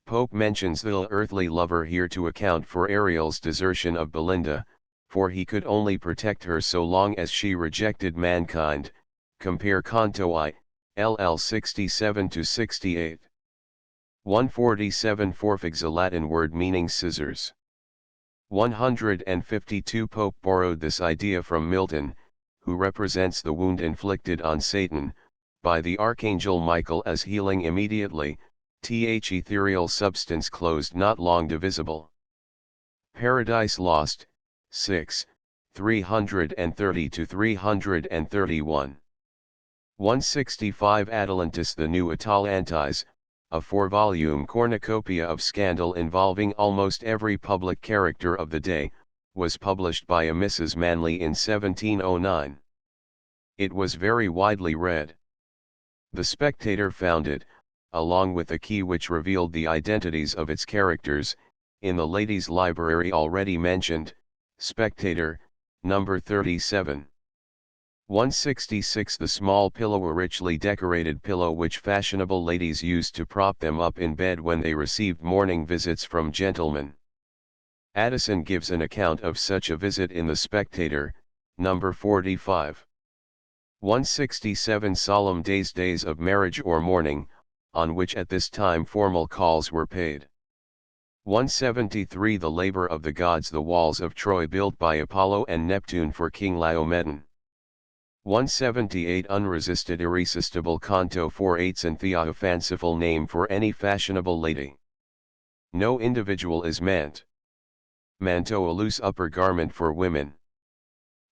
Pope mentions the earthly lover here to account for Ariel's desertion of Belinda, for he could only protect her so long as she rejected mankind. Compare Canto I, LL 67-68. 147 Forfigs. A Latin word meaning scissors. 152 Pope borrowed this idea from Milton, who represents the wound inflicted on Satan, by the Archangel Michael as healing immediately, ethereal substance closed not long divisible. Paradise Lost, 6, 330-331. 165 Atalantis. The New Atalantis, a 4-volume cornucopia of scandal involving almost every public character of the day, was published by a Mrs. Manley in 1709. It was very widely read. The Spectator found it, along with a key which revealed the identities of its characters, in the ladies' library already mentioned, Spectator, number 37. 166 The small pillow. A richly decorated pillow which fashionable ladies used to prop them up in bed when they received morning visits from gentlemen. Addison gives an account of such a visit in The Spectator, number 45. 167 Solemn days. Days of marriage or mourning, on which at this time formal calls were paid. 173 The labor of the gods. The walls of Troy built by Apollo and Neptune for King Laomedon. 178 Unresisted. Irresistible. Canto 4 8 Cynthia. A fanciful name for any fashionable lady. No individual is meant. Manteau, a loose upper garment for women.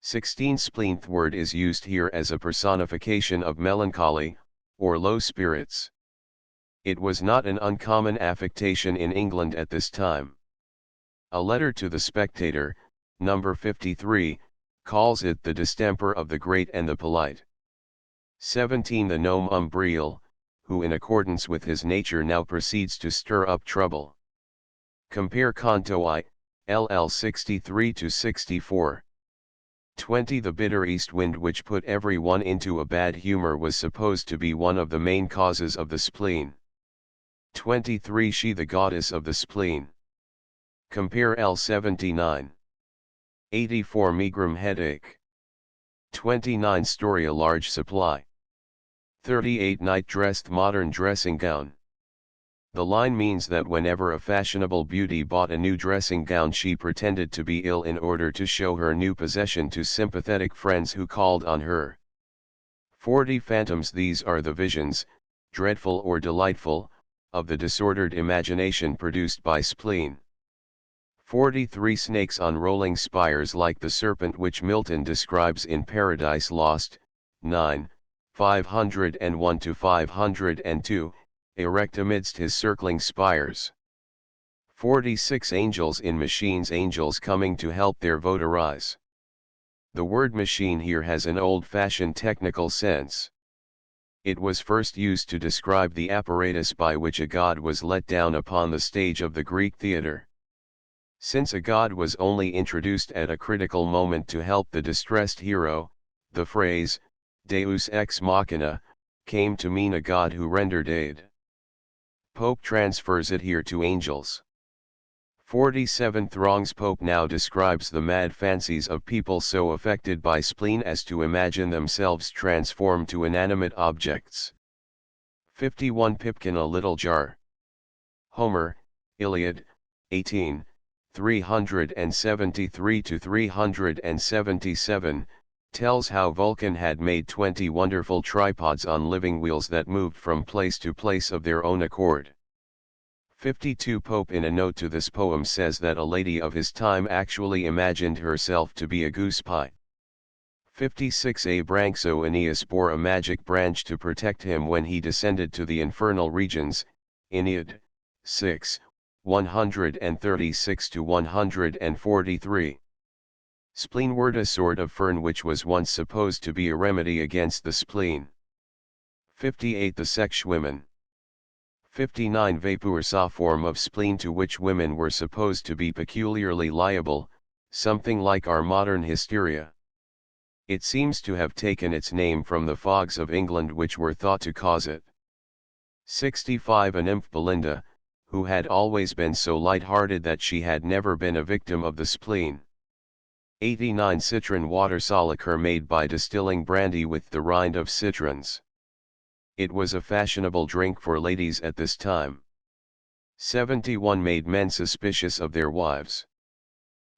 16. Spleenth word is used here as a personification of melancholy, or low spirits. It was not an uncommon affectation in England at this time. A letter to the Spectator, number 53, calls it the distemper of the great and the polite. 17. The gnome Umbriel, who in accordance with his nature now proceeds to stir up trouble. Compare Canto I, LL 63-64. 20. The bitter east wind which put every one into a bad humor was supposed to be one of the main causes of the spleen. 23. She, the goddess of the spleen. Compare L 79. 84. Megrim headache. 29. Story, a large supply. 38. Night dressed, modern dressing gown. The line means that whenever a fashionable beauty bought a new dressing gown, she pretended to be ill in order to show her new possession to sympathetic friends who called on her. 40. Phantoms, these are the visions, dreadful or delightful, of the disordered imagination produced by spleen. 43. Snakes on rolling spires, like the serpent which Milton describes in Paradise Lost, 9, 501-502, erect amidst his circling spires. 46. Angels in machines, angels coming to help their votaries. The word machine here has an old-fashioned technical sense. It was first used to describe the apparatus by which a god was let down upon the stage of the Greek theatre. Since a god was only introduced at a critical moment to help the distressed hero, the phrase, Deus ex machina, came to mean a god who rendered aid. Pope transfers it here to angels. 47. Throngs. Pope now describes the mad fancies of people so affected by spleen as to imagine themselves transformed to inanimate objects. 51. Pipkin, a little jar. Homer, Iliad, 18, 373-377, tells how Vulcan had made 20 wonderful tripods on living wheels that moved from place to place of their own accord. 52. Pope in a note to this poem says that a lady of his time actually imagined herself to be a goose pie. 56. Branxo, Aeneas bore a magic branch to protect him when he descended to the infernal regions, Aeneid, 6, 136-143. Spleen word, a sort of fern which was once supposed to be a remedy against the spleen. 58. The sexwomen. 59. Vapeur, a form of spleen to which women were supposed to be peculiarly liable, something like our modern hysteria. It seems to have taken its name from the fogs of England which were thought to cause it. 65. A nymph, Belinda, who had always been so light-hearted that she had never been a victim of the spleen. 89. Citron water, a liquor made by distilling brandy with the rind of citrons. It was a fashionable drink for ladies at this time. 71. Made men suspicious of their wives.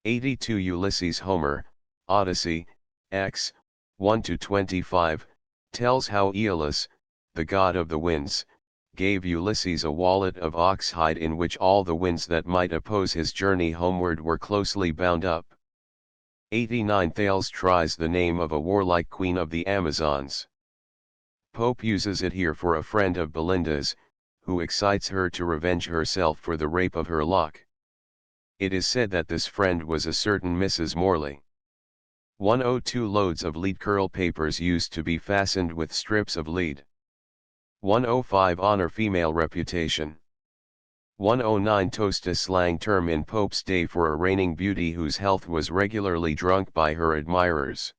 82. Ulysses. Homer, Odyssey, X, 1-25, tells how Aeolus, the god of the winds, gave Ulysses a wallet of oxhide in which all the winds that might oppose his journey homeward were closely bound up. 89. Thales tries the name of a warlike queen of the Amazons. Pope uses it here for a friend of Belinda's, who excites her to revenge herself for the rape of her Locke. It is said that this friend was a certain Mrs. Morley. 102. Loads of lead, curl papers used to be fastened with strips of lead. 105. Honor, female reputation. 109. Toast, a slang term in Pope's day for a reigning beauty whose health was regularly drunk by her admirers.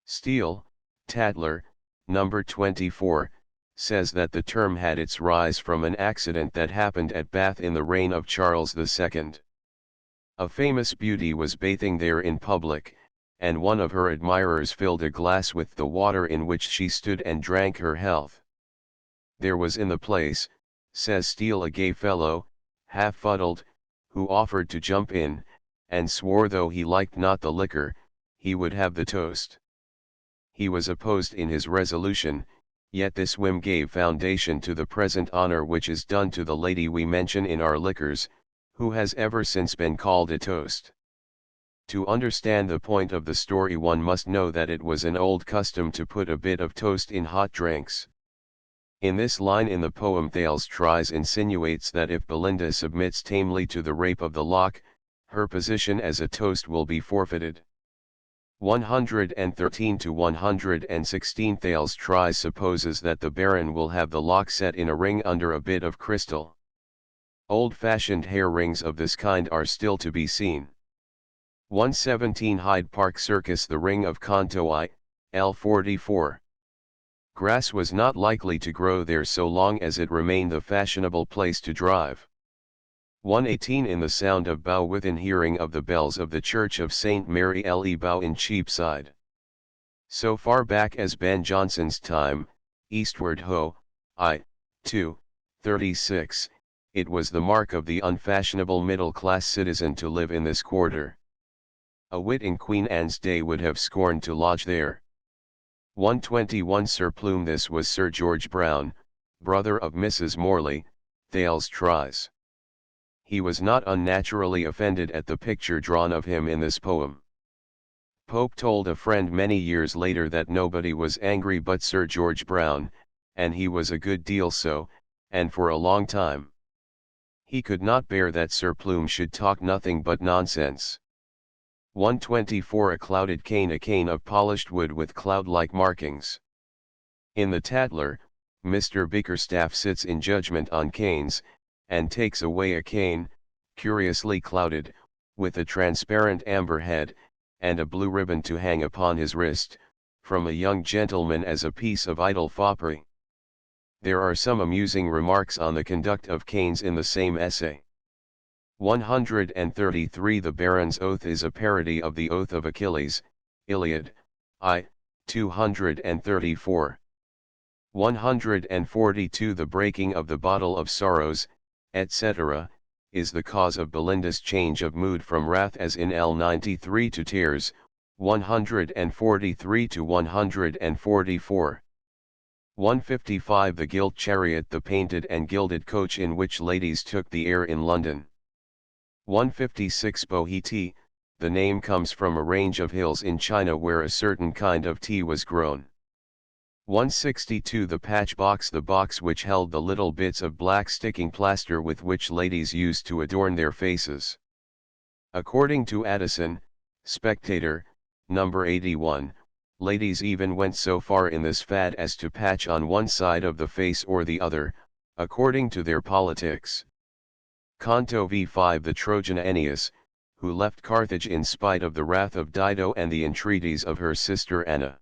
Steele, Tatler, number 24, says that the term had its rise from an accident that happened at Bath in the reign of Charles II. A famous beauty was bathing there in public, and one of her admirers filled a glass with the water in which she stood and drank her health. There was in the place, says Steele, a gay fellow, half fuddled, who offered to jump in, and swore though he liked not the liquor, he would have the toast. He was opposed in his resolution, Yet this whim gave foundation to the present honor which is done to the lady we mention in our liquors, who has ever since been called a toast. To understand the point of the story one must know that it was an old custom to put a bit of toast in hot drinks. In this line in the poem Thales tries insinuates that if Belinda submits tamely to the rape of the lock, her position as a toast will be forfeited. 113 to 116 Thales tries supposes that the Baron will have the lock set in a ring under a bit of crystal. Old-fashioned hair rings of this kind are still to be seen. 117 Hyde Park Circus The Ring of Canto I, L44. Grass was not likely to grow there so long as it remained the fashionable place to drive. 118 In the sound of bow within hearing of the bells of the Church of St. Mary Le Bow in Cheapside. So far back as Ben Jonson's time, eastward ho, I, 2, 36, it was the mark of the unfashionable middle-class citizen to live in this quarter. A wit in Queen Anne's day would have scorned to lodge there. 121 Sir Plume This was Sir George Brown, brother of Mrs. Morley, Thales tries. He was not unnaturally offended at the picture drawn of him in this poem. Pope told a friend many years later that nobody was angry but Sir George Brown, and he was a good deal so, and for a long time. He could not bear that Sir Plume should talk nothing but nonsense. 124 A clouded cane A cane of polished wood with cloud-like markings. In the Tatler, Mr. Bickerstaff sits in judgment on canes, and takes away a cane, curiously clouded, with a transparent amber head, and a blue ribbon to hang upon his wrist, from a young gentleman as a piece of idle foppery. There are some amusing remarks on the conduct of canes in the same essay. 133 The Baron's Oath is a parody of the Oath of Achilles, Iliad, I, 234. 142 The breaking of the bottle of sorrows, etc., is the cause of Belinda's change of mood from wrath as in L93 to tears, 143 to 144. 155 The gilt chariot The painted and gilded coach in which ladies took the air in London. 156 Bohea, the name comes from a range of hills in China where a certain kind of tea was grown. 162 The patch box The box which held the little bits of black sticking plaster with which ladies used to adorn their faces. According to Addison, Spectator, number 81, ladies even went so far in this fad as to patch on one side of the face or the other, according to their politics. Canto V5 The Trojan Aeneas, who left Carthage in spite of the wrath of Dido and the entreaties of her sister Anna.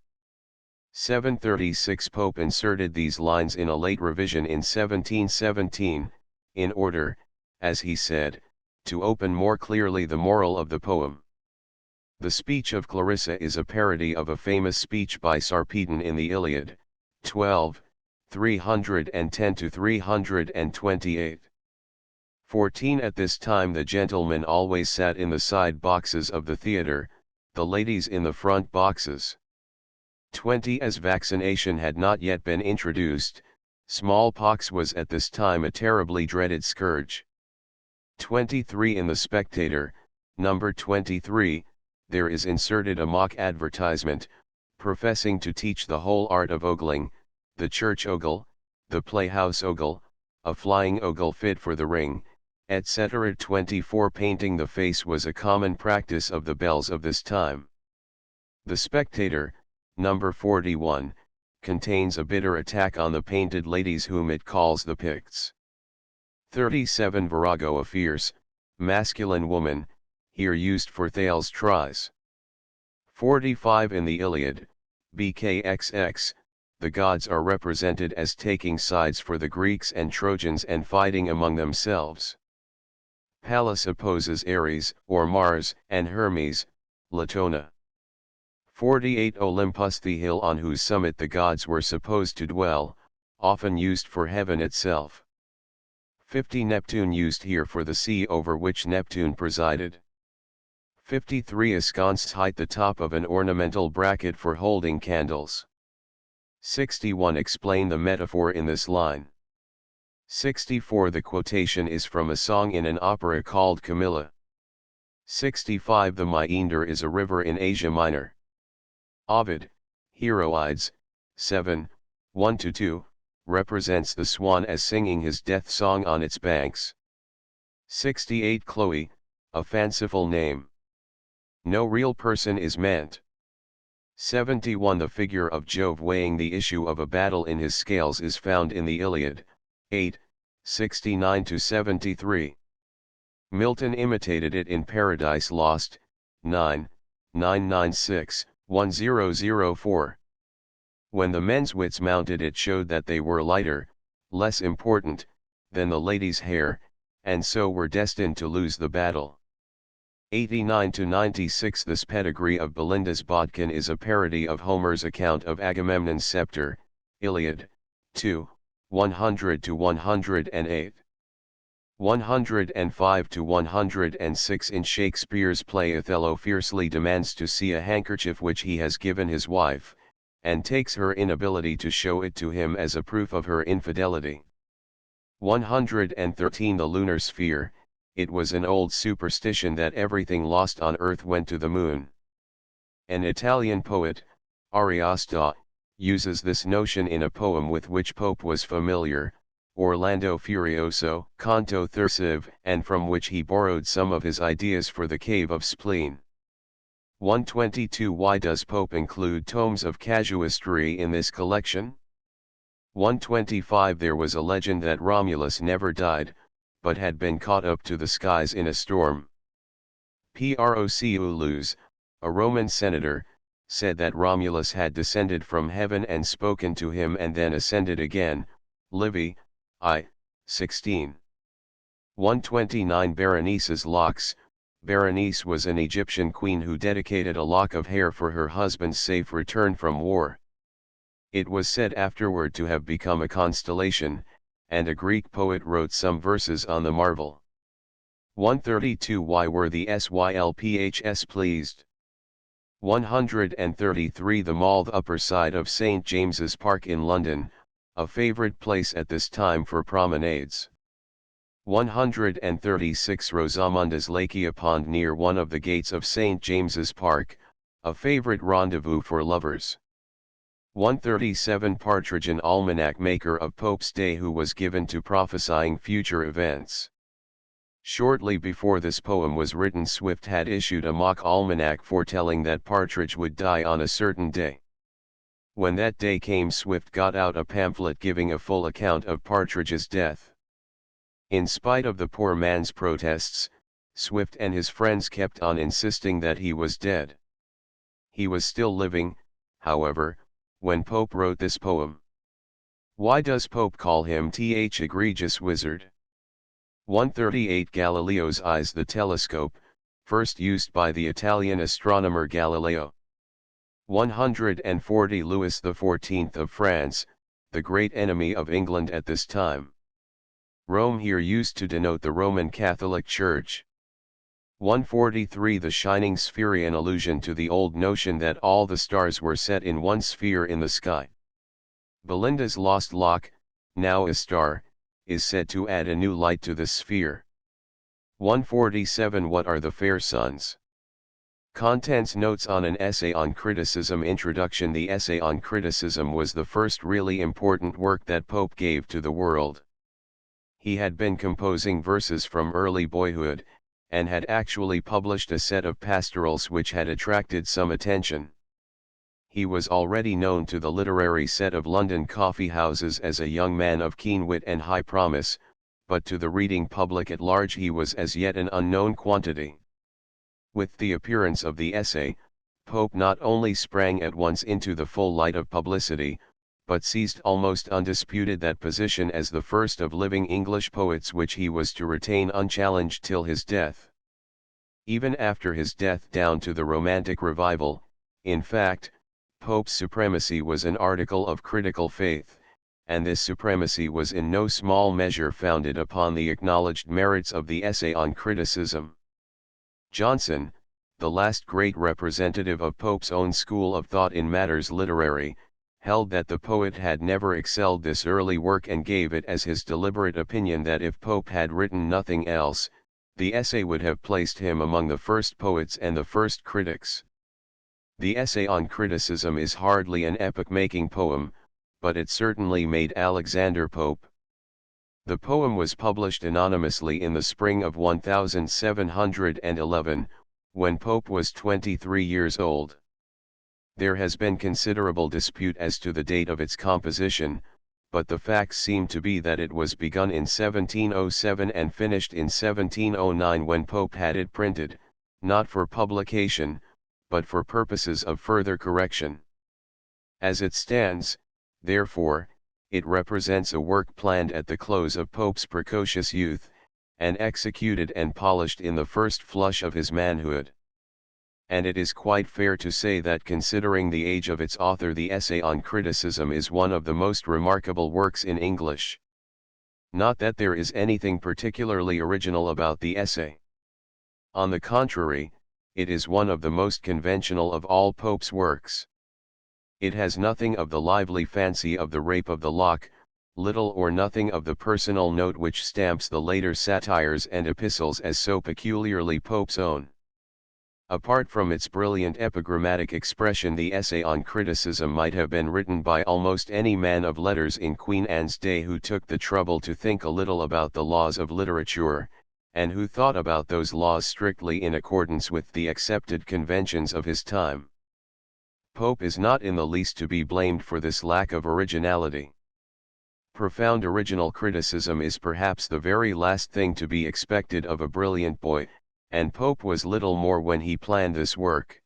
736 Pope inserted these lines in a late revision in 1717, in order, as he said, to open more clearly the moral of the poem. The speech of Clarissa is a parody of a famous speech by Sarpedon in the Iliad, 12, 310-328. 14 At this time the gentlemen always sat in the side boxes of the theatre, the ladies in the front boxes. 20 As vaccination had not yet been introduced, smallpox was at this time a terribly dreaded scourge. 23 In the Spectator, number 23, there is inserted a mock advertisement, professing to teach the whole art of ogling, the church ogle, the playhouse ogle, a flying ogle fit for the ring, etc. 24 Painting the face was a common practice of the belles of this time. The Spectator, number 41, contains a bitter attack on the painted ladies whom it calls the Picts. 37 Virago A fierce, masculine woman, here used for Thales tries. 45 In the Iliad, BKXX, the gods are represented as taking sides for the Greeks and Trojans and fighting among themselves. Pallas opposes Ares, or Mars, and Hermes, Latona. 48 Olympus the hill on whose summit the gods were supposed to dwell, often used for heaven itself. 50 Neptune used here for the sea over which Neptune presided. 53 A sconce's height the top of an ornamental bracket for holding candles. 61. Explain the metaphor in this line. 64. The quotation is from a song in an opera called Camilla. 65. The Maeander is a river in Asia Minor. Ovid, Heroides, 7, 1-2, represents the swan as singing his death song on its banks. 68. Chloe, a fanciful name. No real person is meant. 71. The figure of Jove weighing the issue of a battle in his scales is found in the Iliad, 8, 69-73. Milton imitated it in Paradise Lost, 9, 996, 1004. When the men's wits mounted, it showed that they were lighter, less important, than the ladies' hair, and so were destined to lose the battle. 89-96. This pedigree of Belinda's bodkin is a parody of Homer's account of Agamemnon's scepter, Iliad, 2, 100-108. 105-106. In Shakespeare's play, Othello fiercely demands to see a handkerchief which he has given his wife, and takes her inability to show it to him as a proof of her infidelity. 113. The lunar sphere. It was an old superstition that everything lost on Earth went to the moon. An Italian poet, Ariosto, uses this notion in a poem with which Pope was familiar, Orlando Furioso, Canto Thursive, and from which he borrowed some of his ideas for the Cave of Spleen. 122. Why does Pope include tomes of casuistry in this collection? 125. There was a legend that Romulus never died, but had been caught up to the skies in a storm. Proculus, a Roman senator, said that Romulus had descended from heaven and spoken to him and then ascended again. Livy, I, 16. 129. Berenice's locks. Berenice was an Egyptian queen who dedicated a lock of hair for her husband's safe return from war. It was said afterward to have become a constellation, and a Greek poet wrote some verses on the marvel. 132. Why were the Sylphs pleased? 133. The Mall. The upper side of St. James's Park in London, a favourite place at this time for promenades. 136. Rosamunda's Lakia Pond near one of the gates of St. James's Park, a favourite rendezvous for lovers. 137. Partridge, an almanac maker of Pope's day who was given to prophesying future events. Shortly before this poem was written, Swift had issued a mock almanac foretelling that Partridge would die on a certain day. When that day came, Swift got out a pamphlet giving a full account of Partridge's death. In spite of the poor man's protests, Swift and his friends kept on insisting that he was dead. He was still living, however, when Pope wrote this poem. Why does Pope call him th egregious wizard? 138. Galileo's eyes. The telescope, first used by the Italian astronomer Galileo. 140. Louis XIV of France, the great enemy of England at this time. Rome here used to denote the Roman Catholic Church. 143. The shining sphere, an allusion to the old notion that all the stars were set in one sphere in the sky. Belinda's lost lock, now a star, is said to add a new light to the sphere. 147. What are the fair sons? Contents. Notes on an essay on criticism. Introduction. The essay on criticism was the first really important work that Pope gave to the world. He had been composing verses from early boyhood, and had actually published a set of pastorals which had attracted some attention. He was already known to the literary set of London coffee houses as a young man of keen wit and high promise, but to the reading public at large he was as yet an unknown quantity. With the appearance of the essay, Pope not only sprang at once into the full light of publicity, but seized almost undisputed that position as the first of living English poets which he was to retain unchallenged till his death. Even after his death down to the Romantic Revival, in fact, Pope's supremacy was an article of critical faith, and this supremacy was in no small measure founded upon the acknowledged merits of the essay on criticism. Johnson, the last great representative of Pope's own school of thought in matters literary, held that the poet had never excelled this early work and gave it as his deliberate opinion that if Pope had written nothing else, the essay would have placed him among the first poets and the first critics. The essay on criticism is hardly an epoch-making poem, but it certainly made Alexander Pope. The poem was published anonymously in the spring of 1711, when Pope was 23 years old. There has been considerable dispute as to the date of its composition, but the facts seem to be that it was begun in 1707 and finished in 1709 when Pope had it printed, not for publication, but for purposes of further correction. As it stands, therefore, it represents a work planned at the close of Pope's precocious youth, and executed and polished in the first flush of his manhood. And it is quite fair to say that considering the age of its author, the essay on criticism is one of the most remarkable works in English. Not that there is anything particularly original about the essay. On the contrary, it is one of the most conventional of all Pope's works. It has nothing of the lively fancy of the Rape of the Lock, little or nothing of the personal note which stamps the later satires and epistles as so peculiarly Pope's own. Apart from its brilliant epigrammatic expression, the essay on criticism might have been written by almost any man of letters in Queen Anne's day who took the trouble to think a little about the laws of literature, and who thought about those laws strictly in accordance with the accepted conventions of his time. Pope is not in the least to be blamed for this lack of originality. Profound original criticism is perhaps the very last thing to be expected of a brilliant boy, and Pope was little more when he planned this work.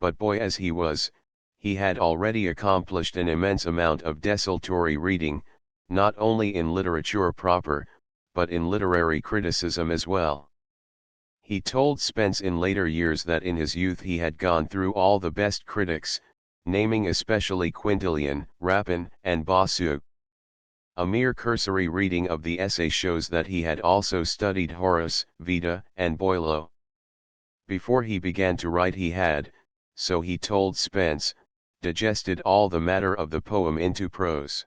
But boy as he was, he had already accomplished an immense amount of desultory reading, not only in literature proper, but in literary criticism as well. He told Spence in later years that in his youth he had gone through all the best critics, naming especially Quintilian, Rapin, and Bossuet. A mere cursory reading of the essay shows that he had also studied Horace, Vida, and Boileau. Before he began to write he had, so he told Spence, digested all the matter of the poem into prose.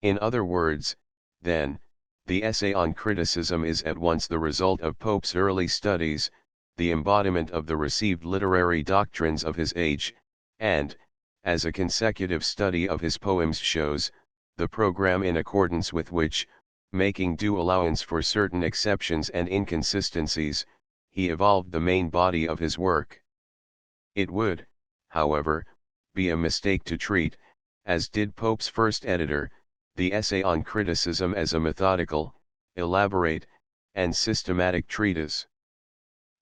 In other words, then, the essay on criticism is at once the result of Pope's early studies, the embodiment of the received literary doctrines of his age, and, as a consecutive study of his poems shows, the program in accordance with which, making due allowance for certain exceptions and inconsistencies, he evolved the main body of his work. It would, however, be a mistake to treat, as did Pope's first editor, the essay on criticism as a methodical, elaborate, and systematic treatise.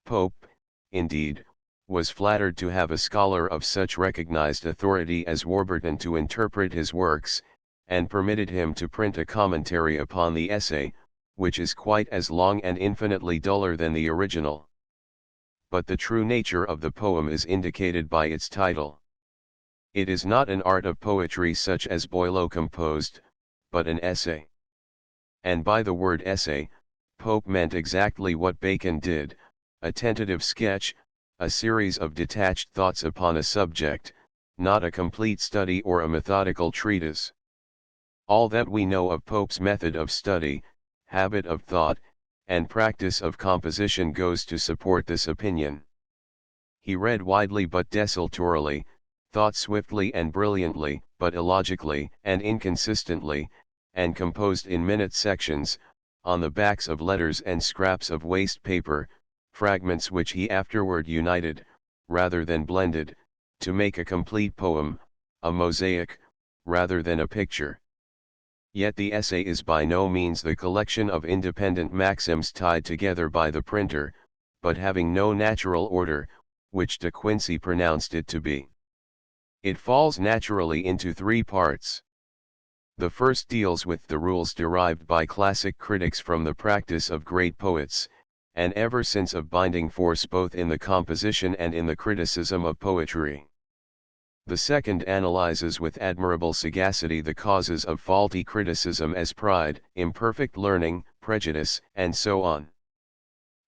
Pope, indeed, was flattered to have a scholar of such recognized authority as Warburton to interpret his works, and permitted him to print a commentary upon the essay, which is quite as long and infinitely duller than the original. But the true nature of the poem is indicated by its title. It is not an art of poetry such as Boileau composed, but an essay. And by the word essay, Pope meant exactly what Bacon did, a tentative sketch, a series of detached thoughts upon a subject, not a complete study or a methodical treatise. All that we know of Pope's method of study, habit of thought, and practice of composition goes to support this opinion. He read widely but desultorily, thought swiftly and brilliantly, but illogically and inconsistently, and composed in minute sections, on the backs of letters and scraps of waste paper, fragments which he afterward united, rather than blended, to make a complete poem, a mosaic, rather than a picture. Yet the essay is by no means the collection of independent maxims tied together by the printer, but having no natural order, which De Quincey pronounced it to be. It falls naturally into three parts. The first deals with the rules derived by classic critics from the practice of great poets, and ever since of binding force both in the composition and in the criticism of poetry. The second analyzes with admirable sagacity the causes of faulty criticism as pride, imperfect learning, prejudice, and so on.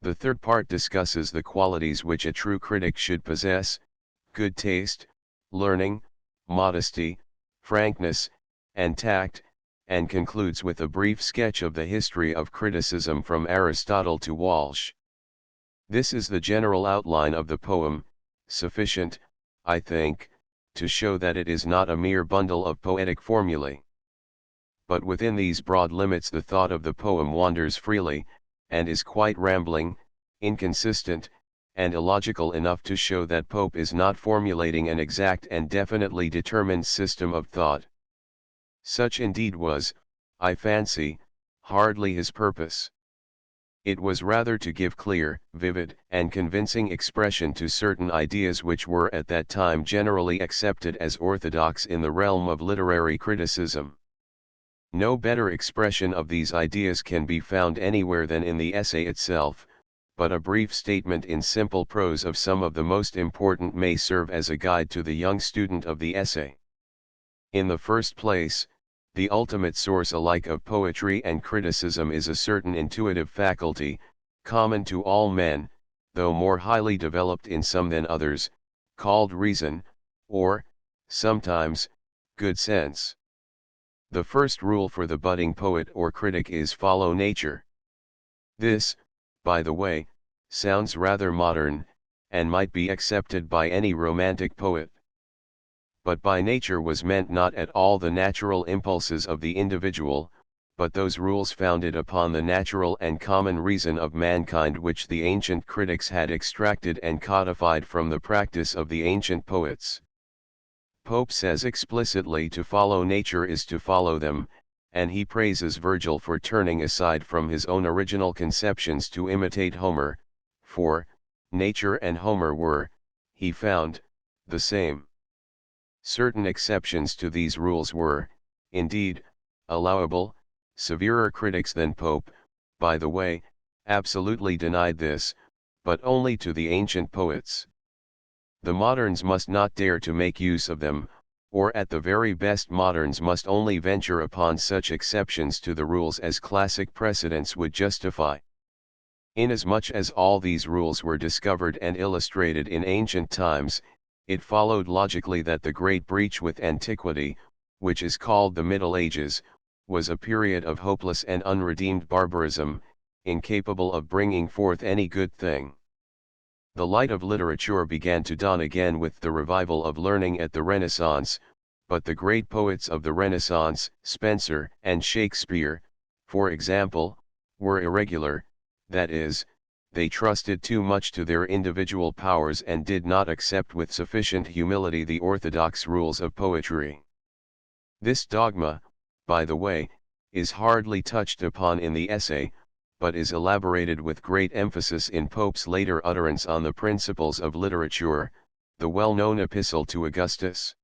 The third part discusses the qualities which a true critic should possess: good taste, learning, modesty, frankness, and tact, and concludes with a brief sketch of the history of criticism from Aristotle to Walsh. This is the general outline of the poem, sufficient, I think, to show that it is not a mere bundle of poetic formulae. But within these broad limits the thought of the poem wanders freely, and is quite rambling, inconsistent, and illogical enough to show that Pope is not formulating an exact and definitely determined system of thought. Such indeed was, I fancy, hardly his purpose. It was rather to give clear, vivid, and convincing expression to certain ideas which were at that time generally accepted as orthodox in the realm of literary criticism. No better expression of these ideas can be found anywhere than in the essay itself, but a brief statement in simple prose of some of the most important may serve as a guide to the young student of the essay. In the first place, the ultimate source alike of poetry and criticism is a certain intuitive faculty, common to all men, though more highly developed in some than others, called reason, or, sometimes, good sense. The first rule for the budding poet or critic is follow nature. This, by the way, sounds rather modern, and might be accepted by any romantic poet. But by nature was meant not at all the natural impulses of the individual, but those rules founded upon the natural and common reason of mankind which the ancient critics had extracted and codified from the practice of the ancient poets. Pope says explicitly to follow nature is to follow them, and he praises Virgil for turning aside from his own original conceptions to imitate Homer, for, nature and Homer were, he found, the same. Certain exceptions to these rules were, indeed, allowable. Severer critics than Pope, by the way, absolutely denied this, but only to the ancient poets. The moderns must not dare to make use of them, or at the very best moderns must only venture upon such exceptions to the rules as classic precedents would justify. Inasmuch as all these rules were discovered and illustrated in ancient times, it followed logically that the great breach with antiquity, which is called the Middle Ages, was a period of hopeless and unredeemed barbarism, incapable of bringing forth any good thing. The light of literature began to dawn again with the revival of learning at the Renaissance, but the great poets of the Renaissance, Spenser and Shakespeare, for example, were irregular, that is, they trusted too much to their individual powers and did not accept with sufficient humility the orthodox rules of poetry. This dogma, by the way, is hardly touched upon in the essay, but is elaborated with great emphasis in Pope's later utterance on the principles of literature, the well-known Epistle to Augustus.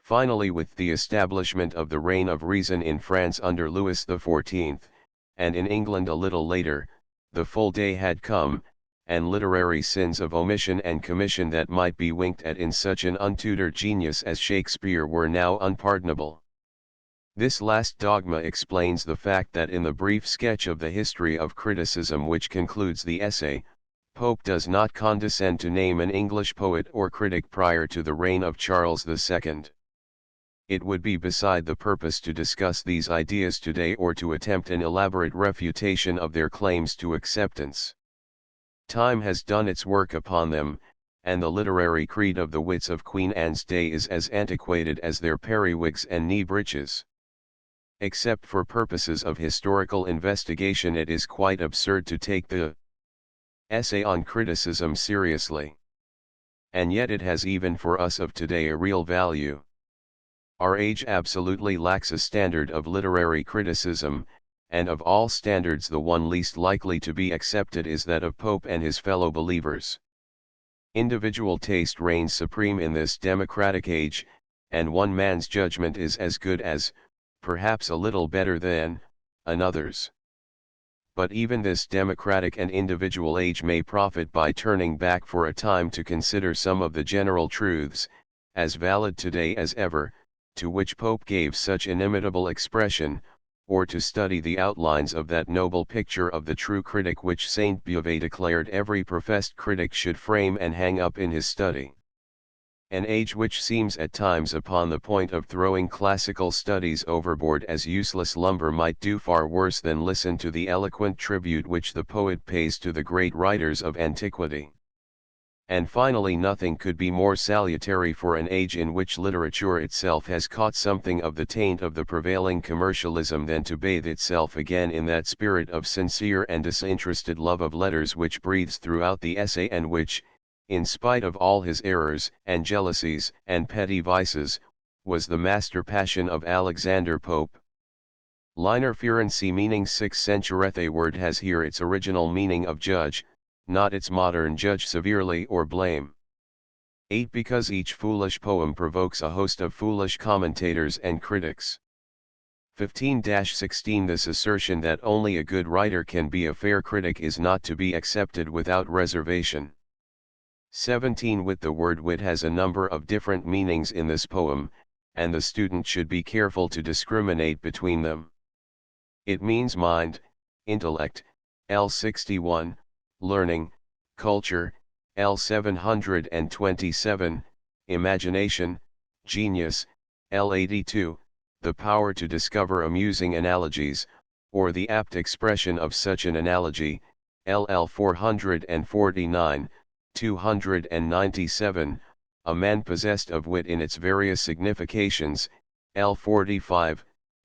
Finally, with the establishment of the reign of reason in France under Louis XIV, and in England a little later, the full day had come, and literary sins of omission and commission that might be winked at in such an untutored genius as Shakespeare were now unpardonable. This last dogma explains the fact that in the brief sketch of the history of criticism which concludes the essay, Pope does not condescend to name an English poet or critic prior to the reign of Charles II. It would be beside the purpose to discuss these ideas today or to attempt an elaborate refutation of their claims to acceptance. Time has done its work upon them, and the literary creed of the wits of Queen Anne's day is as antiquated as their periwigs and knee breeches. Except for purposes of historical investigation, it is quite absurd to take the essay on criticism seriously. And yet it has even for us of today a real value. Our age absolutely lacks a standard of literary criticism, and of all standards the one least likely to be accepted is that of Pope and his fellow believers. Individual taste reigns supreme in this democratic age, and one man's judgment is as good as, perhaps a little better than, another's. But even this democratic and individual age may profit by turning back for a time to consider some of the general truths, as valid today as ever, to which Pope gave such inimitable expression, or to study the outlines of that noble picture of the true critic which Saint Beauvais declared every professed critic should frame and hang up in his study. An age which seems at times upon the point of throwing classical studies overboard as useless lumber might do far worse than listen to the eloquent tribute which the poet pays to the great writers of antiquity. And finally, nothing could be more salutary for an age in which literature itself has caught something of the taint of the prevailing commercialism than to bathe itself again in that spirit of sincere and disinterested love of letters which breathes throughout the essay, and which, in spite of all his errors and jealousies and petty vices, was the master passion of Alexander Pope. Liner ferency, meaning 6th century word, has here its original meaning of judge, not its modern judge severely or blame. 8. Because each foolish poem provokes a host of foolish commentators and critics. 15-16 This assertion that only a good writer can be a fair critic is not to be accepted without reservation. 17 Wit. The word wit has a number of different meanings in this poem, and the student should be careful to discriminate between them. It means mind, intellect, L61, learning, culture, L727, imagination, genius, L82, the power to discover amusing analogies, or the apt expression of such an analogy, LL449, 297, a man possessed of wit in its various significations, L45,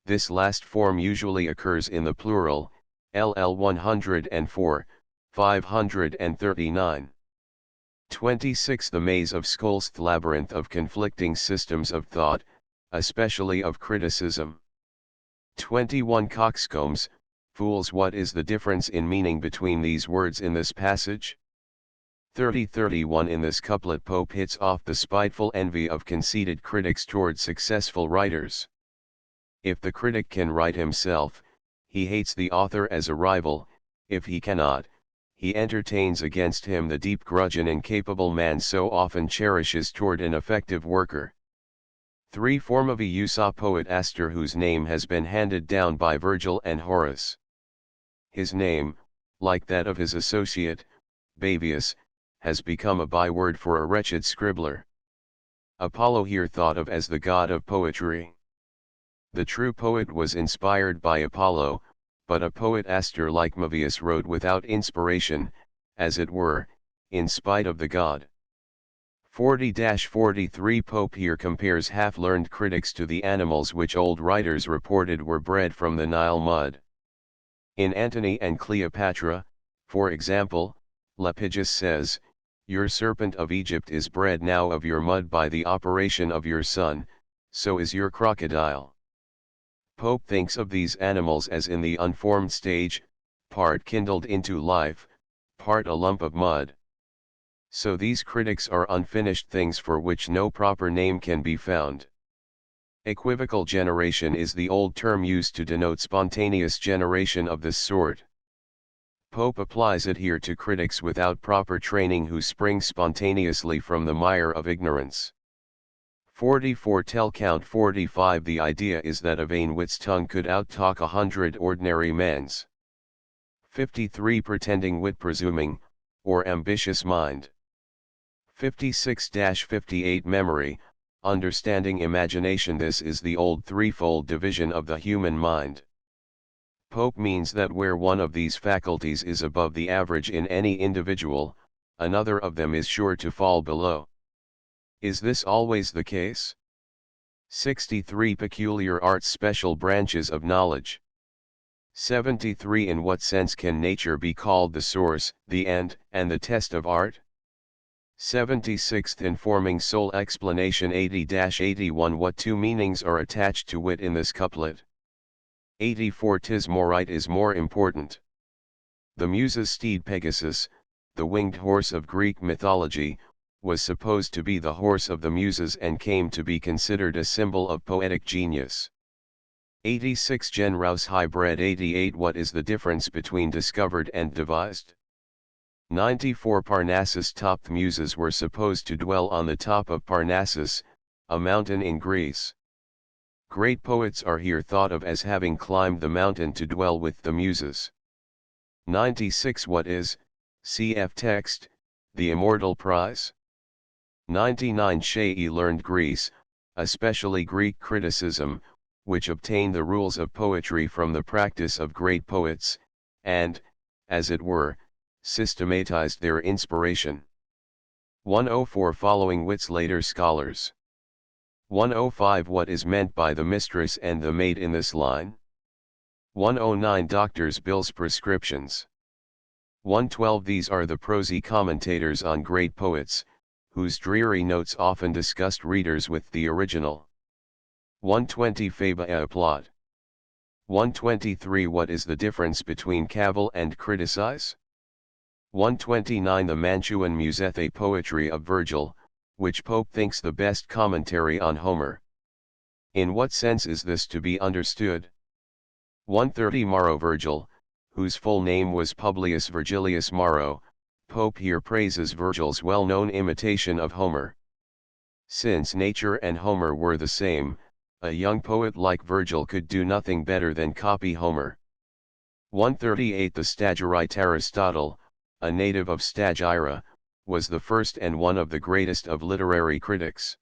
this last form usually occurs in the plural, LL104, 539. 26 The maze of Skolst, labyrinth of conflicting systems of thought, especially of criticism. 21 Coxcombs, fools. What is the difference in meaning between these words in this passage? 30-31 In this couplet Pope hits off the spiteful envy of conceited critics toward successful writers. If the critic can write himself, he hates the author as a rival; if he cannot, he entertains against him the deep grudge an incapable man so often cherishes toward an effective worker. 3 Formavi You saw poet Astor, whose name has been handed down by Virgil and Horace. His name, like that of his associate, Bavius, has become a byword for a wretched scribbler. Apollo here thought of as the god of poetry. The true poet was inspired by Apollo, but a poet Astor like Mavius wrote without inspiration, as it were, in spite of the god. 40-43 Pope here compares half-learned critics to the animals which old writers reported were bred from the Nile mud. In Antony and Cleopatra, for example, Lepidus says, "Your serpent of Egypt is bred now of your mud by the operation of your son, so is your crocodile." Pope thinks of these animals as in the unformed stage, part kindled into life, part a lump of mud. So these critics are unfinished things for which no proper name can be found. Equivocal generation is the old term used to denote spontaneous generation of this sort. Pope applies it here to critics without proper training who spring spontaneously from the mire of ignorance. 44 Tell count 45 The idea is that a vain wit's tongue could out-talk 100 ordinary men's. 53 Pretending wit, presuming, or ambitious mind. 56-58 Memory, understanding, imagination. This is the old threefold division of the human mind. Pope means that where one of these faculties is above the average in any individual, another of them is sure to fall below. Is this always the case? 63 Peculiar arts, special branches of knowledge. 73 In what sense can nature be called the source, the end, and the test of art? 76 Informing soul explanation. 80-81 What two meanings are attached to wit in this couplet? 84 'Tis more right is more important. The Muses' steed Pegasus, the winged horse of Greek mythology, was supposed to be the horse of the Muses and came to be considered a symbol of poetic genius. 86 Generaus hybrid. 88 What is the difference between discovered and devised? 94 Parnassus top. The Muses were supposed to dwell on the top of Parnassus, a mountain in Greece. Great poets are here thought of as having climbed the mountain to dwell with the Muses. 96 What is, cf. text, the immortal prize? 99 Shai learned Greece, especially Greek criticism, which obtained the rules of poetry from the practice of great poets, and, as it were, systematized their inspiration. 104 Following Wit's later scholars. 105 What is meant by the mistress and the maid in this line? 109 Doctor's bills prescriptions. 112 These are the prosy commentators on great poets, whose dreary notes often disgust readers with the original. 120 Faba a plot. 123 What is the difference between cavil and criticize? 129 The Mantuan Musethe poetry of Virgil, which Pope thinks the best commentary on Homer. In what sense is this to be understood? 130 Maro Virgil, whose full name was Publius Virgilius Maro, Pope here praises Virgil's well-known imitation of Homer. Since nature and Homer were the same, a young poet like Virgil could do nothing better than copy Homer. 138 The Stagirite Aristotle, a native of Stagira, was the first and one of the greatest of literary critics.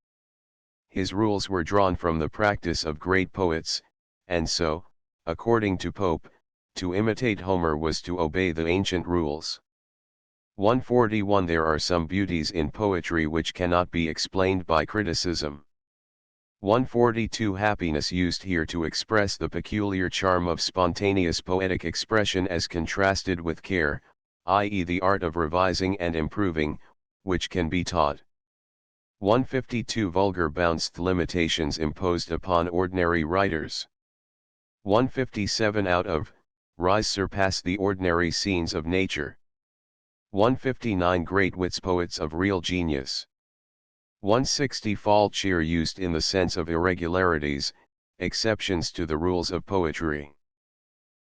His rules were drawn from the practice of great poets, and so, according to Pope, to imitate Homer was to obey the ancient rules. 141 There are some beauties in poetry which cannot be explained by criticism. 142 Happiness used here to express the peculiar charm of spontaneous poetic expression as contrasted with care, i.e. the art of revising and improving, which can be taught. 152 Vulgar bounced limitations imposed upon ordinary writers. 157 Out of, rise surpass the ordinary scenes of nature. 159 Great wits poets of real genius. 160 Fall cheer used in the sense of irregularities, exceptions to the rules of poetry.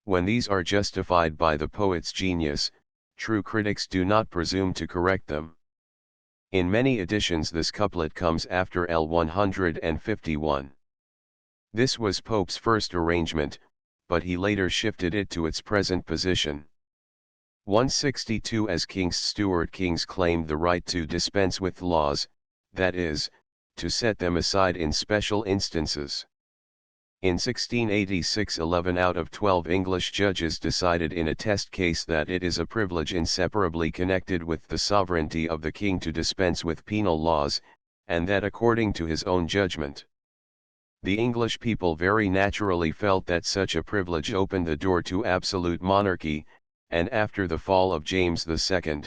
When these are justified by the poet's genius, true critics do not presume to correct them. In many editions this couplet comes after L151. This was Pope's first arrangement, but he later shifted it to its present position. 162 As King's steward, kings claimed the right to dispense with laws, that is, to set them aside in special instances. In 1686 11 out of 12 English judges decided in a test case that it is a privilege inseparably connected with the sovereignty of the king to dispense with penal laws, and that according to his own judgment. The English people very naturally felt that such a privilege opened the door to absolute monarchy, and after the fall of James II,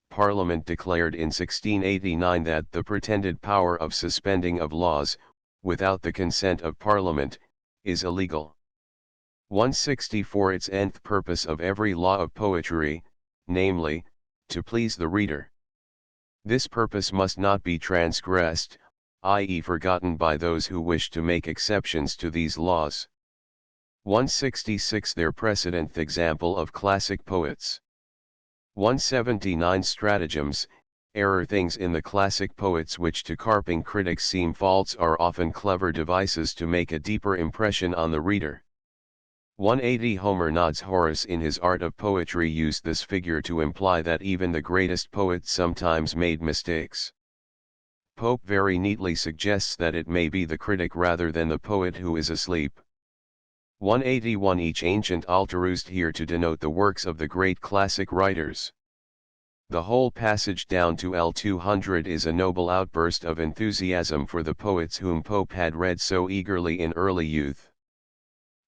Parliament declared in 1689 that the pretended power of suspending of laws, without the consent of Parliament, is illegal. 164 Its nth purpose of every law of poetry, namely, to please the reader. This purpose must not be transgressed, i.e. forgotten by those who wish to make exceptions to these laws. 166 Their precedent example of classic poets. 179 Stratagems, error things in the classic poets which to carping critics seem faults are often clever devices to make a deeper impression on the reader. 180 Homer nods Horace in his art of poetry used this figure to imply that even the greatest poets sometimes made mistakes. Pope very neatly suggests that it may be the critic rather than the poet who is asleep. 181 Each ancient altar used here to denote the works of the great classic writers. The whole passage down to L200 is a noble outburst of enthusiasm for the poets whom Pope had read so eagerly in early youth.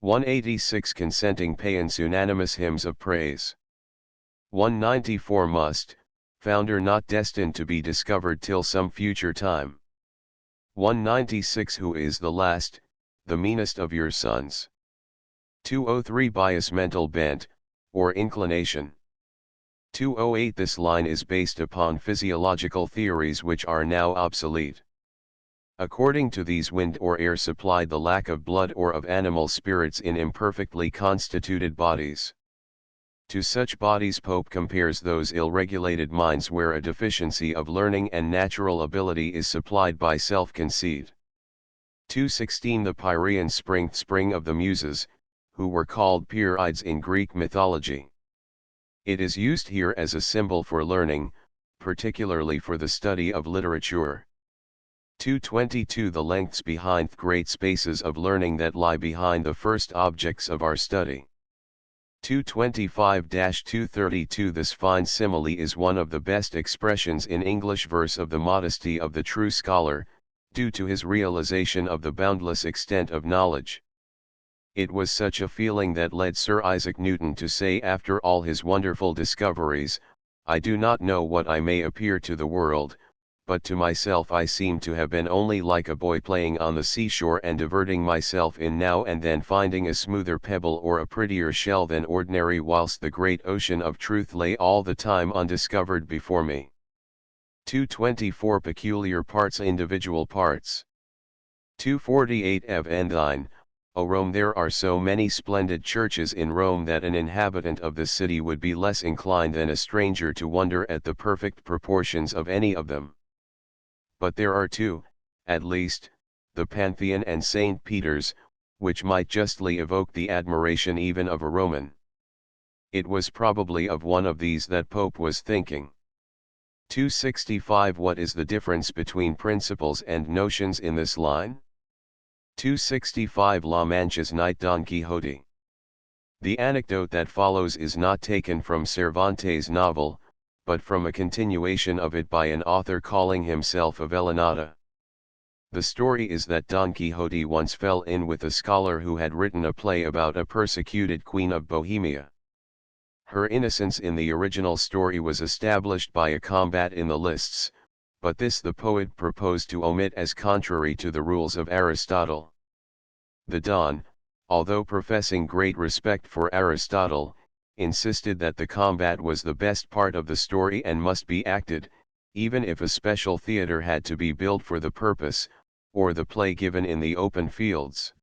186 Consenting Paeans unanimous hymns of praise. 194 Must, founder not destined to be discovered till some future time. 196 Who is the last, the meanest of your sons? 203 Bias mental bent, or inclination. 208 This line is based upon physiological theories which are now obsolete. According to these, wind or air supplied the lack of blood or of animal spirits in imperfectly constituted bodies. To such bodies Pope compares those ill-regulated minds where a deficiency of learning and natural ability is supplied by self-conceit. 216 The Pierian spring of the Muses, who were called Pierides in Greek mythology. It is used here as a symbol for learning, particularly for the study of literature. 222 The lengths behind great spaces of learning that lie behind the first objects of our study. 225-232 This fine simile is one of the best expressions in English verse of the modesty of the true scholar, due to his realization of the boundless extent of knowledge. It was such a feeling that led Sir Isaac Newton to say after all his wonderful discoveries, "I do not know what I may appear to the world, but to myself I seem to have been only like a boy playing on the seashore and diverting myself in now and then finding a smoother pebble or a prettier shell than ordinary whilst the great ocean of truth lay all the time undiscovered before me." 224 Peculiar parts Individual parts. 248 Ev and thine, O Rome there are so many splendid churches in Rome that an inhabitant of the city would be less inclined than a stranger to wonder at the perfect proportions of any of them. But there are two, at least, the Pantheon and St. Peter's, which might justly evoke the admiration even of a Roman. It was probably of one of these that Pope was thinking. 265 What is the difference between principles and notions in this line? 265 La Mancha's Knight Don Quixote. The anecdote that follows is not taken from Cervantes' novel, but from a continuation of it by an author calling himself Avellaneda. The story is that Don Quixote once fell in with a scholar who had written a play about a persecuted queen of Bohemia. Her innocence in the original story was established by a combat in the lists, but this the poet proposed to omit as contrary to the rules of Aristotle. The Don, although professing great respect for Aristotle, insisted that the combat was the best part of the story and must be acted, even if a special theatre had to be built for the purpose, or the play given in the open fields.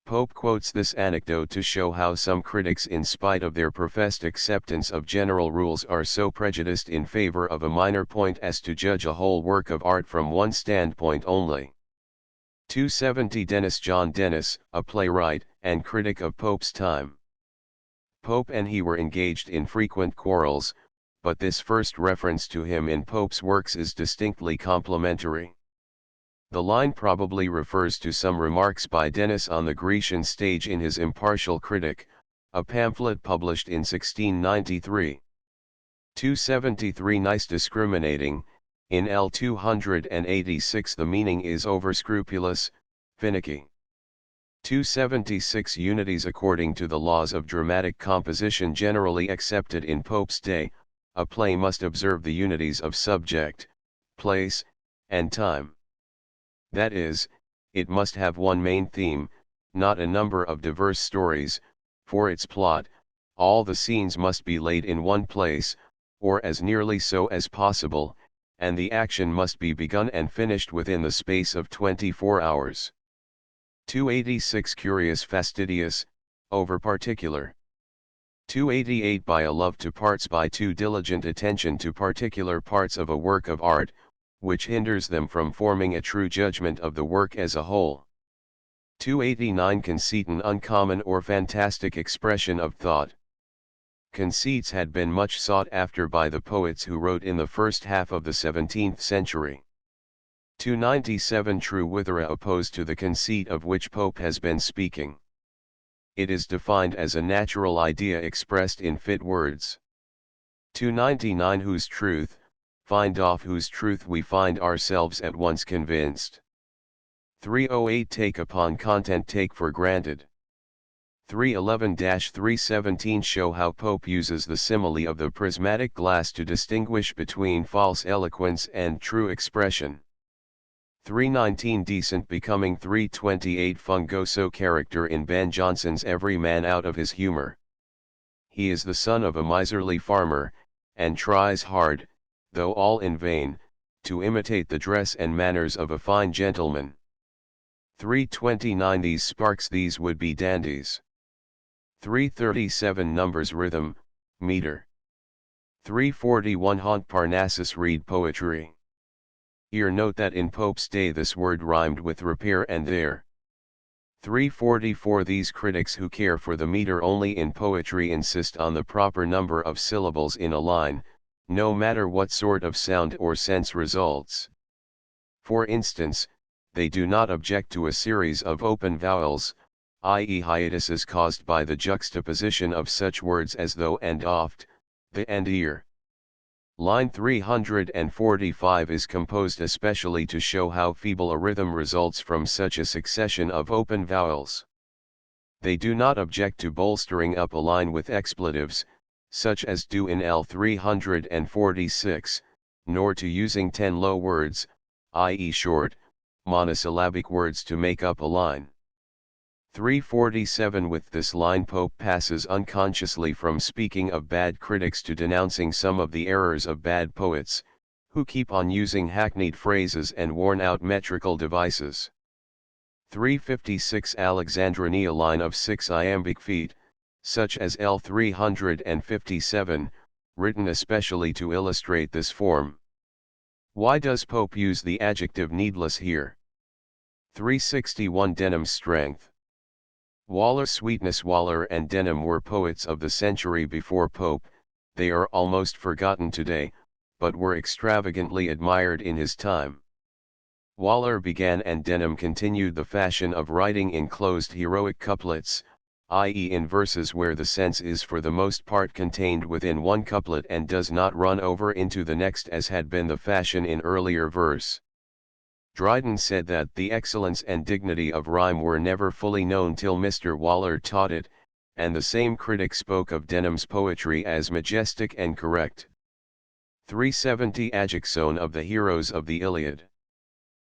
Pope quotes this anecdote to show how some critics, in spite of their professed acceptance of general rules, are so prejudiced in favor of a minor point as to judge a whole work of art from one standpoint only. 270 Dennis John Dennis, a playwright and critic of Pope's time. Pope and he were engaged in frequent quarrels, but this first reference to him in Pope's works is distinctly complimentary. The line probably refers to some remarks by Dennis on the Grecian stage in his Impartial Critic, a pamphlet published in 1693. 273 Nice discriminating, in L 286 the meaning is overscrupulous, finicky. 276 Unities according to the laws of dramatic composition generally accepted in Pope's day, a play must observe the unities of subject, place, and time. That is, it must have one main theme, not a number of diverse stories. For its plot, all the scenes must be laid in one place, or as nearly so as possible, and the action must be begun and finished within the space of 24 hours. 286 Curious fastidious, over particular. 288 By a love to parts by too diligent attention to particular parts of a work of art, which hinders them from forming a true judgment of the work as a whole. 289 Conceit an uncommon or fantastic expression of thought. Conceits had been much sought after by the poets who wrote in the first half of the 17th century. 297 True Withera opposed to the conceit of which Pope has been speaking. It is defined as a natural idea expressed in fit words. 299 Whose truth, find off whose truth we find ourselves at once convinced. 308 Take upon content take for granted. 311-317 Show how Pope uses the simile of the prismatic glass to distinguish between false eloquence and true expression. 319 Decent becoming. 328 Fungoso character in Ben Jonson's Every Man Out of His Humor. He is the son of a miserly farmer, and tries hard, though all in vain, to imitate the dress and manners of a fine gentleman. 329 These sparks these would be dandies. 337 Numbers rhythm, meter. 341 Haunt Parnassus read poetry. Here note that in Pope's day this word rhymed with repair and there. 344 These critics who care for the meter only in poetry insist on the proper number of syllables in a line, no matter what sort of sound or sense results. For instance, they do not object to a series of open vowels, i.e. hiatuses caused by the juxtaposition of such words as though and oft, the and ear. Line 345 is composed especially to show how feeble a rhythm results from such a succession of open vowels. They do not object to bolstering up a line with expletives, such as do in L 346, nor to using 10 low words, i.e. short, monosyllabic words to make up a line. 347 With this line Pope passes unconsciously from speaking of bad critics to denouncing some of the errors of bad poets, who keep on using hackneyed phrases and worn-out metrical devices. 356 Alexandrina line of 6 iambic feet, such as L 357, written especially to illustrate this form. Why does Pope use the adjective needless here? 361 Denham's strength. Waller Sweetness Waller and Denham were poets of the century before Pope, they are almost forgotten today, but were extravagantly admired in his time. Waller began and Denham continued the fashion of writing in closed heroic couplets, i.e. in verses where the sense is for the most part contained within one couplet and does not run over into the next as had been the fashion in earlier verse. Dryden said that the excellence and dignity of rhyme were never fully known till Mr. Waller taught it, and the same critic spoke of Denham's poetry as majestic and correct. 370 Ajaxone of the heroes of the Iliad.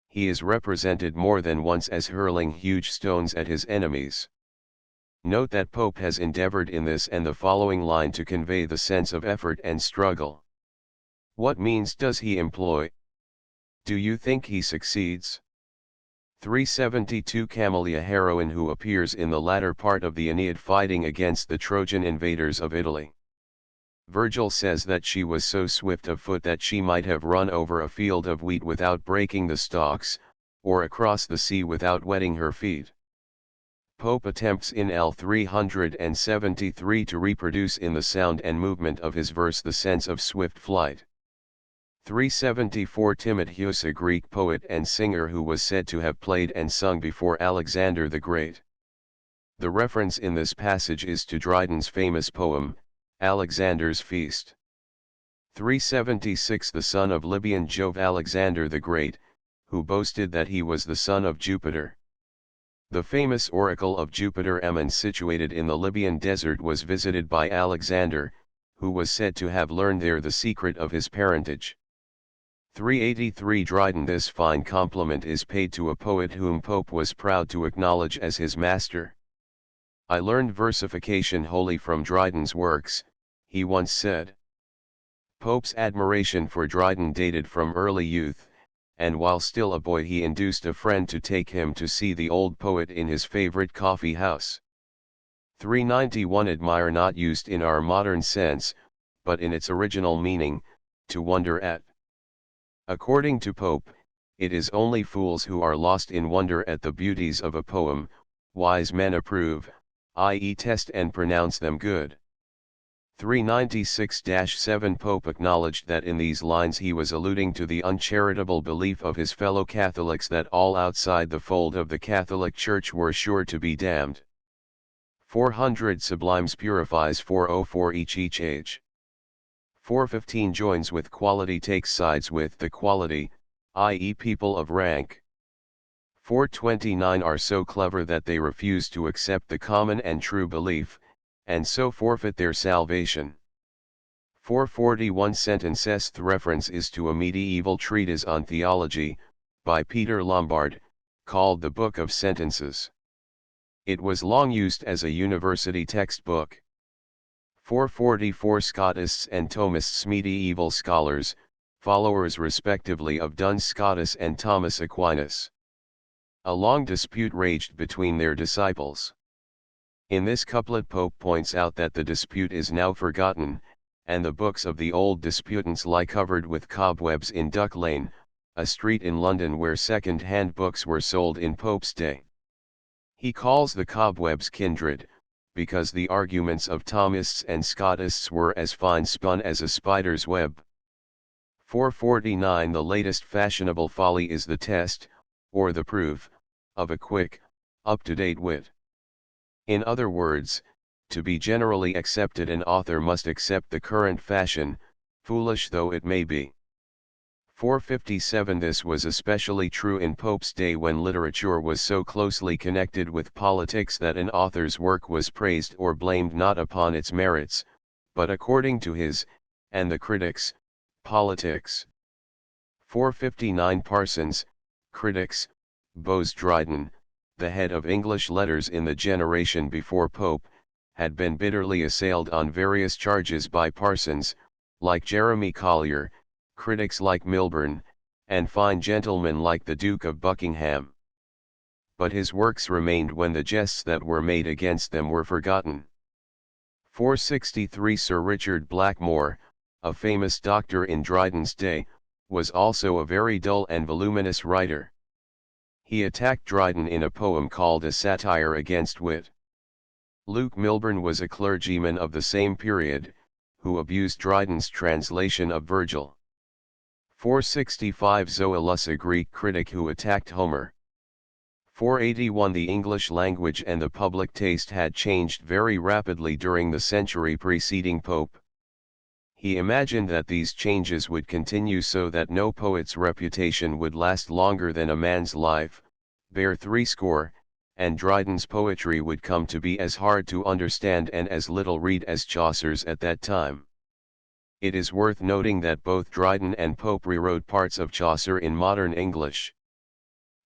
He is represented more than once as hurling huge stones at his enemies. Note that Pope has endeavored in this and the following line to convey the sense of effort and struggle. What means does he employ? Do you think he succeeds? 372 Camelia, heroine who appears in the latter part of the Aeneid fighting against the Trojan invaders of Italy. Virgil says that she was so swift of foot that she might have run over a field of wheat without breaking the stalks, or across the sea without wetting her feet. Pope attempts in L 373 to reproduce in the sound and movement of his verse the sense of swift flight. 374 Timotheus, a Greek poet and singer who was said to have played and sung before Alexander the Great. The reference in this passage is to Dryden's famous poem, Alexander's Feast. 376 The son of Libyan Jove, Alexander the Great, who boasted that he was the son of Jupiter. The famous oracle of Jupiter Ammon, situated in the Libyan desert, was visited by Alexander, who was said to have learned there the secret of his parentage. 383 Dryden. This fine compliment is paid to a poet whom Pope was proud to acknowledge as his master. I learned versification wholly from Dryden's works, he once said. Pope's admiration for Dryden dated from early youth, and while still a boy he induced a friend to take him to see the old poet in his favorite coffee house. 391 Admire, not used in our modern sense, but in its original meaning, to wonder at. According to Pope, it is only fools who are lost in wonder at the beauties of a poem, wise men approve, i.e. test and pronounce them good. 396-7 Pope acknowledged that in these lines he was alluding to the uncharitable belief of his fellow Catholics that all outside the fold of the Catholic Church were sure to be damned. 400 Sublimes purifies 404 each age. 415 Joins with quality, takes sides with the quality, i.e. people of rank. 429 Are so clever that they refuse to accept the common and true belief, and so forfeit their salvation. 441 Sentences. The reference is to a medieval treatise on theology, by Peter Lombard, called the Book of Sentences. It was long used as a university textbook. 444 Scotists and Thomists. Medieval scholars, followers respectively of Duns Scotus and Thomas Aquinas. A long dispute raged between their disciples. In this couplet Pope points out that the dispute is now forgotten, and the books of the old disputants lie covered with cobwebs in Duck Lane, a street in London where second-hand books were sold in Pope's day. He calls the cobwebs kindred, because the arguments of Thomists and Scotists were as fine spun as a spider's web. 449 The latest fashionable folly is the test, or the proof, of a quick, up-to-date wit. In other words, to be generally accepted an author must accept the current fashion, foolish though it may be. 457 This was especially true in Pope's day when literature was so closely connected with politics that an author's work was praised or blamed not upon its merits, but according to his, and the critics, politics. 459 Parsons, critics, Bose Dryden, the head of English letters in the generation before Pope, had been bitterly assailed on various charges by Parsons, like Jeremy Collier, critics like Milburn, and fine gentlemen like the Duke of Buckingham. But his works remained when the jests that were made against them were forgotten. 463 Sir Richard Blackmore, a famous doctor in Dryden's day, was also a very dull and voluminous writer. He attacked Dryden in a poem called A Satire Against Wit. Luke Milburn was a clergyman of the same period, who abused Dryden's translation of Virgil. 465 Zoilus, a Greek critic who attacked Homer. 481 The English language and the public taste had changed very rapidly during the century preceding Pope. He imagined that these changes would continue so that no poet's reputation would last longer than a man's life, bear 60, and Dryden's poetry would come to be as hard to understand and as little read as Chaucer's at that time. It is worth noting that both Dryden and Pope rewrote parts of Chaucer in modern English.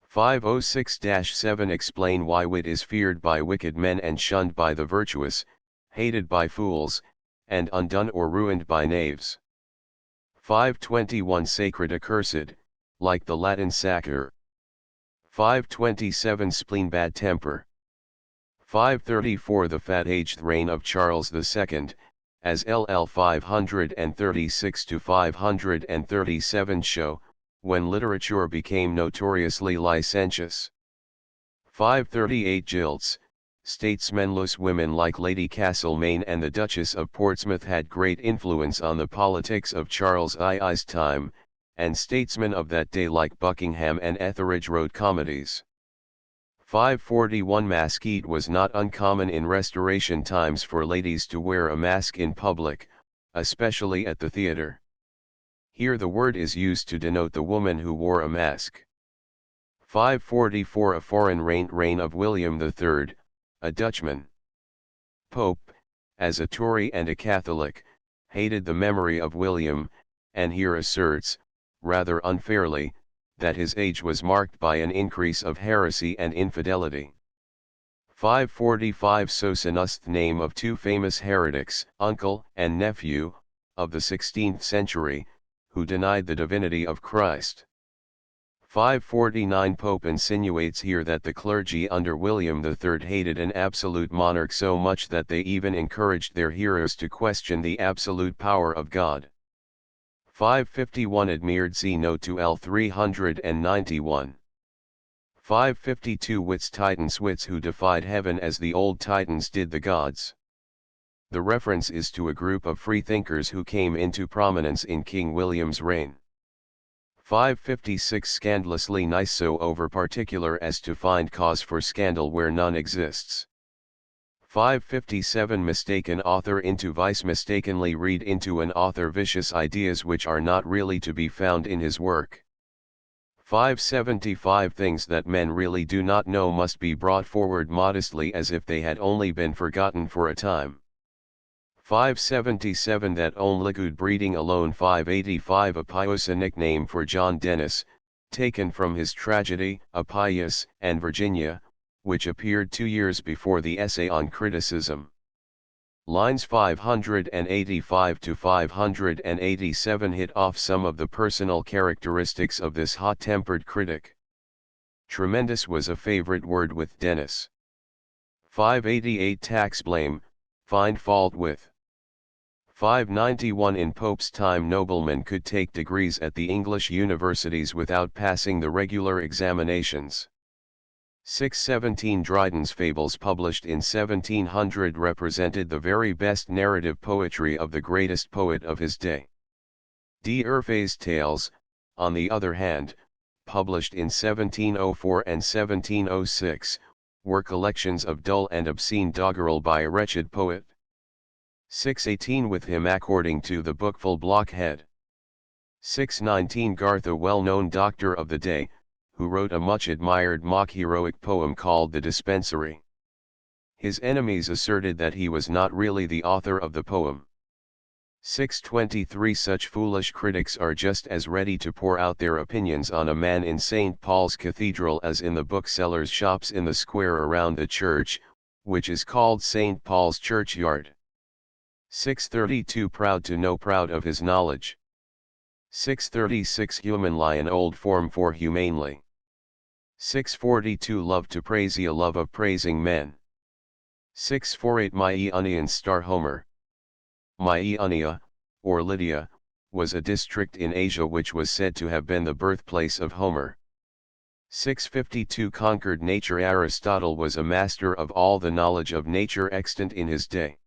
506-7 Explain why wit is feared by wicked men and shunned by the virtuous, hated by fools, and undone or ruined by knaves. 521 Sacred accursed, like the Latin sacre. 527 Spleen bad temper. 534 The fat-aged reign of Charles II, as LL 536-537 show, when literature became notoriously licentious. 538 Jilts, statesmanless women like Lady Castlemaine and the Duchess of Portsmouth had great influence on the politics of Charles II's time, and statesmen of that day like Buckingham and Etheridge wrote comedies. 541 Masquerade was not uncommon in Restoration times for ladies to wear a mask in public, especially at the theatre. Here the word is used to denote the woman who wore a mask. 544 A foreign reign of William III, a Dutchman. Pope, as a Tory and a Catholic, hated the memory of William, and here asserts, rather unfairly, that his age was marked by an increase of heresy and infidelity. 545 Socinus, the name of two famous heretics, uncle and nephew, of the 16th century, who denied the divinity of Christ. 549 Pope insinuates here that the clergy under William III hated an absolute monarch so much that they even encouraged their hearers to question the absolute power of God. 551 Admired, see note to L 391. 552 Wits Titans, wits who defied heaven as the old Titans did the gods. The reference is to a group of freethinkers who came into prominence in King William's reign. 556 Scandalously nice, so over particular as to find cause for scandal where none exists. 557 Mistaken author into vice, mistakenly read into an author vicious ideas which are not really to be found in his work. 575 Things that men really do not know must be brought forward modestly as if they had only been forgotten for a time. 577 That only good breeding alone. 585 Apios, a nickname for John Dennis, taken from his tragedy, Apios and Virginia, which appeared 2 years before the essay on criticism. Lines 585 to 587 hit off some of the personal characteristics of this hot-tempered critic. Tremendous was a favorite word with Dennis. 588 Tax blame, find fault with. 591 In Pope's time noblemen could take degrees at the English universities without passing the regular examinations. 617 Dryden's fables published in 1700 represented the very best narrative poetry of the greatest poet of his day. Die Urfey's Tales, on the other hand, published in 1704 and 1706, were collections of dull and obscene doggerel by a wretched poet. 618 with him according to the bookful blockhead. 619 Garth, a well-known doctor of the day, who wrote a much-admired mock-heroic poem called The Dispensary. His enemies asserted that he was not really the author of the poem. 623 Such foolish critics are just as ready to pour out their opinions on a man in St. Paul's Cathedral as in the booksellers' shops in the square around the church, which is called St. Paul's Churchyard. 632 Proud to know, proud of his knowledge. 636 Human lion, old form for humanely. 642 Love to praise, a love of praising men. 648 Myenian star Homer. Myeonia, or Lydia, was a district in Asia which was said to have been the birthplace of Homer. 652 Conquered nature, Aristotle was a master of all the knowledge of nature extant in his day.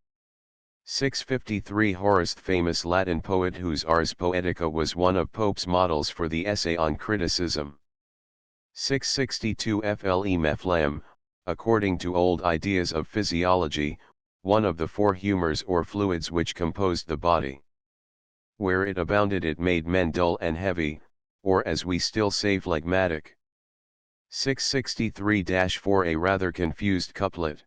653 Horace, the famous Latin poet whose Ars Poetica was one of Pope's models for the essay on criticism. 662 Philem, according to old ideas of physiology, one of the four humors or fluids which composed the body. Where it abounded it made men dull and heavy, or as we still say phlegmatic. 663-4 A rather confused couplet.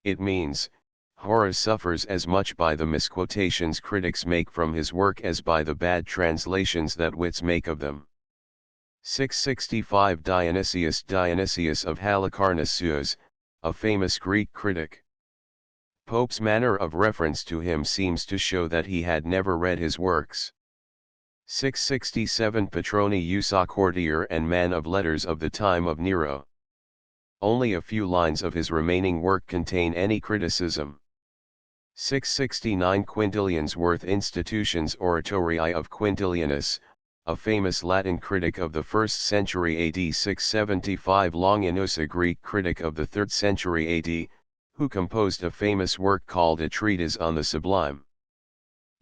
It means, Horace suffers as much by the misquotations critics make from his work as by the bad translations that wits make of them. 665 Dionysius of Halicarnassus, a famous Greek critic. Pope's manner of reference to him seems to show that he had never read his works. 667 Petronius, a courtier and man of letters of the time of Nero. Only a few lines of his remaining work contain any criticism. 669 Quintilian's Worth, Institutions Oratoriae of Quintilianus, a famous Latin critic of the 1st century AD. 675 Longinus, a Greek critic of the 3rd century AD, who composed a famous work called A Treatise on the Sublime.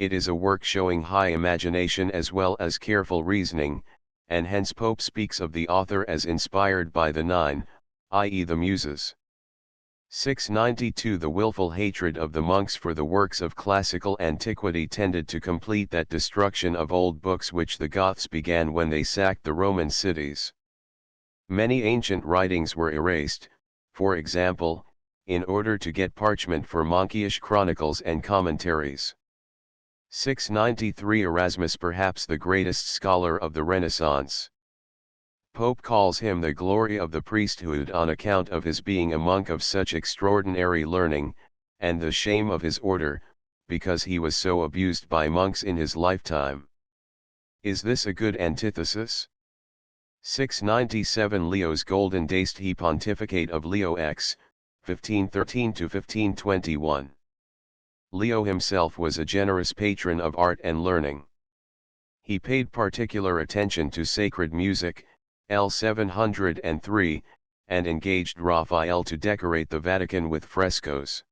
It is a work showing high imagination as well as careful reasoning, and hence Pope speaks of the author as inspired by the nine, i.e. the Muses. 692 The willful hatred of the monks for the works of classical antiquity tended to complete that destruction of old books which the Goths began when they sacked the Roman cities. Many ancient writings were erased, for example, in order to get parchment for monkish chronicles and commentaries. 693 Erasmus, perhaps the greatest scholar of the Renaissance. Pope calls him the glory of the priesthood on account of his being a monk of such extraordinary learning, and the shame of his order, because he was so abused by monks in his lifetime. Is this a good antithesis? 697 Leo's golden days, he pontificate of Leo X, 1513 to 1521. Leo himself was a generous patron of art and learning. He paid particular attention to sacred music, L 703, and engaged Raphael to decorate the Vatican with frescoes.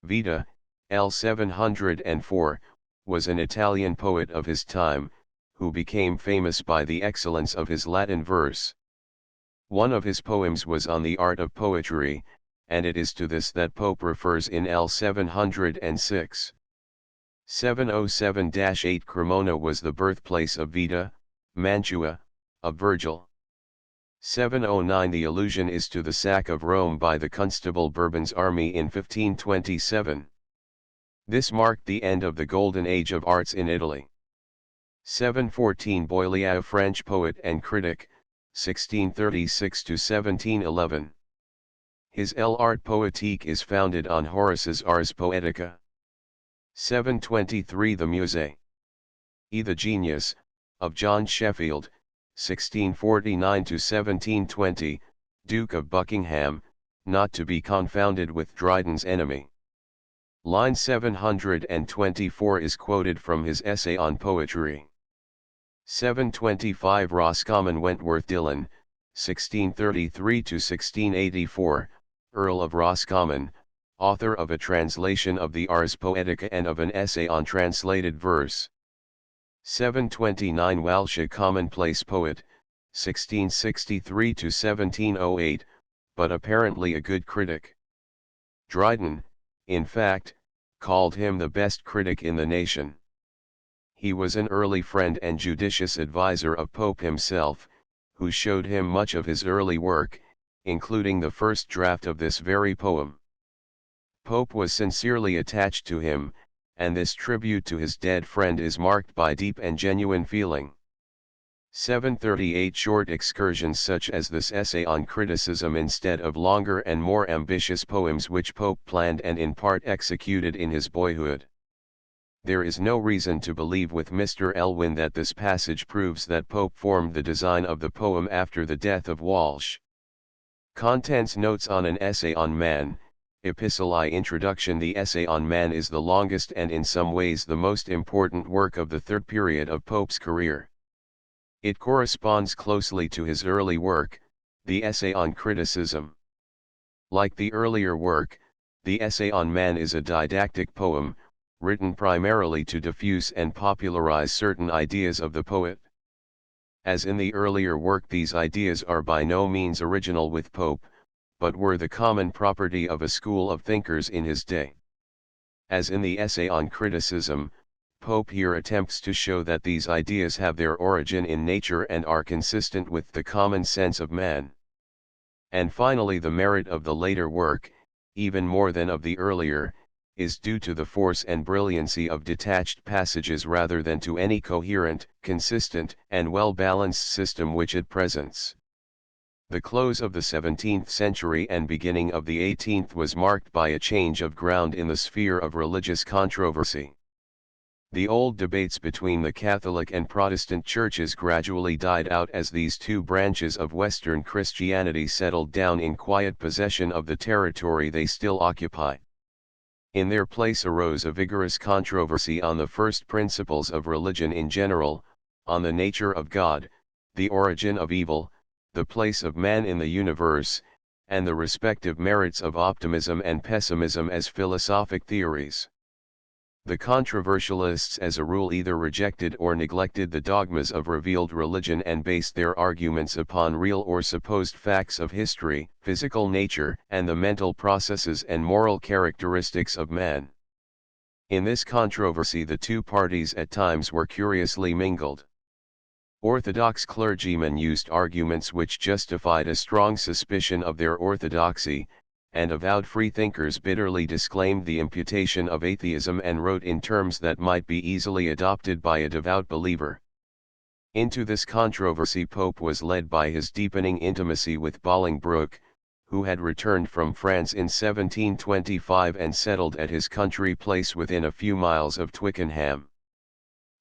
Vida, L 704, was an Italian poet of his time, who became famous by the excellence of his Latin verse. One of his poems was on the art of poetry, and it is to this that Pope refers in L 706. 707-8 Cremona was the birthplace of Vida, Mantua, of Virgil. 709 The allusion is to the sack of Rome by the Constable Bourbon's army in 1527. This marked the end of the golden age of arts in Italy. 714 Boileau, French poet and critic, 1636 to 1711. His L'Art Poétique is founded on Horace's Ars Poetica. 723 The Musée. The Genius, of John Sheffield, 1649 to 1720, Duke of Buckingham, not to be confounded with Dryden's enemy. Line 724 is quoted from his essay on poetry. 725 Roscommon Wentworth Dillon, 1633 to 1684, Earl of Roscommon, author of a translation of the Ars Poetica and of an essay on translated verse. 729 Walsh, commonplace poet, 1663 to 1708, but apparently a good critic. Dryden, in fact, called him the best critic in the nation. He was an early friend and judicious adviser of Pope himself, who showed him much of his early work, including the first draft of this very poem. Pope was sincerely attached to him, and this tribute to his dead friend is marked by deep and genuine feeling. 738 Short excursions such as this essay on criticism instead of longer and more ambitious poems which Pope planned and in part executed in his boyhood. There is no reason to believe with Mr. Elwin that this passage proves that Pope formed the design of the poem after the death of Walsh. Contents: Notes on an essay on man, Epistolae Introduction. The essay on man is the longest and in some ways the most important work of the third period of Pope's career. It corresponds closely to his early work, the essay on criticism. Like the earlier work, the essay on man is a didactic poem, written primarily to diffuse and popularize certain ideas of the poet. As in the earlier work, these ideas are by no means original with Pope, but were the common property of a school of thinkers in his day. As in the essay on criticism, Pope here attempts to show that these ideas have their origin in nature and are consistent with the common sense of man. And finally, the merit of the later work, even more than of the earlier, is due to the force and brilliancy of detached passages rather than to any coherent, consistent, and well-balanced system which it presents. The close of the 17th century and beginning of the 18th was marked by a change of ground in the sphere of religious controversy. The old debates between the Catholic and Protestant churches gradually died out as these two branches of Western Christianity settled down in quiet possession of the territory they still occupy. In their place arose a vigorous controversy on the first principles of religion in general, on the nature of God, the origin of evil, the place of man in the universe, and the respective merits of optimism and pessimism as philosophic theories. The controversialists as a rule either rejected or neglected the dogmas of revealed religion and based their arguments upon real or supposed facts of history, physical nature, and the mental processes and moral characteristics of man. In this controversy, the two parties at times were curiously mingled. Orthodox clergymen used arguments which justified a strong suspicion of their orthodoxy, and avowed freethinkers bitterly disclaimed the imputation of atheism and wrote in terms that might be easily adopted by a devout believer. Into this controversy Pope was led by his deepening intimacy with Bolingbroke, who had returned from France in 1725 and settled at his country place within a few miles of Twickenham.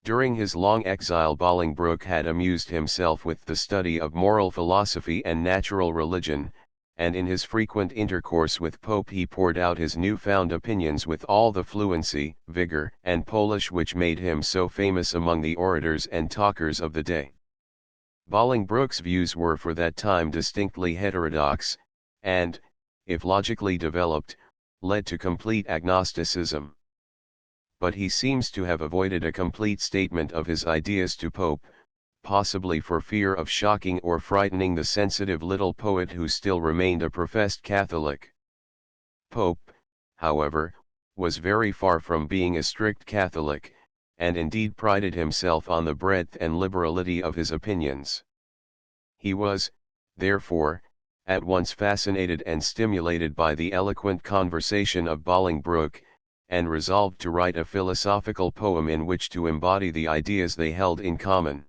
During his long exile, Bolingbroke had amused himself with the study of moral philosophy and natural religion, and in his frequent intercourse with Pope he poured out his new-found opinions with all the fluency, vigor, and polish which made him so famous among the orators and talkers of the day. Bolingbroke's views were for that time distinctly heterodox, and, if logically developed, led to complete agnosticism. But he seems to have avoided a complete statement of his ideas to Pope, possibly for fear of shocking or frightening the sensitive little poet who still remained a professed Catholic. Pope, however, was very far from being a strict Catholic, and indeed prided himself on the breadth and liberality of his opinions. He was, therefore, at once fascinated and stimulated by the eloquent conversation of Bolingbroke, and resolved to write a philosophical poem in which to embody the ideas they held in common.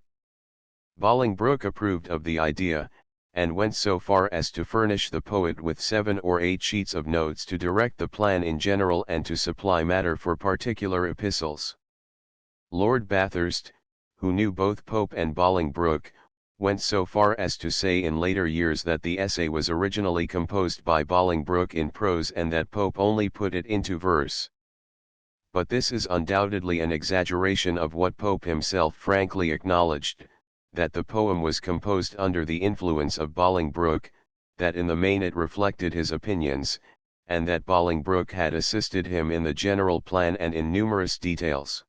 Bolingbroke approved of the idea, and went so far as to furnish the poet with 7 or 8 sheets of notes to direct the plan in general and to supply matter for particular epistles. Lord Bathurst, who knew both Pope and Bolingbroke, went so far as to say in later years that the essay was originally composed by Bolingbroke in prose and that Pope only put it into verse. But this is undoubtedly an exaggeration of what Pope himself frankly acknowledged, that the poem was composed under the influence of Bolingbroke, that in the main it reflected his opinions, and that Bolingbroke had assisted him in the general plan and in numerous details.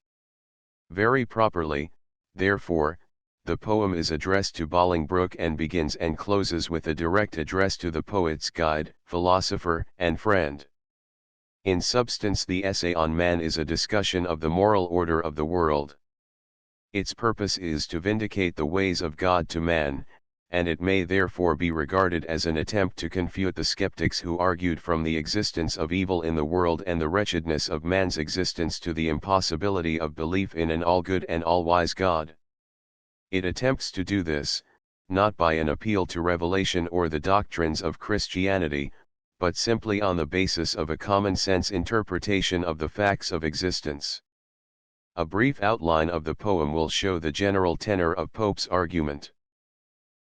Very properly, Therefore, the poem is addressed to Bolingbroke and begins and closes with a direct address to the poet's guide, philosopher, and friend. In substance, the essay on man is a discussion of the moral order of the world. Its purpose is to vindicate the ways of God to man, and it may therefore be regarded as an attempt to confute the skeptics who argued from the existence of evil in the world and the wretchedness of man's existence to the impossibility of belief in an all-good and all-wise God. It attempts to do this, not by an appeal to revelation or the doctrines of Christianity, but simply on the basis of a common-sense interpretation of the facts of existence. A brief outline of the poem will show the general tenor of Pope's argument.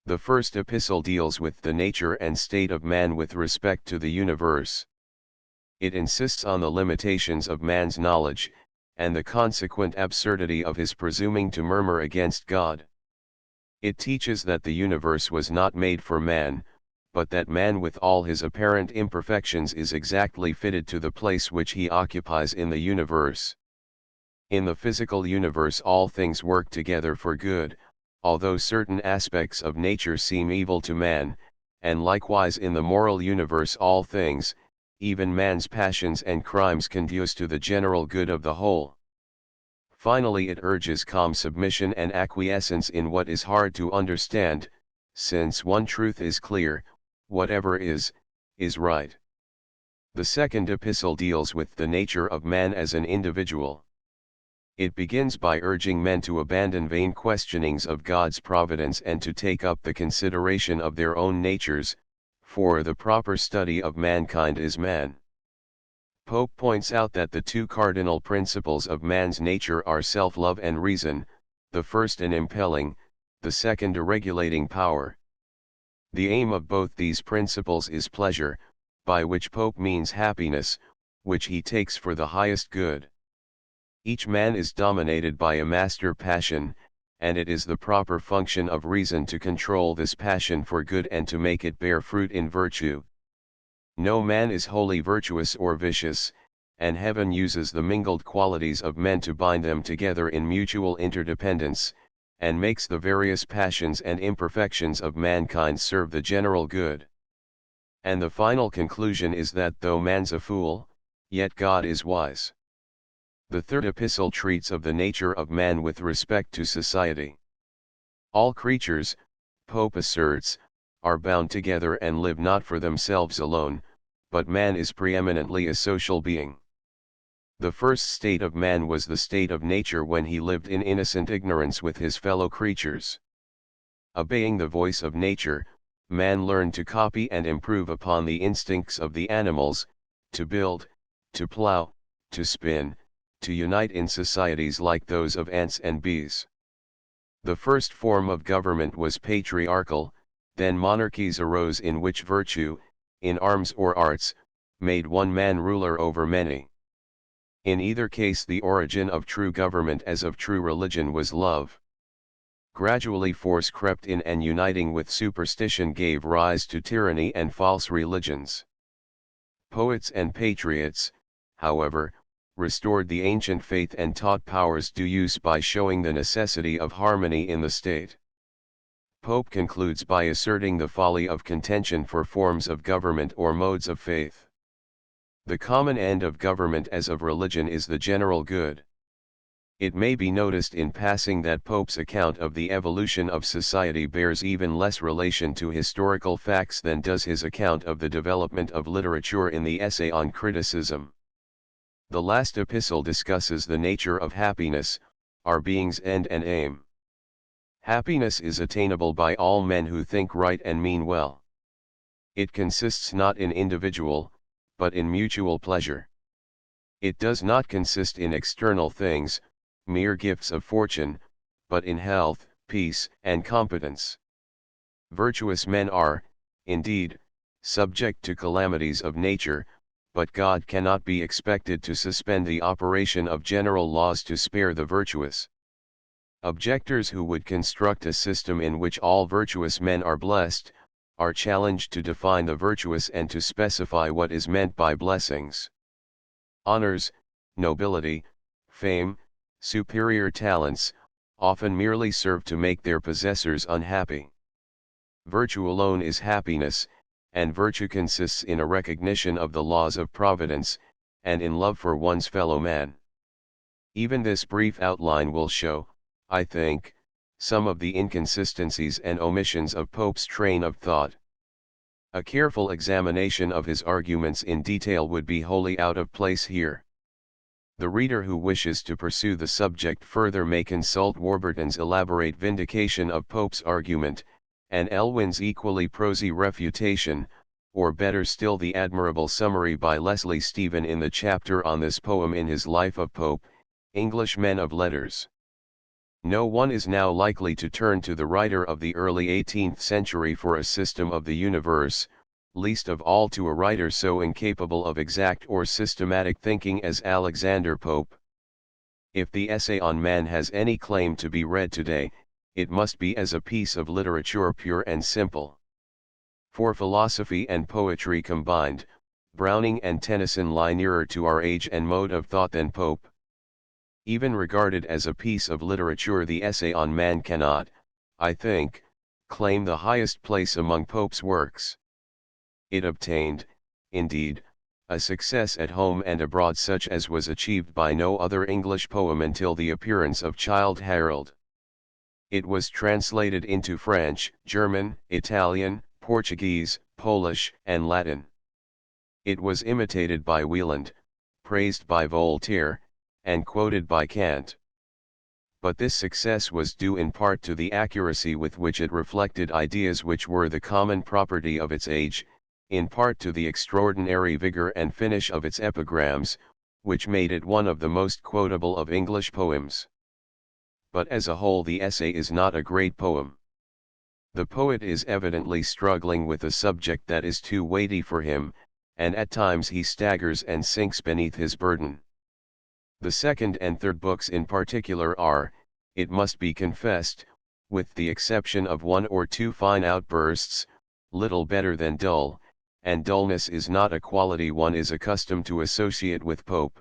The first epistle deals with the nature and state of man with respect to the universe. It insists on the limitations of man's knowledge, and the consequent absurdity of his presuming to murmur against God. It teaches that the universe was not made for man, but that man with all his apparent imperfections is exactly fitted to the place which he occupies in the universe. In the physical universe all things work together for good, although certain aspects of nature seem evil to man, and likewise in the moral universe all things, even man's passions and crimes, conduce to the general good of the whole. Finally, it urges calm submission and acquiescence in what is hard to understand, since one truth is clear: whatever is right. The second epistle deals with the nature of man as an individual. It begins by urging men to abandon vain questionings of God's providence and to take up the consideration of their own natures, for the proper study of mankind is man. Pope points out that the two cardinal principles of man's nature are self-love and reason, the first an impelling, the second a regulating power. The aim of both these principles is pleasure, by which Pope means happiness, which he takes for the highest good. Each man is dominated by a master passion, and it is the proper function of reason to control this passion for good and to make it bear fruit in virtue. No man is wholly virtuous or vicious, and heaven uses the mingled qualities of men to bind them together in mutual interdependence, and makes the various passions and imperfections of mankind serve the general good. And the final conclusion is that though man's a fool, yet God is wise. The third epistle treats of the nature of man with respect to society. All creatures, Pope asserts, are bound together and live not for themselves alone, but man is preeminently a social being. The first state of man was the state of nature when he lived in innocent ignorance with his fellow creatures. Obeying the voice of nature, man learned to copy and improve upon the instincts of the animals, to build, to plow, to spin, to unite in societies like those of ants and bees. The first form of government was patriarchal, then monarchies arose in which virtue, in arms or arts, made one man ruler over many. In either case the origin of true government as of true religion was love. Gradually force crept in and uniting with superstition gave rise to tyranny and false religions. Poets and patriots, however, restored the ancient faith and taught powers due use by showing the necessity of harmony in the state. Pope concludes by asserting the folly of contention for forms of government or modes of faith. The common end of government as of religion is the general good. It may be noticed in passing that Pope's account of the evolution of society bears even less relation to historical facts than does his account of the development of literature in the essay on criticism. The last epistle discusses the nature of happiness, our being's end and aim. Happiness is attainable by all men who think right and mean well. It consists not in individual, but in mutual pleasure. It does not consist in external things, mere gifts of fortune, but in health, peace, and competence. Virtuous men are, indeed, subject to calamities of nature, but God cannot be expected to suspend the operation of general laws to spare the virtuous. Objectors who would construct a system in which all virtuous men are blessed, are challenged to define the virtuous and to specify what is meant by blessings. Honors, nobility, fame, superior talents, often merely serve to make their possessors unhappy. Virtue alone is happiness, and virtue consists in a recognition of the laws of providence, and in love for one's fellow man. Even this brief outline will show, I think, some of the inconsistencies and omissions of Pope's train of thought. A careful examination of his arguments in detail would be wholly out of place here. The reader who wishes to pursue the subject further may consult Warburton's elaborate vindication of Pope's argument, and Elwin's equally prosy refutation, or better still the admirable summary by Leslie Stephen in the chapter on this poem in his Life of Pope, English Men of Letters. No one is now likely to turn to the writer of the early 18th century for a system of the universe, least of all to a writer so incapable of exact or systematic thinking as Alexander Pope. If the Essay on Man has any claim to be read today, it must be as a piece of literature pure and simple. For philosophy and poetry combined, Browning and Tennyson lie nearer to our age and mode of thought than Pope. Even regarded as a piece of literature, the Essay on Man cannot, I think, claim the highest place among Pope's works. It obtained, indeed, a success at home and abroad such as was achieved by no other English poem until the appearance of Childe Harold. It was translated into French, German, Italian, Portuguese, Polish, and Latin. It was imitated by Wieland, praised by Voltaire, and quoted by Kant. But this success was due in part to the accuracy with which it reflected ideas which were the common property of its age, in part to the extraordinary vigor and finish of its epigrams, which made it one of the most quotable of English poems. But as a whole the essay is not a great poem. The poet is evidently struggling with a subject that is too weighty for him, and at times he staggers and sinks beneath his burden. The second and third books in particular are, it must be confessed, with the exception of one or two fine outbursts, little better than dull, and dullness is not a quality one is accustomed to associate with Pope.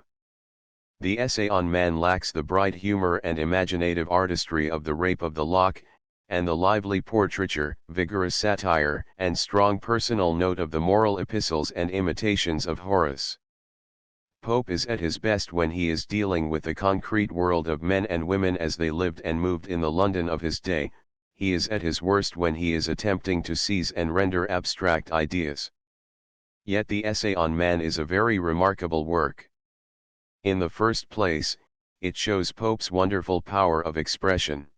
The Essay on Man lacks the bright humor and imaginative artistry of the Rape of the Lock, and the lively portraiture, vigorous satire, and strong personal note of the moral epistles and imitations of Horace. Pope is at his best when he is dealing with the concrete world of men and women as they lived and moved in the London of his day. He is at his worst when he is attempting to seize and render abstract ideas. Yet the Essay on Man is a very remarkable work. In the first place, it shows Pope's wonderful power of expression.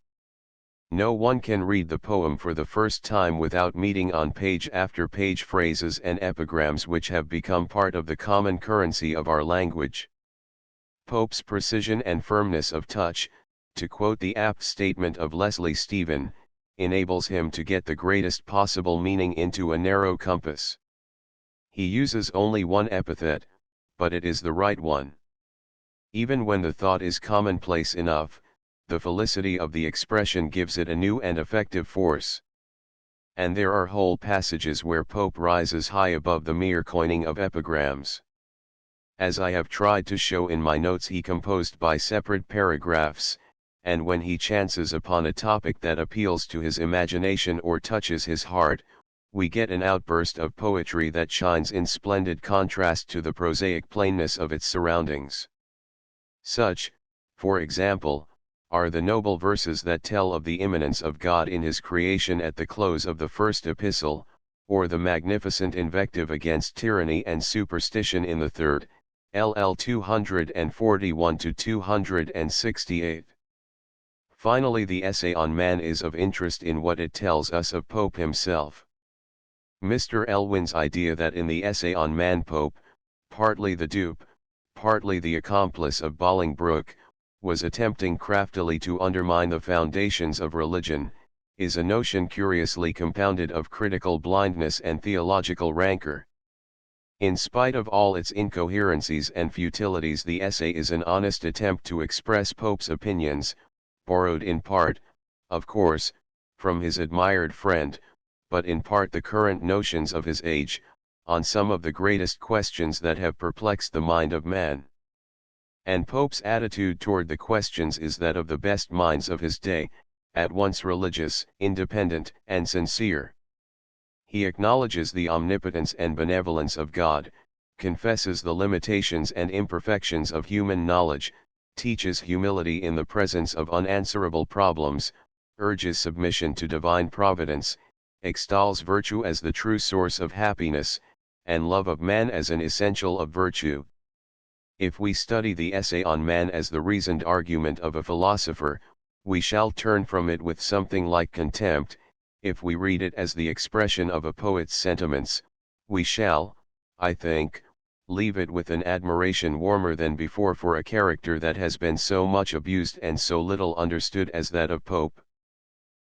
No one can read the poem for the first time without meeting on page after page phrases and epigrams which have become part of the common currency of our language. Pope's precision and firmness of touch, to quote the apt statement of Leslie Stephen, enables him to get the greatest possible meaning into a narrow compass. He uses only one epithet, but it is the right one. Even when the thought is commonplace enough, the felicity of the expression gives it a new and effective force. And there are whole passages where Pope rises high above the mere coining of epigrams. As I have tried to show in my notes, he composed by separate paragraphs, and when he chances upon a topic that appeals to his imagination or touches his heart, we get an outburst of poetry that shines in splendid contrast to the prosaic plainness of its surroundings. Such, for example, are the noble verses that tell of the immanence of God in his creation at the close of the first epistle, or the magnificent invective against tyranny and superstition in the third, LL 241 to 268. Finally, the Essay on Man is of interest in what it tells us of Pope himself. Mr. Elwin's idea that in the Essay on Man Pope, partly the dupe, partly the accomplice of Bolingbroke, was attempting craftily to undermine the foundations of religion, is a notion curiously compounded of critical blindness and theological rancor. In spite of all its incoherencies and futilities, the essay is an honest attempt to express Pope's opinions, borrowed in part, of course, from his admired friend, but in part the current notions of his age, on some of the greatest questions that have perplexed the mind of man. And Pope's attitude toward the questions is that of the best minds of his day, at once religious, independent, and sincere. He acknowledges the omnipotence and benevolence of God, confesses the limitations and imperfections of human knowledge, teaches humility in the presence of unanswerable problems, urges submission to divine providence, extols virtue as the true source of happiness, and love of man as an essential of virtue. If we study the essay on man as the reasoned argument of a philosopher, we shall turn from it with something like contempt. If we read it as the expression of a poet's sentiments, we shall, I think, leave it with an admiration warmer than before for a character that has been so much abused and so little understood as that of Pope.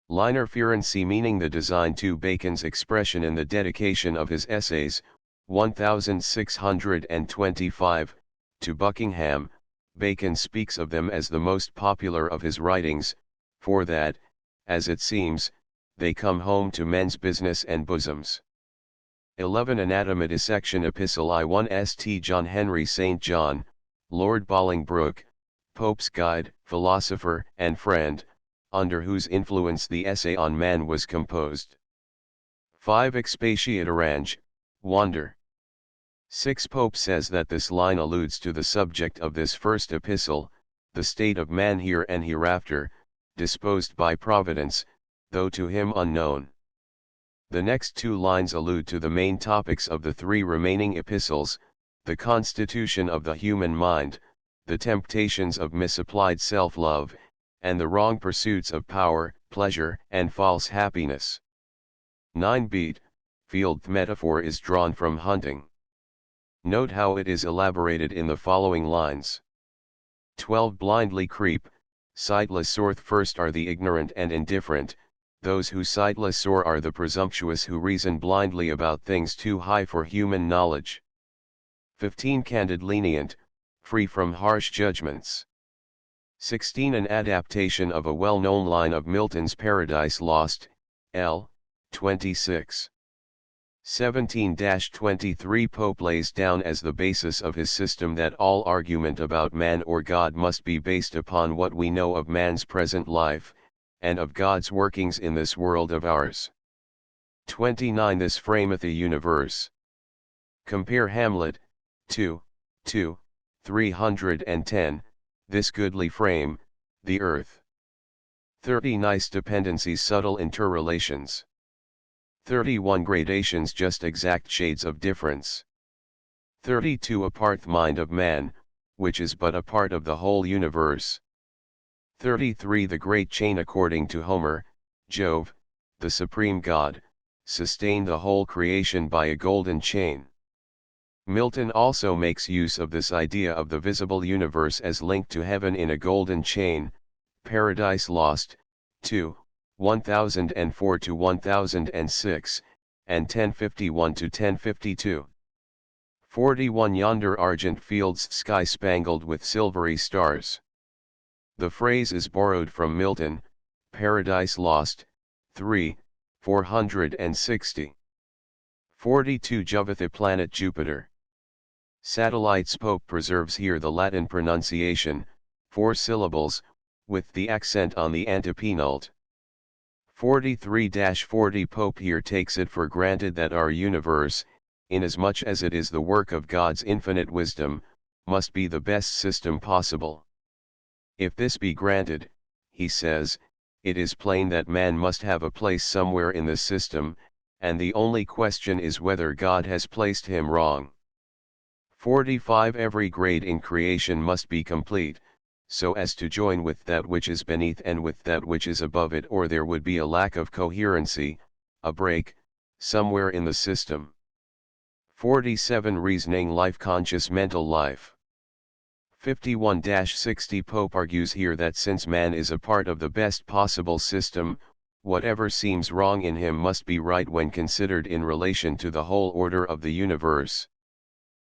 Liner Ferenczi, meaning the design to Bacon's expression in the dedication of his essays, 1625, to Buckingham, Bacon speaks of them as the most popular of his writings, for that, as it seems, they come home to men's business and bosoms. 11 Anatomy Dissection Epistle I1 St. John Henry St. John, Lord Bolingbroke, Pope's guide, philosopher, and friend, under whose influence the essay on man was composed. 5 Expatiate Orange, Wander. 6 Pope says that this line alludes to the subject of this first epistle, the state of man here and hereafter, disposed by Providence, though to him unknown. The next 2 lines allude to the main topics of the 3 remaining epistles, the constitution of the human mind, the temptations of misapplied self-love, and the wrong pursuits of power, pleasure, and false happiness. 9 Beat, field metaphor is drawn from hunting. Note how it is elaborated in the following lines. 12 Blindly creep, sightless soar. First are the ignorant and indifferent, those who sightless soar are the presumptuous who reason blindly about things too high for human knowledge. 15 Candid lenient, free from harsh judgments. 16 An adaptation of a well-known line of Milton's Paradise Lost, L. 26. 17-23 Pope lays down as the basis of his system that all argument about man or God must be based upon what we know of man's present life, and of God's workings in this world of ours. 29 This frameth a universe. Compare Hamlet, 2, 310, this goodly frame, the earth. 30 Nice dependencies, subtle interrelations. 31 Gradations, just exact shades of difference. 32 Apart mind of man, which is but a part of the whole universe. 33 The great chain, according to Homer, Jove, the supreme god, sustained the whole creation by a golden chain. Milton also makes use of this idea of the visible universe as linked to heaven in a golden chain, Paradise Lost, 2, 1004-1006, and 1051-1052. 41 Yonder argent fields, sky spangled with silvery stars. The phrase is borrowed from Milton, Paradise Lost, 3, 460. 42 Joveth, a planet Jupiter. Satellites. Pope preserves here the Latin pronunciation, 4 syllables, with the accent on the antepenult. 43-40 Pope here takes it for granted that our universe, inasmuch as it is the work of God's infinite wisdom, must be the best system possible. If this be granted, he says, it is plain that man must have a place somewhere in the system, and the only question is whether God has placed him wrong. 45 Every grade in creation must be complete, so as to join with that which is beneath and with that which is above it, or there would be a lack of coherency, a break, somewhere in the system. 47 Reasoning life, conscious mental life. 51-60 Pope argues here that since man is a part of the best possible system, whatever seems wrong in him must be right when considered in relation to the whole order of the universe.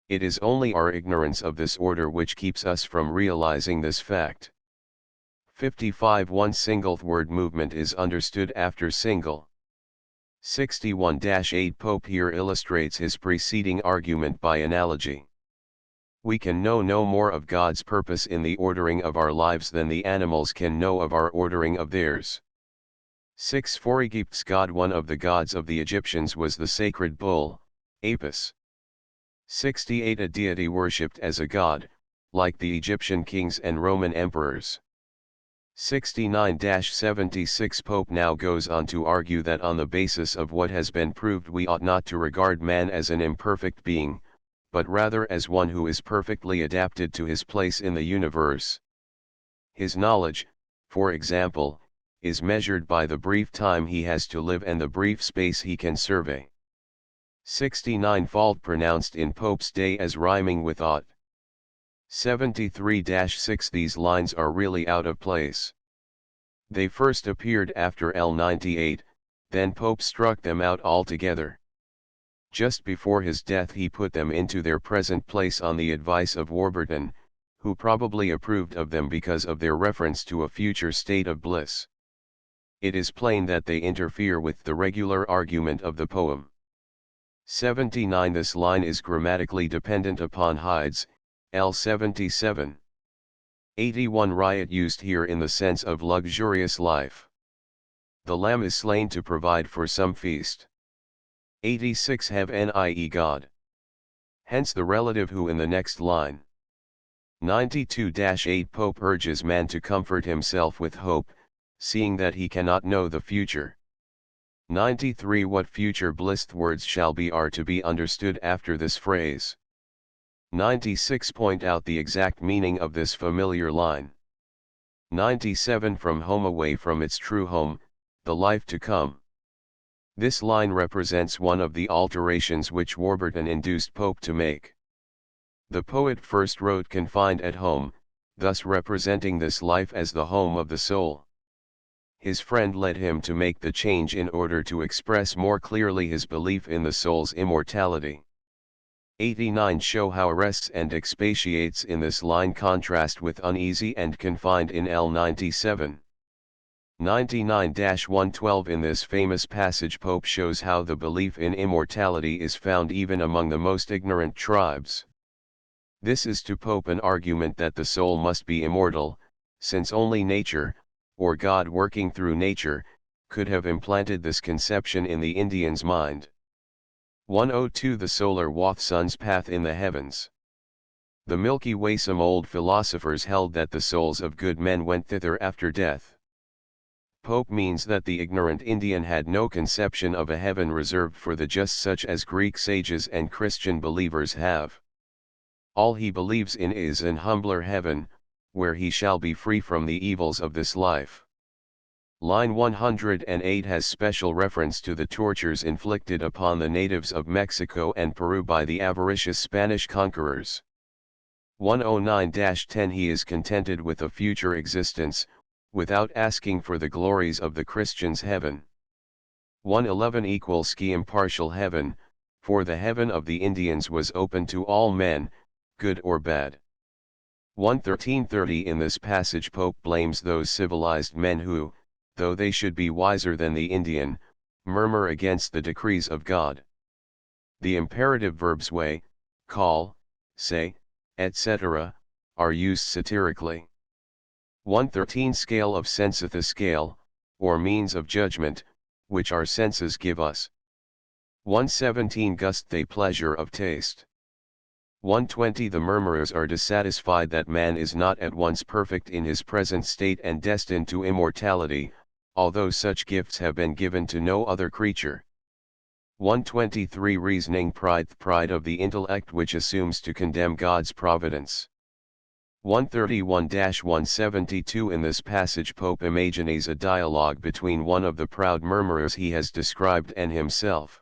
It is only our ignorance of this order which keeps us from realizing this fact. 55 One single word movement is understood after single. 61-8 Pope here illustrates his preceding argument by analogy. We can know no more of God's purpose in the ordering of our lives than the animals can know of our ordering of theirs. 6. For Egypt's god, one of the gods of the Egyptians, was the sacred bull, Apis. 68. A deity worshipped as a god, like the Egyptian kings and Roman emperors. 69-76. Pope now goes on to argue that on the basis of what has been proved we ought not to regard man as an imperfect being, but rather as one who is perfectly adapted to his place in the universe. His knowledge, for example, is measured by the brief time he has to live and the brief space he can survey. 69. Fault pronounced in Pope's day as rhyming with ought. 73-6. These lines are really out of place. They first appeared after L98, then Pope struck them out altogether. Just before his death he put them into their present place on the advice of Warburton, who probably approved of them because of their reference to a future state of bliss. It is plain that they interfere with the regular argument of the poem. 79. This line is grammatically dependent upon Hyde's, L77. 81. Riot used here in the sense of luxurious life. The lamb is slain to provide for some feast. 86. Heaven, i.e. God. Hence the relative who in the next line. 92-8. Pope urges man to comfort himself with hope, seeing that he cannot know the future. 93. What future blissed words shall be are to be understood after this phrase. 96. Point out the exact meaning of this familiar line. 97. From home, away from its true home, the life to come. This line represents one of the alterations which Warburton induced Pope to make. The poet first wrote confined at home, thus representing this life as the home of the soul. His friend led him to make the change in order to express more clearly his belief in the soul's immortality. 89. Show how arrests and expatiates in this line contrast with uneasy and confined in L97. 99-112. In this famous passage Pope shows how the belief in immortality is found even among the most ignorant tribes. This is to Pope an argument that the soul must be immortal, since only nature, or God working through nature, could have implanted this conception in the Indian's mind. 102. The solar sun's path in the heavens. The Milky Way. Some old philosophers held that the souls of good men went thither after death. Pope means that the ignorant Indian had no conception of a heaven reserved for the just such as Greek sages and Christian believers have. All he believes in is an humbler heaven, where he shall be free from the evils of this life. Line 108 has special reference to the tortures inflicted upon the natives of Mexico and Peru by the avaricious Spanish conquerors. 109-10. He is contented with a future existence, without asking for the glories of the Christian's heaven. 111 equals impartial heaven, for the heaven of the Indians was open to all men, good or bad. 113-30. In this passage Pope blames those civilized men who, though they should be wiser than the Indian, murmur against the decrees of God. The imperative verbs way, call, say, etc., are used satirically. 113. Scale of sense. The scale, or means of judgment, which our senses give us. 117. Gust they pleasure of taste. 120. The murmurers are dissatisfied that man is not at once perfect in his present state and destined to immortality, although such gifts have been given to no other creature. 123. Reasoning pride. Pride of the intellect which assumes to condemn God's providence. 131-172. In this passage Pope imagines a dialogue between one of the proud murmurers he has described and himself.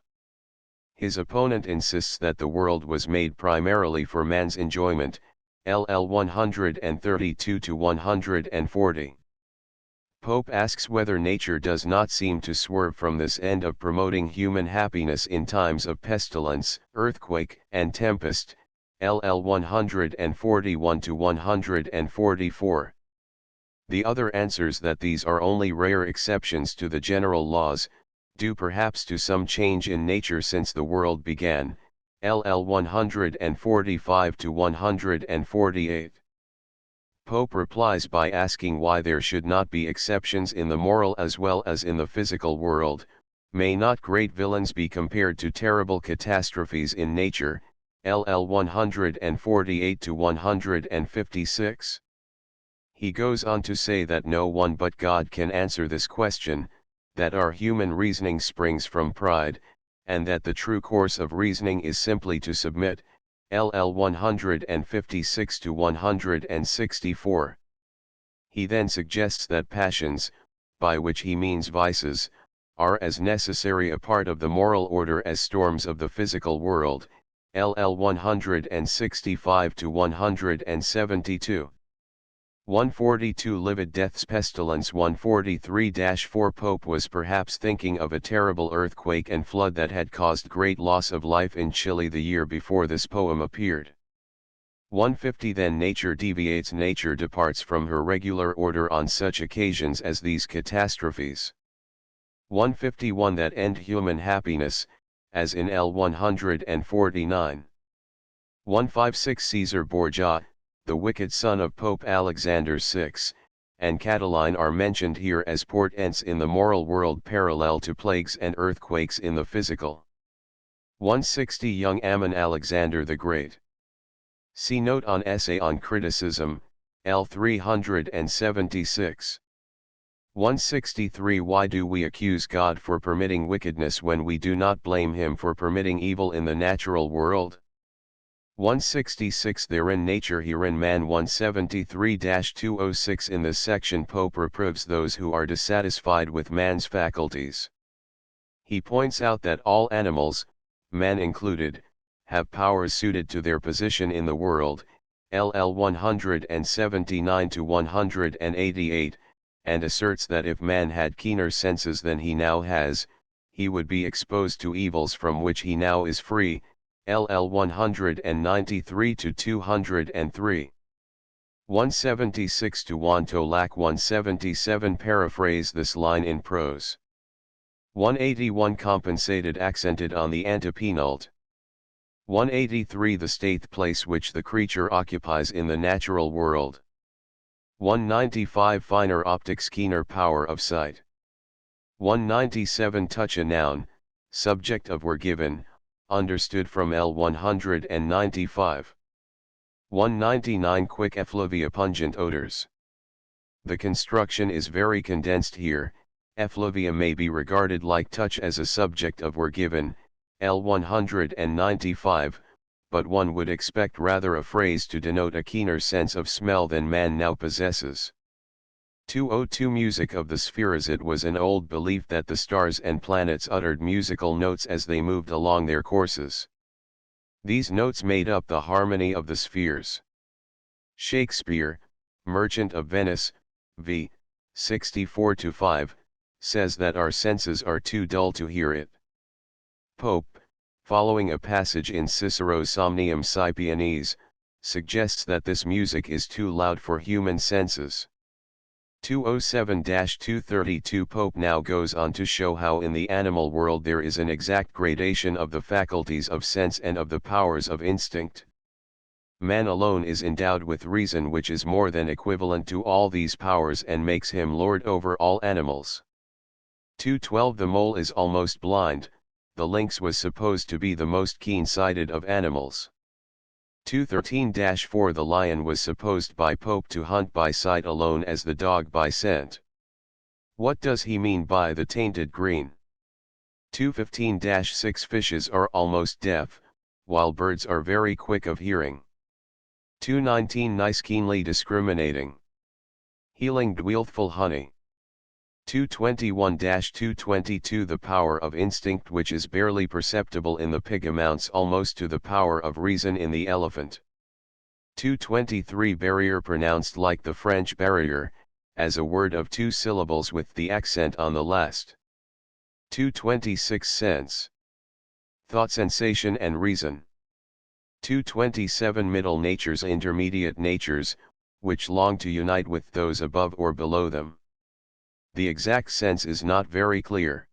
His opponent insists that the world was made primarily for man's enjoyment, LL 132-140. Pope asks whether nature does not seem to swerve from this end of promoting human happiness in times of pestilence, earthquake, and tempest, LL 141-144. The other answers that these are only rare exceptions to the general laws, due perhaps to some change in nature since the world began, LL 145 to 148. Pope replies by asking why there should not be exceptions in the moral as well as in the physical world. May not great villains be compared to terrible catastrophes in nature? LL 148 to 156. He goes on to say that no one but God can answer this question, that our human reasoning springs from pride, and that the true course of reasoning is simply to submit. LL 156 to 164. He then suggests that passions, by which he means vices, are as necessary a part of the moral order as storms of the physical world. LL 165 to 172. 142 Livid deaths pestilence 143-4 Pope was perhaps thinking of a terrible earthquake and flood that had caused great loss of life in Chile the year before this poem appeared. 150 Then nature deviates, nature departs from her regular order on such occasions as these catastrophes. 151 That end human happiness, as in L 149. 156 Caesar Borgia, the wicked son of Pope Alexander VI, and Catiline are mentioned here as portents in the moral world parallel to plagues and earthquakes in the physical. 160 Young Ammon Alexander the Great. See note on Essay on Criticism, L 376. 163 Why do we accuse God for permitting wickedness when we do not blame him for permitting evil in the natural world? 166 Therein nature, herein man. 173-206 In this section Pope reproves those who are dissatisfied with man's faculties. He points out that all animals, man included, have powers suited to their position in the world, LL 179 to 188, and asserts that if man had keener senses than he now has, he would be exposed to evils from which he now is free. LL 193 to 203. 176 to Wantolac 177 Paraphrase this line in prose. 181 Compensated accented on the antepenult. 183 The state place which the creature occupies in the natural world. 195 Finer optics, keener power of sight. 197 Touch, a noun, subject of were given, understood from L 195. 199 Quick effluvia, pungent odors. The construction is very condensed here. Effluvia may be regarded like touch as a subject of were given, L 195, but one would expect rather a phrase to denote a keener sense of smell than man now possesses. 202 Music of the spheres. It was an old belief that the stars and planets uttered musical notes as they moved along their courses. These notes made up the harmony of the spheres. Shakespeare, Merchant of Venice, v. 64-5, says that our senses are too dull to hear it. Pope, following a passage in Cicero's Somnium Sapiens, suggests that this music is too loud for human senses. 207-232 Pope now goes on to show how in the animal world there is an exact gradation of the faculties of sense and of the powers of instinct. Man alone is endowed with reason, which is more than equivalent to all these powers and makes him lord over all animals. 212 The mole is almost blind, the lynx was supposed to be the most keen-sighted of animals. 213-4 The lion was supposed by Pope to hunt by sight alone as the dog by scent. What does he mean by the tainted green? 215-6 Fishes are almost deaf, while birds are very quick of hearing. 219 Nice, keenly discriminating. Healing, dwealthful honey. 221-222 The power of instinct which is barely perceptible in the pig amounts almost to the power of reason in the elephant. 223 Barrier, pronounced like the French barrier, as a word of two syllables with the accent on the last. 226 Sense. Thought, sensation and reason. 227 Middle natures, intermediate natures, which long to unite with those above or below them. The exact sense is not very clear.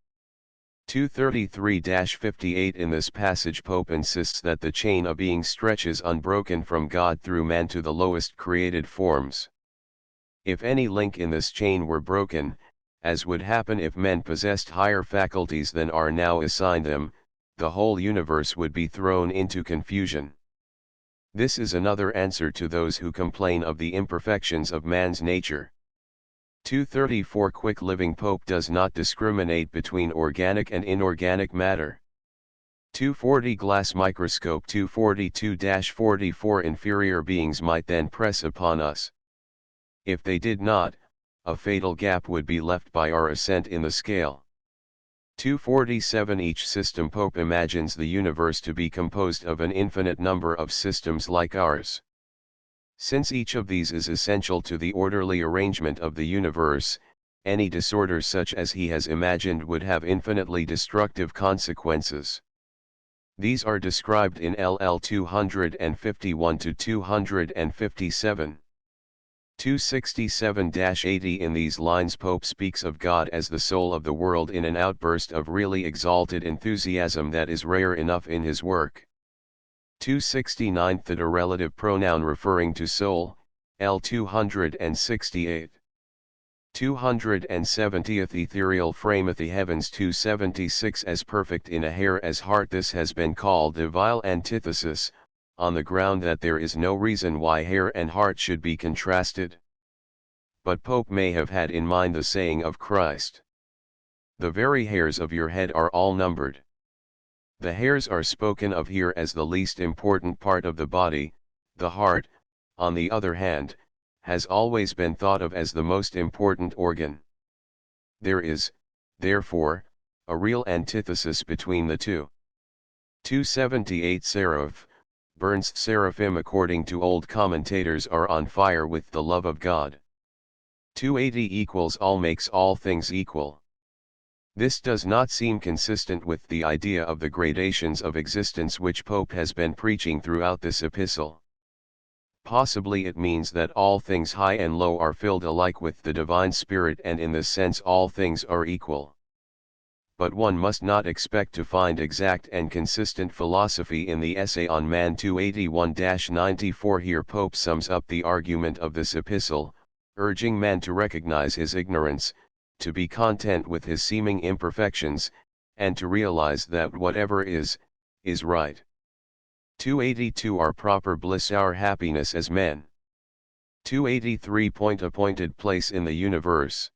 233-58 In this passage Pope insists that the chain of being stretches unbroken from God through man to the lowest created forms. If any link in this chain were broken, as would happen if men possessed higher faculties than are now assigned them, the whole universe would be thrown into confusion. This is another answer to those who complain of the imperfections of man's nature. 234 Quick living Pope does not discriminate between organic and inorganic matter. 240 Glass microscope 242-44 Inferior beings might then press upon us. If they did not, a fatal gap would be left by our ascent in the scale. 247 Each system Pope imagines the universe to be composed of an infinite number of systems like ours. Since each of these is essential to the orderly arrangement of the universe, any disorder such as he has imagined would have infinitely destructive consequences. These are described in LL 251-257. 267-80 In these lines Pope speaks of God as the soul of the world in an outburst of really exalted enthusiasm that is rare enough in his work. 269 The relative pronoun referring to soul, L 268. 270th Ethereal frameth the heavens 276 As perfect in a hair as heart This has been called the vile antithesis, on the ground that there is no reason why hair and heart should be contrasted. But Pope may have had in mind the saying of Christ. The very hairs of your head are all numbered. The hairs are spoken of here as the least important part of the body. The heart, on the other hand, has always been thought of as the most important organ. There is, therefore, a real antithesis between the two. 278 Seraph, Burns Seraphim according to old commentators are on fire with the love of God. 280 equals all makes all things equal. This does not seem consistent with the idea of the gradations of existence which Pope has been preaching throughout this epistle. Possibly it means that all things high and low are filled alike with the divine spirit and in this sense all things are equal. But one must not expect to find exact and consistent philosophy in the essay on man 281-94 Here Pope sums up the argument of this epistle, urging man to recognize his ignorance, to be content with his seeming imperfections, and to realize that whatever is right. 282 Our proper bliss our happiness as men. 283 Appointed place in the universe.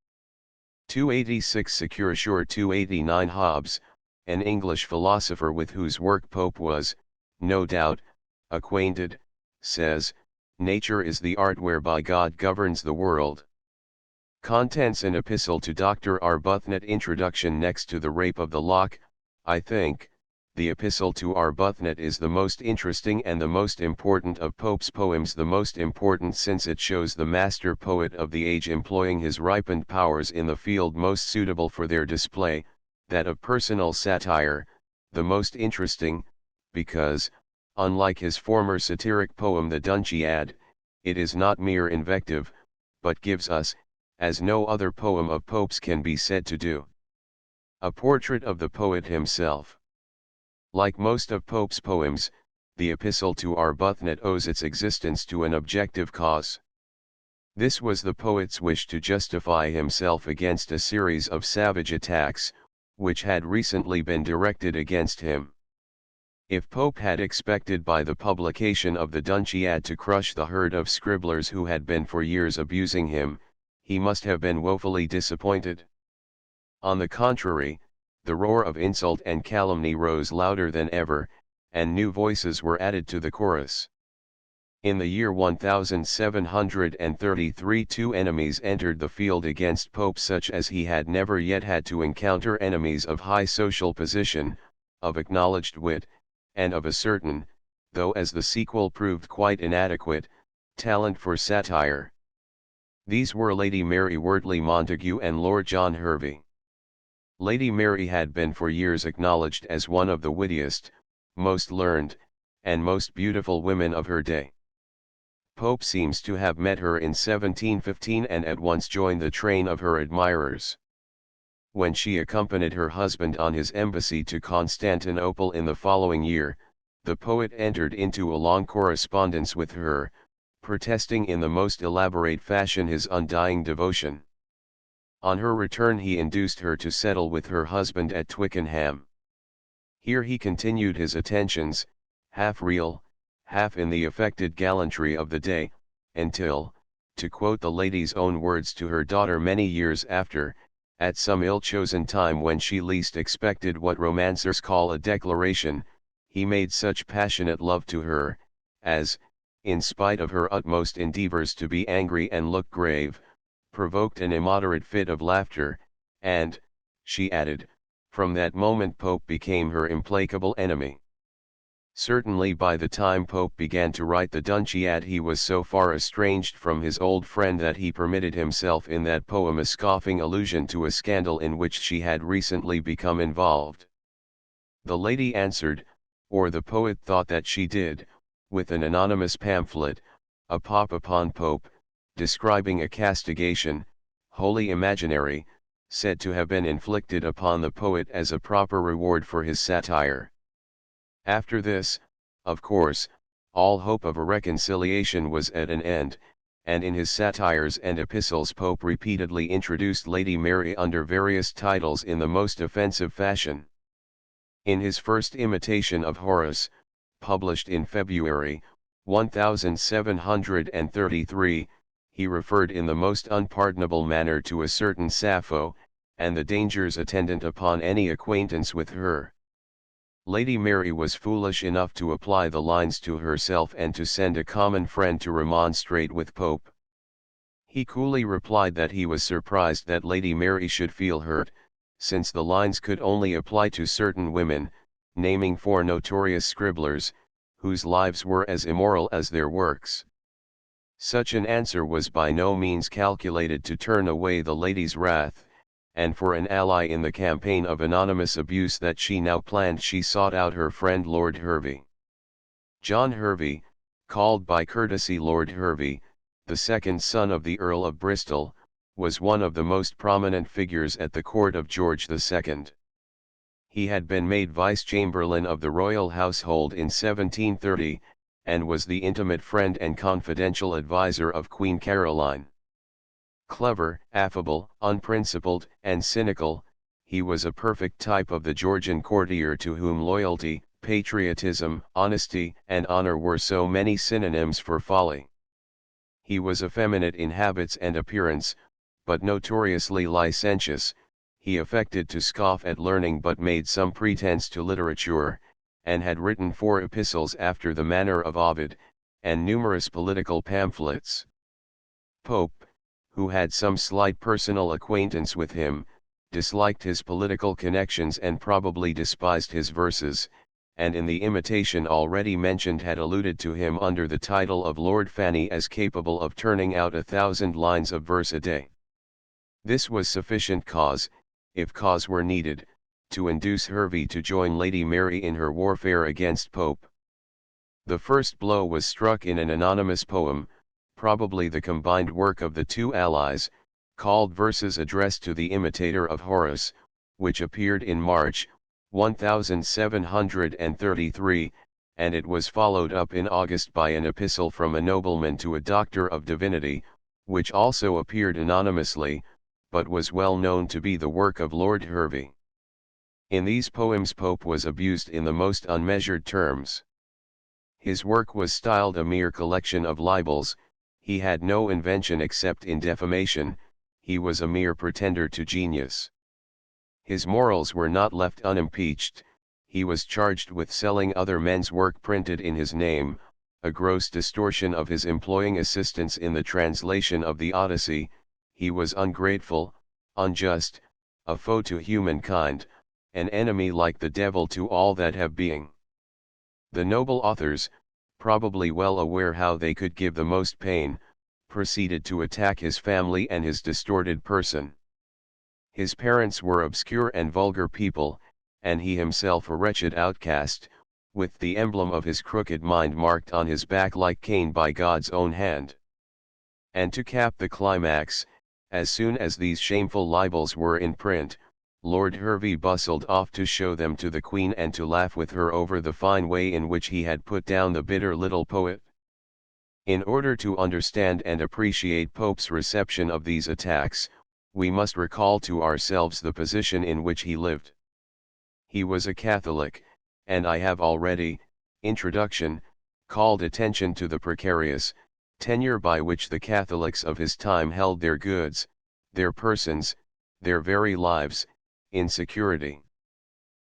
286 Secure sure 289 Hobbes, an English philosopher with whose work Pope was, no doubt, acquainted, says, nature is the art whereby God governs the world. Contents an epistle to Dr. Arbuthnot Introduction Next to the rape of the lock, I think, the epistle to Arbuthnot is the most interesting and the most important of Pope's poems, the most important since it shows the master poet of the age employing his ripened powers in the field most suitable for their display, that of personal satire, the most interesting, because, unlike his former satiric poem the Dunciad, it is not mere invective, but gives us, as no other poem of Pope's can be said to do, a portrait of the poet himself. Like most of Pope's poems, the epistle to Arbuthnot owes its existence to an objective cause. This was the poet's wish to justify himself against a series of savage attacks, which had recently been directed against him. If Pope had expected by the publication of the Dunciad to crush the herd of scribblers who had been for years abusing him, he must have been woefully disappointed. On the contrary, the roar of insult and calumny rose louder than ever, and new voices were added to the chorus. In the year 1733 two enemies entered the field against Pope such as he had never yet had to encounter, enemies of high social position, of acknowledged wit, and of a certain, though as the sequel proved quite inadequate, talent for satire. These were Lady Mary Wortley Montagu and Lord John Hervey. Lady Mary had been for years acknowledged as one of the wittiest, most learned, and most beautiful women of her day. Pope seems to have met her in 1715 and at once joined the train of her admirers. when she accompanied her husband on his embassy to Constantinople in the following year, the poet entered into a long correspondence with her, protesting in the most elaborate fashion his undying devotion. On her return he induced her to settle with her husband at Twickenham. Here he continued his attentions, half real, half in the affected gallantry of the day, until, to quote the lady's own words to her daughter many years after, at some ill-chosen time when she least expected what romancers call a declaration, he made such passionate love to her, as, in spite of her utmost endeavours to be angry and look grave, provoked an immoderate fit of laughter, and, she added, from that moment Pope became her implacable enemy. Certainly by the time Pope began to write the Dunciad he was so far estranged from his old friend that he permitted himself in that poem a scoffing allusion to a scandal in which she had recently become involved. The lady answered, or the poet thought that she did, with an anonymous pamphlet, a pop upon Pope, describing a castigation, wholly imaginary, said to have been inflicted upon the poet as a proper reward for his satire. After this, of course, all hope of a reconciliation was at an end, and in his satires and epistles Pope repeatedly introduced Lady Mary under various titles in the most offensive fashion. In his first imitation of Horace, published in February, 1733, he referred in the most unpardonable manner to a certain Sappho, and the dangers attendant upon any acquaintance with her. Lady Mary was foolish enough to apply the lines to herself and to send a common friend to remonstrate with Pope. He coolly replied that he was surprised that Lady Mary should feel hurt, since the lines could only apply to certain women, naming 4 notorious scribblers, whose lives were as immoral as their works. Such an answer was by no means calculated to turn away the lady's wrath, and for an ally in the campaign of anonymous abuse that she now planned she sought out her friend Lord Hervey. John Hervey, called by courtesy Lord Hervey, the second son of the Earl of Bristol, was one of the most prominent figures at the court of George II. He had been made Vice-Chamberlain of the royal household in 1730, and was the intimate friend and confidential adviser of Queen Caroline. Clever, affable, unprincipled, and cynical, he was a perfect type of the Georgian courtier to whom loyalty, patriotism, honesty, and honor were so many synonyms for folly. He was effeminate in habits and appearance, but notoriously licentious. He affected to scoff at learning but made some pretense to literature, and had written 4 epistles after the manner of Ovid, and numerous political pamphlets. Pope, who had some slight personal acquaintance with him, disliked his political connections and probably despised his verses, and in the imitation already mentioned had alluded to him under the title of Lord Fanny as capable of turning out 1,000 lines of verse a day. This was sufficient cause, if cause were needed, to induce Hervey to join Lady Mary in her warfare against Pope. The first blow was struck in an anonymous poem, probably the combined work of the 2 allies, called Verses Addressed to the Imitator of Horace, which appeared in March, 1733, and it was followed up in August by an epistle from a nobleman to a doctor of divinity, which also appeared anonymously, but was well known to be the work of Lord Hervey. In these poems Pope was abused in the most unmeasured terms. His work was styled a mere collection of libels. He had no invention except in defamation, he was a mere pretender to genius. His morals were not left unimpeached, he was charged with selling other men's work printed in his name, a gross distortion of his employing assistance in the translation of the Odyssey. He was ungrateful, unjust, a foe to humankind, an enemy like the devil to all that have being. The noble authors, probably well aware how they could give the most pain, proceeded to attack his family and his distorted person. His parents were obscure and vulgar people, and he himself a wretched outcast, with the emblem of his crooked mind marked on his back like Cain by God's own hand. And to cap the climax, as soon as these shameful libels were in print, Lord Hervey bustled off to show them to the Queen and to laugh with her over the fine way in which he had put down the bitter little poet. In order to understand and appreciate Pope's reception of these attacks, we must recall to ourselves the position in which he lived. He was a Catholic, and I have already, introduction, called attention to the precarious tenure by which the Catholics of his time held their goods, their persons, their very lives, in security.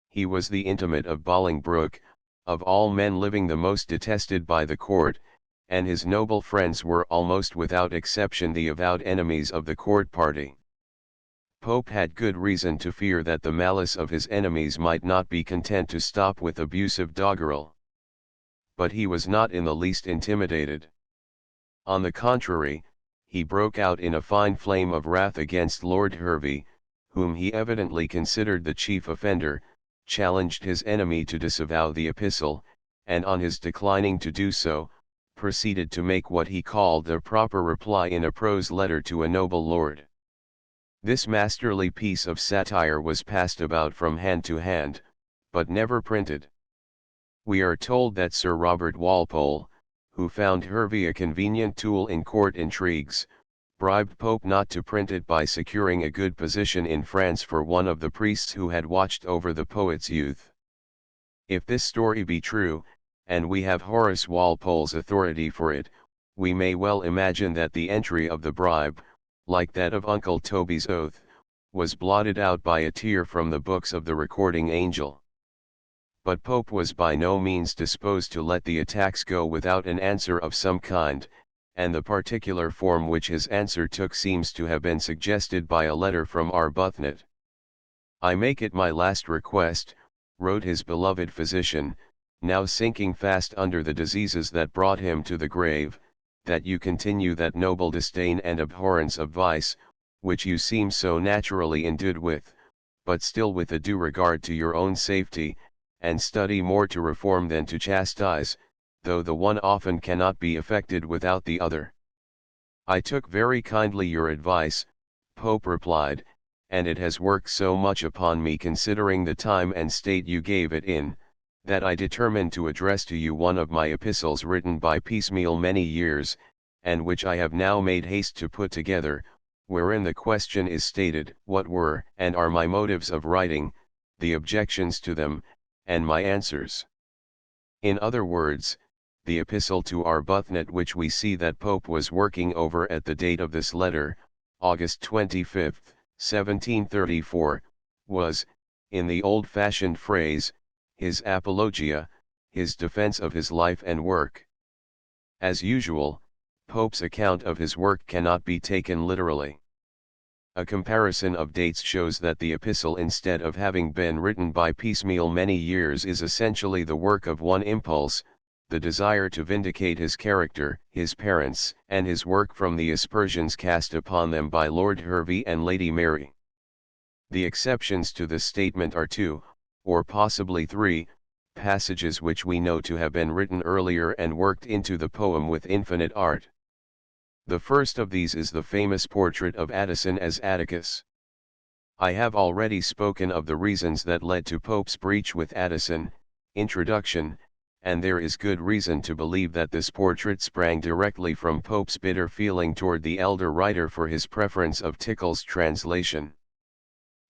He was the intimate of Bolingbroke, of all men living the most detested by the court, and his noble friends were almost without exception the avowed enemies of the court party. Pope had good reason to fear that the malice of his enemies might not be content to stop with abusive doggerel. But he was not in the least intimidated. On the contrary, he broke out in a fine flame of wrath against Lord Hervey, whom he evidently considered the chief offender, challenged his enemy to disavow the epistle, and on his declining to do so, proceeded to make what he called the proper reply in a prose letter to a noble lord. This masterly piece of satire was passed about from hand to hand, but never printed. We are told that Sir Robert Walpole, who found Hervey a convenient tool in court intrigues, bribed Pope not to print it by securing a good position in France for one of the priests who had watched over the poet's youth. If this story be true, and we have Horace Walpole's authority for it, we may well imagine that the entry of the bribe, like that of Uncle Toby's oath, was blotted out by a tear from the books of the recording angel. But Pope was by no means disposed to let the attacks go without an answer of some kind, and the particular form which his answer took seems to have been suggested by a letter from Arbuthnot. "I make it my last request," wrote his beloved physician, now sinking fast under the diseases that brought him to the grave, "that you continue that noble disdain and abhorrence of vice, which you seem so naturally endued with, but still with a due regard to your own safety, and study more to reform than to chastise, though the one often cannot be effected without the other." "I took very kindly your advice," Pope replied, "and it has worked so much upon me considering the time and state you gave it in, that I determined to address to you one of my epistles written by piecemeal many years, and which I have now made haste to put together, wherein the question is stated what were and are my motives of writing, the objections to them, and my answers." In other words, the epistle to Arbuthnot which we see that Pope was working over at the date of this letter, August 25, 1734, was, in the old-fashioned phrase, his apologia, his defense of his life and work. As usual, Pope's account of his work cannot be taken literally. A comparison of dates shows that the epistle, instead of having been written by piecemeal many years, is essentially the work of one impulse, the desire to vindicate his character, his parents, and his work from the aspersions cast upon them by Lord Hervey and Lady Mary. The exceptions to this statement are two, or possibly three, passages which we know to have been written earlier and worked into the poem with infinite art. The first of these is the famous portrait of Addison as Atticus. I have already spoken of the reasons that led to Pope's breach with Addison, introduction, and there is good reason to believe that this portrait sprang directly from Pope's bitter feeling toward the elder writer for his preference of Tickell's translation.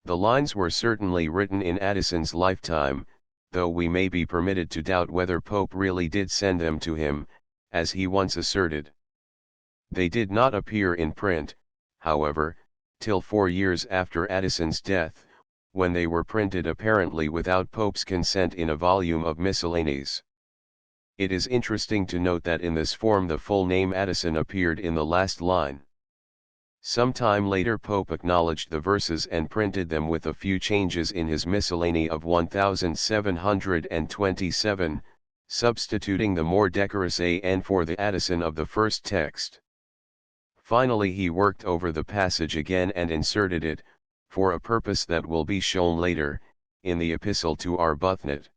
The lines were certainly written in Addison's lifetime, though we may be permitted to doubt whether Pope really did send them to him, as he once asserted. They did not appear in print, however, till 4 years after Addison's death, when they were printed apparently without Pope's consent in a volume of miscellanies. It is interesting to note that in this form the full name Addison appeared in the last line. Some time later Pope acknowledged the verses and printed them with a few changes in his miscellany of 1727, substituting the more decorous AN for the Addison of the first text. Finally he worked over the passage again and inserted it, for a purpose that will be shown later, in the epistle to Arbuthnot.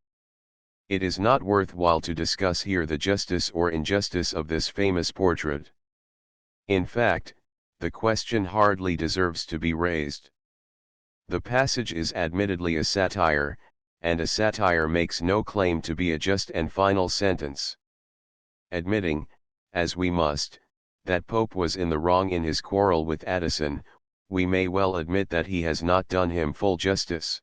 It is not worth while to discuss here the justice or injustice of this famous portrait. In fact, the question hardly deserves to be raised. The passage is admittedly a satire, and a satire makes no claim to be a just and final sentence. Admitting, as we must, that Pope was in the wrong in his quarrel with Addison, we may well admit that he has not done him full justice.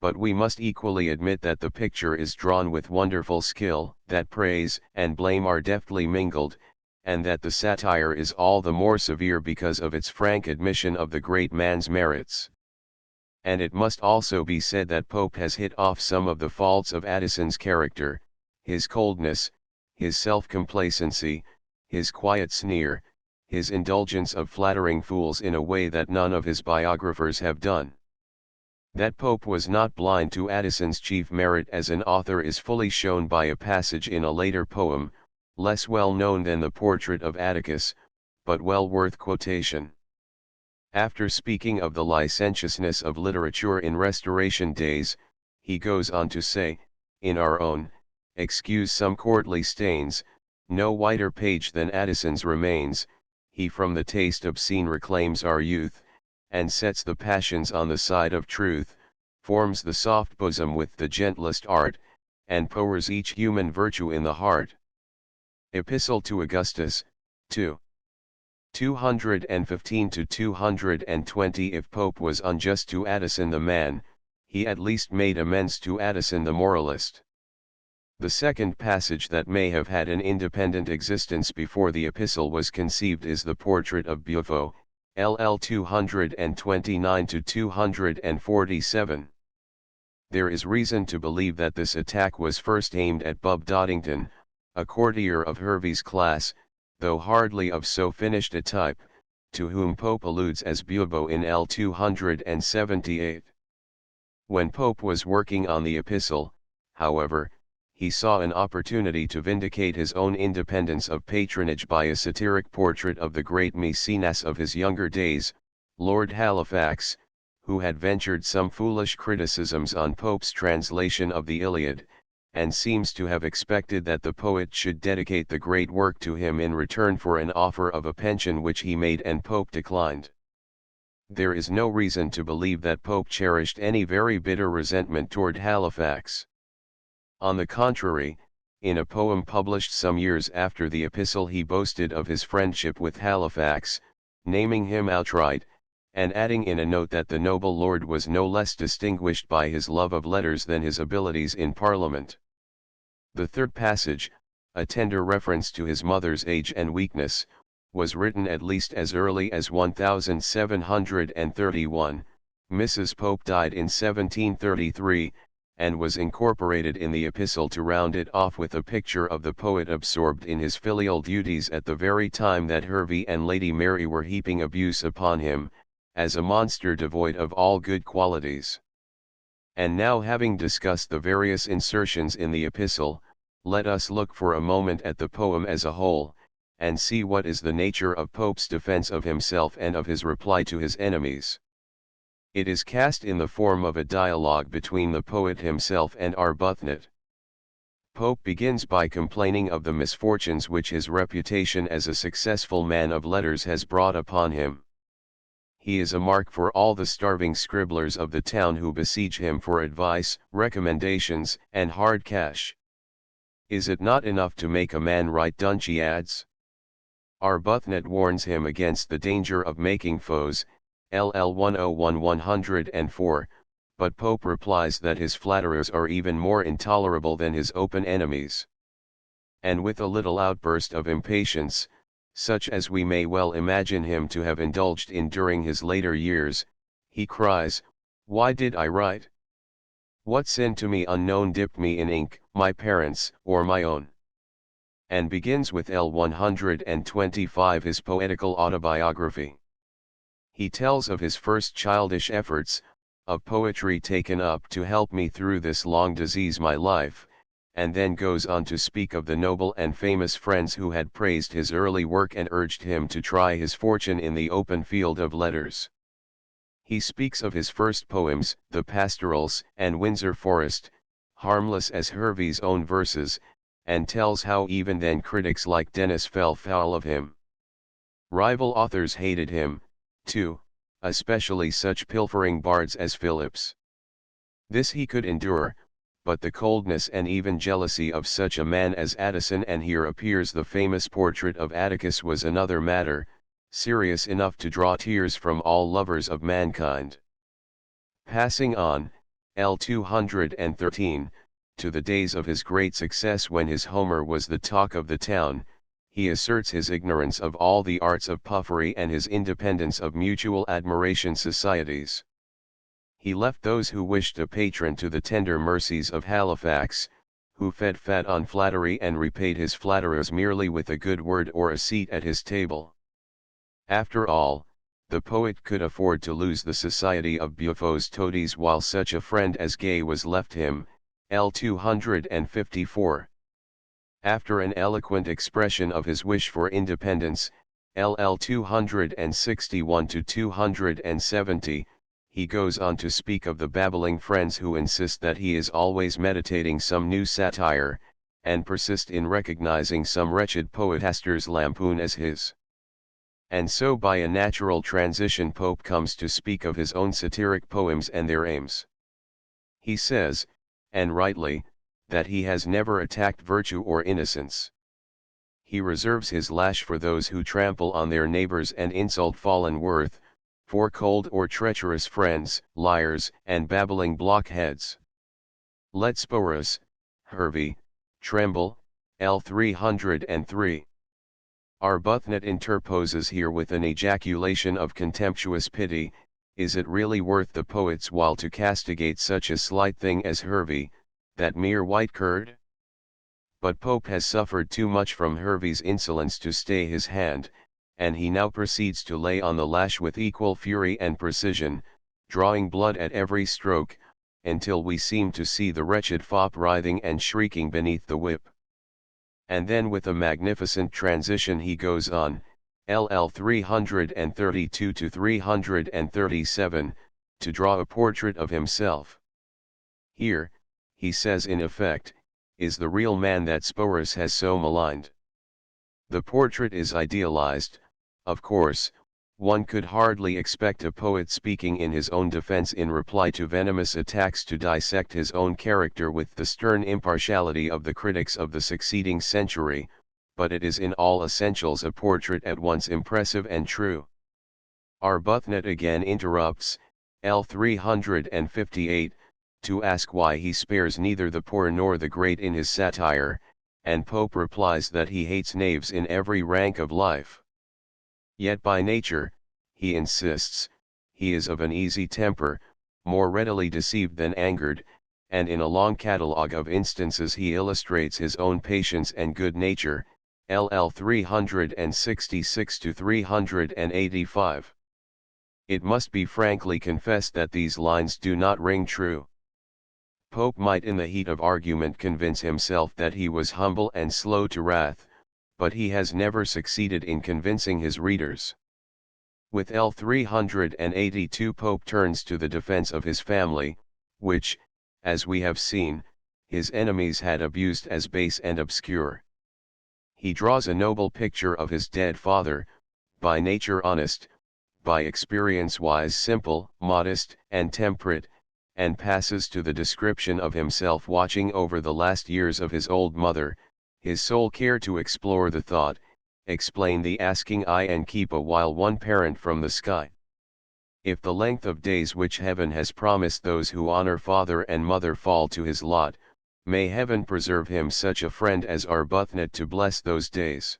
But we must equally admit that the picture is drawn with wonderful skill, that praise and blame are deftly mingled, and that the satire is all the more severe because of its frank admission of the great man's merits. And it must also be said that Pope has hit off some of the faults of Addison's character, his coldness, his self-complacency, his quiet sneer, his indulgence of flattering fools in a way that none of his biographers have done. That Pope was not blind to Addison's chief merit as an author is fully shown by a passage in a later poem, less well known than the Portrait of Atticus, but well worth quotation. After speaking of the licentiousness of literature in Restoration days, he goes on to say, in our own, excuse some courtly stains, no whiter page than Addison's remains, he from the taste obscene reclaims our youth, and sets the passions on the side of truth, forms the soft bosom with the gentlest art, and powers each human virtue in the heart. Epistle to Augustus, 2. 215 to 220. If Pope was unjust to Addison the man, he at least made amends to Addison the moralist. The second passage that may have had an independent existence before the epistle was conceived is the Portrait of Buffo, LL 229 to 247. There is reason to believe that this attack was first aimed at Bub Doddington, a courtier of Hervey's class, though hardly of so finished a type, to whom Pope alludes as Bubo in L 278. When Pope was working on the epistle, however, he saw an opportunity to vindicate his own independence of patronage by a satiric portrait of the great Maecenas of his younger days, Lord Halifax, who had ventured some foolish criticisms on Pope's translation of the Iliad, and seems to have expected that the poet should dedicate the great work to him in return for an offer of a pension which he made and Pope declined. There is no reason to believe that Pope cherished any very bitter resentment toward Halifax. On the contrary, in a poem published some years after the epistle he boasted of his friendship with Halifax, naming him outright, and adding in a note that the noble lord was no less distinguished by his love of letters than his abilities in Parliament. The third passage, a tender reference to his mother's age and weakness, was written at least as early as 1731, Mrs. Pope died in 1733, and was incorporated in the epistle to round it off with a picture of the poet absorbed in his filial duties at the very time that Hervey and Lady Mary were heaping abuse upon him, as a monster devoid of all good qualities. And now, having discussed the various insertions in the epistle, let us look for a moment at the poem as a whole, and see what is the nature of Pope's defense of himself and of his reply to his enemies. It is cast in the form of a dialogue between the poet himself and Arbuthnot. Pope begins by complaining of the misfortunes which his reputation as a successful man of letters has brought upon him. He is a mark for all the starving scribblers of the town who besiege him for advice, recommendations, and hard cash. Is it not enough to make a man write Dunciads? Arbuthnot warns him against the danger of making foes, LL 101-104, but Pope replies that his flatterers are even more intolerable than his open enemies. And with a little outburst of impatience, such as we may well imagine him to have indulged in during his later years, he cries, "Why did I write? What sin to me unknown dipped me in ink, my parents' or my own?" And begins with L 125 his poetical autobiography. He tells of his first childish efforts, of poetry taken up to help me through this long disease my life, and then goes on to speak of the noble and famous friends who had praised his early work and urged him to try his fortune in the open field of letters. He speaks of his first poems, the Pastorals and Windsor Forest, harmless as Hervey's own verses, and tells how even then critics like Dennis fell foul of him. Rival authors hated him, too, especially such pilfering bards as Phillips. This he could endure, but the coldness and even jealousy of such a man as Addison, and here appears the famous portrait of Atticus, was another matter, serious enough to draw tears from all lovers of mankind. Passing on, L 213, to the days of his great success when his Homer was the talk of the town, he asserts his ignorance of all the arts of puffery and his independence of mutual admiration societies. He left those who wished a patron to the tender mercies of Halifax, who fed fat on flattery and repaid his flatterers merely with a good word or a seat at his table. After all, the poet could afford to lose the society of Buffos toadies while such a friend as Gay was left him, L 254. After an eloquent expression of his wish for independence, LL 261 to 270, he goes on to speak of the babbling friends who insist that he is always meditating some new satire, and persist in recognizing some wretched poetaster's lampoon as his. And so by a natural transition Pope comes to speak of his own satiric poems and their aims. He says, and rightly, that he has never attacked virtue or innocence. He reserves his lash for those who trample on their neighbors and insult fallen worth, for cold or treacherous friends, liars, and babbling blockheads. Let Sporus, Hervey, tremble, L 303. Arbuthnot interposes here with an ejaculation of contemptuous pity, is it really worth the poet's while to castigate such a slight thing as Hervey, that mere white curd? But Pope has suffered too much from Hervey's insolence to stay his hand, and he now proceeds to lay on the lash with equal fury and precision, drawing blood at every stroke, until we seem to see the wretched fop writhing and shrieking beneath the whip. And then with a magnificent transition he goes on, LL 332 to 337, to draw a portrait of himself. Here, he says in effect, is the real man that Sporus has so maligned. The portrait is idealized, of course. One could hardly expect a poet speaking in his own defense in reply to venomous attacks to dissect his own character with the stern impartiality of the critics of the succeeding century, but it is in all essentials a portrait at once impressive and true. Arbuthnot again interrupts, L 358, to ask why he spares neither the poor nor the great in his satire, and Pope replies that he hates knaves in every rank of life. Yet by nature, he insists, he is of an easy temper, more readily deceived than angered, and in a long catalogue of instances he illustrates his own patience and good nature, LL 366 to 385. It must be frankly confessed that these lines do not ring true. Pope might in the heat of argument convince himself that he was humble and slow to wrath, but he has never succeeded in convincing his readers. With L 382 Pope turns to the defense of his family, which, as we have seen, his enemies had abused as base and obscure. He draws a noble picture of his dead father, by nature honest, by experience wise, simple, modest, and temperate, and passes to the description of himself watching over the last years of his old mother, his sole care to explore the thought, explain the asking eye and keep a while one parent from the sky. If the length of days which heaven has promised those who honor father and mother fall to his lot, may heaven preserve him such a friend as Arbuthnot to bless those days.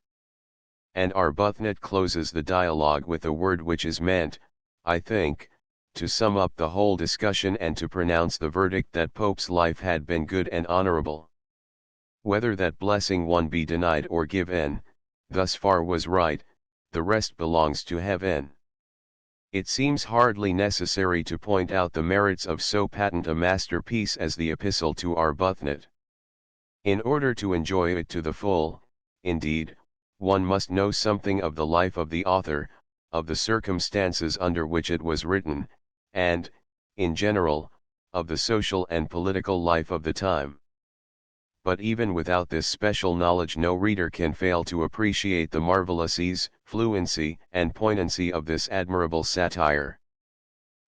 And Arbuthnot closes the dialogue with a word which is meant, I think, to sum up the whole discussion and to pronounce the verdict that Pope's life had been good and honorable. Whether that blessing one be denied or given, thus far was right, the rest belongs to heaven. It seems hardly necessary to point out the merits of so patent a masterpiece as the Epistle to Arbuthnot. In order to enjoy it to the full, indeed, one must know something of the life of the author, of the circumstances under which it was written, and, in general, of the social and political life of the time. But even without this special knowledge no reader can fail to appreciate the marvelous ease, fluency, and poignancy of this admirable satire.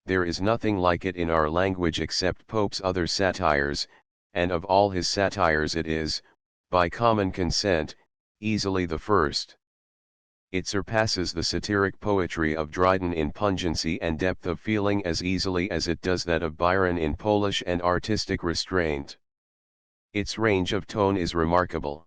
There is nothing like it in our language except Pope's other satires, and of all his satires it is, by common consent, easily the first. It surpasses the satiric poetry of Dryden in pungency and depth of feeling as easily as it does that of Byron in polish and artistic restraint. Its range of tone is remarkable.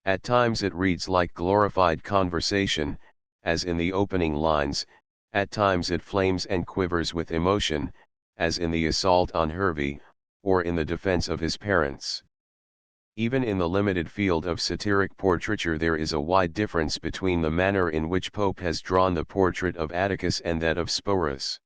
At times it reads like glorified conversation, as in the opening lines, at times it flames and quivers with emotion, as in the assault on Hervey, or in the defense of his parents. Even in the limited field of satiric portraiture there is a wide difference between the manner in which Pope has drawn the portrait of Atticus and that of Sporus.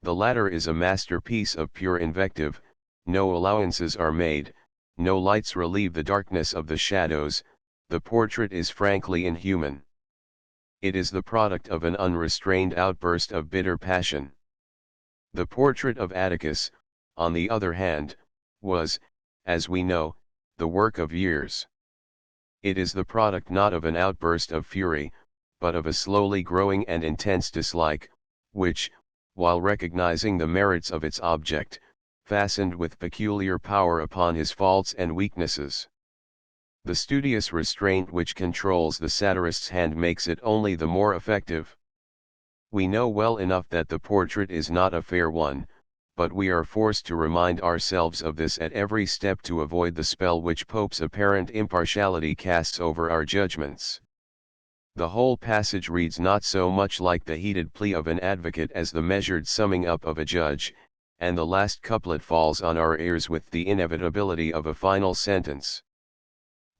The latter is a masterpiece of pure invective, no allowances are made, no lights relieve the darkness of the shadows, the portrait is frankly inhuman. It is the product of an unrestrained outburst of bitter passion. The portrait of Atticus, on the other hand, was, as we know, the work of years. It is the product not of an outburst of fury, but of a slowly growing and intense dislike, which, while recognizing the merits of its object, fastened with peculiar power upon his faults and weaknesses. The studious restraint which controls the satirist's hand makes it only the more effective. We know well enough that the portrait is not a fair one, but we are forced to remind ourselves of this at every step to avoid the spell which Pope's apparent impartiality casts over our judgments. The whole passage reads not so much like the heated plea of an advocate as the measured summing up of a judge, and the last couplet falls on our ears with the inevitability of a final sentence.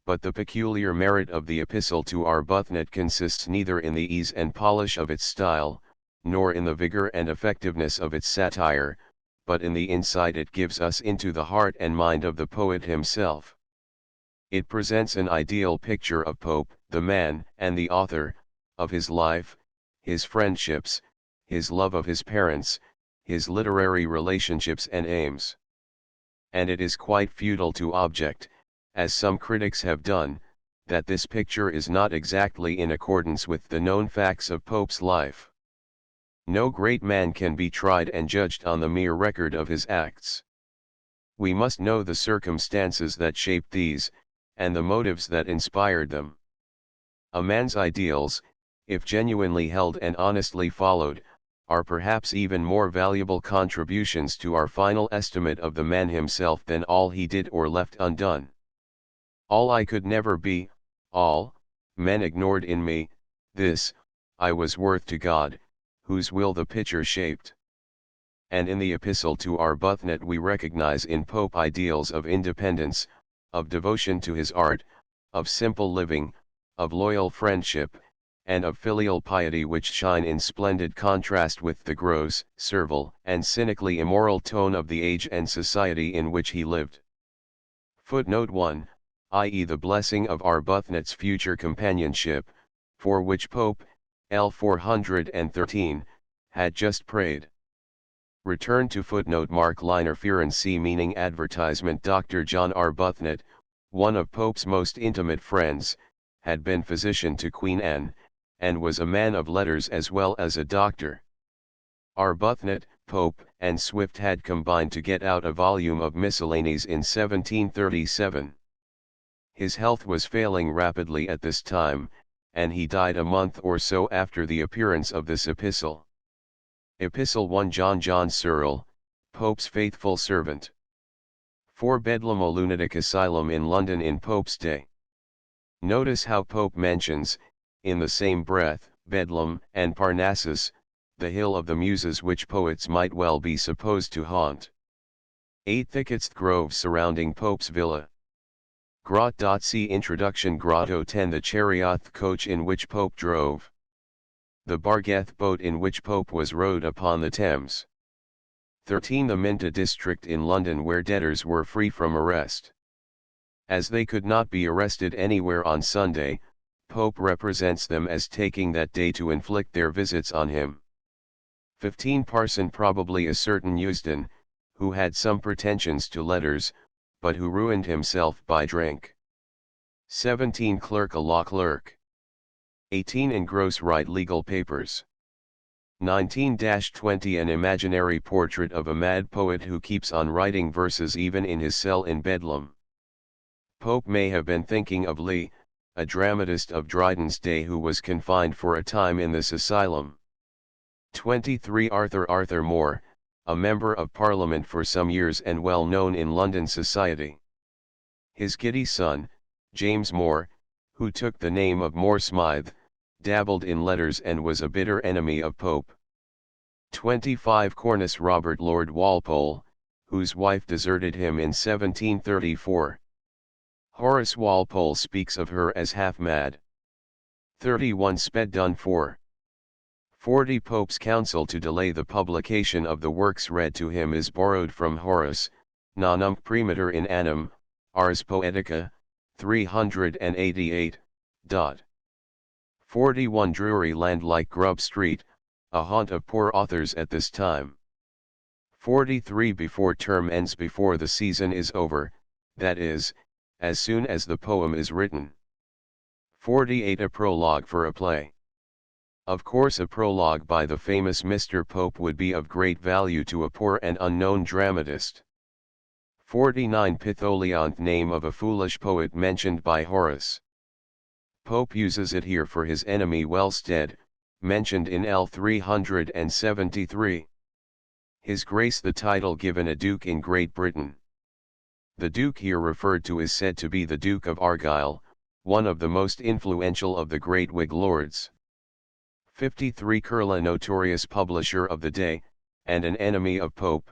But the peculiar merit of the epistle to Arbuthnot consists neither in the ease and polish of its style, nor in the vigor and effectiveness of its satire, but in the insight it gives us into the heart and mind of the poet himself. It presents an ideal picture of Pope, the man and the author, of his life, his friendships, his love of his parents, his literary relationships and aims. And it is quite futile to object, as some critics have done, that this picture is not exactly in accordance with the known facts of Pope's life. No great man can be tried and judged on the mere record of his acts. We must know the circumstances that shaped these, and the motives that inspired them. A man's ideals, if genuinely held and honestly followed, are perhaps even more valuable contributions to our final estimate of the man himself than all he did or left undone. All I could never be, all, men ignored in me, this, I was worth to God, whose will the picture shaped. And in the epistle to Arbuthnot we recognize in Pope ideals of independence, of devotion to his art, of simple living, of loyal friendship, and of filial piety which shine in splendid contrast with the gross, servile, and cynically immoral tone of the age and society in which he lived. Footnote 1, i.e. the blessing of Arbuthnot's future companionship, for which Pope, L. 413, had just prayed. Return to footnote mark liner Ferenczi meaning advertisement. Dr. John Arbuthnot, one of Pope's most intimate friends, had been physician to Queen Anne, and was a man of letters as well as a doctor. Arbuthnot, Pope, and Swift had combined to get out a volume of miscellanies in 1737. His health was failing rapidly at this time, and he died a month or so after the appearance of this epistle. Epistle 1 John Searle, Pope's faithful servant. 4 Bedlam a lunatic asylum in London in Pope's day. Notice how Pope mentions, in the same breath, Bedlam and Parnassus, the hill of the Muses which poets might well be supposed to haunt. 8 Thickets groves surrounding Pope's villa. See Introduction. Grotto 10 The chariot coach in which Pope drove. The Bargeth boat in which Pope was rowed upon the Thames. 13 The Minto district in London where debtors were free from arrest. As they could not be arrested anywhere on Sunday, Pope represents them as taking that day to inflict their visits on him. 15 Parson probably a certain Eusden, who had some pretensions to letters, but who ruined himself by drink. 17 Clerk a law clerk. 18 Engross write legal papers. 19-20 An imaginary portrait of a mad poet who keeps on writing verses even in his cell in Bedlam. Pope may have been thinking of Lee, a dramatist of Dryden's day who was confined for a time in this asylum. 23 Arthur Moore, a Member of Parliament for some years and well known in London society. His giddy son, James Moore, who took the name of Moore Smythe, dabbled in letters and was a bitter enemy of Pope. 25 Cornus Robert Lord Walpole, whose wife deserted him in 1734. Horace Walpole speaks of her as half mad. 31 Sped done for. 40 Pope's counsel to delay the publication of the works read to him is borrowed from Horace, Nonum Prematur in Annum, Ars Poetica, 388. 41 Drury land like Grub Street, a haunt of poor authors at this time. 43 Before term ends, before the season is over, that is, as soon as the poem is written. 48 A prologue for a play. Of course a prologue by the famous Mr. Pope would be of great value to a poor and unknown dramatist. 49 Pytholionth, name of a foolish poet mentioned by Horace. Pope uses it here for his enemy Wellsted, mentioned in L 373. His Grace, the title given a duke in Great Britain. The duke here referred to is said to be the Duke of Argyll, one of the most influential of the great Whig lords. 53 Kurla, notorious publisher of the day, and an enemy of Pope.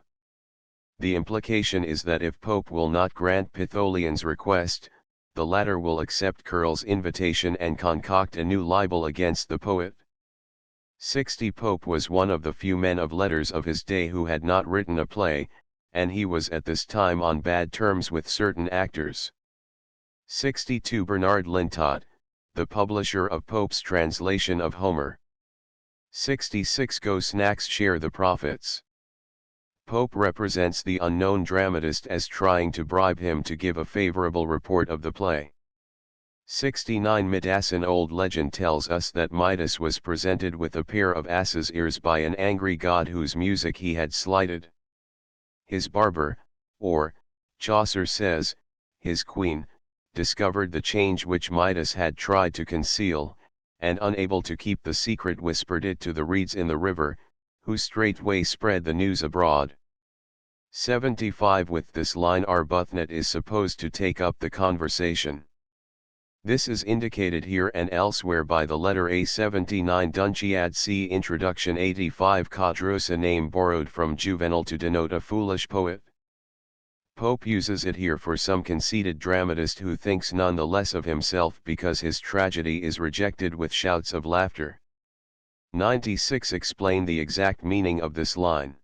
The implication is that if Pope will not grant Pytholion's request, the latter will accept Kurl's invitation and concoct a new libel against the poet. 60 Pope was one of the few men of letters of his day who had not written a play, and he was at this time on bad terms with certain actors. 62 Bernard Lintot, the publisher of Pope's translation of Homer. 66 Go Snacks share the profits. Pope represents the unknown dramatist as trying to bribe him to give a favorable report of the play. 69 Midas, an old legend tells us that Midas was presented with a pair of ass's ears by an angry god whose music he had slighted. His barber, or, Chaucer says, his queen, discovered the change which Midas had tried to conceal, and unable to keep the secret whispered it to the reeds in the river, who straightway spread the news abroad. 75 With this line Arbuthnot is supposed to take up the conversation. This is indicated here and elsewhere by the letter A. 79 Dunciad, see Introduction. 85 Cadros, a name borrowed from Juvenal to denote a foolish poet. Pope uses it here for some conceited dramatist who thinks none the less of himself because his tragedy is rejected with shouts of laughter. 96 Explain the exact meaning of this line.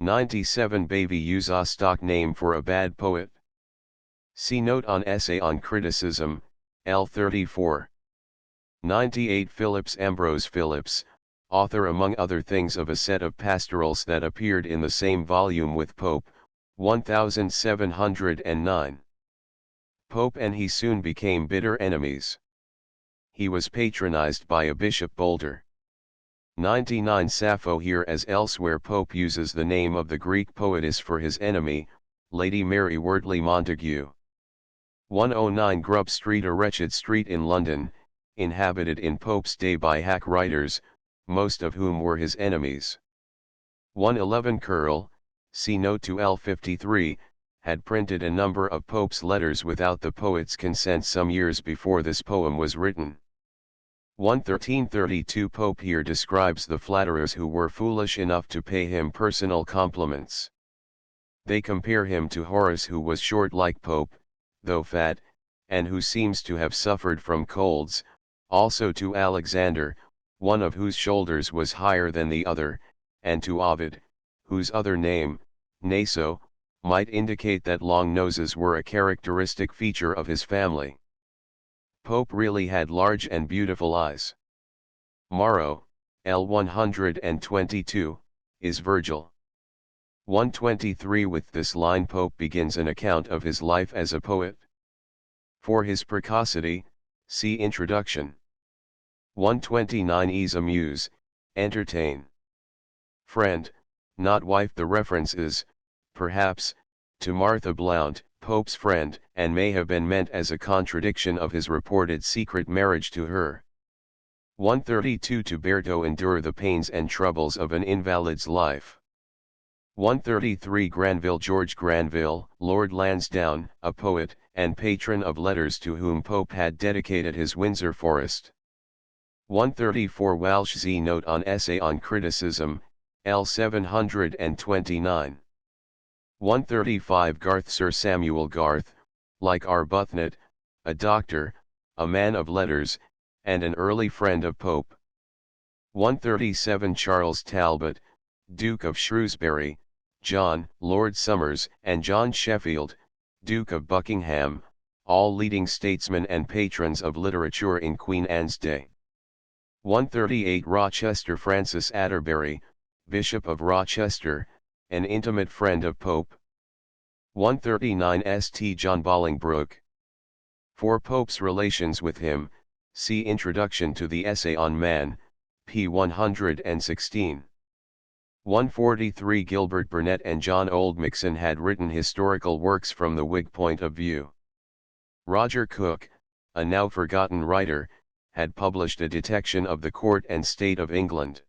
97 Baby, use a stock name for a bad poet. See note on Essay on Criticism, L 34. 98 Phillips, Ambrose Phillips, author among other things of a set of pastorals that appeared in the same volume with Pope, 1709. Pope and he soon became bitter enemies. He was patronized by a Bishop Boulder. 99 Sappho, here as elsewhere Pope uses the name of the Greek poetess for his enemy, Lady Mary Wortley Montagu. 109 Grub Street, a wretched street in London, inhabited in Pope's day by hack writers, most of whom were his enemies. 111 Curl, see note to L 53, had printed a number of Pope's letters without the poet's consent some years before this poem was written. 113-32 Pope here describes the flatterers who were foolish enough to pay him personal compliments. They compare him to Horace, who was short like Pope, though fat, and who seems to have suffered from colds, also to Alexander, one of whose shoulders was higher than the other, and to Ovid, whose other name, Naso, might indicate that long noses were a characteristic feature of his family. Pope really had large and beautiful eyes. Maro, L 122, is Virgil. 123 With this line Pope begins an account of his life as a poet. For his precocity, see Introduction. 129 Is a muse, entertain. Friend, not wife. The reference is, perhaps, to Martha Blount, Pope's friend, and may have been meant as a contradiction of his reported secret marriage to her. 132 To bear to endure the pains and troubles of an invalid's life. 133 Granville George Granville, Lord Lansdowne, a poet, and patron of letters to whom Pope had dedicated his Windsor Forest. 134 Walsh Z Note on Essay on Criticism, L 729. 135 Garth Sir Samuel Garth, like Arbuthnot, a doctor, a man of letters, and an early friend of Pope. 137 Charles Talbot, Duke of Shrewsbury, John, Lord Somers, and John Sheffield, Duke of Buckingham, all leading statesmen and patrons of literature in Queen Anne's day. 138 Rochester Francis Atterbury, Bishop of Rochester, an intimate friend of Pope. 139 St. John Bolingbroke. For Pope's relations with him, see Introduction to the Essay on Man, p. 116. 143 Gilbert Burnet and John Oldmixon had written historical works from the Whig point of view. Roger Cook, a now forgotten writer, had published a detection of the court and state of England.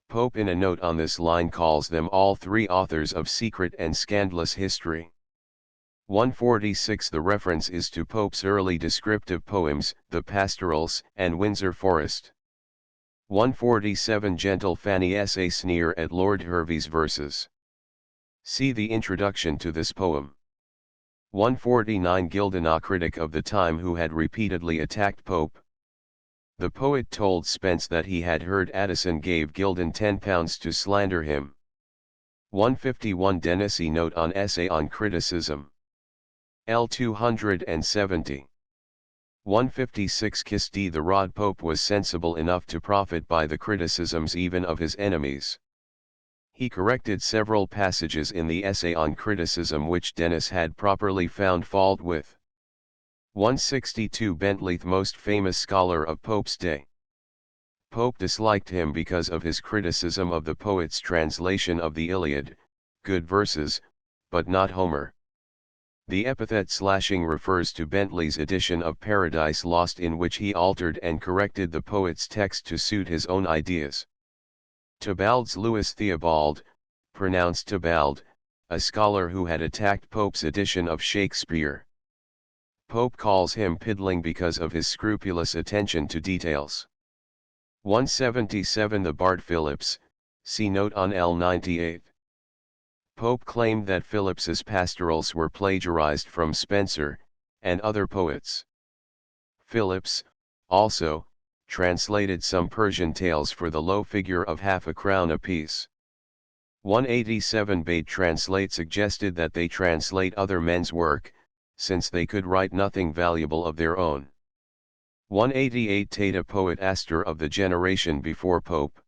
Pope in a note on this line calls them all three authors of secret and scandalous history. 146 The reference is to Pope's early descriptive poems, the Pastorals, and Windsor Forest. 147 Gentle Fanny Essay Sneer at Lord Hervey's verses. See the introduction to this poem. 149 Gildon, a critic of the time who had repeatedly attacked Pope. The poet told Spence that he had heard Addison gave Gildon £10 to slander him. 151 Denisi Note on Essay on Criticism. L 270. 156 Kiss D. The Rod Pope was sensible enough to profit by the criticisms even of his enemies. He corrected several passages in the Essay on Criticism which Dennis had properly found fault with. 162 Bentley, the most famous scholar of Pope's day. Pope disliked him because of his criticism of the poet's translation of the Iliad, good verses, but not Homer. The epithet slashing refers to Bentley's edition of Paradise Lost, in which he altered and corrected the poet's text to suit his own ideas. Tebald's Louis Theobald, pronounced Tebald, a scholar who had attacked Pope's edition of Shakespeare. Pope calls him piddling because of his scrupulous attention to details. 177 The Bard Phillips, see note on L98. Pope claimed that Phillips's pastorals were plagiarized from Spenser, and other poets. Phillips, also, translated some Persian tales for the low figure of half a crown apiece. 187 Bade translate suggested that they translate other men's work, since they could write nothing valuable of their own. 188 Tate, a poet Astor of the generation before Pope.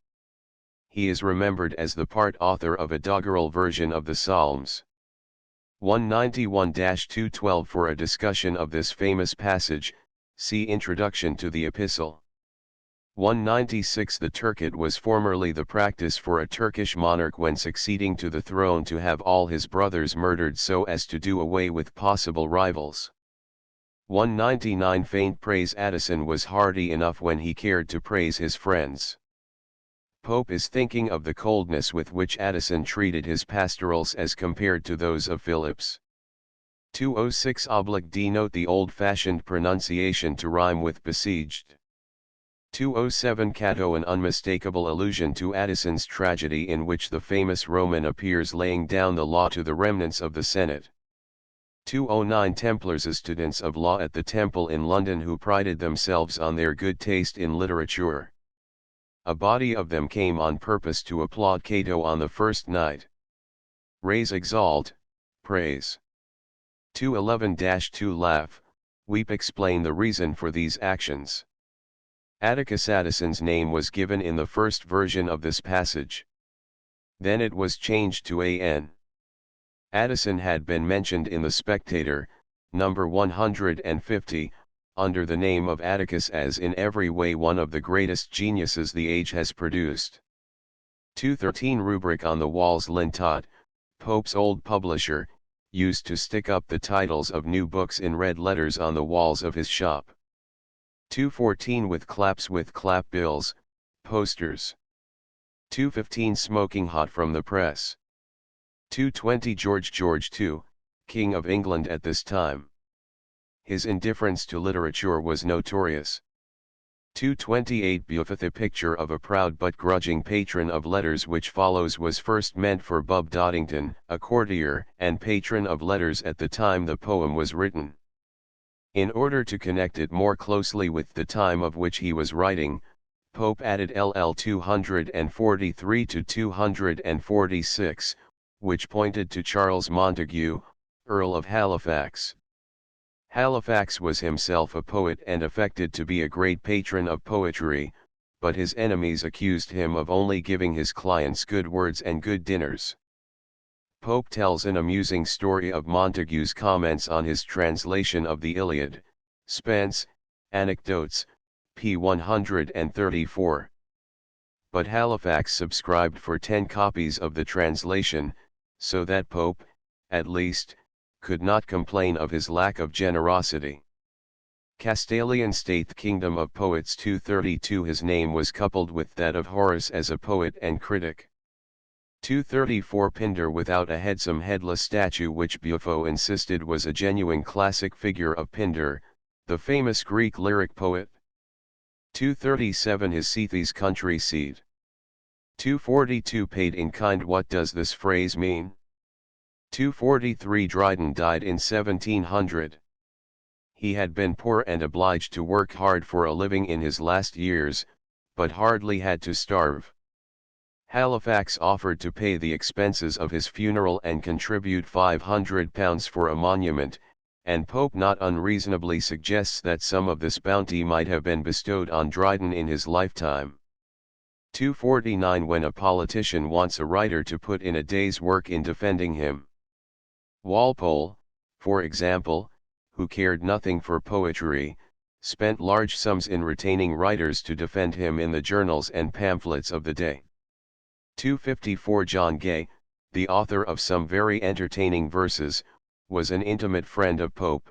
He is remembered as the part author of a doggerel version of the Psalms. 191-212 For a discussion of this famous passage, see Introduction to the Epistle. 196 The Turkit was formerly the practice for a Turkish monarch when succeeding to the throne to have all his brothers murdered so as to do away with possible rivals. 199 Faint praise Addison was hearty enough when he cared to praise his friends. Pope is thinking of the coldness with which Addison treated his pastorals as compared to those of Phillips. 206-D Note the old-fashioned pronunciation to rhyme with besieged. 207 Cato, an unmistakable allusion to Addison's tragedy in which the famous Roman appears laying down the law to the remnants of the Senate. 209 Templars, students of law at the Temple in London who prided themselves on their good taste in literature. A body of them came on purpose to applaud Cato on the first night. Raise, exalt, praise. 211-2 Laugh, weep, explain the reason for these actions. Atticus Addison's name was given in the first version of this passage. Then it was changed to A.N. Addison had been mentioned in The Spectator, number 150, under the name of Atticus, as in every way one of the greatest geniuses the age has produced. 213 Rubric on the walls. Lintot, Pope's old publisher, used to stick up the titles of new books in red letters on the walls of his shop. 214 With clap bills, posters. 215 Smoking hot from the press. 220 George II, King of England at this time. His indifference to literature was notorious. 228 Beaufort, the picture of a proud but grudging patron of letters which follows was first meant for Bub Doddington, a courtier and patron of letters at the time the poem was written. In order to connect it more closely with the time of which he was writing, Pope added LL 243 to 246, which pointed to Charles Montague, Earl of Halifax. Halifax was himself a poet and affected to be a great patron of poetry, but his enemies accused him of only giving his clients good words and good dinners. Pope tells an amusing story of Montague's comments on his translation of the Iliad, Spence, Anecdotes, p. 134. But Halifax subscribed for 10 copies of the translation, so that Pope, at least, could not complain of his lack of generosity. Castilian State, Kingdom of Poets. 232 His name was coupled with that of Horace as a poet and critic. 234 Pindar without a head, some headless statue which Buffo insisted was a genuine classic figure of Pindar, the famous Greek lyric poet. 237 His Cethe's country seat. 242 Paid in kind. What does this phrase mean? 243 Dryden died in 1700. He had been poor and obliged to work hard for a living in his last years, but hardly had to starve. Halifax offered to pay the expenses of his funeral and contribute £500 for a monument, and Pope not unreasonably suggests that some of this bounty might have been bestowed on Dryden in his lifetime. 249 When a politician wants a writer to put in a day's work in defending him. Walpole, for example, who cared nothing for poetry, spent large sums in retaining writers to defend him in the journals and pamphlets of the day. 254 John Gay, the author of some very entertaining verses, was an intimate friend of Pope.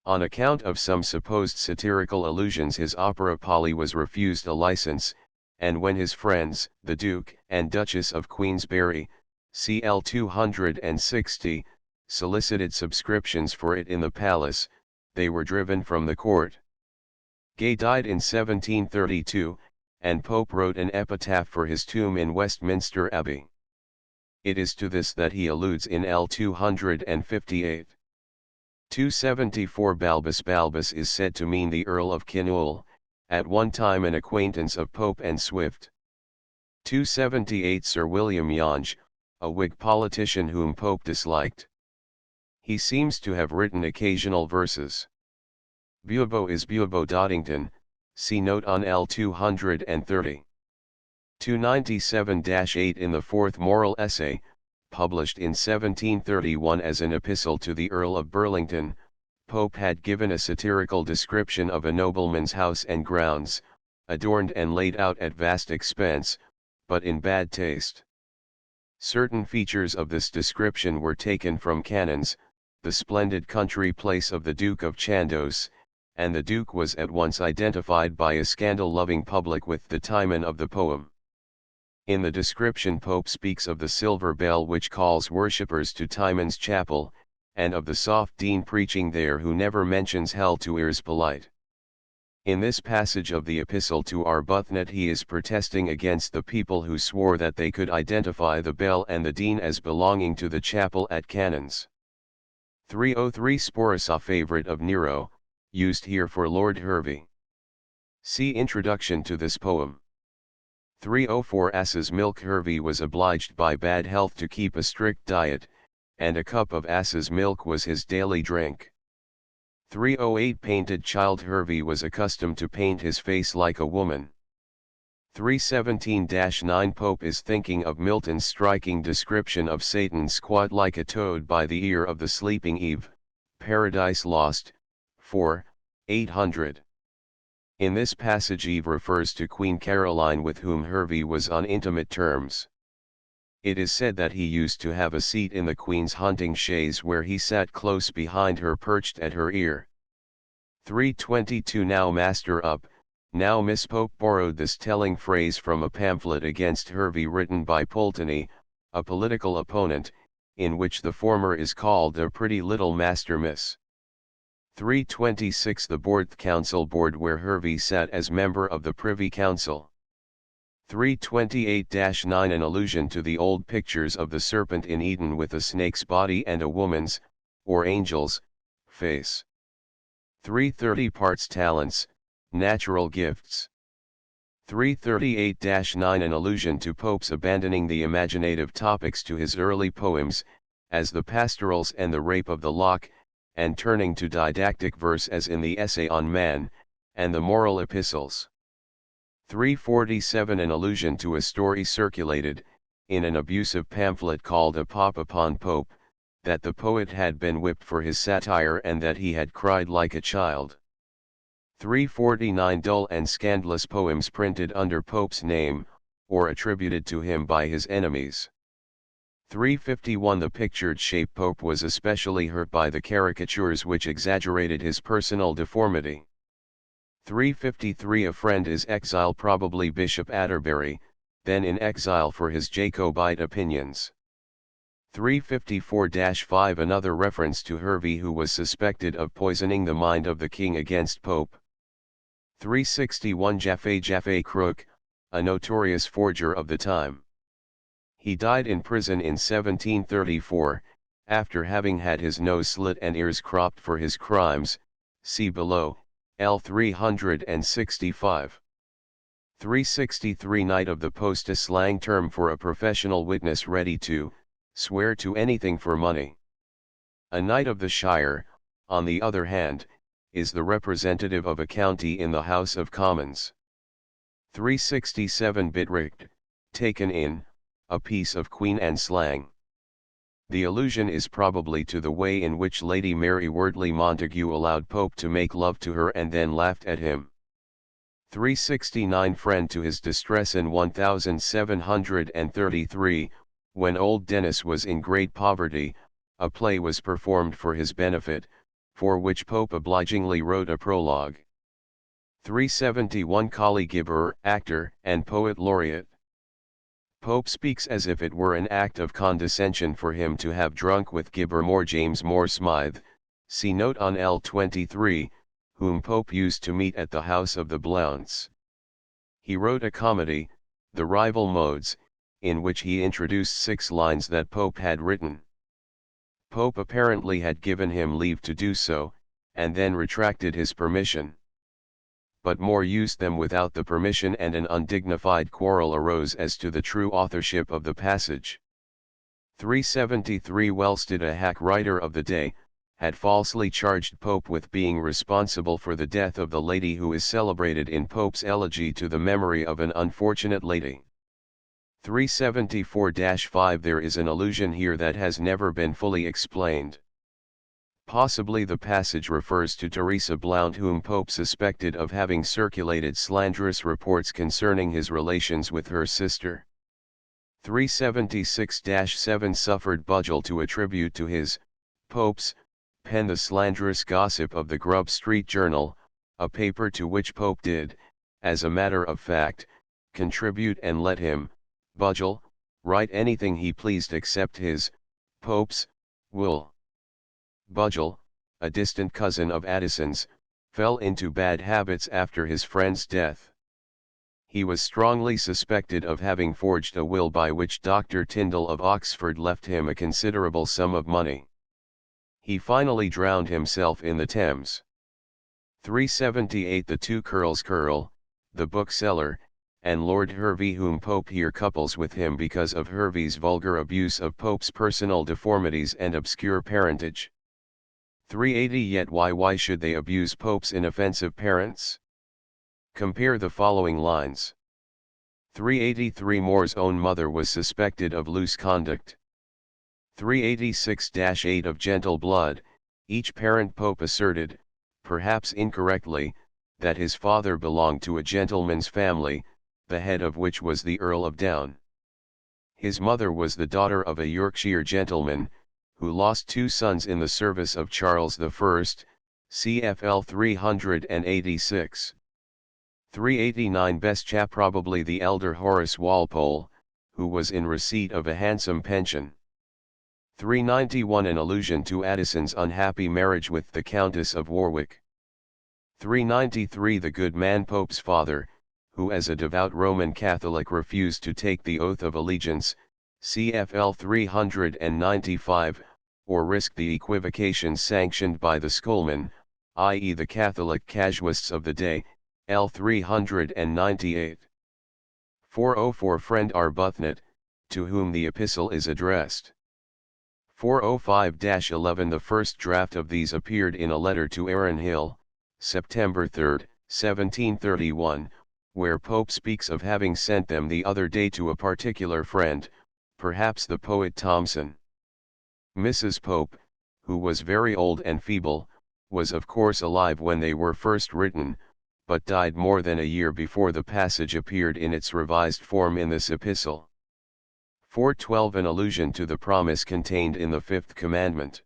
On account of some supposed satirical allusions, his opera Polly was refused a license, and when his friends, the Duke and Duchess of Queensberry, cl. 260, solicited subscriptions for it in the palace, they were driven from the court. Gay died in 1732, and Pope wrote an epitaph for his tomb in Westminster Abbey. It is to this that he alludes in L. 258. 274 Balbus. Balbus is said to mean the Earl of Kinnoul, at one time an acquaintance of Pope and Swift. 278 Sir William Yonge, a Whig politician whom Pope disliked. He seems to have written occasional verses. Buabo is Buabo Doddington, see note on L. 230. 297-8 In the fourth moral essay, published in 1731 as an epistle to the Earl of Burlington, Pope had given a satirical description of a nobleman's house and grounds, adorned and laid out at vast expense, but in bad taste. Certain features of this description were taken from Canons, the splendid country place of the Duke of Chandos, and the Duke was at once identified by a scandal-loving public with the Timon of the poem. In the description Pope speaks of the silver bell which calls worshippers to Timon's chapel, and of the soft dean preaching there who never mentions hell to ears polite. In this passage of the epistle to Arbuthnot he is protesting against the people who swore that they could identify the bell and the dean as belonging to the chapel at Canons. 303 Sporus, a favorite of Nero, used here for Lord Hervey. See introduction to this poem. 304 Ass's milk. Hervey was obliged by bad health to keep a strict diet, and a cup of ass's milk was his daily drink. 308 Painted child. Hervey was accustomed to paint his face like a woman. 317-9 Pope is thinking of Milton's striking description of Satan squat like a toad by the ear of the sleeping Eve, Paradise Lost, 4, 800. In this passage Eve refers to Queen Caroline, with whom Hervey was on intimate terms. It is said that he used to have a seat in the Queen's hunting chaise, where he sat close behind her, perched at her ear. 322. Now Master up, now Miss Pope borrowed this telling phrase from a pamphlet against Hervey written by Pulteney, a political opponent, in which the former is called a pretty little Master Miss. 326. The Board Council Board, where Hervey sat as member of the Privy Council. 328-9. An allusion to the old pictures of the serpent in Eden with a snake's body and a woman's, or angel's, face. 330. Parts talents, natural gifts. 338-9. An allusion to Pope's abandoning the imaginative topics to his early poems, as the pastorals and the Rape of the Lock, and turning to didactic verse as in the Essay on Man, and the Moral Epistles. 347. An allusion to a story circulated, in an abusive pamphlet called A Pop upon Pope, that the poet had been whipped for his satire and that he had cried like a child. 349. Dull and scandalous poems printed under Pope's name, or attributed to him by his enemies. 351. The pictured shape Pope was especially hurt by the caricatures which exaggerated his personal deformity. 353. A friend is exile, probably Bishop Atterbury, then in exile for his Jacobite opinions. 354-5. Another reference to Hervey, who was suspected of poisoning the mind of the king against Pope. 361. Jaffe Crook, a notorious forger of the time. He died in prison in 1734, after having had his nose slit and ears cropped for his crimes, see below, L 365. 363. Knight of the Post, a slang term for a professional witness ready to swear to anything for money. A knight of the shire, on the other hand, is the representative of a county in the House of Commons. 367. Bitricht, taken in, a piece of Queen Anne slang. The allusion is probably to the way in which Lady Mary Wortley Montagu allowed Pope to make love to her and then laughed at him. 369. Friend to his distress. In 1733, when old Dennis was in great poverty, a play was performed for his benefit, for which Pope obligingly wrote a prologue. 371. Colley Gibber, actor and poet laureate. Pope speaks as if it were an act of condescension for him to have drunk with Gibber Moore. James Moore Smythe, see note on L 23, whom Pope used to meet at the house of the Blounts. He wrote a comedy, The Rival Modes, in which he introduced 6 lines that Pope had written. Pope apparently had given him leave to do so, and then retracted his permission. But Moore used them without the permission, and an undignified quarrel arose as to the true authorship of the passage. 373. Welsted, a hack writer of the day, had falsely charged Pope with being responsible for the death of the lady who is celebrated in Pope's elegy to the memory of an unfortunate lady. 374-5. There is an allusion here that has never been fully explained. Possibly the passage refers to Teresa Blount, whom Pope suspected of having circulated slanderous reports concerning his relations with her sister. 376-7. Suffered Budgell to attribute to his, Pope's, pen the slanderous gossip of the Grub Street Journal, a paper to which Pope did, as a matter of fact, contribute, and let him, Budgell, write anything he pleased except his, Pope's, will. Budgell, a distant cousin of Addison's, fell into bad habits after his friend's death. He was strongly suspected of having forged a will by which Dr. Tyndall of Oxford left him a considerable sum of money. He finally drowned himself in the Thames. 378. The two Curls, Curl, the bookseller, and Lord Hervey, whom Pope here couples with him because of Hervey's vulgar abuse of Pope's personal deformities and obscure parentage. 380. Yet why should they abuse Pope's inoffensive parents? Compare the following lines. 383. Moore's own mother was suspected of loose conduct. 386-8. Of gentle blood, each parent Pope asserted, perhaps incorrectly, that his father belonged to a gentleman's family, the head of which was the Earl of Down. His mother was the daughter of a Yorkshire gentleman, who lost 2 sons in the service of Charles I, CFL 386. 389 Best chap probably the elder Horace Walpole, who was in receipt of a handsome pension. 391 An allusion to Addison's unhappy marriage with the Countess of Warwick. 393 The good man Pope's father, who as a devout Roman Catholic refused to take the oath of allegiance, CFL 395, or risked the equivocations sanctioned by the schoolmen, i.e. the Catholic casuists of the day, L 398. 404 Friend Arbuthnot, to whom the epistle is addressed. 405-11 The first draft of these appeared in a letter to Aaron Hill, September 3, 1731, where Pope speaks of having sent them the other day to a particular friend, perhaps the poet Thomson. Mrs. Pope, who was very old and feeble, was of course alive when they were first written, but died more than a year before the passage appeared in its revised form in this epistle. 412 An allusion to the promise contained in the 5th commandment.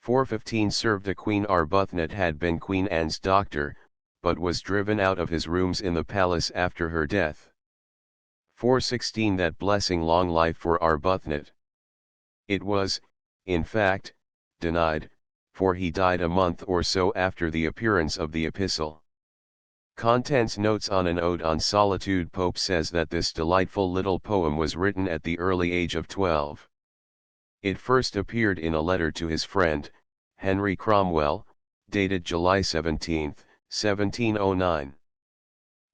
415 Served a Queen Arbuthnot had been Queen Anne's doctor, but was driven out of his rooms in the palace after her death. 416 That blessing long life for Arbuthnot. It was, in fact, denied, for he died a month or so after the appearance of the epistle. Contents Notes on an Ode on Solitude. Pope says that this delightful little poem was written at the early age of 12. It first appeared in a letter to his friend, Henry Cromwell, dated July 17, 1709.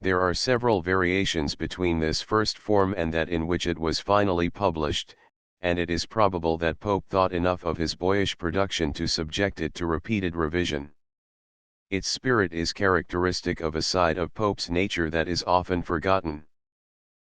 There are several variations between this first form and that in which it was finally published, and it is probable that Pope thought enough of his boyish production to subject it to repeated revision. Its spirit is characteristic of a side of Pope's nature that is often forgotten.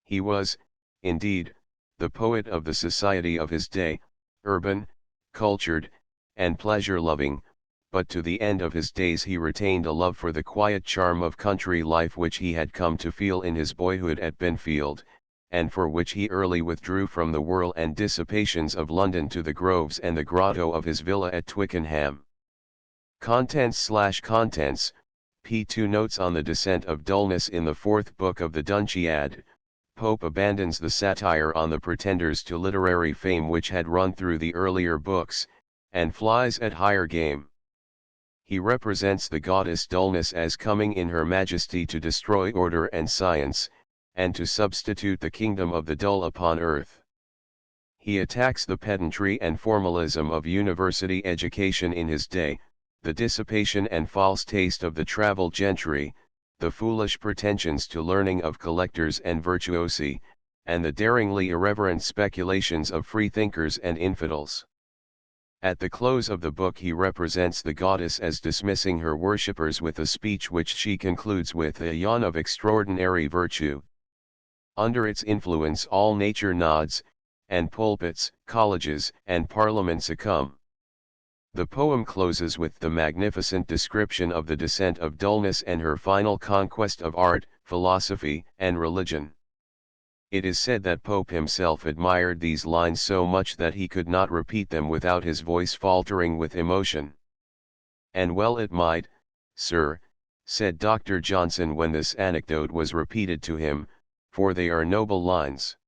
He was, indeed, the poet of the society of his day, urban, cultured, and pleasure-loving, but to the end of his days he retained a love for the quiet charm of country life which he had come to feel in his boyhood at Benfield, and for which he early withdrew from the whirl and dissipations of London to the groves and the grotto of his villa at Twickenham. Contents P2 Notes on the descent of dullness. In the 4th book of the Dunciad, Pope abandons the satire on the pretenders to literary fame which had run through the earlier books, and flies at higher game. He represents the goddess Dullness as coming in her majesty to destroy order and science, and to substitute the kingdom of the dull upon earth. He attacks the pedantry and formalism of university education in his day, the dissipation and false taste of the travel gentry, the foolish pretensions to learning of collectors and virtuosi, and the daringly irreverent speculations of freethinkers and infidels. At the close of the book he represents the goddess as dismissing her worshippers with a speech which she concludes with a yawn of extraordinary virtue. Under its influence all nature nods, and pulpits, colleges, and parliament succumb. The poem closes with the magnificent description of the descent of dullness and her final conquest of art, philosophy, and religion. It is said that Pope himself admired these lines so much that he could not repeat them without his voice faltering with emotion. "And well it might, sir," said Dr. Johnson when this anecdote was repeated to him, "for they are noble lines."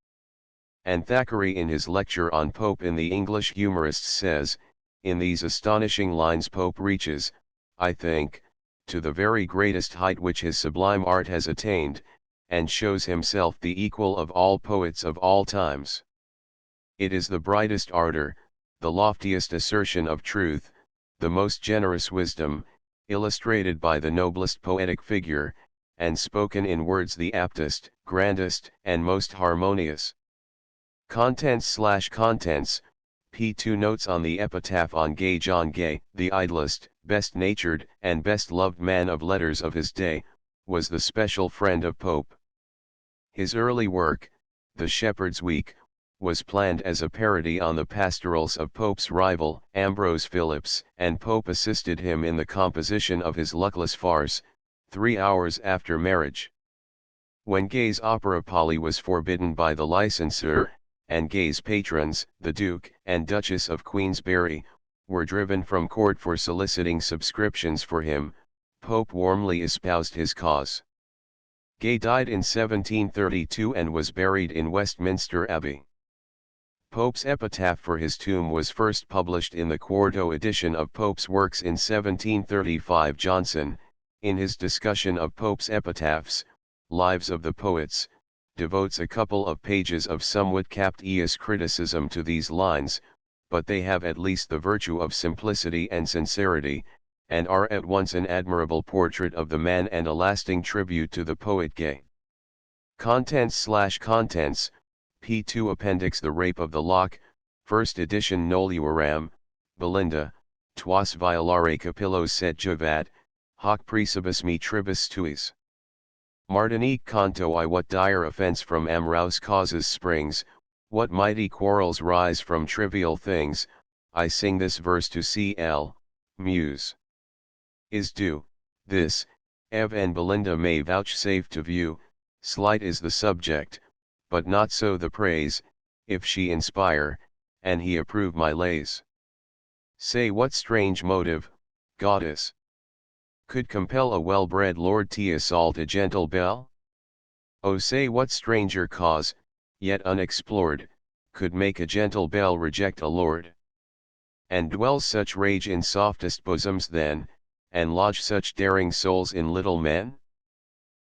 And Thackeray in his lecture on Pope in the English Humorists says, in these astonishing lines Pope reaches, I think, to the very greatest height which his sublime art has attained, and shows himself the equal of all poets of all times. It is the brightest ardor, the loftiest assertion of truth, the most generous wisdom, illustrated by the noblest poetic figure, and spoken in words the aptest, grandest, and most harmonious. Contents P2 Notes on the epitaph on Gay. John Gay, the idlest, best-natured, and best-loved man of letters of his day, was the special friend of Pope. His early work, The Shepherd's Week, was planned as a parody on the pastorals of Pope's rival, Ambrose Philips, and Pope assisted him in the composition of his luckless farce, 3 hours after marriage. When Gay's opera Polly was forbidden by the licensor, and Gay's patrons, the Duke and Duchess of Queensberry, were driven from court for soliciting subscriptions for him, Pope warmly espoused his cause. Gay died in 1732 and was buried in Westminster Abbey. Pope's epitaph for his tomb was first published in the quarto edition of Pope's works in 1735. Johnson, in his discussion of Pope's epitaphs, Lives of the Poets, devotes a couple of pages of somewhat captious criticism to these lines, but they have at least the virtue of simplicity and sincerity, and are at once an admirable portrait of the man and a lasting tribute to the poet Gay. Contents P2 Appendix The Rape of the Lock, 1st edition Noluaram, Belinda, Tuas violare capillos set juvat, hoc praecibus me tribus tuis. Martinique canto I. What dire offense from amorous causes springs, what mighty quarrels rise from trivial things, I sing this verse to C.L. Muse. Is due, this, Ev and Belinda may vouchsafe to view, slight is the subject, but not so the praise, if she inspire, and he approve my lays. Say what strange motive, goddess, could compel a well-bred lord to assault a gentle belle? Oh, say what stranger cause, yet unexplored, could make a gentle belle reject a lord? And dwells such rage in softest bosoms then, and lodge such daring souls in little men?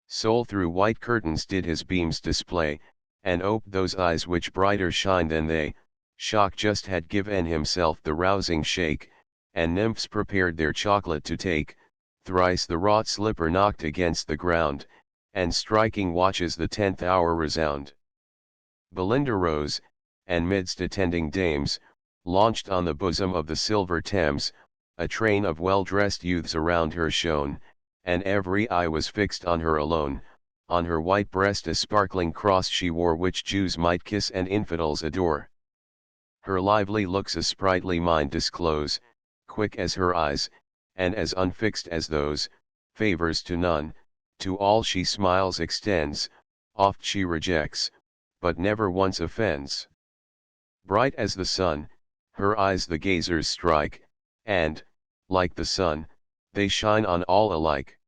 Soul through white curtains did his beams display, and ope those eyes which brighter shine than they, shock just had given himself the rousing shake, and nymphs prepared their chocolate to take, thrice the wrought slipper knocked against the ground, and striking watches the 10th hour resound. Belinda rose, and midst attending dames, launched on the bosom of the silver Thames, a train of well-dressed youths around her shone, and every eye was fixed on her alone. On her white breast a sparkling cross she wore which Jews might kiss and infidels adore. Her lively looks a sprightly mind disclose, quick as her eyes, and as unfixed as those, favors to none, to all she smiles extends, oft she rejects, but never once offends. Bright as the sun, her eyes the gazers strike, and, like the sun, they shine on all alike.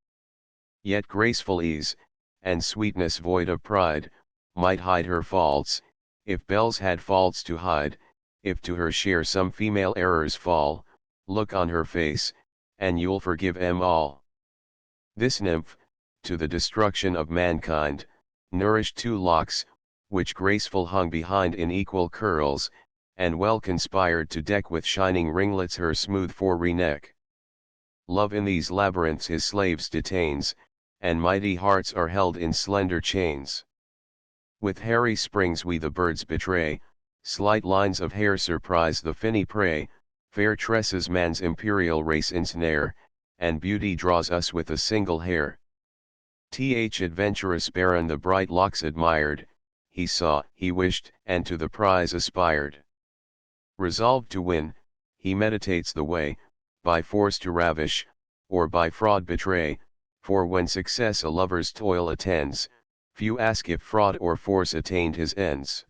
Yet graceful ease, and sweetness void of pride, might hide her faults, if belles had faults to hide, if to her share some female errors fall, look on her face, and you'll forgive 'em all. This nymph, to the destruction of mankind, nourished 2 locks, which graceful hung behind in equal curls, and well conspired to deck with shining ringlets her smooth forey neck. Love in these labyrinths his slaves detains, and mighty hearts are held in slender chains. With hairy springs we the birds betray, slight lines of hair surprise the finny prey, fair tresses man's imperial race ensnare, and beauty draws us with a single hair. Th adventurous baron the bright locks admired, he saw, he wished, and to the prize aspired. Resolved to win, he meditates the way, by force to ravish, or by fraud betray, for when success a lover's toil attends, few ask if fraud or force attained his ends.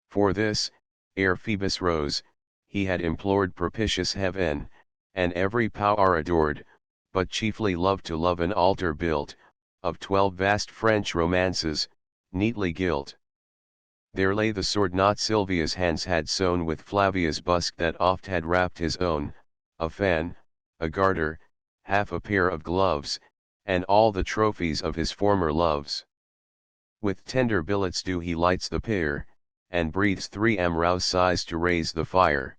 For this, ere Phoebus rose, he had implored propitious heaven, and every power adored, but chiefly loved to love an altar built, of 12 vast French romances, neatly gilt. There lay the sword not Silvia's hands had sewn with Flavia's busk that oft had wrapped his own, a fan, a garter, half a pair of gloves, and all the trophies of his former loves. With tender billets dew he lights the pyre, and breathes 3 amorous sighs to raise the fire.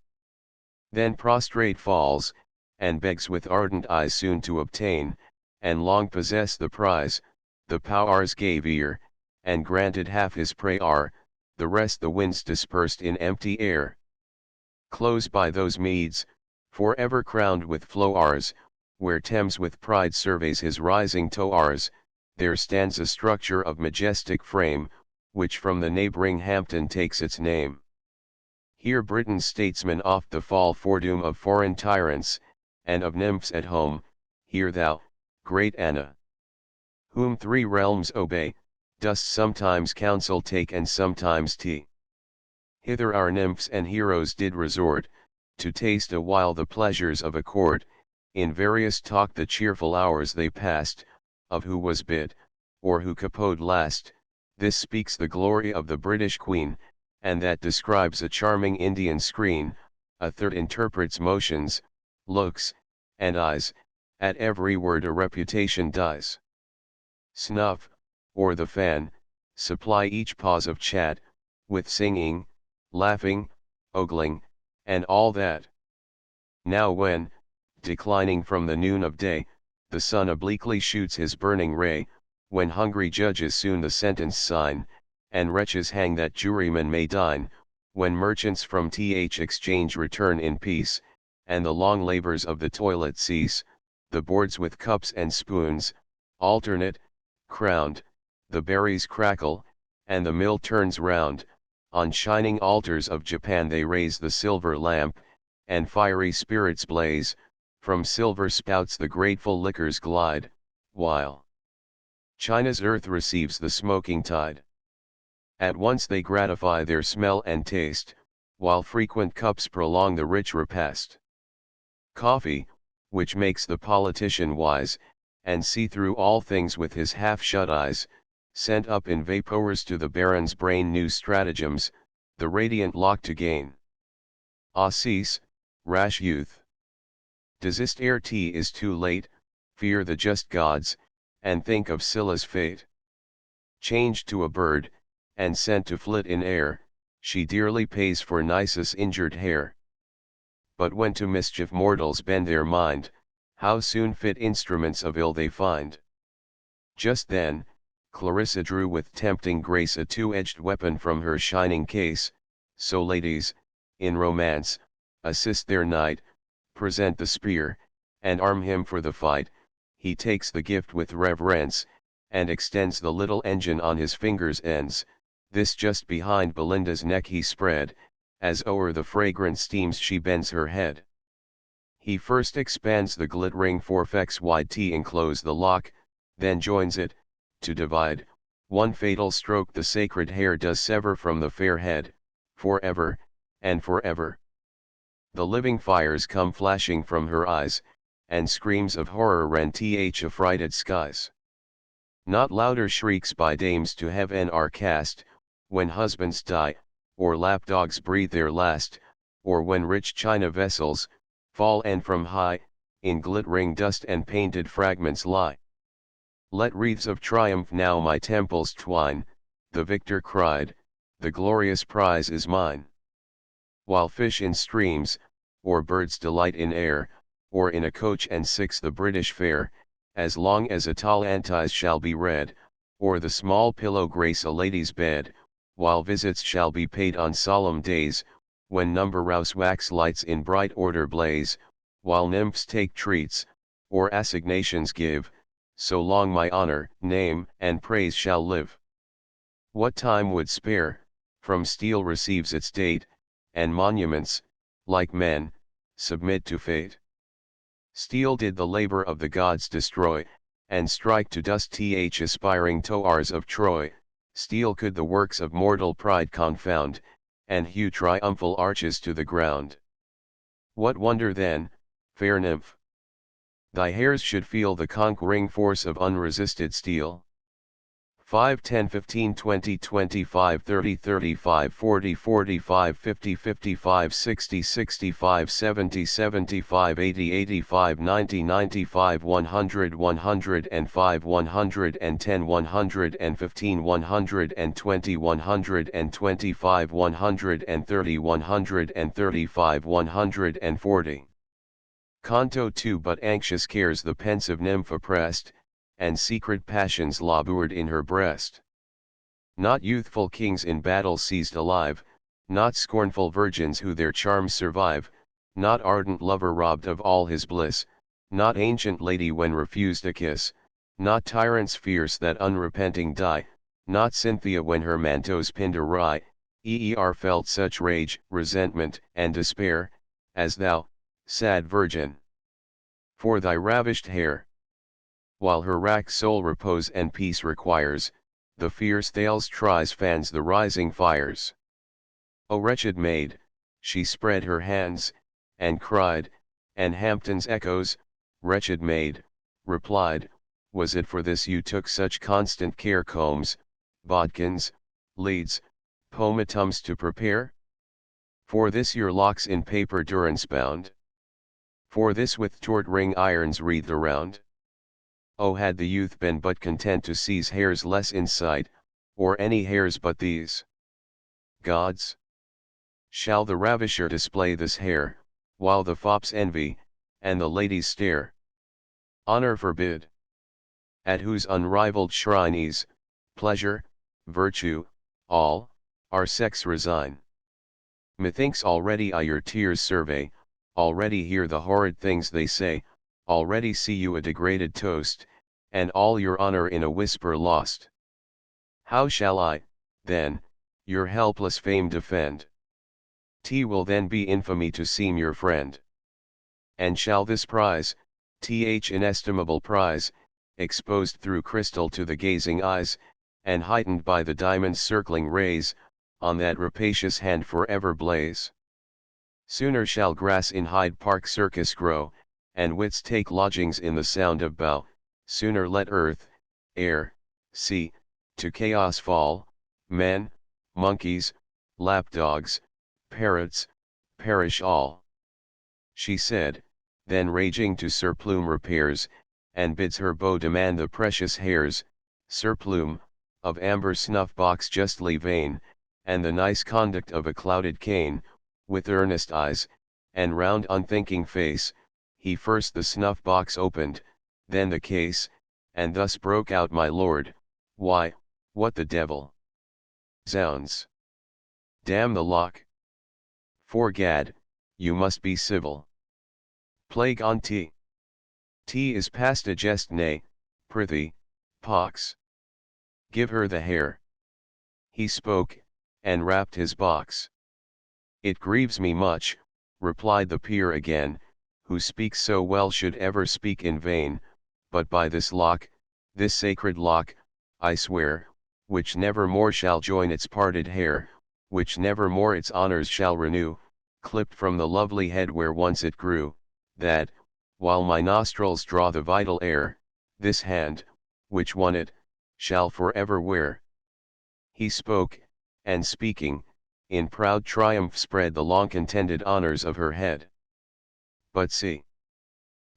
Then prostrate falls, and begs with ardent eyes soon to obtain, and long possess the prize. The powers gave ear, and granted half his prayer, the rest the winds dispersed in empty air. Close by those meads, for ever crowned with flowers, where Thames with pride surveys his rising towers, there stands a structure of majestic frame, which from the neighbouring Hampton takes its name. Here Britain's statesmen oft the fall foredoom of foreign tyrants, and of nymphs at home. Hear thou, great Anna, whom three realms obey, dost sometimes counsel take and sometimes tea. Hither our nymphs and heroes did resort, to taste a while the pleasures of a court. In various talk the cheerful hours they passed, of who was bit, or who capoed last. This speaks the glory of the British Queen, and that describes a charming Indian screen. A third interprets motions, looks, and eyes, at every word a reputation dies. Snuff, or the fan, supply each pause of chat, with singing, laughing, ogling, and all that. Now when, declining from the noon of day, the sun obliquely shoots his burning ray, when hungry judges soon the sentence sign, and wretches hang that jurymen may dine, when merchants from th exchange return in peace, and the long labours of the toilet cease, the boards with cups and spoons, alternate, crowned, the berries crackle, and the mill turns round, on shining altars of Japan they raise the silver lamp, and fiery spirits blaze, from silver spouts the grateful liquors glide, while China's earth receives the smoking tide. At once they gratify their smell and taste, while frequent cups prolong the rich repast. Coffee, which makes the politician wise, and see through all things with his half-shut eyes, sent up in vapours to the baron's brain new stratagems, the radiant lock to gain. Ah cease, rash youth! Desist ere tea is too late, fear the just gods, and think of Scylla's fate. Changed to a bird, and sent to flit in air, she dearly pays for Nisus' injured hair. But when to mischief mortals bend their mind, how soon fit instruments of ill they find. Just then, Clarissa drew with tempting grace a two-edged weapon from her shining case. So ladies, in romance, assist their knight, present the spear, and arm him for the fight. He takes the gift with reverence, and extends the little engine on his fingers' ends. This just behind Belinda's neck he spread, as o'er the fragrant steams she bends her head. He first expands the glittering forfex wide T enclose the lock, then joins it, to divide, one fatal stroke the sacred hair does sever from the fair head, for ever, and for ever. The living fires come flashing from her eyes, and screams of horror rend th affrighted skies. Not louder shrieks by dames to heaven are cast, when husbands die, or lapdogs breathe their last, or when rich china vessels, fall and from high, in glittering dust and painted fragments lie. Let wreaths of triumph now my temples twine, the victor cried, the glorious prize is mine. While fish in streams, or birds delight in air, or in a coach and six the British fair, as long as Atalantis shall be read, or the small pillow grace a lady's bed, while visits shall be paid on solemn days, when number rouse wax lights in bright order blaze, while nymphs take treats, or assignations give, so long my honor, name, and praise shall live. What time would spare, from steel receives its date, and monuments, like men, submit to fate. Steel did the labor of the gods destroy, and strike to dust th aspiring toars of Troy. Steel could the works of mortal pride confound, and hew triumphal arches to the ground. What wonder then, fair nymph, thy hairs should feel the conquering force of unresisted steel? 5, 10, 15, 20, 25, 30, 35, 40, 45, 50, 55, 60, 65, 70, 75, 80, 85, 90, 95, 100, 105, 110, 115, 120, 125, 130, 135, 140. Canto 2. But anxious cares the pensive nymph oppressed, and secret passions labored in her breast. Not youthful kings in battle seized alive, not scornful virgins who their charms survive, not ardent lover robbed of all his bliss, not ancient lady when refused a kiss, not tyrants fierce that unrepenting die, not Cynthia when her mantos pinned awry, felt such rage, resentment, and despair, as thou, sad virgin. For thy ravished hair. While her racked soul repose and peace requires, the fierce Thales tries fans the rising fires. O wretched maid, she spread her hands, and cried, and Hampton's echoes, wretched maid, replied, was it for this you took such constant care combs, bodkins, leads, pomatums to prepare? For this your locks in paper durance bound? For this with taut ring irons wreathed around? Oh, had the youth been but content to seize hairs less in sight, or any hairs but these. Gods! Shall the ravisher display this hair, while the fops envy, and the ladies stare? Honor forbid! At whose unrivalled shrine ease, pleasure, virtue, all, our sex resign. Methinks already I your tears survey, already hear the horrid things they say, already see you a degraded toast, and all your honor in a whisper lost. How shall I, then, your helpless fame defend? Will then be infamy to seem your friend. And shall this prize, inestimable prize, exposed through crystal to the gazing eyes, and heightened by the diamond's circling rays, on that rapacious hand forever blaze? Sooner shall grass in Hyde Park Circus grow, and wits take lodgings in the sound of bow, sooner let earth, air, sea, to chaos fall, men, monkeys, lapdogs, parrots, perish all. She said, then raging to Sir Plume repairs, and bids her beau demand the precious hairs, Sir Plume, of amber snuff box justly vain, and the nice conduct of a clouded cane, with earnest eyes, and round unthinking face, he first the snuff box opened, then the case, and thus broke out, my lord, why, what the devil? Zounds! Damn the lock! 'Fore gad, you must be civil. Plague on tea! Tea is past a jest, nay, prithee, pox! Give her the hair. He spoke, and rapped his box. It grieves me much, replied the peer again, who speaks so well should ever speak in vain, but by this lock, this sacred lock, I swear, which never more shall join its parted hair, which never more its honors shall renew, clipped from the lovely head where once it grew, that, while my nostrils draw the vital air, this hand, which won it, shall forever wear. He spoke, and speaking, in proud triumph spread the long contended honors of her head. But see!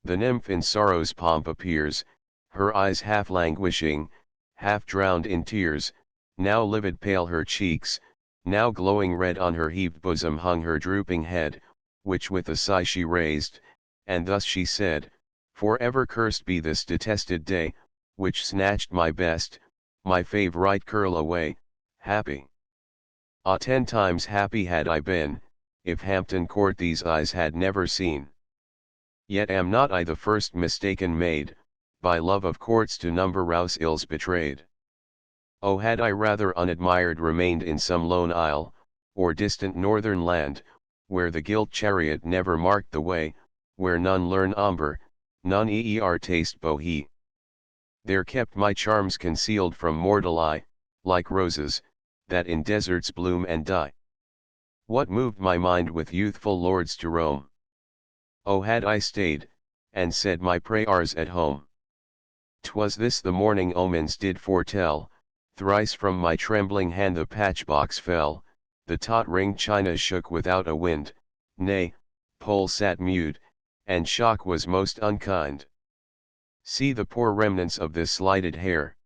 The nymph in sorrow's pomp appears, her eyes half languishing, half drowned in tears, now livid pale her cheeks, now glowing red on her heaved bosom hung her drooping head, which with a sigh she raised, and thus she said, for ever cursed be this detested day, which snatched my best, my favourite curl away, happy. Ah, 10 times happy had I been, if Hampton Court these eyes had never seen. Yet am not I the first mistaken maid, by love of courts to number rouse ills betrayed. Oh, had I rather unadmired remained in some lone isle, or distant northern land, where the gilt chariot never marked the way, where none learn amber, none taste bohea. There kept my charms concealed from mortal eye, like roses, that in deserts bloom and die. What moved my mind with youthful lords to roam? Oh, had I stayed, and said my prayers at home. 'Twas this the morning omens did foretell, thrice from my trembling hand the patchbox fell, the tottering china shook without a wind, nay, Pole sat mute, and shock was most unkind. See the poor remnants of this slighted hair.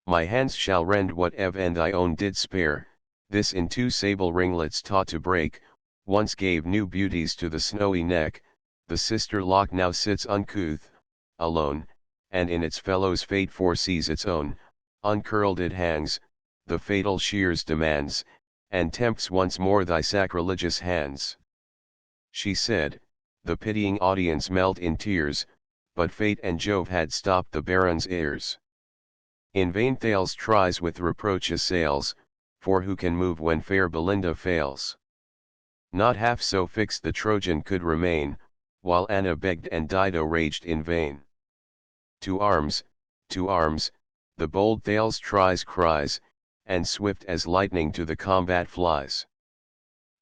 My hands shall rend what Eve and thy own did spare, this in 2 sable ringlets taught to break, once gave new beauties to the snowy neck, the sister lock now sits uncouth, alone, and in its fellow's fate foresees its own, uncurled it hangs, the fatal shears demands, and tempts once more thy sacrilegious hands. She said, the pitying audience melt in tears, but fate and Jove had stopped the baron's ears. In vain Thales tries with reproach assails, for who can move when fair Belinda fails? Not half so fixed the Trojan could remain, while Anna begged and Dido raged in vain. To arms, the bold Thales cries, and swift as lightning to the combat flies.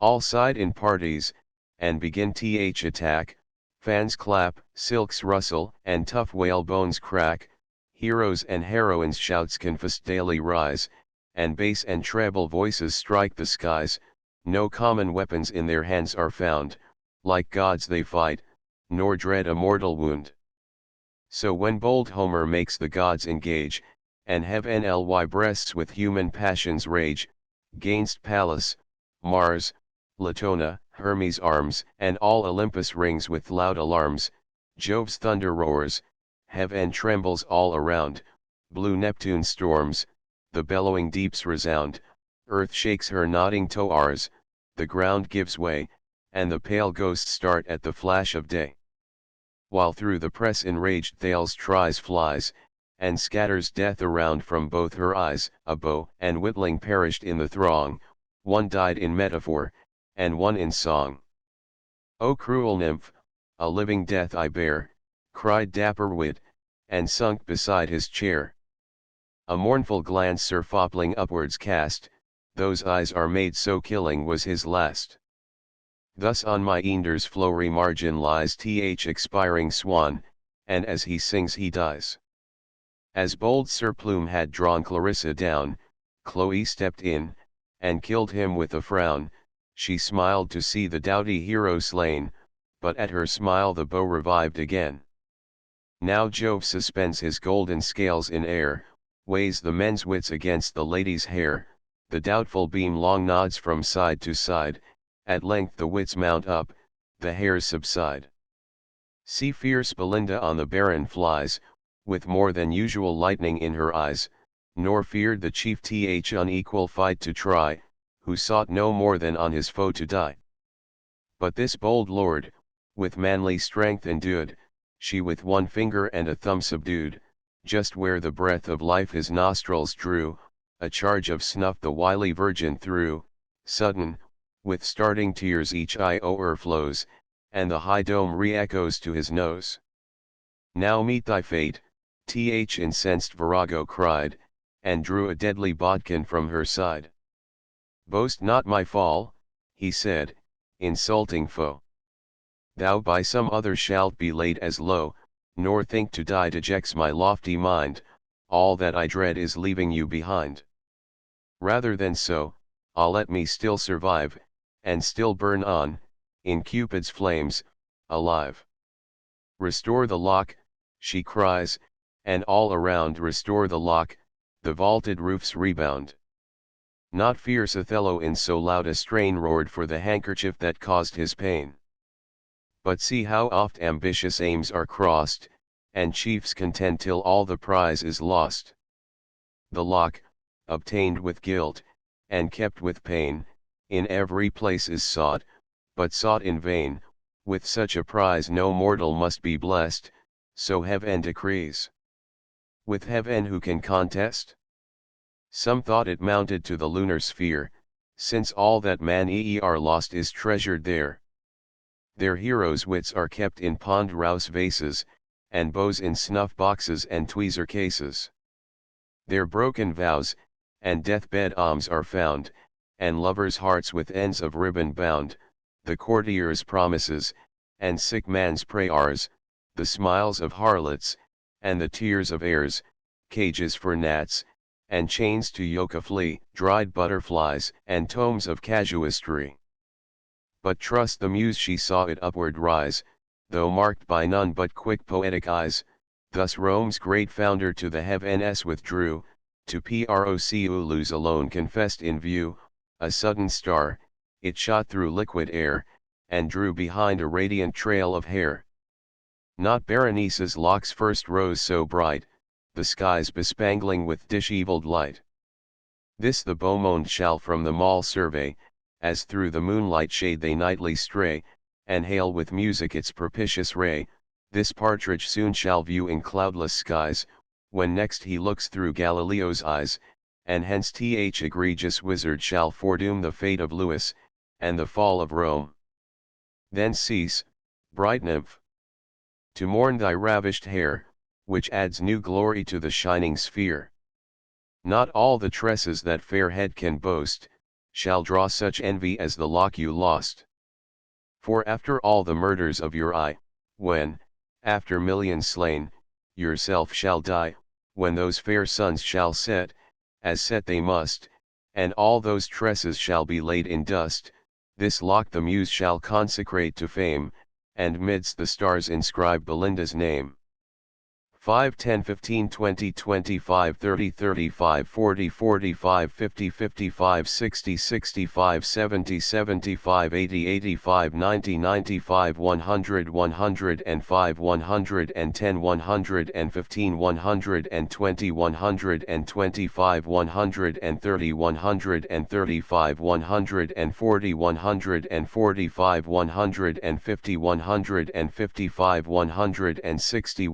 All side in parties, and begin th attack, fans clap, silks rustle, and tough whalebones crack, heroes and heroines shouts confessed daily rise, and bass and treble voices strike the skies, no common weapons in their hands are found, like gods they fight, nor dread a mortal wound. So when bold Homer makes the gods engage, and heavenly breasts with human passions rage, gainst Pallas, Mars, Latona, Hermes arms, and all Olympus rings with loud alarms, Jove's thunder roars, heaven trembles all around, blue Neptune storms, the bellowing deeps resound, earth shakes her nodding towers, the ground gives way, and the pale ghosts start at the flash of day. While through the press enraged Thales flies, and scatters death around from both her eyes, a bow and whittling perished in the throng, one died in metaphor, and one in song. O cruel nymph, a living death I bear, cried dapper wit, and sunk beside his chair. A mournful glance Sir Fopling upwards cast, those eyes are made so killing was his last. Thus on my Einder's flowery margin lies th expiring swan, and as he sings he dies. As bold Sir Plume had drawn Clarissa down, Chloe stepped in, and killed him with a frown. She smiled to see the doughty hero slain, but at her smile the bow revived again. Now Jove suspends his golden scales in air, weighs the men's wits against the lady's hair, the doubtful beam long nods from side to side, at length the wits mount up, the hairs subside. See fierce Belinda on the baron flies, with more than usual lightning in her eyes, nor feared the chief th unequal fight to try, who sought no more than on his foe to die. But this bold lord, with manly strength endued, she with one finger and a thumb subdued, just where the breath of life his nostrils drew, a charge of snuff the wily virgin threw, sudden, with starting tears each eye o'erflows, and the high dome re-echoes to his nose. Now meet thy fate, th incensed virago cried, and drew a deadly bodkin from her side. Boast not my fall, he said, insulting foe. Thou by some other shalt be laid as low, nor think to die dejects my lofty mind, all that I dread is leaving you behind. Rather than so, let me still survive, and still burn on, in Cupid's flames, alive. Restore the lock, she cries, and all around restore the lock, the vaulted roofs rebound. Not fierce Othello in so loud a strain roared for the handkerchief that caused his pain. But see how oft ambitious aims are crossed, and chiefs contend till all the prize is lost. The lock, obtained with guilt, and kept with pain, in every place is sought, but sought in vain, with such a prize no mortal must be blessed, so heaven decrees. With heaven who can contest? Some thought it mounted to the lunar sphere, since all that man lost is treasured there. Their heroes' wits are kept in pond rouse vases, and bows in snuff boxes and tweezer cases. Their broken vows, and deathbed alms are found, and lovers' hearts with ends of ribbon bound, the courtier's promises, and sick man's prayers, the smiles of harlots, and the tears of heirs, cages for gnats, and chains to yoke a flea, dried butterflies, and tomes of casuistry. But trust the muse she saw it upward rise, though marked by none but quick poetic eyes, thus Rome's great founder to the heavens withdrew, to Proclus alone confessed in view, a sudden star, it shot through liquid air, and drew behind a radiant trail of hair. Not Berenice's locks first rose so bright, the skies bespangling with dishevelled light. This the beau monde shall from the mall survey, as through the moonlight shade they nightly stray, and hail with music its propitious ray, this partridge soon shall view in cloudless skies, when next he looks through Galileo's eyes, and hence th egregious wizard shall foredoom the fate of Louis, and the fall of Rome. Then cease, bright nymph, to mourn thy ravished hair, which adds new glory to the shining sphere. Not all the tresses that fair head can boast, shall draw such envy as the lock you lost. For after all the murders of your eye, when, after millions slain, yourself shall die, when those fair suns shall set, as set they must, and all those tresses shall be laid in dust, this lock the muse shall consecrate to fame, and midst the stars inscribe Belinda's name. 5, 10, 15, 20, 25, 30, 35, 40, 45, 50, 55, 60, 65, 70, 75, 80, 85, 90, 95, 100, 105, 110, 115, 120, 125, 130, 135, 140, 145, 150, 155, 160,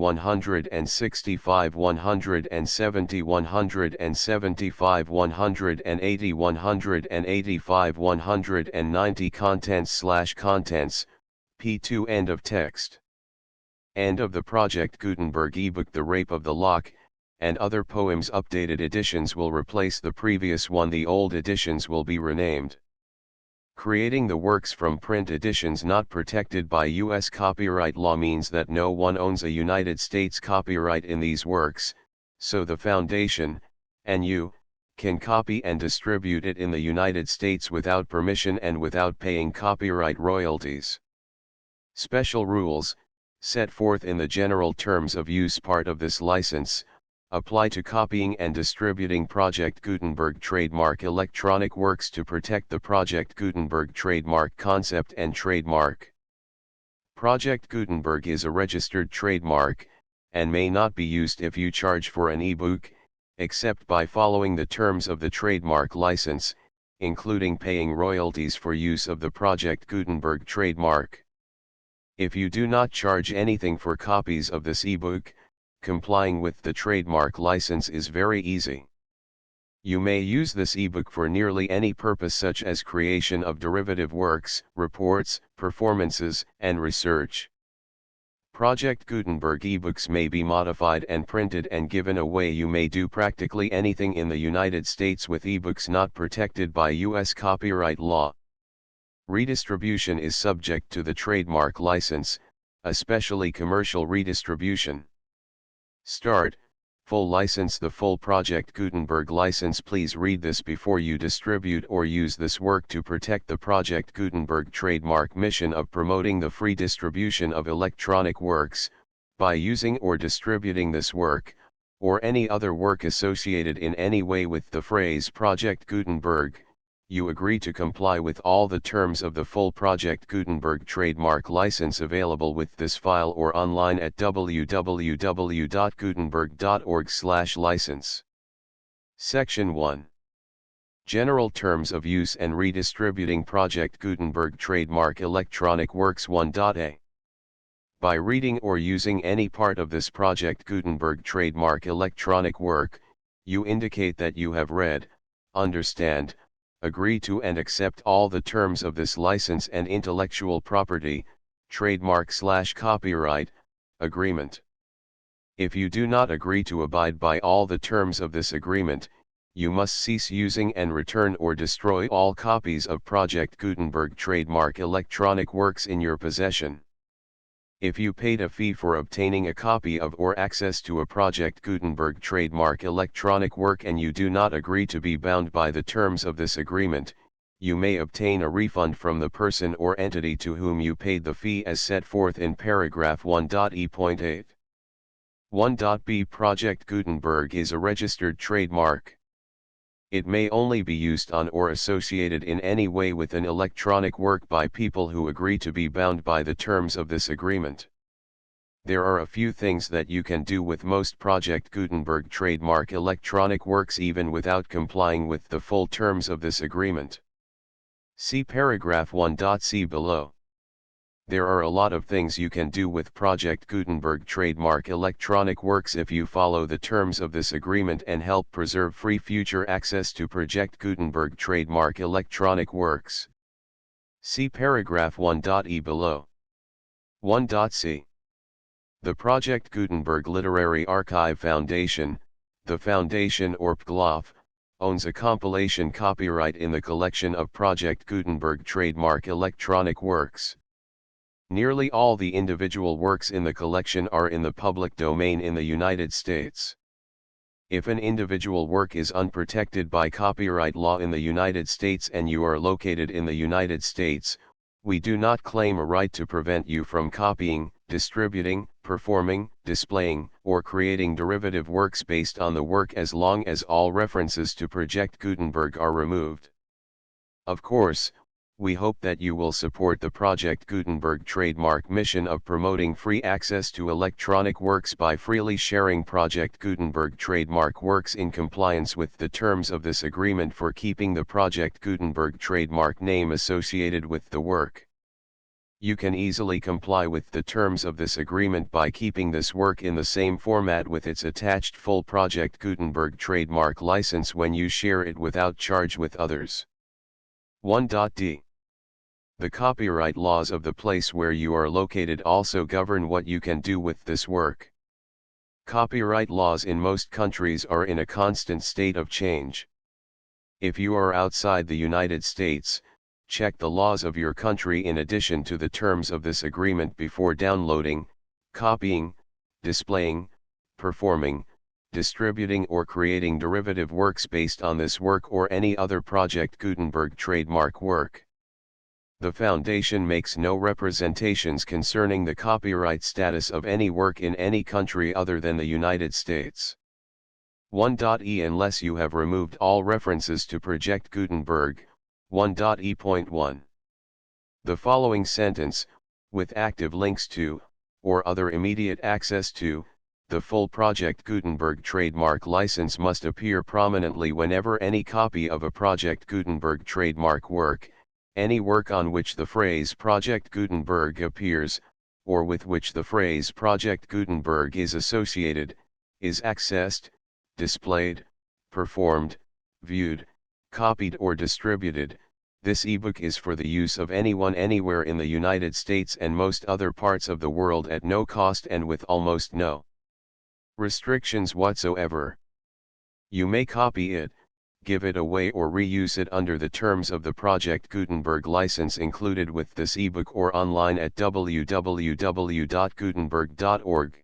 165, 170, 175, 180, 185, 190. Contents, P2. End of text. End of the Project Gutenberg ebook. The Rape of the Lock, and other poems. Updated editions will replace the previous one. The old editions will be renamed. Creating the works from print editions not protected by U.S. copyright law means that no one owns a United States copyright in these works, so the Foundation, and you, can copy and distribute it in the United States without permission and without paying copyright royalties. Special rules, set forth in the General Terms of Use part of this license, apply to copying and distributing Project Gutenberg trademark electronic works to protect the Project Gutenberg trademark concept and trademark. Project Gutenberg is a registered trademark, and may not be used if you charge for an ebook, except by following the terms of the trademark license, including paying royalties for use of the Project Gutenberg trademark. If you do not charge anything for copies of this ebook, complying with the trademark license is very easy. You may use this ebook for nearly any purpose, such as creation of derivative works, reports, performances, and research. Project Gutenberg ebooks may be modified and printed and given away. You may do practically anything in the United States with ebooks not protected by U.S. copyright law. Redistribution is subject to the trademark license, especially commercial redistribution. Start, full license. The full Project Gutenberg license. Please read this before you distribute or use this work to protect the Project Gutenberg trademark mission of promoting the free distribution of electronic works, by using or distributing this work, or any other work associated in any way with the phrase Project Gutenberg. You agree to comply with all the terms of the full Project Gutenberg trademark license available with this file or online at www.gutenberg.org/license. Section 1. General Terms of Use and Redistributing Project Gutenberg Trademark Electronic Works. 1.a. By reading or using any part of this Project Gutenberg trademark electronic work, you indicate that you have read, understand, agree to and accept all the terms of this license and intellectual property, trademark/copyright, agreement. If you do not agree to abide by all the terms of this agreement, you must cease using and return or destroy all copies of Project Gutenberg trademark electronic works in your possession. If you paid a fee for obtaining a copy of or access to a Project Gutenberg trademark electronic work and you do not agree to be bound by the terms of this agreement, you may obtain a refund from the person or entity to whom you paid the fee as set forth in paragraph 1.e.8. 1.b. Project Gutenberg is a registered trademark. It may only be used on or associated in any way with an electronic work by people who agree to be bound by the terms of this agreement. There are a few things that you can do with most Project Gutenberg trademark electronic works even without complying with the full terms of this agreement. See paragraph 1.c below. There are a lot of things you can do with Project Gutenberg trademark electronic works if you follow the terms of this agreement and help preserve free future access to Project Gutenberg trademark electronic works. See paragraph 1.e below. 1.c. The Project Gutenberg Literary Archive Foundation, the foundation or PGLOF, owns a compilation copyright in the collection of Project Gutenberg trademark electronic works. Nearly all the individual works in the collection are in the public domain in the United States. If an individual work is unprotected by copyright law in the United States and you are located in the United States, we do not claim a right to prevent you from copying, distributing, performing, displaying, or creating derivative works based on the work as long as all references to Project Gutenberg are removed. Of course, we hope that you will support the Project Gutenberg trademark mission of promoting free access to electronic works by freely sharing Project Gutenberg trademark works in compliance with the terms of this agreement for keeping the Project Gutenberg trademark name associated with the work. You can easily comply with the terms of this agreement by keeping this work in the same format with its attached full Project Gutenberg trademark license when you share it without charge with others. 1.d. The copyright laws of the place where you are located also govern what you can do with this work. Copyright laws in most countries are in a constant state of change. If you are outside the United States, check the laws of your country in addition to the terms of this agreement before downloading, copying, displaying, performing, distributing or creating derivative works based on this work or any other Project Gutenberg trademark work. The Foundation makes no representations concerning the copyright status of any work in any country other than the United States. 1.e Unless you have removed all references to Project Gutenberg, 1.e.1. The following sentence, with active links to, or other immediate access to, the full Project Gutenberg trademark license must appear prominently whenever any copy of a Project Gutenberg trademark work, any work on which the phrase Project Gutenberg appears, or with which the phrase Project Gutenberg is associated, is accessed, displayed, performed, viewed, copied or distributed. This ebook is for the use of anyone anywhere in the United States and most other parts of the world at no cost and with almost no restrictions whatsoever. You may copy it, give it away or reuse it under the terms of the Project Gutenberg license included with this ebook or online at www.gutenberg.org.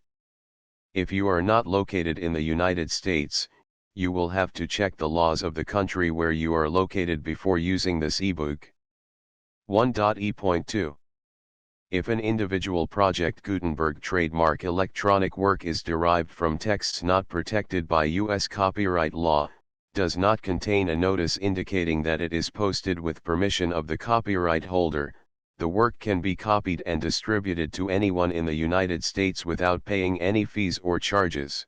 If you are not located in the United States, you will have to check the laws of the country where you are located before using this ebook. 1.e.2. If an individual Project Gutenberg trademark electronic work is derived from texts not protected by U.S. copyright law, does not contain a notice indicating that it is posted with permission of the copyright holder, the work can be copied and distributed to anyone in the United States without paying any fees or charges.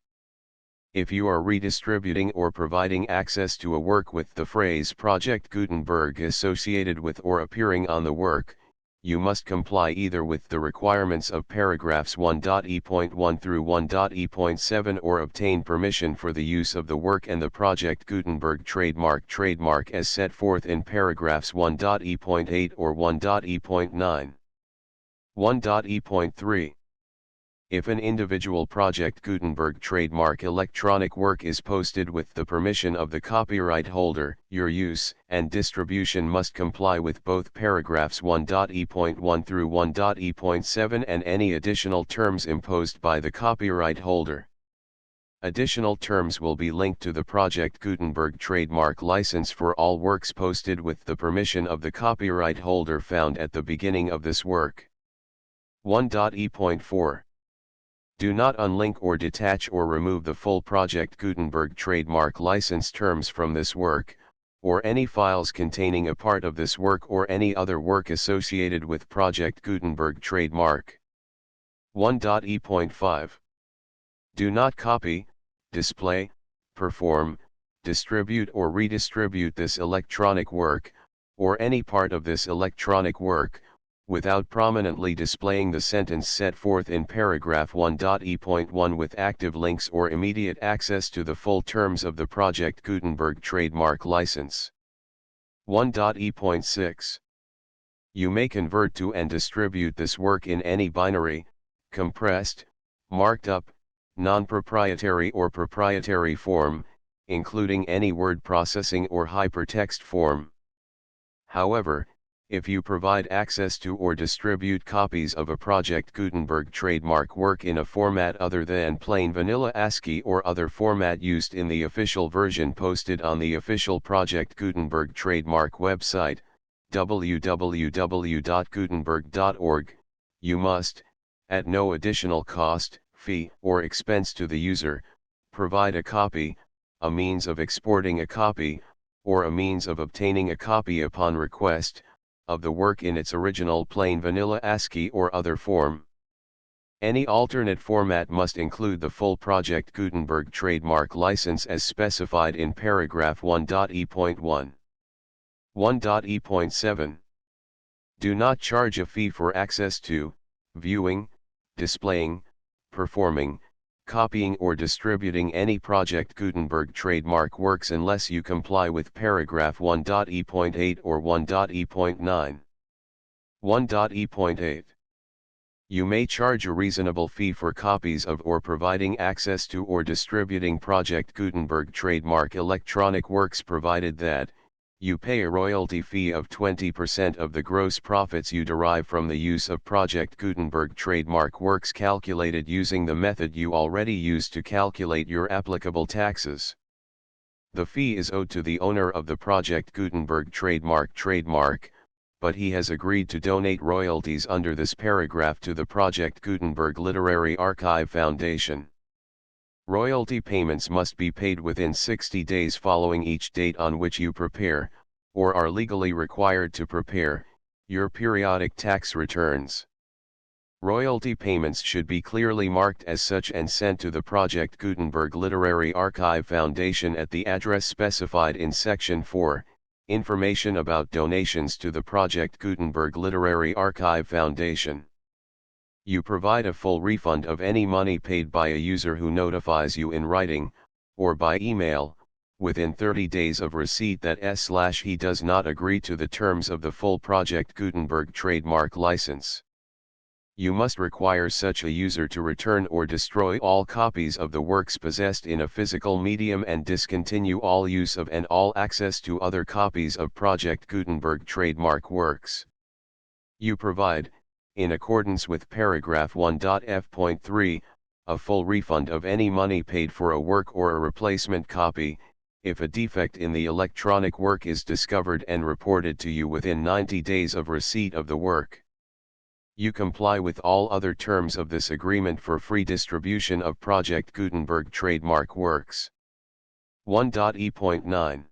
If you are redistributing or providing access to a work with the phrase Project Gutenberg associated with or appearing on the work, you must comply either with the requirements of paragraphs 1.e.1 through 1.e.7 or obtain permission for the use of the work and the Project Gutenberg trademark as set forth in paragraphs 1.e.8 or 1.e.9. 1.e.3. If an individual Project Gutenberg trademark electronic work is posted with the permission of the copyright holder, your use and distribution must comply with both paragraphs 1.e.1 through 1.e.7 and any additional terms imposed by the copyright holder. Additional terms will be linked to the Project Gutenberg trademark license for all works posted with the permission of the copyright holder found at the beginning of this work. 1.e.4. Do not unlink or detach or remove the full Project Gutenberg trademark license terms from this work, or any files containing a part of this work or any other work associated with Project Gutenberg trademark. 1.e.5. Do not copy, display, perform, distribute or redistribute this electronic work, or any part of this electronic work, without prominently displaying the sentence set forth in paragraph 1.e.1 with active links or immediate access to the full terms of the Project Gutenberg trademark license. 1.e.6. You may convert to and distribute this work in any binary, compressed, marked up, non-proprietary or proprietary form, including any word processing or hypertext form. However, if you provide access to or distribute copies of a Project Gutenberg trademark work in a format other than plain vanilla ASCII or other format used in the official version posted on the official Project Gutenberg trademark website, www.gutenberg.org, you must, at no additional cost, fee, or expense to the user, provide a copy, a means of exporting a copy, or a means of obtaining a copy upon request, of the work in its original plain vanilla ASCII or other form. Any alternate format must include the full Project Gutenberg trademark license as specified in paragraph 1.e.1. 1.e.7. Do not charge a fee for access to, viewing, displaying, performing, copying or distributing any Project Gutenberg trademark works unless you comply with paragraph 1.e.8 or 1.e.9. 1.e.8. You may charge a reasonable fee for copies of or providing access to or distributing Project Gutenberg trademark electronic works provided that, you pay a royalty fee of 20% of the gross profits you derive from the use of Project Gutenberg trademark works calculated using the method you already use to calculate your applicable taxes. The fee is owed to the owner of the Project Gutenberg trademark, but he has agreed to donate royalties under this paragraph to the Project Gutenberg Literary Archive Foundation. Royalty payments must be paid within 60 days following each date on which you prepare, or are legally required to prepare, your periodic tax returns. Royalty payments should be clearly marked as such and sent to the Project Gutenberg Literary Archive Foundation at the address specified in Section 4, Information about donations to the Project Gutenberg Literary Archive Foundation. You provide a full refund of any money paid by a user who notifies you in writing, or by email, within 30 days of receipt that he does not agree to the terms of the full Project Gutenberg trademark license. You must require such a user to return or destroy all copies of the works possessed in a physical medium and discontinue all use of and all access to other copies of Project Gutenberg trademark works. You provide, in accordance with paragraph 1.f.3, a full refund of any money paid for a work or a replacement copy, if a defect in the electronic work is discovered and reported to you within 90 days of receipt of the work. You comply with all other terms of this agreement for free distribution of Project Gutenberg trademark works. 1.e.9.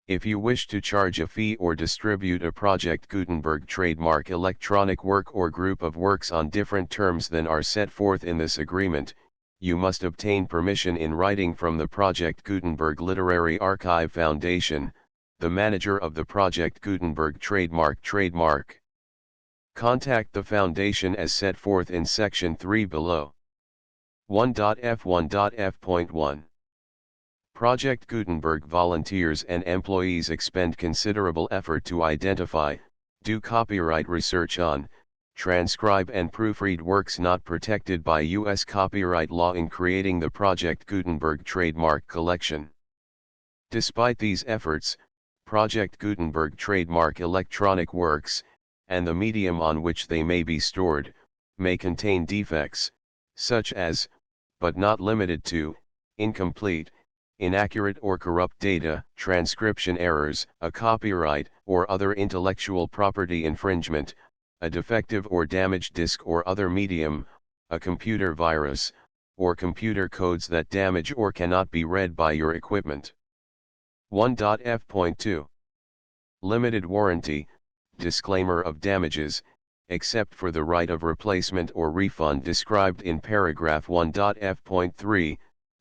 If you wish to charge a fee or distribute a Project Gutenberg trademark electronic work or group of works on different terms than are set forth in this agreement, you must obtain permission in writing from the Project Gutenberg Literary Archive Foundation, the manager of the Project Gutenberg trademark. Contact the Foundation as set forth in Section 3 below. 1.f.1.f.1. Project Gutenberg volunteers and employees expend considerable effort to identify, do copyright research on, transcribe and proofread works not protected by U.S. copyright law in creating the Project Gutenberg trademark collection. Despite these efforts, Project Gutenberg trademark electronic works, and the medium on which they may be stored, may contain defects, such as, but not limited to, incomplete, inaccurate or corrupt data, transcription errors, a copyright or other intellectual property infringement, a defective or damaged disk or other medium, a computer virus, or computer codes that damage or cannot be read by your equipment. 1.f.2. Limited warranty, disclaimer of damages, except for the right of replacement or refund described in paragraph 1.f.3,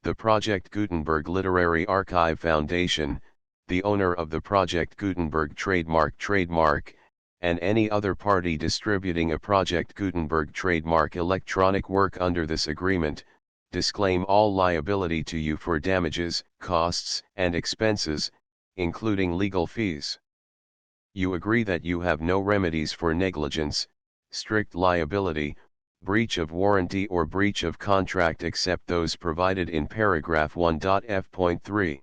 the Project Gutenberg Literary Archive Foundation, the owner of the Project Gutenberg trademark, and any other party distributing a Project Gutenberg trademark electronic work under this agreement, disclaim all liability to you for damages, costs, and expenses, including legal fees. You agree that you have no remedies for negligence, strict liability, breach of warranty or breach of contract except those provided in paragraph 1.f.3.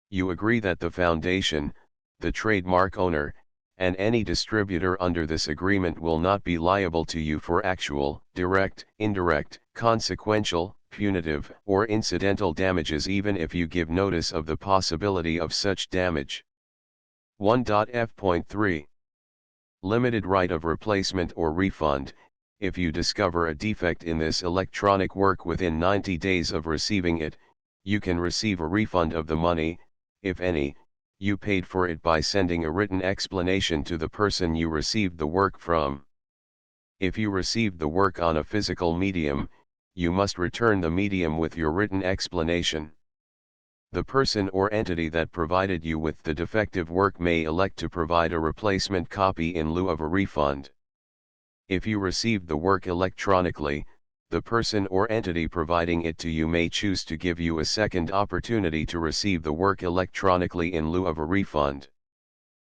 You agree that the foundation, the trademark owner, and any distributor under this agreement will not be liable to you for actual, direct, indirect, consequential, punitive, or incidental damages even if you give notice of the possibility of such damage. 1.f.3. Limited right of replacement or refund. If you discover a defect in this electronic work within 90 days of receiving it, you can receive a refund of the money, if any, you paid for it by sending a written explanation to the person you received the work from. If you received the work on a physical medium, you must return the medium with your written explanation. The person or entity that provided you with the defective work may elect to provide a replacement copy in lieu of a refund. If you received the work electronically, the person or entity providing it to you may choose to give you a second opportunity to receive the work electronically in lieu of a refund.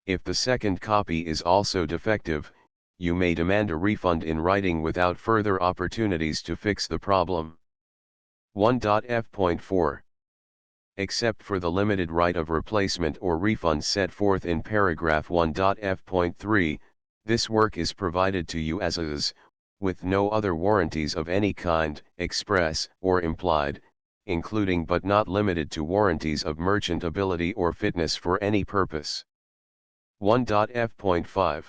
If the second copy is also defective, you may demand a refund in writing without further opportunities to fix the problem. 1.f.4. Except for the limited right of replacement or refund set forth in paragraph 1.f.3, this work is provided to you as is, with no other warranties of any kind, express or implied, including but not limited to warranties of merchantability or fitness for any purpose. 1.f.5.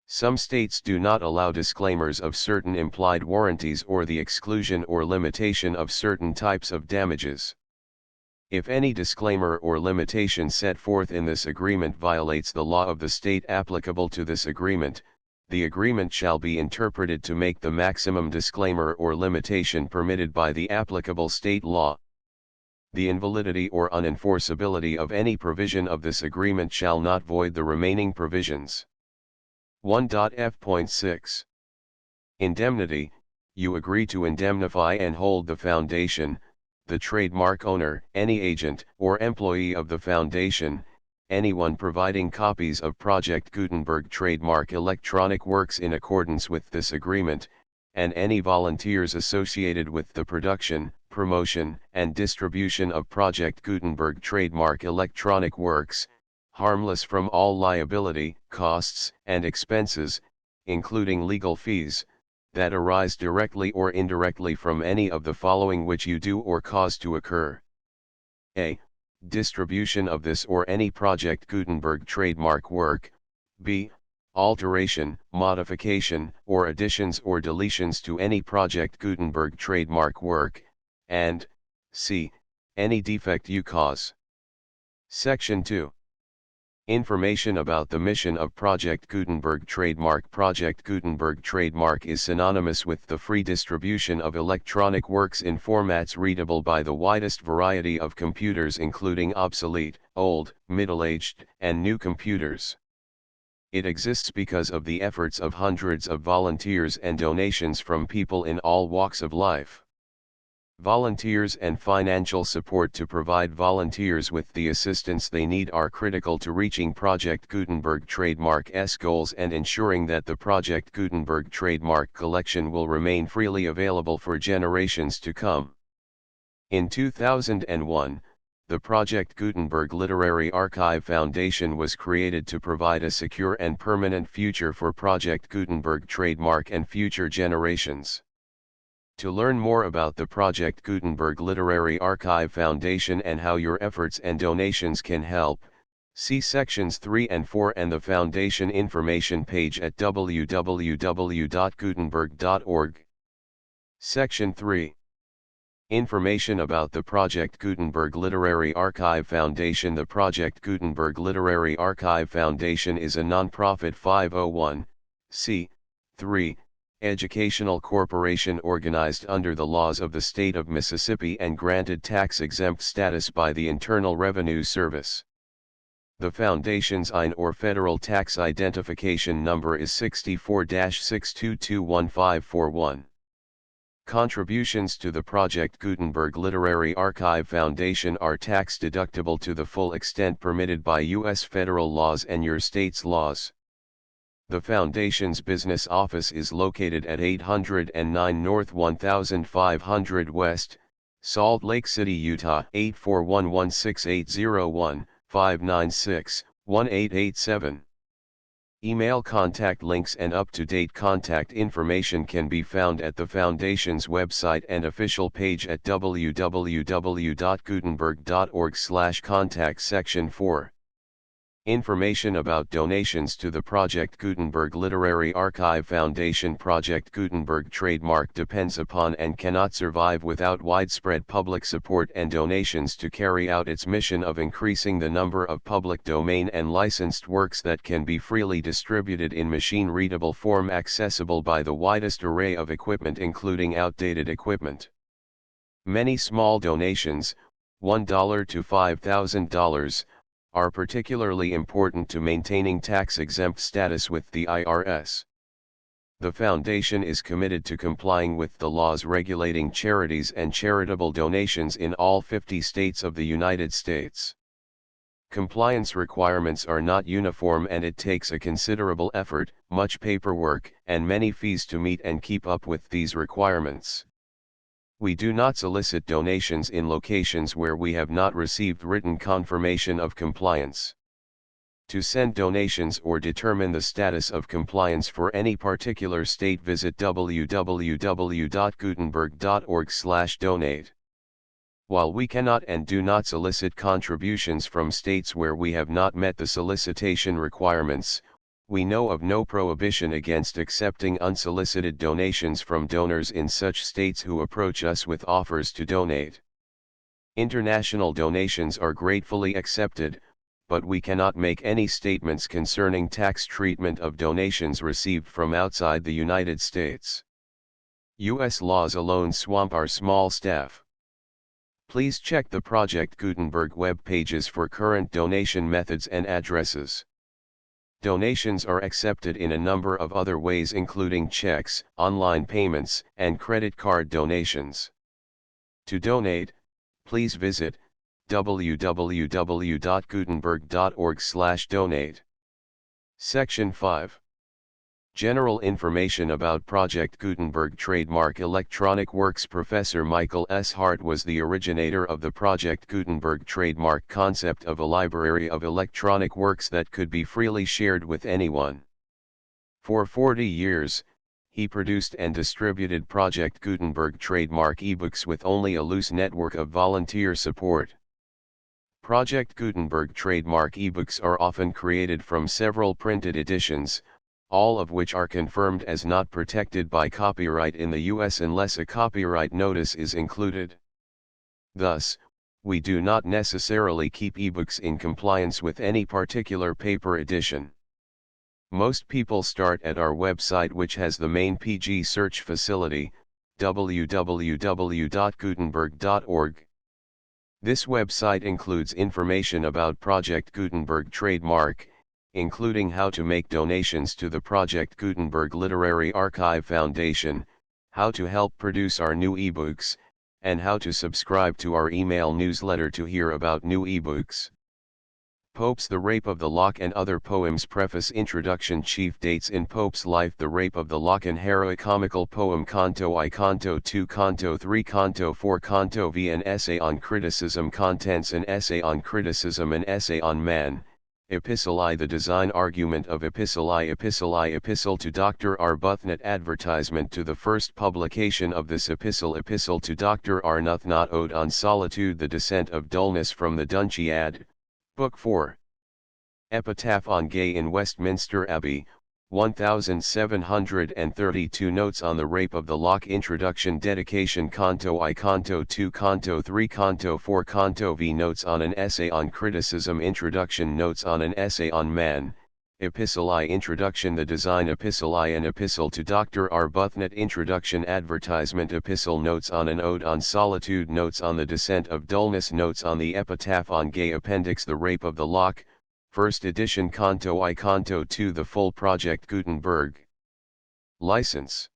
Some states do not allow disclaimers of certain implied warranties or the exclusion or limitation of certain types of damages. If any disclaimer or limitation set forth in this agreement violates the law of the state applicable to this agreement, the agreement shall be interpreted to make the maximum disclaimer or limitation permitted by the applicable state law. The invalidity or unenforceability of any provision of this agreement shall not void the remaining provisions. 1.f.6. Indemnity. You agree to indemnify and hold the foundation, the trademark owner, any agent or employee of the foundation, anyone providing copies of Project Gutenberg trademark electronic works in accordance with this agreement, and any volunteers associated with the production, promotion, and distribution of Project Gutenberg trademark electronic works, harmless from all liability, costs, and expenses, including legal fees, that arise directly or indirectly from any of the following which you do or cause to occur. A. Distribution of this or any Project Gutenberg trademark work. B. Alteration, modification, or additions or deletions to any Project Gutenberg trademark work, and C. Any defect you cause. Section 2. Information about the mission of Project Gutenberg trademark. Project Gutenberg trademark is synonymous with the free distribution of electronic works in formats readable by the widest variety of computers including obsolete, old, middle-aged, and new computers. It exists because of the efforts of hundreds of volunteers and donations from people in all walks of life. Volunteers and financial support to provide volunteers with the assistance they need are critical to reaching Project Gutenberg trademark's goals and ensuring that the Project Gutenberg trademark collection will remain freely available for generations to come. In 2001, the Project Gutenberg Literary Archive Foundation was created to provide a secure and permanent future for Project Gutenberg trademark and future generations. To learn more about the Project Gutenberg Literary Archive Foundation and how your efforts and donations can help, see sections 3 and 4 and the Foundation information page at www.gutenberg.org. Section 3. Information about the Project Gutenberg Literary Archive Foundation. The Project Gutenberg Literary Archive Foundation is a non-profit 501(c)(3) educational corporation organized under the laws of the state of Mississippi and granted tax-exempt status by the Internal Revenue Service. The Foundation's EIN or Federal Tax Identification Number is 64-6221541. Contributions to the Project Gutenberg Literary Archive Foundation are tax-deductible to the full extent permitted by U.S. federal laws and your state's laws. The Foundation's business office is located at 809 North 1500 West, Salt Lake City, Utah 84116801596-1887. Email contact links and up-to-date contact information can be found at the Foundation's website and official page at www.gutenberg.org/contact section 4. Information about donations to the Project Gutenberg Literary Archive Foundation. Project Gutenberg trademark depends upon and cannot survive without widespread public support and donations to carry out its mission of increasing the number of public domain and licensed works that can be freely distributed in machine-readable form accessible by the widest array of equipment including outdated equipment. Many small donations, $1 to $5,000, are particularly important to maintaining tax-exempt status with the IRS. The Foundation is committed to complying with the laws regulating charities and charitable donations in all 50 states of the United States. Compliance requirements are not uniform and it takes a considerable effort, much paperwork, and many fees to meet and keep up with these requirements. We do not solicit donations in locations where we have not received written confirmation of compliance. To send donations or determine the status of compliance for any particular state, visit www.gutenberg.org/donate. While we cannot and do not solicit contributions from states where we have not met the solicitation requirements, we know of no prohibition against accepting unsolicited donations from donors in such states who approach us with offers to donate. International donations are gratefully accepted, but we cannot make any statements concerning tax treatment of donations received from outside the United States. U.S. laws alone swamp our small staff. Please check the Project Gutenberg web pages for current donation methods and addresses. Donations are accepted in a number of other ways including checks, online payments, and credit card donations. To donate, please visit www.gutenberg.org/donate. Section 5. General information about Project Gutenberg trademark electronic works. Professor Michael S. Hart was the originator of the Project Gutenberg trademark concept of a library of electronic works that could be freely shared with anyone. For 40 years, he produced and distributed Project Gutenberg trademark ebooks with only a loose network of volunteer support. Project Gutenberg trademark ebooks are often created from several printed editions, all of which are confirmed as not protected by copyright in the U.S. unless a copyright notice is included. Thus, we do not necessarily keep ebooks in compliance with any particular paper edition. Most people start at our website, which has the main PG search facility, www.gutenberg.org. This website includes information about Project Gutenberg trademark, including how to make donations to the Project Gutenberg Literary Archive Foundation, how to help produce our new ebooks, and how to subscribe to our email newsletter to hear about new ebooks. Pope's The Rape of the Lock and Other Poems. Preface. Introduction. Chief dates in Pope's life: The Rape of the Lock, an heroic comical poem. Canto I, Canto II, Canto III, Canto IV, Canto V, an essay on criticism. Contents: an essay on criticism, an essay on man. Epistolae. The design argument of Epistolae. Epistolae. Epistle to Dr. Arbuthnot. Advertisement to the first publication of this epistle. Epistle to Dr. Arbuthnot. Ode on Solitude. The Descent of Dullness from the Dunciad. Book 4. Epitaph on Gay in Westminster Abbey, 1732. Notes on the Rape of the Lock. Introduction. Dedication. Canto I, Canto II, Canto III, Canto IV, Canto V. Notes on an essay on criticism. Introduction. Notes on an essay on man. Epistolae. Introduction. The design. Epistolae. An epistle to Dr. Arbuthnot. Introduction. Advertisement. Epistle. Notes on an ode on solitude. Notes on the descent of dullness. Notes on the epitaph on Gay. Appendix. The Rape of the Lock, First edition Canto I Canto II The full project Gutenberg. License